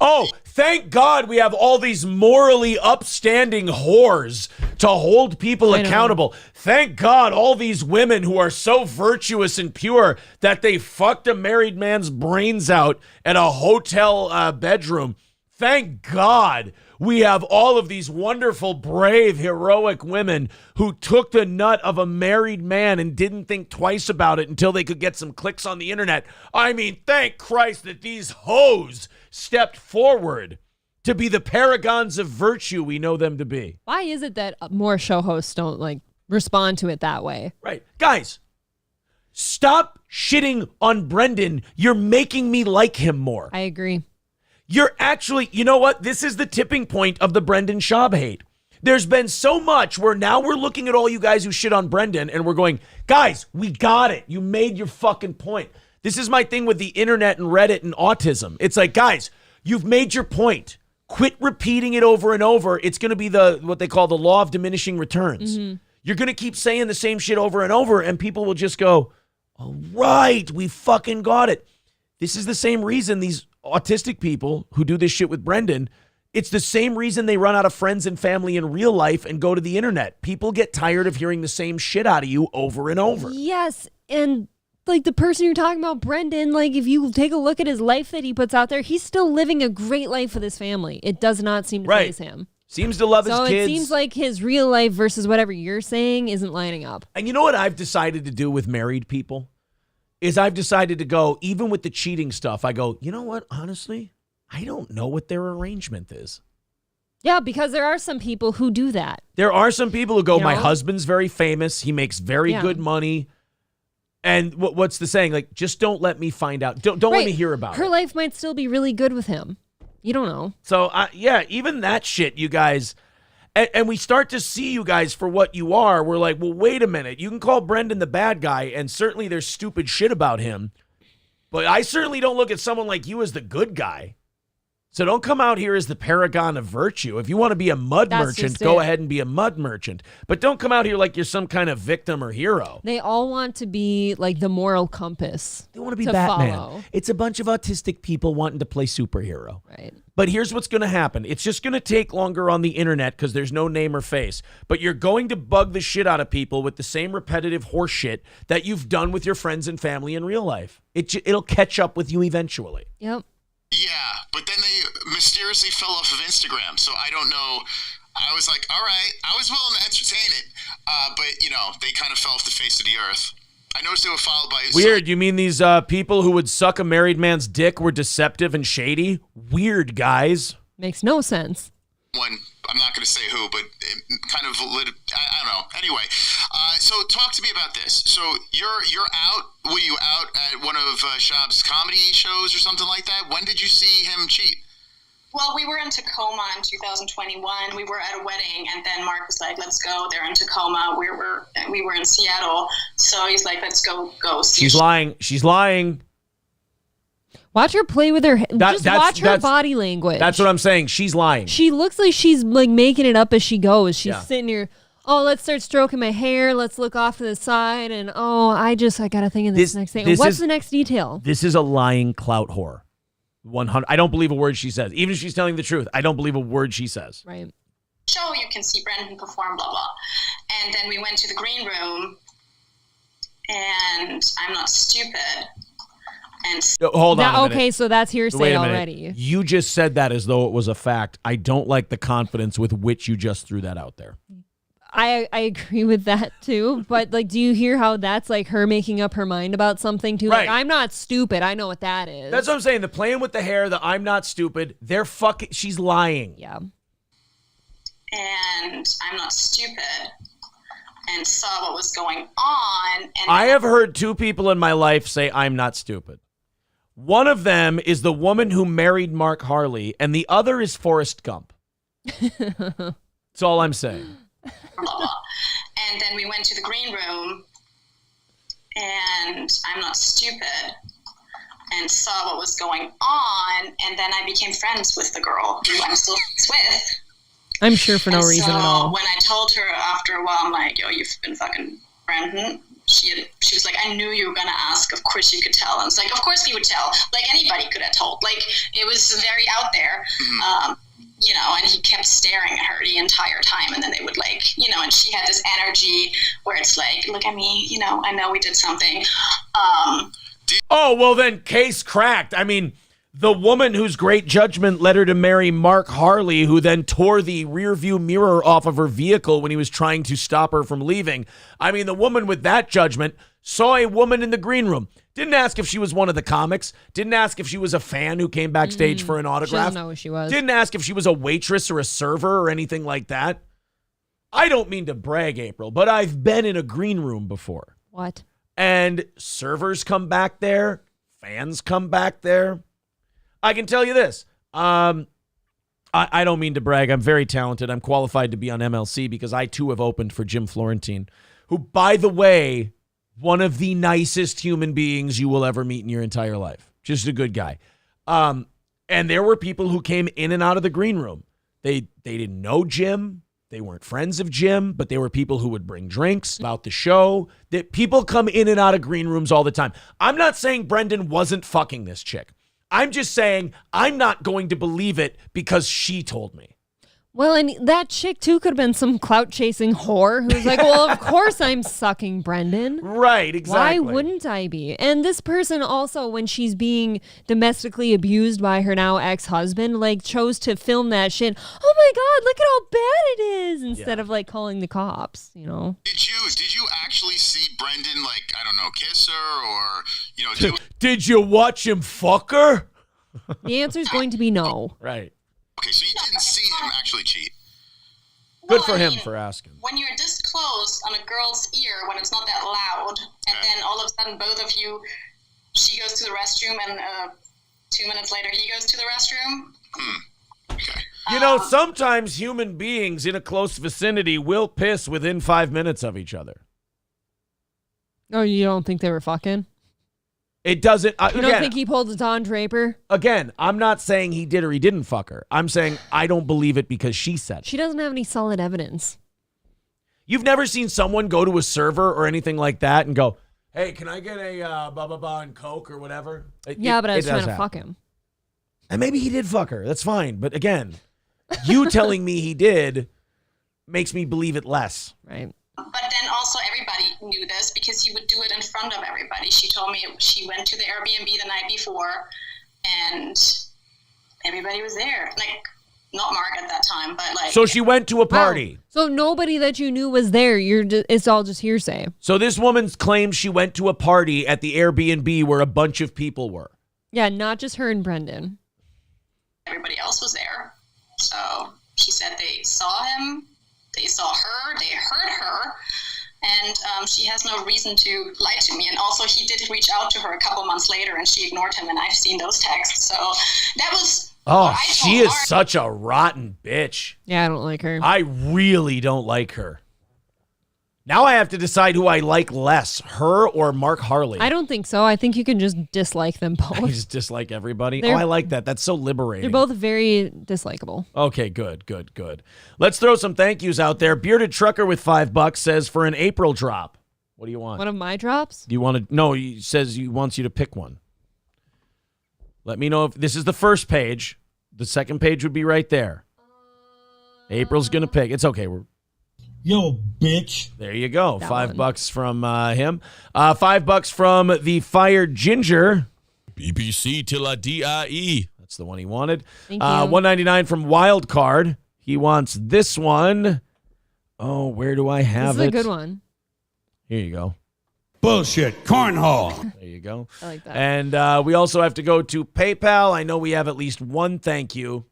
Oh, thank God we have all these morally upstanding whores to hold people accountable. Thank God all these women who are so virtuous and pure that they fucked a married man's brains out at a hotel bedroom. Thank God we have all of these wonderful, brave, heroic women who took the nut of a married man and didn't think twice about it until they could get some clicks on the internet. I mean, thank Christ that these hoes stepped forward to be the paragons of virtue we know them to be. Why is it that more show hosts don't like respond to it that way? Right. Guys, stop shitting on Brendan. You're making me like him more. I agree. You're actually, you know what? This is the tipping point of the Brendan Schaub hate. There's been so much where now we're looking at all you guys who shit on Brendan and we're going, guys, we got it. You made your fucking point. This is my thing with the internet and Reddit and autism. It's like, guys, you've made your point. Quit repeating it over and over. It's going to be what they call the law of diminishing returns. Mm-hmm. You're going to keep saying the same shit over and over and people will just go, all right, we fucking got it. This is the same reason these autistic people who do this shit with Brendan, it's the same reason they run out of friends and family in real life and go to the internet. People get tired of hearing the same shit out of you over and over. Yes, and like the person you're talking about, Brendan, like if you take a look at his life that he puts out there, he's still living a great life with his family. It does not seem to faze him. Seems to love his kids. So it seems like his real life versus whatever you're saying isn't lining up. And you know what I've decided to do with married people? Is I've decided to go, even with the cheating stuff, I go, you know what? Honestly, I don't know what their arrangement is. Yeah, because there are some people who do that. There are some people who go, You know? my husband's very famous. He makes very good money. And what's the saying? Like, just don't let me find out. Don't let me hear about Her it. life might still be really good with him. You don't know. So, yeah, even that shit, you guys. And we start to see you guys for what you are. We're like, well, wait a minute. You can call Brendan the bad guy, and certainly there's stupid shit about him. But I certainly don't look at someone like you as the good guy. So don't come out here as the paragon of virtue. If you want to be a mud merchant, go ahead and be a mud merchant. But don't come out here like you're some kind of victim or hero. They all want to be like the moral compass. They want to be Batman. Follow. It's a bunch of autistic people wanting to play superhero. Right. But here's what's going to happen. It's just going to take longer on the internet because there's no name or face. But you're going to bug the shit out of people with the same repetitive horse shit that you've done with your friends and family in real life. It'll catch up with you eventually. Yep. Yeah, but then they mysteriously fell off of Instagram, so I don't know. I was like, all right, I was willing to entertain it, but, you know, they kind of fell off the face of the earth. I noticed they were followed by... Weird. You mean these people who would suck a married man's dick were deceptive and shady? Weird, guys. Makes no sense. One, I'm not going to say who, but it kind of, I don't know. Anyway, so talk to me about this. So you're out. Were you out at one of Schaub's comedy shows or something like that? When did you see him cheat? Well, we were in Tacoma in 2021. We were at a wedding, and then Mark was like, "Let's go." They're in Tacoma. We were in Seattle, so he's like, "Let's go see." She's lying. She's lying. Watch her play with her. Just watch her body language. That's what I'm saying. She's lying. She looks like she's like making it up as she goes. She's Yeah. sitting here. Oh, let's start stroking my hair. Let's look off to the side. And I got to think of this next thing. What's the next detail? This is a lying clout whore. 100. I don't believe a word she says. Even if she's telling the truth, I don't believe a word she says. Right. Show you can see Brendan perform, blah, blah. And then we went to the green room, and I'm not stupid. And Hold on a minute. Okay, so that's hearsay Wait a minute. already. You just said that as though it was a fact. I don't like the confidence with which you just threw that out there. I agree with that too, but like, do you hear how that's like her making up her mind about something too? Right. Like, I'm not stupid. I know what that is. That's what I'm saying. The playing with the hair, the I'm not stupid. They're fucking. She's lying. Yeah. And I'm not stupid. And saw what was going on. And I have heard two people in my life say I'm not stupid. One of them is the woman who married Mark Harley, and the other is Forrest Gump. That's all I'm saying. Blah, blah. And then we went to the green room, and I'm not stupid, and saw what was going on, and then I became friends with the girl who I'm still friends with. I'm sure for no reason at all. When I told her after a while, I'm like, yo, you've been fucking Brendan. She was like, I knew you were going to ask. Of course you could tell. I was like, of course we would tell. Like, anybody could have told. Like, it was very out there. And he kept staring at her the entire time. And then they would and she had this energy where it's like, look at me, I know we did something. Well, then case cracked. I mean, the woman whose great judgment led her to marry Mark Harley, who then tore the rearview mirror off of her vehicle when he was trying to stop her from leaving. I mean, the woman with that judgment saw a woman in the green room. Didn't ask if she was one of the comics. Didn't ask if she was a fan who came backstage for an autograph. She doesn't know who she was. Didn't ask if she was a waitress or a server or anything like that. I don't mean to brag, April, but I've been in a green room before. What? And servers come back there. Fans come back there. I can tell you this. I don't mean to brag. I'm very talented. I'm qualified to be on MLC because I, too, have opened for Jim Florentine, who, by the way, one of the nicest human beings you will ever meet in your entire life. Just a good guy. And there were people who came in and out of the green room. They didn't know Jim. They weren't friends of Jim, but they were people who would bring drinks about the show. That people come in and out of green rooms all the time. I'm not saying Brendan wasn't fucking this chick. I'm just saying I'm not going to believe it because she told me. Well, and that chick, too, could have been some clout-chasing whore who was like, well, of course I'm sucking Brendan. Right, exactly. Why wouldn't I be? And this person also, when she's being domestically abused by her now ex-husband, chose to film that shit. Oh, my God, look at how bad it is, instead of, calling the cops, Did you actually see Brendan, I don't know, kiss her or, Did you watch him fuck her? The answer is going to be no. Right. Okay, so you didn't see him actually cheat. Good for him for asking. When you're this close on a girl's ear, when it's not that loud, and then all of a sudden both of you, she goes to the restroom, and 2 minutes later he goes to the restroom. Okay. Sometimes human beings in a close vicinity will piss within 5 minutes of each other. Oh, you don't think they were fucking? It doesn't. You don't think he pulled a Don Draper? Again, I'm not saying he did or he didn't fuck her. I'm saying I don't believe it because she said it. She doesn't have any solid evidence. You've never seen someone go to a server or anything like that and go, hey, can I get a blah, blah, blah, and Coke or whatever? But I was trying to fuck him. And maybe he did fuck her. That's fine. But again, you telling me he did makes me believe it less. Right. But then also everybody knew this because he would do it in front of everybody. She told me she went to the Airbnb the night before and everybody was there. Not Mark at that time, but So she went to a party. Wow. So nobody that you knew was there. It's all just hearsay. So this woman claims she went to a party at the Airbnb where a bunch of people were. Yeah, not just her and Brendan. Everybody else was there. So she said they saw him. They saw her, they heard her, and she has no reason to lie to me. And also, he did reach out to her a couple months later, and she ignored him, and I've seen those texts. So that was... Oh, she is such a rotten bitch. Yeah, I don't like her. I really don't like her. Now I have to decide who I like less, her or Mark Harley. I don't think so. I think you can just dislike them both. I just dislike everybody. I like that. That's so liberating. They're both very dislikable. Okay, good. Let's throw some thank yous out there. Bearded Trucker with $5 says for an April drop. What do you want? One of my drops? Do you want to? No, he says he wants you to pick one. Let me know if this is the first page. The second page would be right there. April's gonna pick. It's okay. Yo, bitch. There you go. That $5 from him. $5 from the Fired Ginger. BBC till a DIE. That's the one he wanted. Thank you. $1.99 from Wild Card. He wants this one. Oh, where do I have it? This is a good one. Here you go. Bullshit. Cornhole. There you go. I like that. And we also have to go to PayPal. I know we have at least one thank you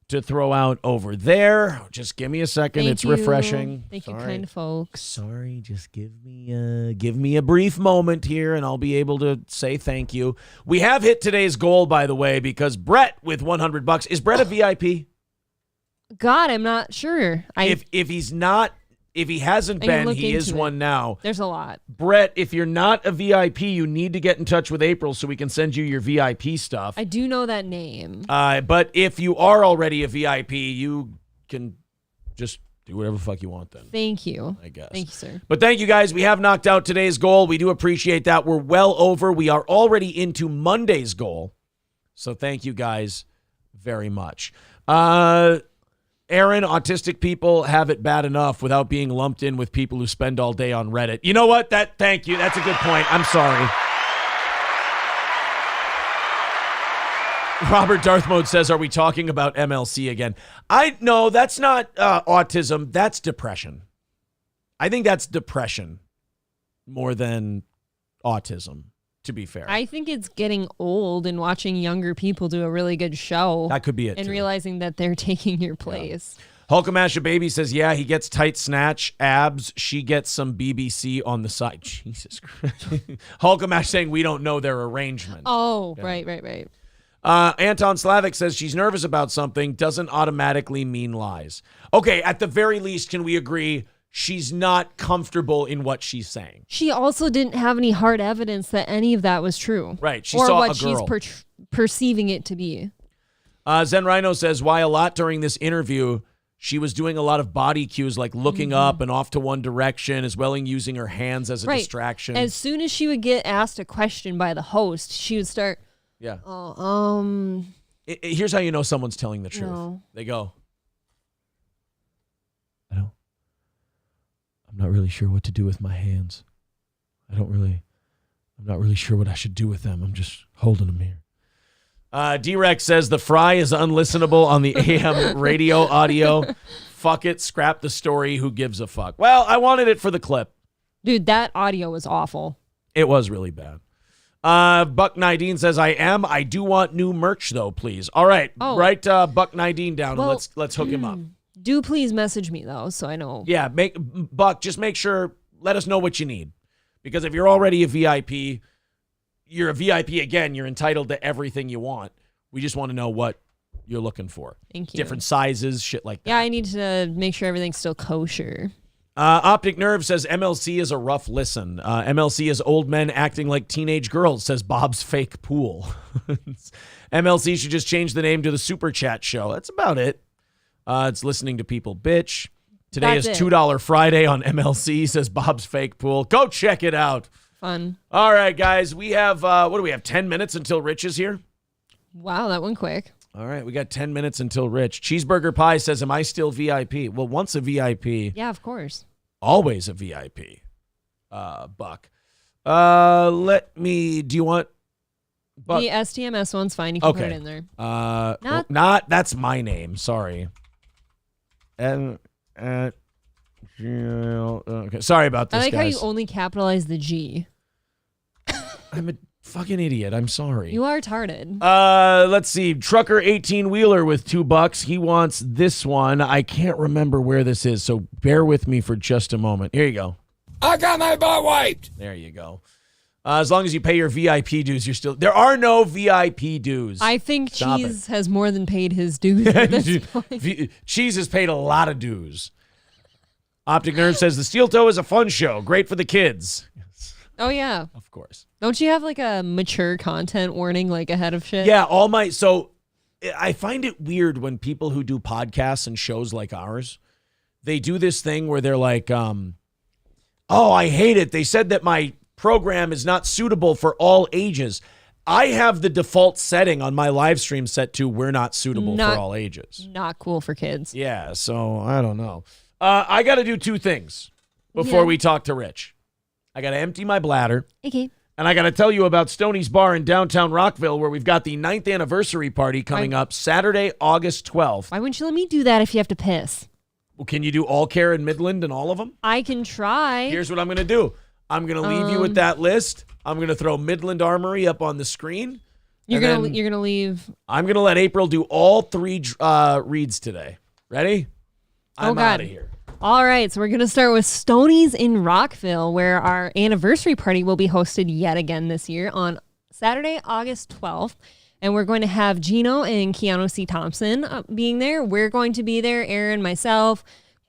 to throw out over there. Just give me a second. Thank It's you. refreshing. Thank you, Sorry. kind folks. Sorry, just give me a brief moment here, and I'll be able to say thank you. We have hit today's goal, by the way, because Brett with $100. Is Brett a VIP? God, I'm not sure. If he hasn't I can been, look he is into it. one now. There's a lot. Brett, if you're not a VIP, you need to get in touch with April so we can send you your VIP stuff. I do know that name. But if you are already a VIP, you can just do whatever the fuck you want then. Thank you. I guess. Thank you, sir. But thank you guys. We have knocked out today's goal. We do appreciate that. We're well over. We are already into Monday's goal. So thank you guys very much. Aaron, autistic people have it bad enough without being lumped in with people who spend all day on Reddit. You know what? Thank you. That's a good point. I'm sorry. Robert Darth Mode says, are we talking about MLC again? No, that's not autism. That's depression. I think that's depression more than autism, to be fair. I think it's getting old and watching younger people do a really good show. That could be it, And too. realizing that they're taking your place. Hulkamasha Baby says, yeah, he gets tight snatch, abs. She gets some BBC on the side. Jesus Christ. Hulkamash saying we don't know their arrangement. Oh, Yeah. right. Anton Slavic says she's nervous about something, doesn't automatically mean lies. Okay, at the very least, can we agree she's not comfortable in what she's saying? She also didn't have any hard evidence that any of that was true. Right, she or saw what a girl. she's perceiving it to be. Zen Rhino says, why a lot during this interview, she was doing a lot of body cues like looking up and off to one direction, as well as using her hands as a distraction. As soon as she would get asked a question by the host, she would start... Yeah. Oh, Here's how you know someone's telling the truth. No. They go, I'm not really sure what to do with my hands. I'm not really sure what I should do with them. I'm just holding them here. D-Rex says the fry is unlistenable on the AM radio audio. Fuck it. Scrap the story. Who gives a fuck? Well, I wanted it for the clip. dude, that audio was awful. It was really bad. Buck Nideen says, I do want new merch though, please. All right. Oh. Write Buck Nideen down Well, and let's hook him up. Do please message me though, so I know. Yeah, Buck, just make sure, let us know what you need. Because if you're already a VIP, you're a VIP again, you're entitled to everything you want. We just want to know what you're looking for. Thank you. Different sizes, shit like that. Yeah, I need to make sure everything's still kosher. Optic Nerve says MLC is a rough listen. MLC is old men acting like teenage girls, says Bob's Fake Pool. MLC should just change the name to the Super Chat Show. That's about it. It's listening to people bitch. Today That's is it. $2 Friday on MLC, says Bob's Fake Pool. Go check it out. Fun. All right, guys. We have, what do we have, 10 minutes until Rich is here? Wow, that went quick. All right, we got 10 minutes until Rich. Cheeseburger Pie says, am I still VIP? Well, once a VIP. Yeah, of course. Always a VIP. Buck. Do you want Buck? The STMS one's fine. You can put it in there. Not that's my name. Sorry. And okay. Sorry about this, I like how guys. you only capitalize the G. I'm a fucking idiot. I'm sorry. You are retarded. Let's see. Trucker 18-wheeler with $2. He wants this one. I can't remember where this is, so bear with me for just a moment. Here you go. I got my butt wiped. There you go. As long as you pay your VIP dues, you're still... There are no VIP dues. I think Stop Cheese has more than paid his dues at this point. Cheese has paid a lot of dues. Optic Nerd says the Steel Toe is a fun show. Great for the kids. Oh, yeah. Of course. Don't you have like a mature content warning like ahead of shit? Yeah, so I find it weird when people who do podcasts and shows like ours, they do this thing where they're like, oh, I hate it. They said that my program is not suitable for all ages. I have the default setting on my live stream set to we're not suitable for all ages. Not cool for kids. Yeah, so I don't know. I got to do two things before we talk to Rich. I got to empty my bladder. Okay. And I got to tell you about Stoney's Bar in downtown Rockville, where we've got the 9th anniversary party coming up Saturday, August 12th. Why wouldn't you let me do that if you have to piss? Well, can you do All Care in Midland and all of them? I can try. Here's what I'm going to do. I'm going to leave you with that list. I'm going to throw Midland Armory up on the screen. You're gonna leave. I'm going to let April do all 3 reads today. Ready? I'm out of here. All right, so we're going to start with Stoney's in Rockville, where our anniversary party will be hosted yet again this year on Saturday, August 12th. And we're going to have Gino and Keanu C. Thompson being there. We're going to be there, Aaron, myself.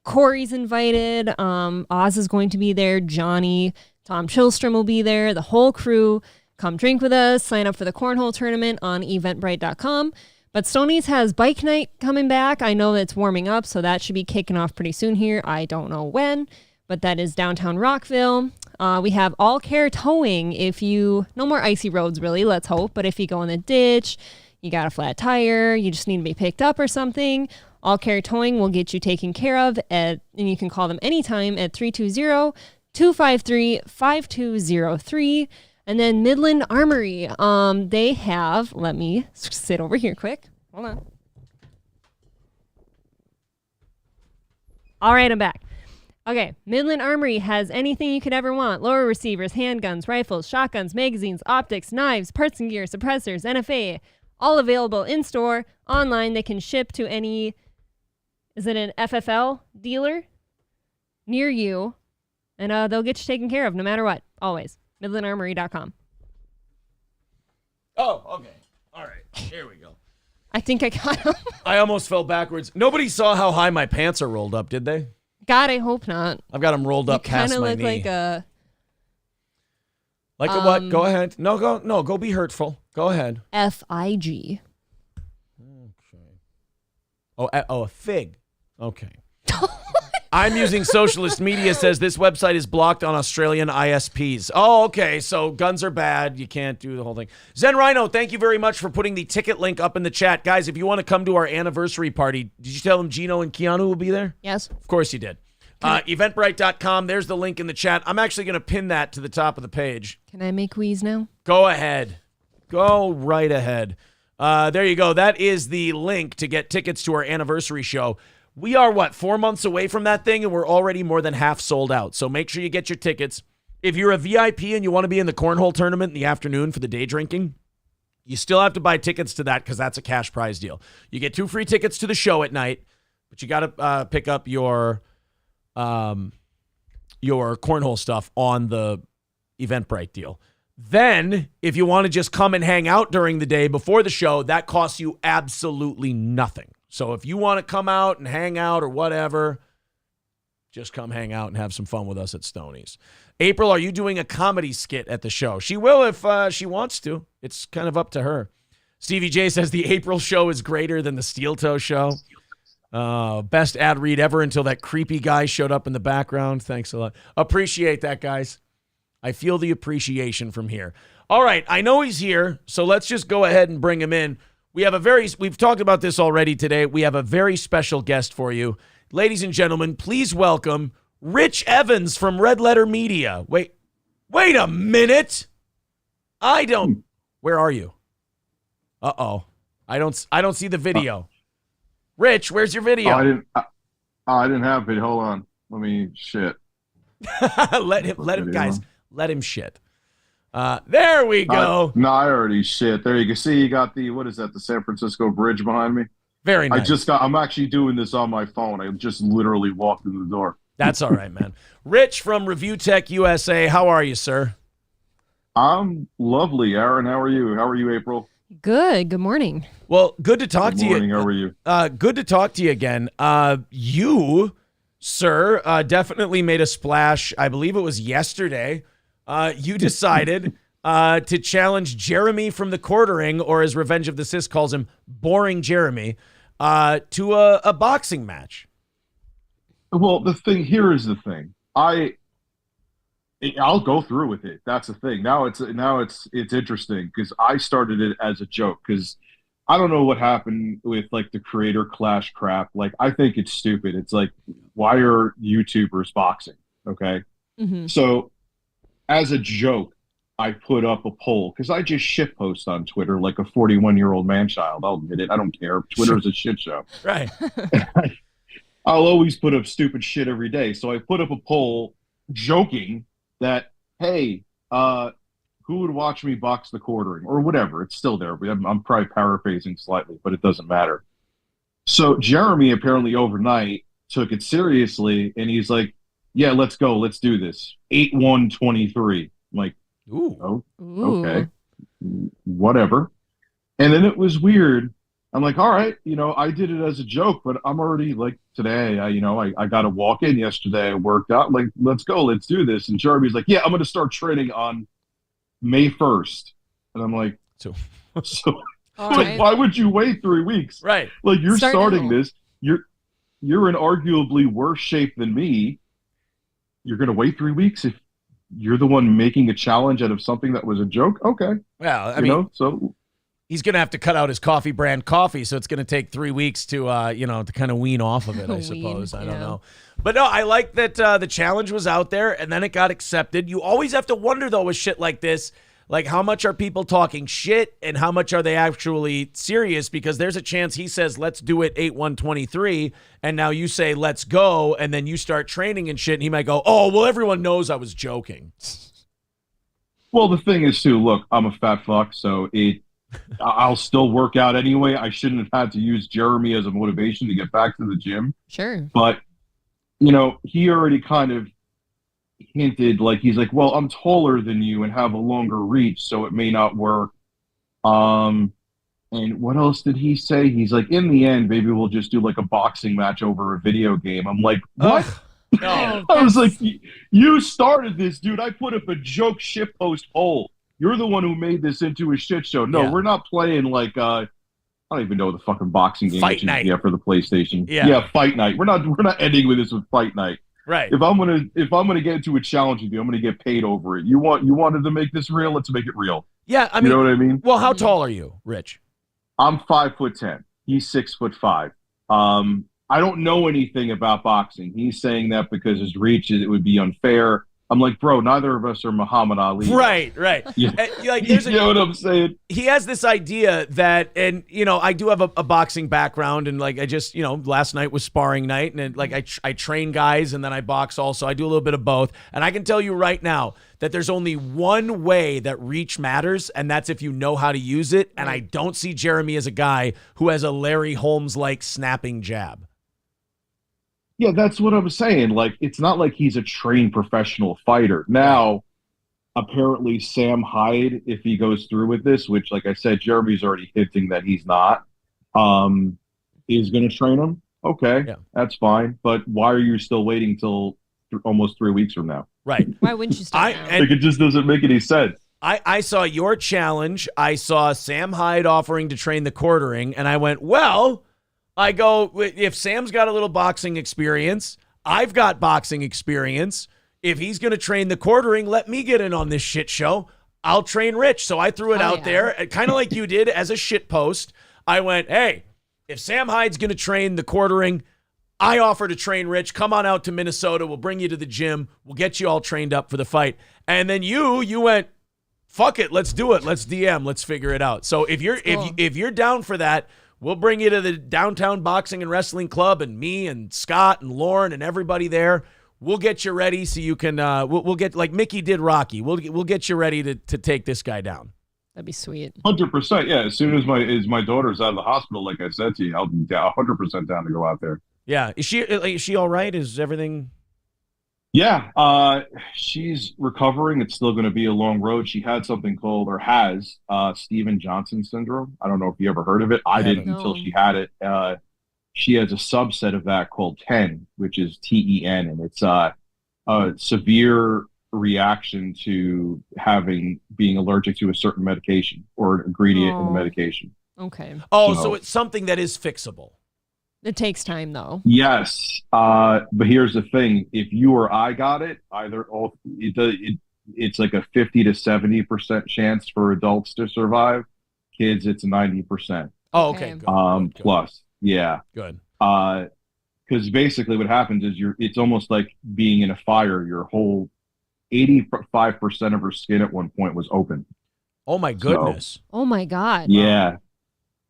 Corey's invited. Oz is going to be there. Johnny, Tom Chilstrom will be there. The whole crew. Come drink with us. Sign up for the cornhole tournament on eventbrite.com. But Stoney's has bike night coming back. I know it's warming up, so that should be kicking off pretty soon here. I don't know when, but that is downtown Rockville. We have All Care Towing. No more icy roads really, let's hope, but if you go in the ditch, you got a flat tire, you just need to be picked up or something, All Care Towing will get you taken care of, and you can call them anytime at 320-253-5203. And then Midland Armory, they have, let me sit over here quick. Hold on. All right, I'm back. Okay, Midland Armory has anything you could ever want. Lower receivers, handguns, rifles, shotguns, magazines, optics, knives, parts and gear, suppressors, NFA. All available in-store, online. They can ship to any, is it an FFL dealer near you? And they'll get you taken care of no matter what, always. MidlandArmory.com. Oh, okay. All right. Here we go. I think I got him. I almost fell backwards. Nobody saw how high my pants are rolled up, did they? God, I hope not. I've got them rolled up past my knee. You kind of look like a... Like a what? Go ahead. No, go be hurtful. Go ahead. FIG. Okay. Oh, a fig. Okay. I'm using socialist media says this website is blocked on Australian ISPs. Oh, okay. So guns are bad. You can't do the whole thing. Zen Rhino, thank you very much for putting the ticket link up in the chat. Guys, if you want to come to our anniversary party, did you tell them Gino and Keanu will be there? Yes. Of course you did. Eventbrite.com. There's the link in the chat. I'm actually going to pin that to the top of the page. Can I make wheeze now? Go ahead. Go right ahead. There you go. That is the link to get tickets to our anniversary show. We are, 4 months away from that thing, and we're already more than half sold out. So make sure you get your tickets. If you're a VIP and you want to be in the cornhole tournament in the afternoon for the day drinking, you still have to buy tickets to that because that's a cash prize deal. You get 2 free tickets to the show at night, but you got to pick up your cornhole stuff on the Eventbrite deal. Then, if you want to just come and hang out during the day before the show, that costs you absolutely nothing. So if you want to come out and hang out or whatever, just come hang out and have some fun with us at Stoney's. April, are you doing a comedy skit at the show? She will if she wants to. It's kind of up to her. Stevie J says the April show is greater than the Steel Toe show. Best ad read ever until that creepy guy showed up in the background. Thanks a lot. Appreciate that, guys. I feel the appreciation from here. All right, I know he's here, so let's just go ahead and bring him in. We've talked about this already today. We have a very special guest for you. Ladies and gentlemen, please welcome Rich Evans from Red Letter Media. Wait a minute. Where are you? Uh-oh. I don't see the video. Rich, where's your video? I didn't have it. Hold on. Let me shit. let him guys. Let him shit. There we go. No, I already shit. There you can see you got the, what is that, the San Francisco Bridge behind me? Very nice. I'm actually doing this on my phone. I just literally walked in the door. That's all right, man. Rich from Review Tech USA. How are you, sir? I'm lovely. Aaron, how are you? How are you, April? Good. Good morning. Well, good to talk to you. Good morning. How are you? Good to talk to you again. You sir, definitely made a splash. I believe it was yesterday. You decided to challenge Jeremy from the Quartering, or as Revenge of the Sis calls him, Boring Jeremy, to a boxing match. Well, the thing here is the thing. I'll go through with it. That's the thing. Now it's interesting because I started it as a joke because I don't know what happened with like the creator clash crap. Like I think it's stupid. It's like, why are YouTubers boxing? Okay. Mm-hmm. So as a joke, I put up a poll because I just shitpost on Twitter like a 41-year-old man-child. I'll admit it. I don't care. Twitter is a shit show. Right. I'll always put up stupid shit every day. So I put up a poll joking that, hey, who would watch me box the Quartering or whatever? It's still there. I'm probably paraphrasing slightly, but it doesn't matter. So Jeremy apparently overnight took it seriously, and he's like, yeah, let's go. Let's do this. 8-1-23. I'm like, ooh, okay, whatever. And then it was weird. I'm like, all right, I did it as a joke, but I'm already like today, I got to walk in yesterday. I worked out. Like, let's go. Let's do this. And Jeremy's like, yeah, I'm going to start training on May 1st. And I'm like, so right. why would you wait 3 weeks? Right. Like you're starting now. this. You're in arguably worse shape than me. You're going to wait 3 weeks if you're the one making a challenge out of something that was a joke? Okay. Well, I mean, so he's going to have to cut out his coffee brand coffee, so it's going to take 3 weeks to, to kind of wean off of it, I suppose. I don't know. But no, I like that the challenge was out there, and then it got accepted. You always have to wonder, though, with shit like this, like how much are people talking shit and how much are they actually serious? Because there's a chance he says, let's do it 8-1-23, and now you say, let's go, and then you start training and shit, and he might go, oh, well, everyone knows I was joking. Well, the thing is, too, look, I'm a fat fuck, so I'll still work out anyway. I shouldn't have had to use Jeremy as a motivation to get back to the gym. Sure. But, he already kind of hinted, like, he's like, well, I'm taller than you and have a longer reach, so it may not work. And what else did he say? He's like, in the end, maybe we'll just do, like, a boxing match over a video game. I'm like, what? No. I was like, you started this, dude. I put up a joke shitpost poll. You're the one who made this into a shit show. No, we're not playing like I don't even know the fucking boxing game Fight Night. for the PlayStation. Yeah, Fight Night. We're not ending with this with Fight Night. Right. If I'm gonna get into a challenge with you, I'm gonna get paid over it. You wanted to make this real, let's make it real. Yeah, I mean, you know what I mean? Well, how tall are you, Rich? I'm 5'10". He's 6'5". I don't know anything about boxing. He's saying that because his reach it would be unfair. I'm like, bro, neither of us are Muhammad Ali. Right. Yeah. Like, You know what I'm saying? He has this idea that, and I do have a boxing background, and like I just, last night was sparring night, and like I train guys, and then I box also. I do a little bit of both, and I can tell you right now that there's only one way that reach matters, and that's if you know how to use it. And I don't see Jeremy as a guy who has a Larry Holmes-like snapping jab. Yeah, that's what I'm saying. Like, it's not like he's a trained professional fighter. Now, apparently Sam Hyde, if he goes through with this, which, like I said, Jeremy's already hinting that he's not, is going to train him. Okay, that's fine. But why are you still waiting till almost 3 weeks from now? Right. Why wouldn't you start now? Like, it just doesn't make any sense. I saw your challenge. I saw Sam Hyde offering to train the Quartering, and I went, well... I go, if Sam's got a little boxing experience, I've got boxing experience. If he's going to train the Quartering, let me get in on this shit show. I'll train Rich. So I threw it out there, kind of like you did as a shit post. I went, hey, if Sam Hyde's going to train the Quartering, I offer to train Rich. Come on out to Minnesota. We'll bring you to the gym. We'll get you all trained up for the fight. And then you went, fuck it. Let's do it. Let's DM. Let's figure it out. So if you're down for that, we'll bring you to the Downtown Boxing and Wrestling Club, and me and Scott and Lauren and everybody there. We'll get you ready so you can. We'll get like Mickey did Rocky. We'll get you ready to take this guy down. That'd be sweet. 100%. Yeah. As soon as my daughter's out of the hospital, like I said to you, I'll be 100% down to go out there. Yeah. Is she all right? Is everything? Yeah, she's recovering. It's still going to be a long road. She had something called, or has, Steven Johnson syndrome. I don't know if you ever heard of it. I didn't until she had it. she has a subset of that called TEN, which is TEN, and it's a severe reaction to being allergic to a certain medication or an ingredient in the medication. Okay. Oh, so it's something that is fixable. It takes time, though. Yes, but here's the thing: if you or I got it, it's like a 50 to 70% chance for adults to survive. Kids, it's 90%. Oh, okay. Good. Plus, yeah. Good. Because basically what happens is it's almost like being in a fire. Your whole 85% of her skin at one point was open. Oh my goodness. Oh my God. Yeah.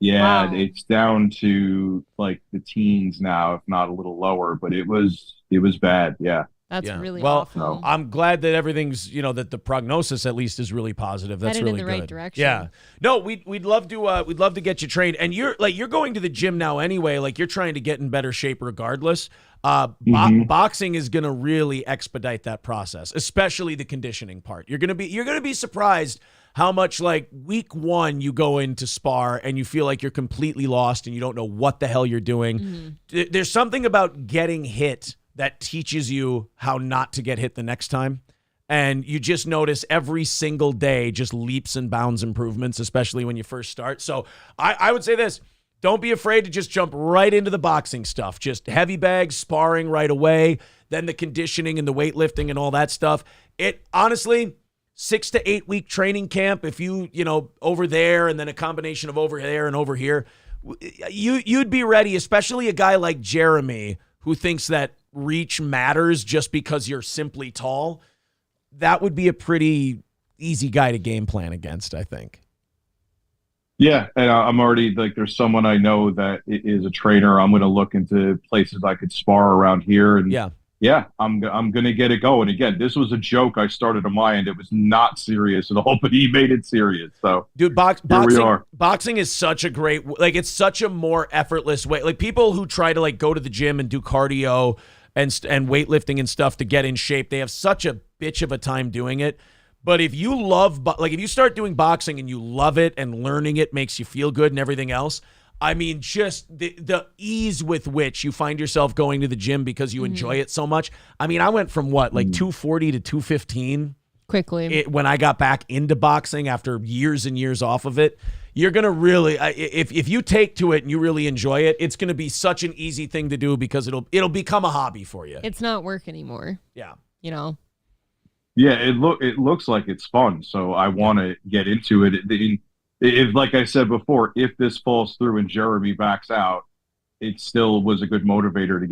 Yeah, Wow. it's down to like the teens now, if not a little lower, but it was bad. Yeah. That's really well, awful. I'm glad that everything's, that the prognosis at least is really positive. That's Headed really in the good. right direction. Yeah. No, we'd love to get you trained. And you're going to the gym now anyway, like you're trying to get in better shape regardless. Boxing is going to really expedite that process, especially the conditioning part. You're going to be surprised how much like week 1 you go into spar and you feel like you're completely lost and you don't know what the hell you're doing. There's something about getting hit that teaches you how not to get hit the next time. And you just notice every single day just leaps and bounds improvements, especially when you first start. So I would say this, don't be afraid to just jump right into the boxing stuff. Just heavy bags, sparring right away, then the conditioning and the weightlifting and all that stuff. It honestly, 6 to 8 week training camp, if you over there and then a combination of over there and over here, you'd be ready, especially a guy like Jeremy who thinks that reach matters just because you're simply tall. That would be a pretty easy guy to game plan against, I think. Yeah, and I'm already like, there's someone I know that is a trainer. I'm going to look into places I could spar around here, and I'm going to get it going. Again, this was a joke I started on my end. It was not serious at all, but he made it serious. So, dude, boxing is such a great, like, it's such a more effortless way. Like, people who try to like go to the gym and do cardio and weightlifting and stuff to get in shape, they have such a bitch of a time doing it. But if you if you start doing boxing and you love it and learning it makes you feel good and everything else, I mean, just the ease with which you find yourself going to the gym because you enjoy it so much. I mean, I went from 240 to 215 quickly when I got back into boxing after years and years off of it. You're going to really, if you take to it and you really enjoy it, it's going to be such an easy thing to do because it'll become a hobby for you. It's not work anymore. Yeah. Yeah, it looks like it's fun, so I want to get into it. If, like I said before, if this falls through and Jeremy backs out, it still was a good motivator to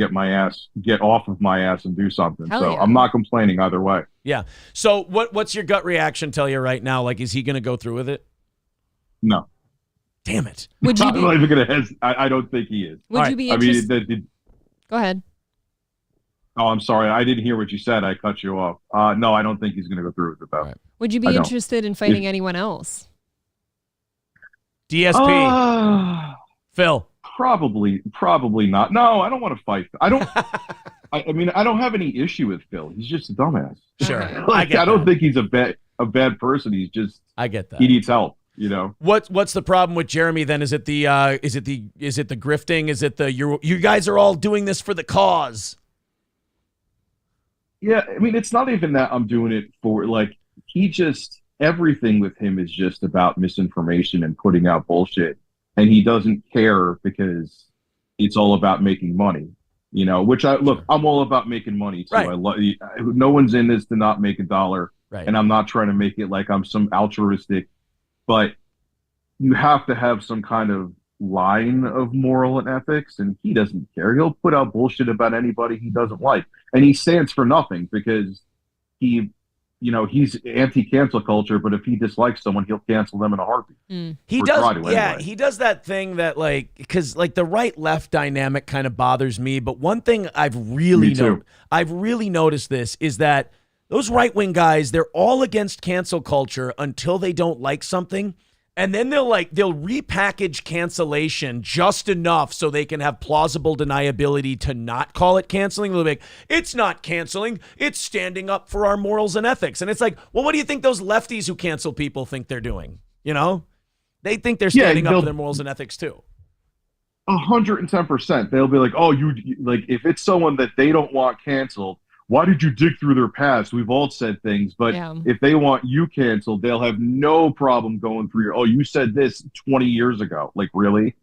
get off of my ass and do something. Hell yeah. I'm not complaining either way. Yeah. So what's your gut reaction tell you right now? Like, is he going to go through with it? No. Damn it. Would you I'm not even going to I don't think he is. Would you be interested? Go ahead. Oh, I'm sorry. I didn't hear what you said. I cut you off. No, I don't think he's going to go through with it, though. Right. Would you be interested in fighting anyone else? DSP. Phil. Probably not. No, I don't want to fight. I don't. I mean, I don't have any issue with Phil. He's just a dumbass. Sure. I don't think he's a bad person. He's just. I get that. He needs help. What's the problem with Jeremy then? Is it the grifting? Is it the you guys are all doing this for the cause? Yeah, I mean, it's not even that I'm doing it for, like, everything with him is just about misinformation and putting out bullshit. And he doesn't care because it's all about making money, which I'm all about making money too. Right. No one's in this to not make a dollar. Right. And I'm not trying to make it like I'm some altruistic, but you have to have some kind of line of moral and ethics, and he doesn't care. He'll put out bullshit about anybody he doesn't like, and he stands for nothing because he's anti-cancel culture, but if he dislikes someone, he'll cancel them in a heartbeat. He does. Yeah, he does that thing that because the right-left dynamic kind of bothers me. But one thing I've really noticed this is that those right-wing guys, they're all against cancel culture until they don't like something. And then they'll repackage cancellation just enough so they can have plausible deniability to not call it canceling. They'll be like, it's not canceling, it's standing up for our morals and ethics. And it's like, well, what do you think those lefties who cancel people think they're doing? They think they're standing up for their morals and ethics too. 110%. They'll be like, oh, like if it's someone that they don't want canceled, why did you dig through their past? We've all said things, but if they want you canceled, they'll have no problem going through your, oh, you said this 20 years ago. Like, really?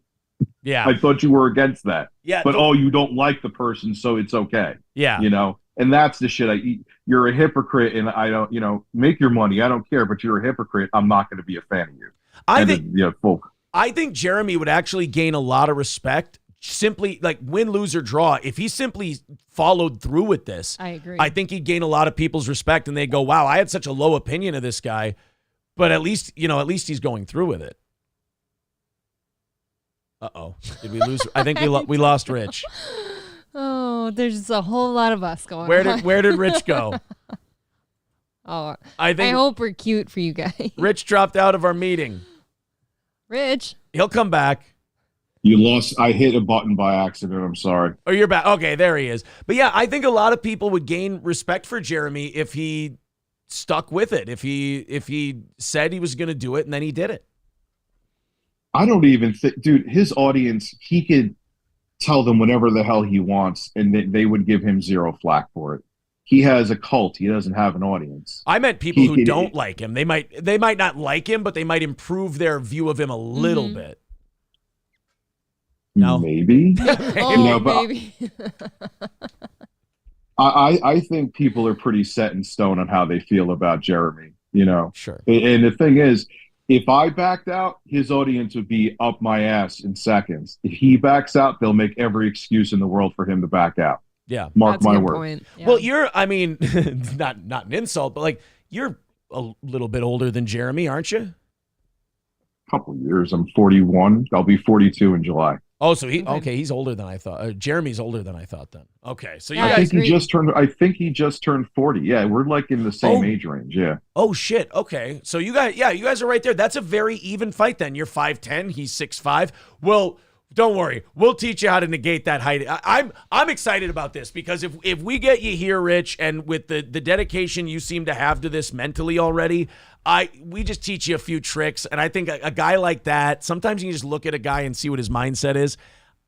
Yeah. I thought you were against that. Yeah. But, you don't like the person, so it's okay. Yeah. You know? And that's the shit you're a hypocrite, and I don't, make your money. I don't care, but you're a hypocrite. I'm not going to be a fan of you. I think Jeremy would actually gain a lot of respect. Simply like win, lose, or draw. If he simply followed through with this, I agree. I think he'd gain a lot of people's respect, and they go, "Wow, I had such a low opinion of this guy," but at least he's going through with it. Did we lose? I think we lost Rich. Oh, there's a whole lot of us going. Where did Rich go? I hope we're cute for you guys. Rich dropped out of our meeting. Rich, he'll come back. You lost. I hit a button by accident. I'm sorry. Oh, you're back. Okay, there he is. But yeah, I think a lot of people would gain respect for Jeremy if he stuck with it. If he said he was going to do it and then he did it. I don't even think, dude, his audience, he could tell them whatever the hell he wants and they would give him zero flack for it. He has a cult. He doesn't have an audience. I meant people who don't like him. They might not like him, but they might improve their view of him a little bit. No, maybe. Maybe. I think people are pretty set in stone on how they feel about Jeremy. Sure. And the thing is, if I backed out, his audience would be up my ass in seconds. If he backs out, they'll make every excuse in the world for him to back out. Yeah, mark my word. Yeah. Well, not an insult, but like you're a little bit older than Jeremy, aren't you? A couple of years. I'm 41. I'll be 42 in July. Oh, so he's older than I thought. Jeremy's older than I thought then. Okay, so you I guys think he just turned 40. Yeah, we're like in the same age range. Yeah. Oh shit. Okay, so you guys are right there. That's a very even fight then. You're 5'10", he's 6'5". Well, don't worry, we'll teach you how to negate that height. I'm excited about this because if we get you here, Rich, and with the dedication you seem to have to this mentally already, we just teach you a few tricks. And I think a guy like that, sometimes you can just look at a guy and see what his mindset is.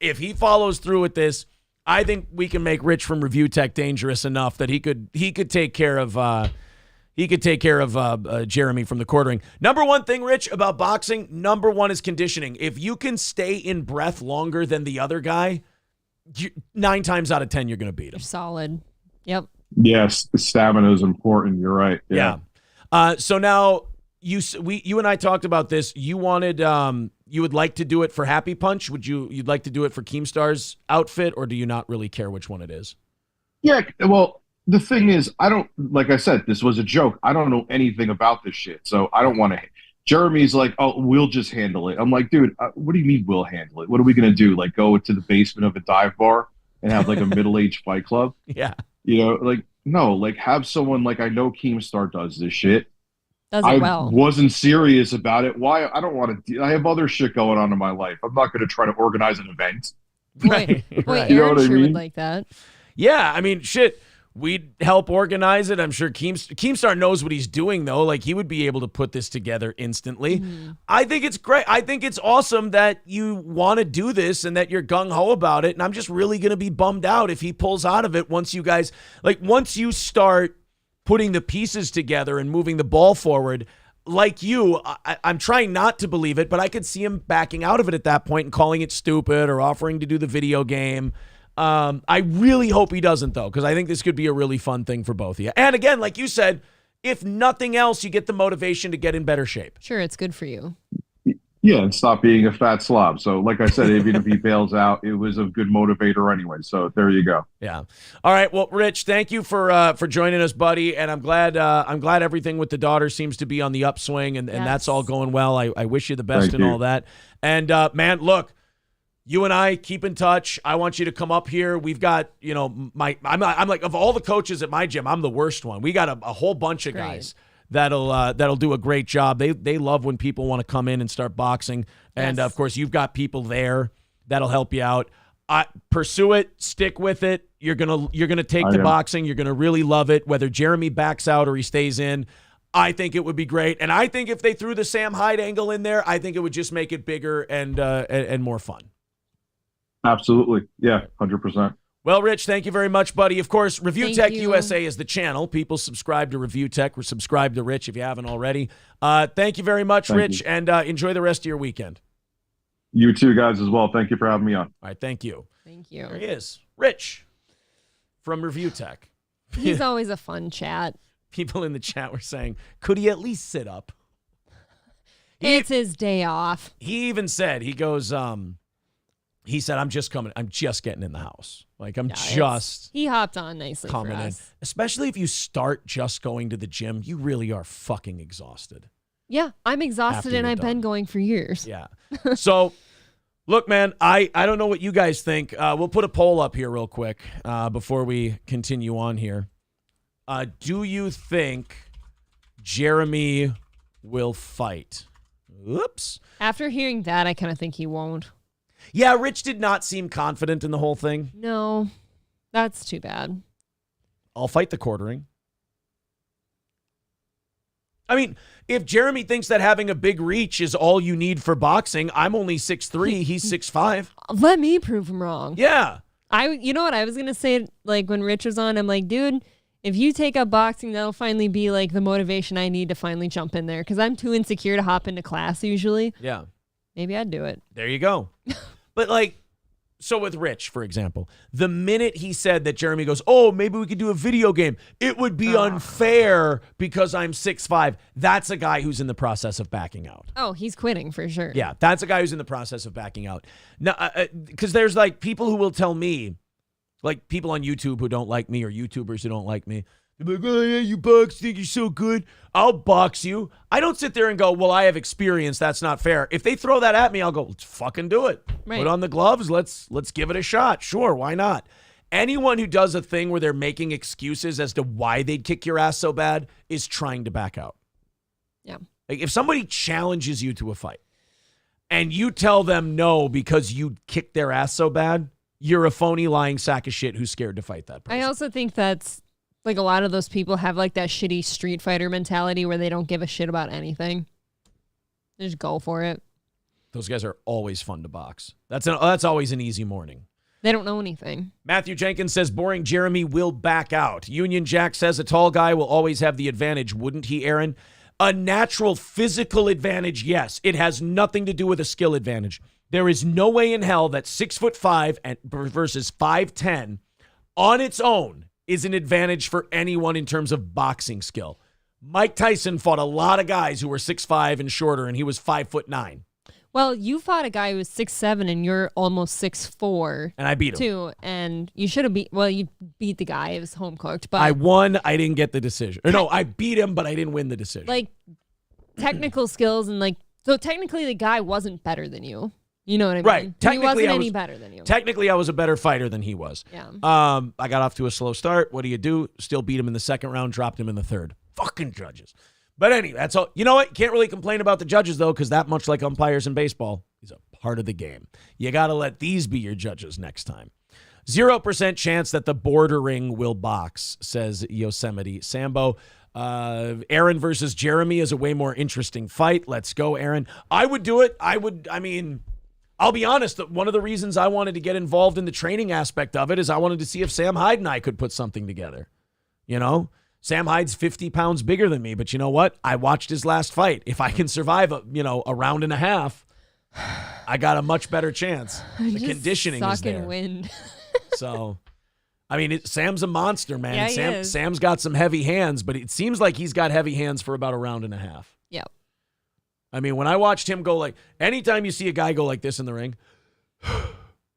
If he follows through with this, I think we can make Rich from Review Tech dangerous enough that he could take care of Jeremy from the quartering. Number one thing, Rich, about boxing, number one is conditioning. If you can stay in breath longer than the other guy, 9 times out of 10 you're going to beat him. You're solid. Yep. Yes, the stamina is important. You're right. Yeah. So now you and I talked about this. You wanted you would like to do it for Happy Punch. You'd like to do it for Keemstar's outfit, or do you not really care which one it is? Yeah. Well, the thing is, like I said, this was a joke. I don't know anything about this shit, so I don't want to. Jeremy's like, oh, we'll just handle it. I'm like, dude, what do you mean we'll handle it? What are we gonna do? Like, go to the basement of a dive bar and have like a middle-aged fight club? Yeah. Like. No, like have someone like I know Keemstar does this shit. Does it well. I wasn't serious about it. Why? I don't want to. I have other shit going on in my life. I'm not going to try to organize an event. Right. You know what I mean? Would like that. Yeah, I mean, shit. We'd help organize it. I'm sure Keemstar knows what he's doing, though. Like, he would be able to put this together instantly. Mm-hmm. I think it's great. I think it's awesome that you want to do this and that you're gung-ho about it. And I'm just really going to be bummed out if he pulls out of it once you start putting the pieces together and moving the ball forward. Like you, I'm trying not to believe it, but I could see him backing out of it at that point and calling it stupid or offering to do the video game. I really hope he doesn't, though, because I think this could be a really fun thing for both of you. And again, like you said, if nothing else, you get the motivation to get in better shape. Sure, it's good for you. Yeah, and stop being a fat slob. So, like I said, even if he bails out, it was a good motivator anyway. So there you go. Yeah. All right. Well, Rich, thank you for joining us, buddy. And I'm glad everything with the daughter seems to be on the upswing, and that's all going well. I wish you the best and all that. And man, look. You and I keep in touch. I want you to come up here. We've got, I'm like, of all the coaches at my gym, I'm the worst one. We got a whole bunch of guys that'll do a great job. They love when people want to come in and start boxing. And of course, you've got people there that'll help you out. Pursue it, stick with it. You're gonna take the boxing. You're gonna really love it. Whether Jeremy backs out or he stays in, I think it would be great. And I think if they threw the Sam Hyde angle in there, I think it would just make it bigger and more fun. Absolutely. Yeah, 100%. Well, Rich, thank you very much, buddy. Of course, Review Thank Tech you. USA is the channel. People subscribe to Review Tech or subscribe to Rich if you haven't already. Thank you very much, Rich, and enjoy the rest of your weekend. You too, guys, as well. Thank you for having me on. All right, thank you. Thank you. There he is, Rich from Review Tech. He's always a fun chat. People in the chat were saying, could he at least sit up? It's his day off. He even said, he goes, he said, I'm just getting in the house. Like, He hopped on nicely coming for in. us. Especially if you start just going to the gym, you really are fucking exhausted. Yeah, I'm exhausted After and you're I've been going for years. Yeah. So, look, man, I don't know what you guys think. We'll put a poll up here real quick before we continue on here. Do you think Jeremy will fight? Oops. After hearing that, I kind of think he won't. Yeah, Rich did not seem confident in the whole thing. No, that's too bad. I'll fight the quartering. I mean, if Jeremy thinks that having a big reach is all you need for boxing, I'm only 6'3", he's 6'5". Let me prove him wrong. Yeah. You know what I was going to say, like when Rich was on, I'm like, dude, if you take up boxing, that'll finally be like the motivation I need to finally jump in there because I'm too insecure to hop into class usually. Yeah. Maybe I'd do it. There you go. But like, so with Rich, for example, the minute he said that Jeremy goes, oh, maybe we could do a video game, it would be unfair because I'm 6'5". That's a guy who's in the process of backing out. Oh, he's quitting for sure. Yeah, that's a guy who's in the process of backing out. Now, because there's like people who will tell me, like people on YouTube who don't like me or YouTubers who don't like me. They're like, oh, yeah, you box, think you're so good. I'll box you. I don't sit there and go, well, I have experience. That's not fair. If they throw that at me, I'll go, let's fucking do it. Right. Put on the gloves. Let's give it a shot. Sure, why not? Anyone who does a thing where they're making excuses as to why they'd kick your ass so bad is trying to back out. Yeah. Like if somebody challenges you to a fight and you tell them no because you kicked their ass so bad, you're a phony, lying sack of shit who's scared to fight that person. I also think that's like a lot of those people have like that shitty Street Fighter mentality where they don't give a shit about anything. They just go for it. Those guys are always fun to box. That's always an easy morning. They don't know anything. Matthew Jenkins says boring Jeremy will back out. Union Jack says a tall guy will always have the advantage, wouldn't he, Aaron? A natural physical advantage, yes. It has nothing to do with a skill advantage. There is no way in hell that 6'5" versus 5'10" on its own is an advantage for anyone in terms of boxing skill. Mike Tyson fought a lot of guys who were 6'5" and shorter, and he was 5'9". Well, you fought a guy who was 6'7" and you're almost 6'4". And I beat him. Too, and you should have you beat the guy. It was home cooked. But I won. I didn't get the decision. Or no, I beat him, but I didn't win the decision. like technical skills and like, so technically the guy wasn't better than you. You know what I mean? Right. He wasn't any better than you. Technically, I was a better fighter than he was. Yeah. I got off to a slow start. What do? Still beat him in the second round, dropped him in the third. Fucking judges. But anyway, that's all. You know what? Can't really complain about the judges, though, because that much like umpires in baseball is a part of the game. You got to let these be your judges next time. 0% chance that the bordering will box, says Yosemite Sambo. Aaron versus Jeremy is a way more interesting fight. Let's go, Aaron. I would do it. I'll be honest, one of the reasons I wanted to get involved in the training aspect of it is I wanted to see if Sam Hyde and I could put something together. You know, Sam Hyde's 50 pounds bigger than me, but you know what? I watched his last fight. If I can survive a round and a half, I got a much better chance. The conditioning is there. Wind. So, I mean, Sam's a monster, man. Yeah, And he is. Sam's got some heavy hands, but it seems like he's got heavy hands for about a round and a half. Yep. I mean, when I watched him go anytime you see a guy go like this in the ring,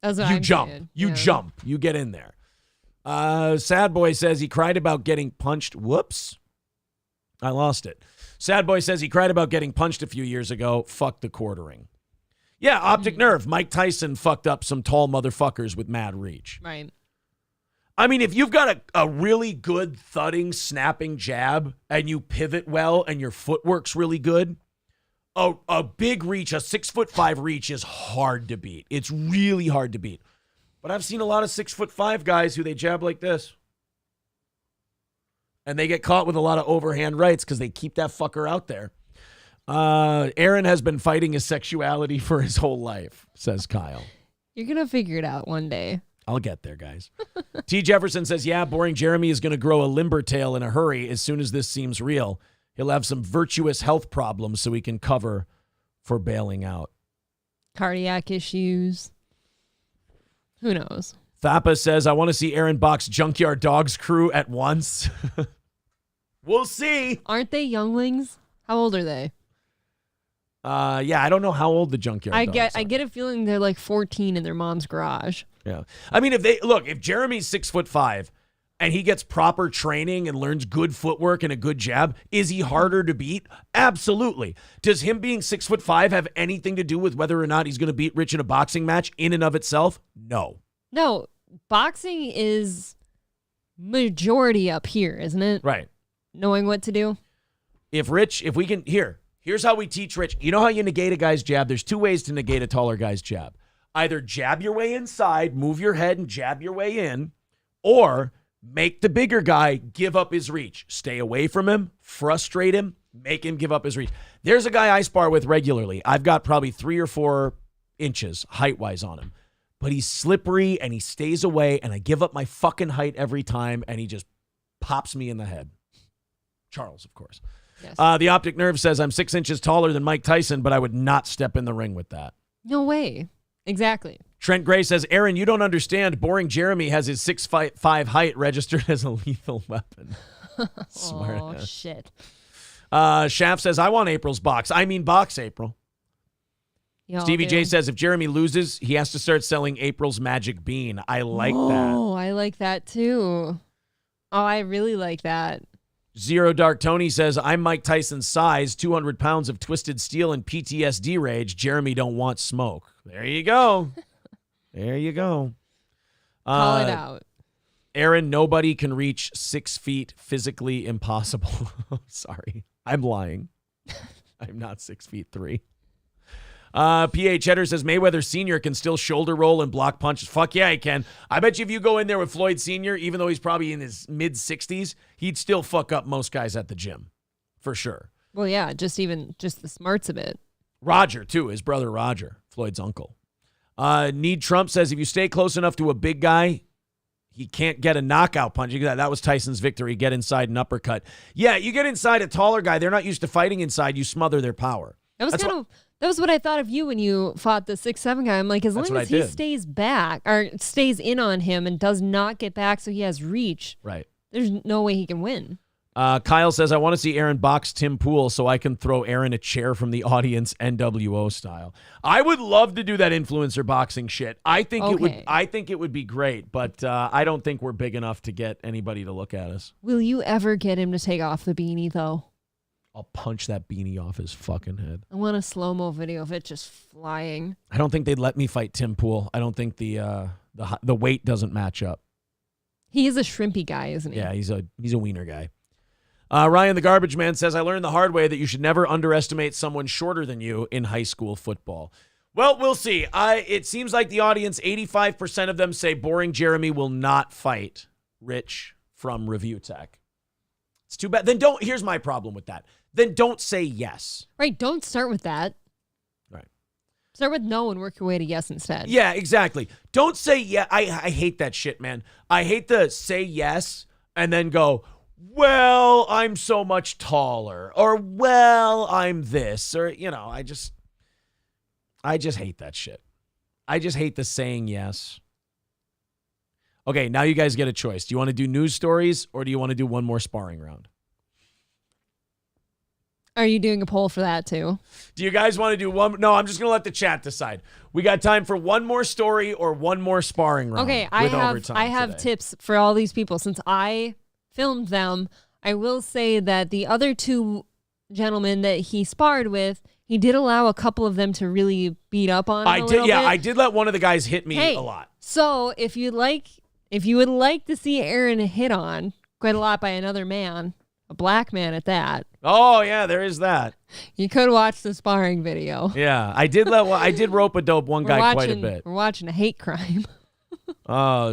That's what you I'm jump. saying. You Yeah. jump. You get in there. Sad Boy says he cried about getting punched. Whoops. I lost it. Sad Boy says he cried about getting punched a few years ago. Fuck the quartering. Yeah, optic nerve. Mike Tyson fucked up some tall motherfuckers with mad reach. Right. I mean, if you've got a really good thudding, snapping jab and you pivot well and your footwork's really good, a big reach, a 6'5" reach is hard to beat. It's really hard to beat. But I've seen a lot of 6'5" guys who they jab like this. And they get caught with a lot of overhand rights because they keep that fucker out there. Aaron has been fighting his sexuality for his whole life, says Kyle. You're going to figure it out one day. I'll get there, guys. T. Jefferson says, yeah, Boring Jeremy is going to grow a limber tail in a hurry as soon as this seems real. He'll have some virtuous health problems so he can cover for bailing out. Cardiac issues. Who knows? Thappa says, I want to see Aaron box Junkyard Dogs crew at once. We'll see. Aren't they younglings? How old are they? Yeah, I don't know how old the Junkyard Dogs are. I get a feeling they're like 14 in their mom's garage. Yeah. I mean, if Jeremy's 6'5" and he gets proper training and learns good footwork and a good jab, is he harder to beat? Absolutely. Does him being 6'5" have anything to do with whether or not he's going to beat Rich in a boxing match in and of itself? No. No, boxing is majority up here, isn't it? Right. Knowing what to do. If we can, here's how we teach Rich. You know how you negate a guy's jab? There's two ways to negate a taller guy's jab. Either jab your way inside, move your head and jab your way in, or make the bigger guy give up his reach. Stay away from him, frustrate him, make him give up his reach. There's a guy I spar with regularly. I've got probably 3 or 4 inches height-wise on him, but he's slippery and he stays away, and I give up my fucking height every time, and he just pops me in the head. Charles, of course. Yes. The Optic Nerve says, I'm 6 inches taller than Mike Tyson, but I would not step in the ring with that. No way. Exactly. Trent Gray says, Aaron, you don't understand. Boring Jeremy has his 6'5" height registered as a lethal weapon. Smart. Oh, shit. Shaft says, I want April's box. I mean box, April. Stevie J says, if Jeremy loses, he has to start selling April's Magic Bean. I like that. Oh, I like that too. Oh, I really like that. Zero Dark Tony says, I'm Mike Tyson's size, 200 pounds of twisted steel and PTSD rage. Jeremy don't want smoke. There you go. There you go. Call it out. Aaron, nobody can reach 6 feet, physically impossible. Sorry. I'm lying. I'm not 6'3". P.H. Header says, Mayweather Sr. can still shoulder roll and block punches. Fuck yeah, he can. I bet you if you go in there with Floyd Sr., even though he's probably in his mid-60s, he'd still fuck up most guys at the gym. For sure. Well, yeah, just the smarts of it. Roger, too. His brother Roger, Floyd's uncle. Need Trump says, if you stay close enough to a big guy, he can't get a knockout punch. That was Tyson's victory. Get inside an uppercut. Yeah, you get inside a taller guy. They're not used to fighting inside. You smother their power. That was what I thought of you when you fought the 6'7" guy. I'm like, as long as he stays back or stays in on him and does not get back so he has reach, right? There's no way he can win. Kyle says, I want to see Aaron box Tim Pool so I can throw Aaron a chair from the audience NWO style. I would love to do that influencer boxing shit. I think it would be great, but I don't think we're big enough to get anybody to look at us. Will you ever get him to take off the beanie though? I'll punch that beanie off his fucking head. I want a slow-mo video of it just flying. I don't think they'd let me fight Tim Pool. I don't think the weight doesn't match up. He is a shrimpy guy, isn't he? Yeah, he's a wiener guy. Ryan the Garbage Man says, I learned the hard way that you should never underestimate someone shorter than you in high school football. Well, we'll see. It seems like the audience, 85% of them say Boring Jeremy will not fight Rich from Review Tech. It's too bad. Here's my problem with that. Then don't say yes. Right. Don't start with that. Right. Start with no and work your way to yes instead. Yeah, exactly. Don't say yeah. I hate that shit, man. I hate the say yes and then go, well, I'm so much taller, or well, I'm this, or, I just hate that shit. I just hate the saying yes. Okay, now you guys get a choice. Do you want to do news stories or do you want to do one more sparring round? Are you doing a poll for that too? Do you guys want to do one? No, I'm just going to let the chat decide. We got time for one more story or one more sparring round. Okay, I have tips for all these people. Since I filmed them, I will say that the other two gentlemen that he sparred with, he did allow a couple of them to really beat up on him a little bit. I did let one of the guys hit me a lot. So if you would like to see Aaron hit on quite a lot by another man, a black man at that. Oh yeah, there is that. You could watch the sparring video. Yeah, I did rope a dope one guy quite a bit. We're watching a hate crime.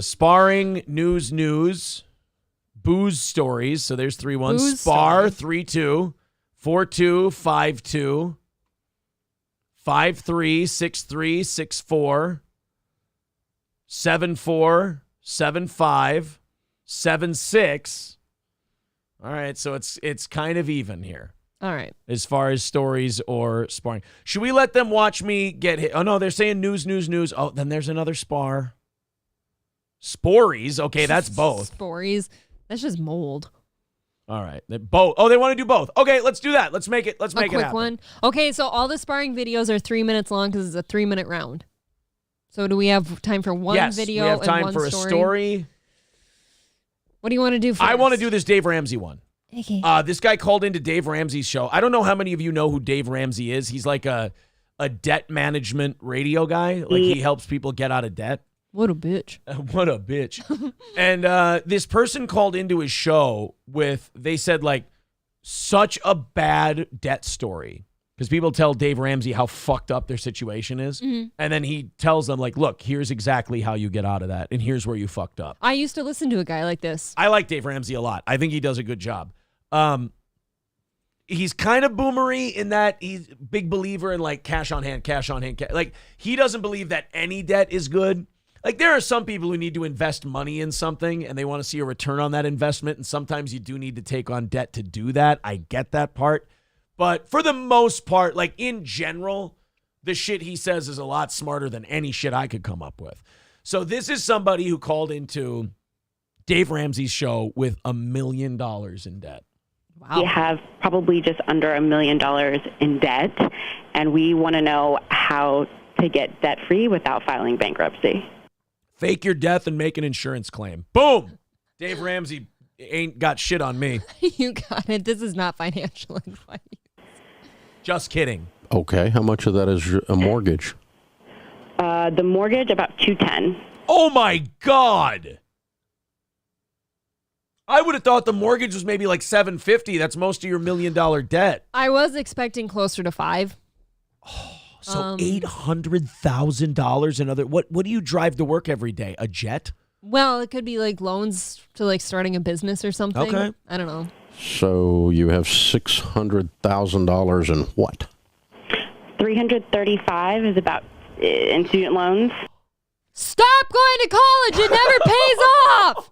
Sparring news, booze stories. So there's 3-1. Spar 3-2, 4-2, 5-2, 5-3, 6-3, 6-4, 747576. All right, so it's kind of even here. All right. As far as stories or sparring. Should we let them watch me get hit? Oh, no, they're saying news. Oh, then there's another spar. Spories? Okay, that's both. Spories? That's just mold. All right. Both. Oh, they want to do both. Okay, let's do that. Let's make it happen. A quick one. Okay, so all the sparring videos are 3 minutes long because it's a 3-minute round. So do we have time for one video? We have time and one for a story. What do you want to do first? I want to do this Dave Ramsey one. Okay. This guy called into Dave Ramsey's show. I don't know how many of you know who Dave Ramsey is. He's like a debt management radio guy. Like he helps people get out of debt. What a bitch. What a bitch. And this person called into his show they said like such a bad debt story. Because people tell Dave Ramsey how fucked up their situation is. Mm-hmm. And then he tells them like, look, here's exactly how you get out of that. And here's where you fucked up. I used to listen to a guy like this. I like Dave Ramsey a lot. I think he does a good job. He's kind of boomery in that he's a big believer in like cash on hand. Like he doesn't believe that any debt is good. Like there are some people who need to invest money in something and they want to see a return on that investment. And sometimes you do need to take on debt to do that. I get that part. But for the most part, like in general, the shit he says is a lot smarter than any shit I could come up with. So this is somebody who called into Dave Ramsey's show with $1 million in debt. Wow. We have probably just under $1 million in debt, and we want to know how to get debt-free without filing bankruptcy. Fake your death and make an insurance claim. Boom! Dave Ramsey ain't got shit on me. You got it. This is not financial advice. Just kidding. Okay, how much of that is a mortgage? The mortgage, about $210,000. Oh, my God! I would have thought the mortgage was maybe like $750,000. That's most of your $1 million debt. I was expecting closer to $5. Oh, so $800,000 another. What do you drive to work every day? A jet? Well, it could be like loans to like starting a business or something. Okay. I don't know. So you have $600,000 in what? $335,000 is about in student loans. Stop going to college. It never pays off.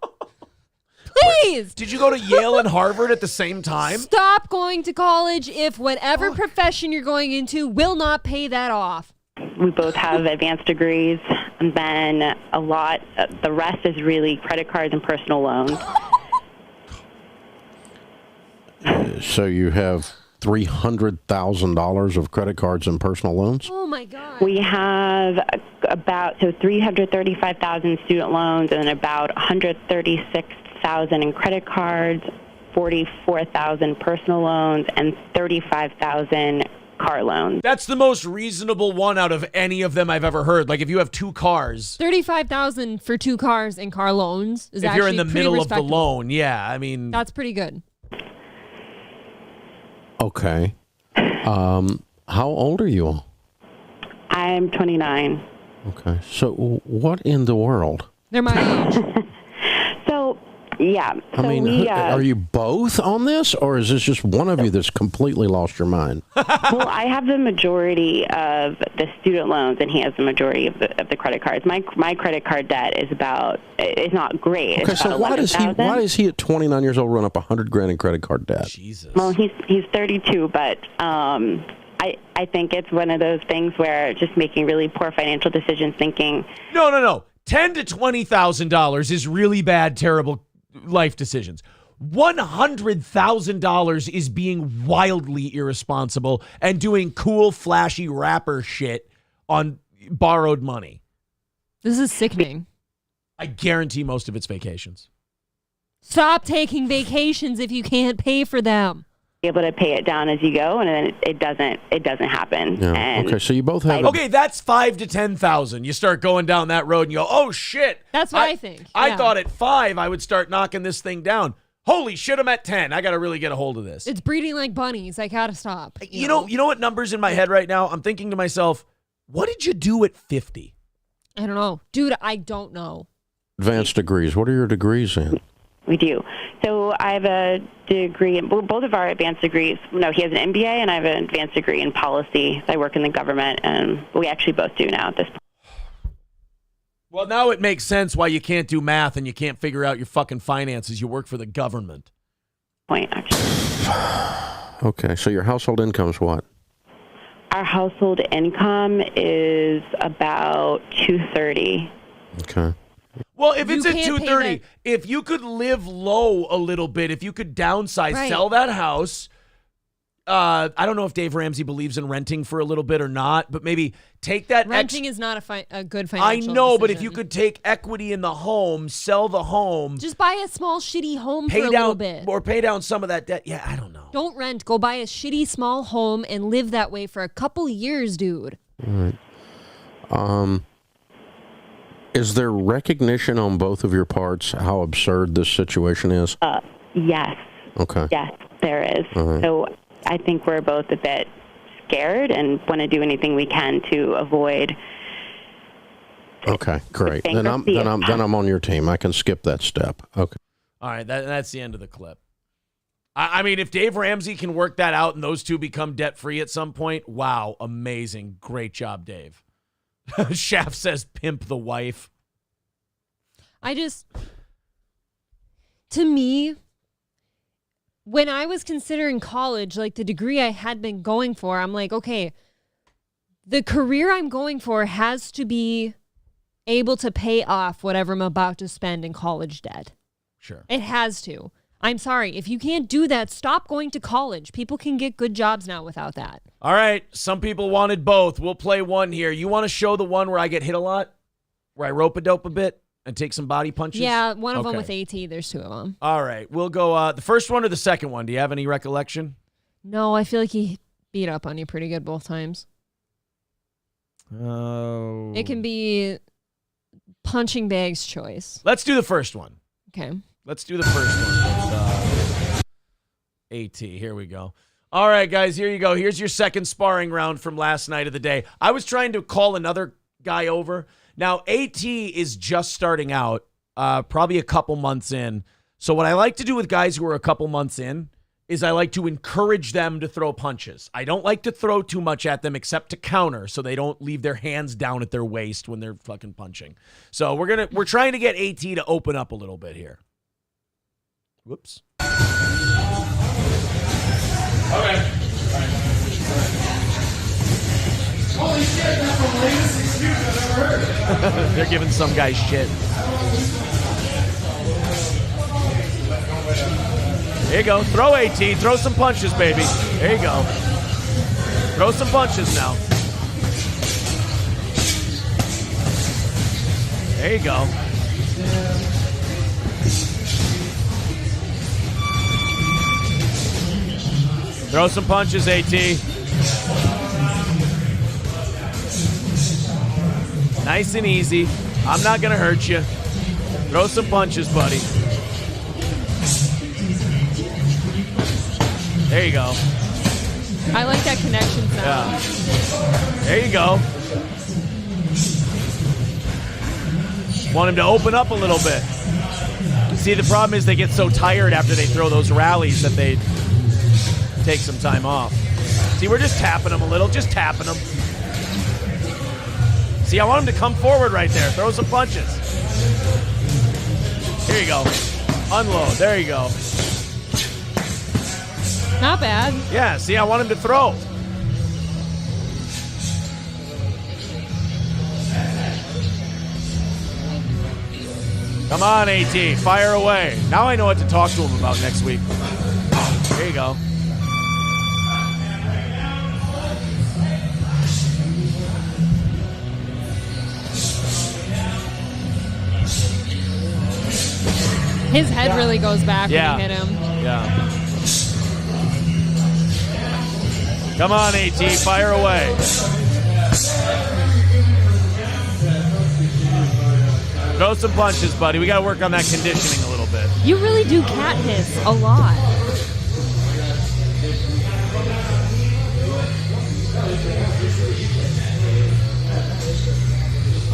Please. Did you go to Yale and Harvard at the same time? Stop going to college if whatever profession you're going into will not pay that off. We both have advanced degrees, and then the rest is really credit cards and personal loans. So you have $300,000 of credit cards and personal loans? Oh, my God. We have about $335,000 student loans and about $136,000 in credit cards, $44,000 personal loans, and $35,000 car loans. That's the most reasonable one out of any of them I've ever heard. Like if you have two cars. $35,000 for 2 cars and car loans is if you're in the pretty middle of the respectable. loan, yeah, I mean. That's pretty good. Okay. How old are you all? I'm 29. Okay. So what in the world? They're my age. Yeah. I mean, are you both on this, or is this just one of you that's completely lost your mind? Well, I have the majority of the student loans, and he has the majority of the credit cards. My credit card debt is not great. Okay, it's so why does he at 29 years old run up $100,000 in credit card debt? Jesus. Well, he's 32, but I think it's one of those things where just making really poor financial decisions, thinking. No. $10,000 to $20,000 is really bad, terrible life decisions. $100,000 is being wildly irresponsible and doing cool, flashy rapper shit on borrowed money. This is sickening. I guarantee most of it's vacations. Stop taking vacations if you can't pay for them. Able to pay it down as you go, and then it doesn't happen. Yeah. And okay, so you both have. Okay, that's $5,000 to $10,000. You start going down that road, and you go, "Oh shit!" That's what I think. I thought at $5,000 I would start knocking this thing down. Holy shit! I'm at $10,000. I got to really get a hold of this. It's breeding like bunnies. I gotta stop. You know what number's in my head right now? I'm thinking to myself, what did you do at 50? I don't know, dude. I don't know. Advanced degrees. What are your degrees in? We do. So I have a degree, both of our advanced degrees. No, he has an MBA and I have an advanced degree in policy. I work in the government, and we actually both do now at this point. Well, now it makes sense why you can't do math and you can't figure out your fucking finances. You work for the government. Point, actually. Okay, so your household income's what? Our household income is about $230,000. Okay. Well, if it's You at can't pay 230, if you could live low a little bit, if you could downsize, Right. sell that house. I don't know if Dave Ramsey believes in renting for a little bit or not, but maybe take that. Renting is not a good I financial know, but if decision. you could take equity in the home, sell the home, Just buy a small, shitty home pay for a down little bit. or pay down some of that debt. Yeah, I don't know. Don't rent. Go buy a shitty, small home and live that way for a couple years, dude. All right. Is there recognition on both of your parts how absurd this situation is? Yes. Okay. Yes, there is. All right. So I think we're both a bit scared and want to do anything we can to avoid. Okay, great. Then I'm on your team. I can skip that step. Okay. All right, that's the end of the clip. I mean, if Dave Ramsey can work that out and those two become debt-free at some point, wow, amazing. Great job, Dave. Shaft says pimp the wife. To me, when I was considering college, like the degree I had been going for, I'm like, okay, the career I'm going for has to be able to pay off whatever I'm about to spend in college debt. Sure. It has to. I'm sorry. If you can't do that, stop going to college. People can get good jobs now without that. All right, some people wanted both. We'll play one here. You want to show the one where I get hit a lot? Where I rope-a-dope a bit and take some body punches? Yeah, one of them Okay. with AT. There's two of them. All right, we'll go the first one or the second one. Do you have any recollection? No, I feel like he beat up on you pretty good both times. Oh. It can be punching bag's choice. Let's do the first one. Okay. Let's do the first one with AT. Here we go. All right, guys, here you go. Here's your second sparring round from last night of the day. I was trying to call another guy over. Now, AT is just starting out, probably a couple months in. So what I like to do with guys who are a couple months in is I like to encourage them to throw punches. I don't like to throw too much at them except to counter so they don't leave their hands down at their waist when they're fucking punching. So we're trying to get AT to open up a little bit here. Whoops. Okay. Holy shit, that's the latest excuse I've ever heard. They're giving some guy shit. There you go. Throw AT. Throw some punches, baby. There you go. Throw some punches now. There you go. Throw some punches, AT. Nice and easy. I'm not going to hurt you. Throw some punches, buddy. There you go. I like that connection sound. Yeah. There you go. Want him to open up a little bit. See, the problem is they get so tired after they throw those rallies that they take some time off. See, we're just tapping them a little, just tapping them. See, I want him to come forward right there. Throw some punches. Here you go. Unload. There you go. Not bad. Yeah, see, I want him to throw. Come on, AT. Fire away. Now I know what to talk to him about next week. There you go. His head really goes back Yeah. when you hit him. Yeah. Come on, AT. Fire away. Throw some punches, buddy. We got to work on that conditioning a little bit. You really do cat hiss a lot.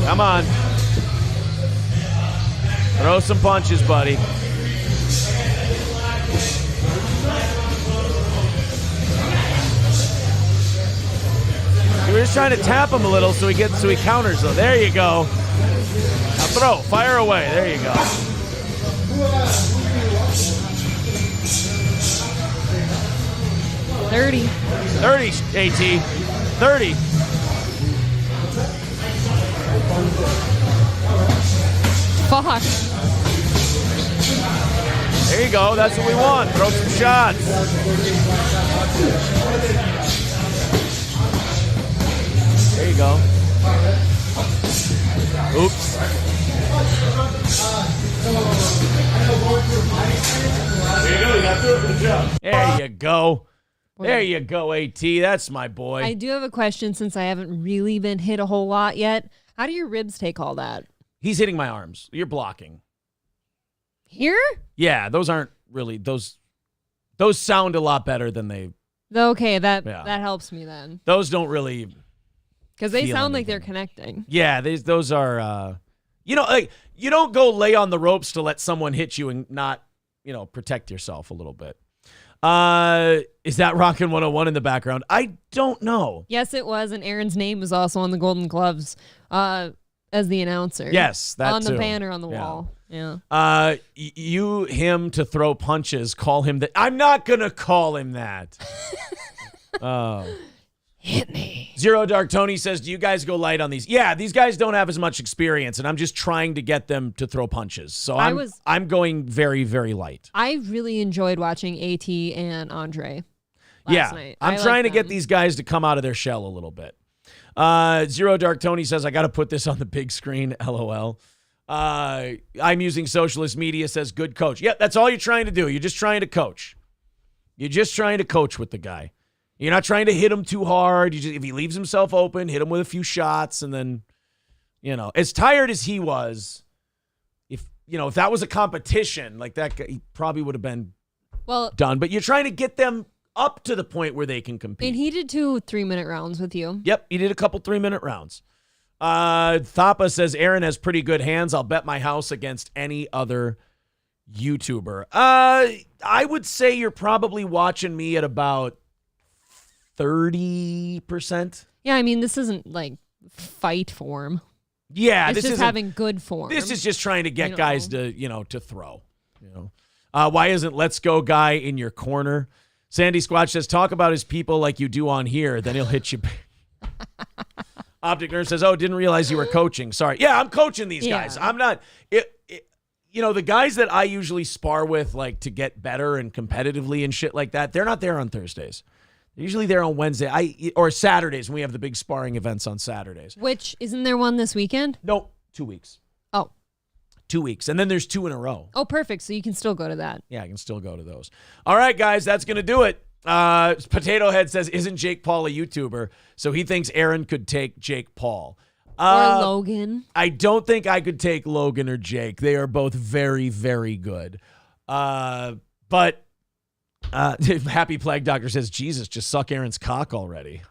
Come on. Throw some punches, buddy. We're just trying to tap him a little so he counters. So there you go. Now throw. Fire away. There you go. $30. 30, AT. 30. Fuck. There you go. That's what we want. Throw some shots. There you go. Oops. There you go. You got through it for the job. There you go. There you go, AT. That's my boy. I do have a question since I haven't really been hit a whole lot yet. How do your ribs take all that? He's hitting my arms. You're blocking. Here? Yeah, those aren't really those sound a lot better than they. Okay, that helps me then. Those don't really. Because they sound like they're connecting. Yeah, those are. Like you don't go lay on the ropes to let someone hit you and not, protect yourself a little bit. Is that Rockin' 101 in the background? I don't know. Yes, it was, and Aaron's name was also on the Golden Gloves as the announcer. Yes, that on too. the banner on the wall. Yeah. Him to throw punches. Call him that. I'm not gonna call him that. Oh. Hit me. Zero Dark Tony says, do you guys go light on these? Yeah, these guys don't have as much experience, and I'm just trying to get them to throw punches. So I'm going very, very light. I really enjoyed watching AT and Andre last night. I'm trying to get these guys to come out of their shell a little bit. Zero Dark Tony says, I got to put this on the big screen, LOL. I'm using socialist media says, good coach. Yeah, that's all you're trying to do. You're just trying to coach. You're just trying to coach with the guy. You're not trying to hit him too hard. If he leaves himself open, hit him with a few shots, and then, as tired as he was, if that was a competition like that, he probably would have been done. But you're trying to get them up to the point where they can compete. And he did 2 3-minute rounds with you. Yep, he did a couple 3-minute rounds. Thapa says Aaron has pretty good hands. I'll bet my house against any other YouTuber. I would say you're probably watching me at about 30%. Yeah, I mean, this isn't like fight form. Yeah, it's just having good form. This is just trying to get guys to, to throw. Why isn't Let's Go guy in your corner? Sandy Squatch says, talk about his people like you do on here, then he'll hit you. Optic Nerd says, oh, didn't realize you were coaching. Sorry. Yeah, I'm coaching these guys. I'm not. The guys that I usually spar with, like to get better and competitively and shit like that, they're not there on Thursdays. They're usually there on Wednesday or Saturdays when we have the big sparring events on Saturdays. Which, isn't there one this weekend? No, 2 weeks. Oh. 2 weeks. And then there's 2 in a row. Oh, perfect. So you can still go to that. Yeah, I can still go to those. All right, guys, that's going to do it. Potato Head says, isn't Jake Paul a YouTuber? So he thinks Aaron could take Jake Paul. Or Logan. I don't think I could take Logan or Jake. They are both very, very good. But Happy Plague Doctor says, Jesus, just suck Aaron's cock already.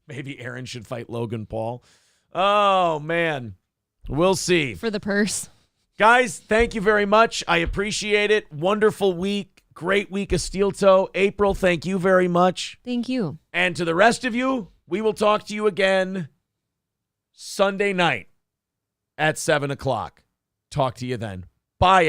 Maybe Aaron should fight Logan Paul. Oh, man. We'll see. For the purse. Guys, thank you very much. I appreciate it. Wonderful week. Great week of Steel Toe. April, thank you very much. Thank you. And to the rest of you, we will talk to you again Sunday night at 7 o'clock. Talk to you then. Bye.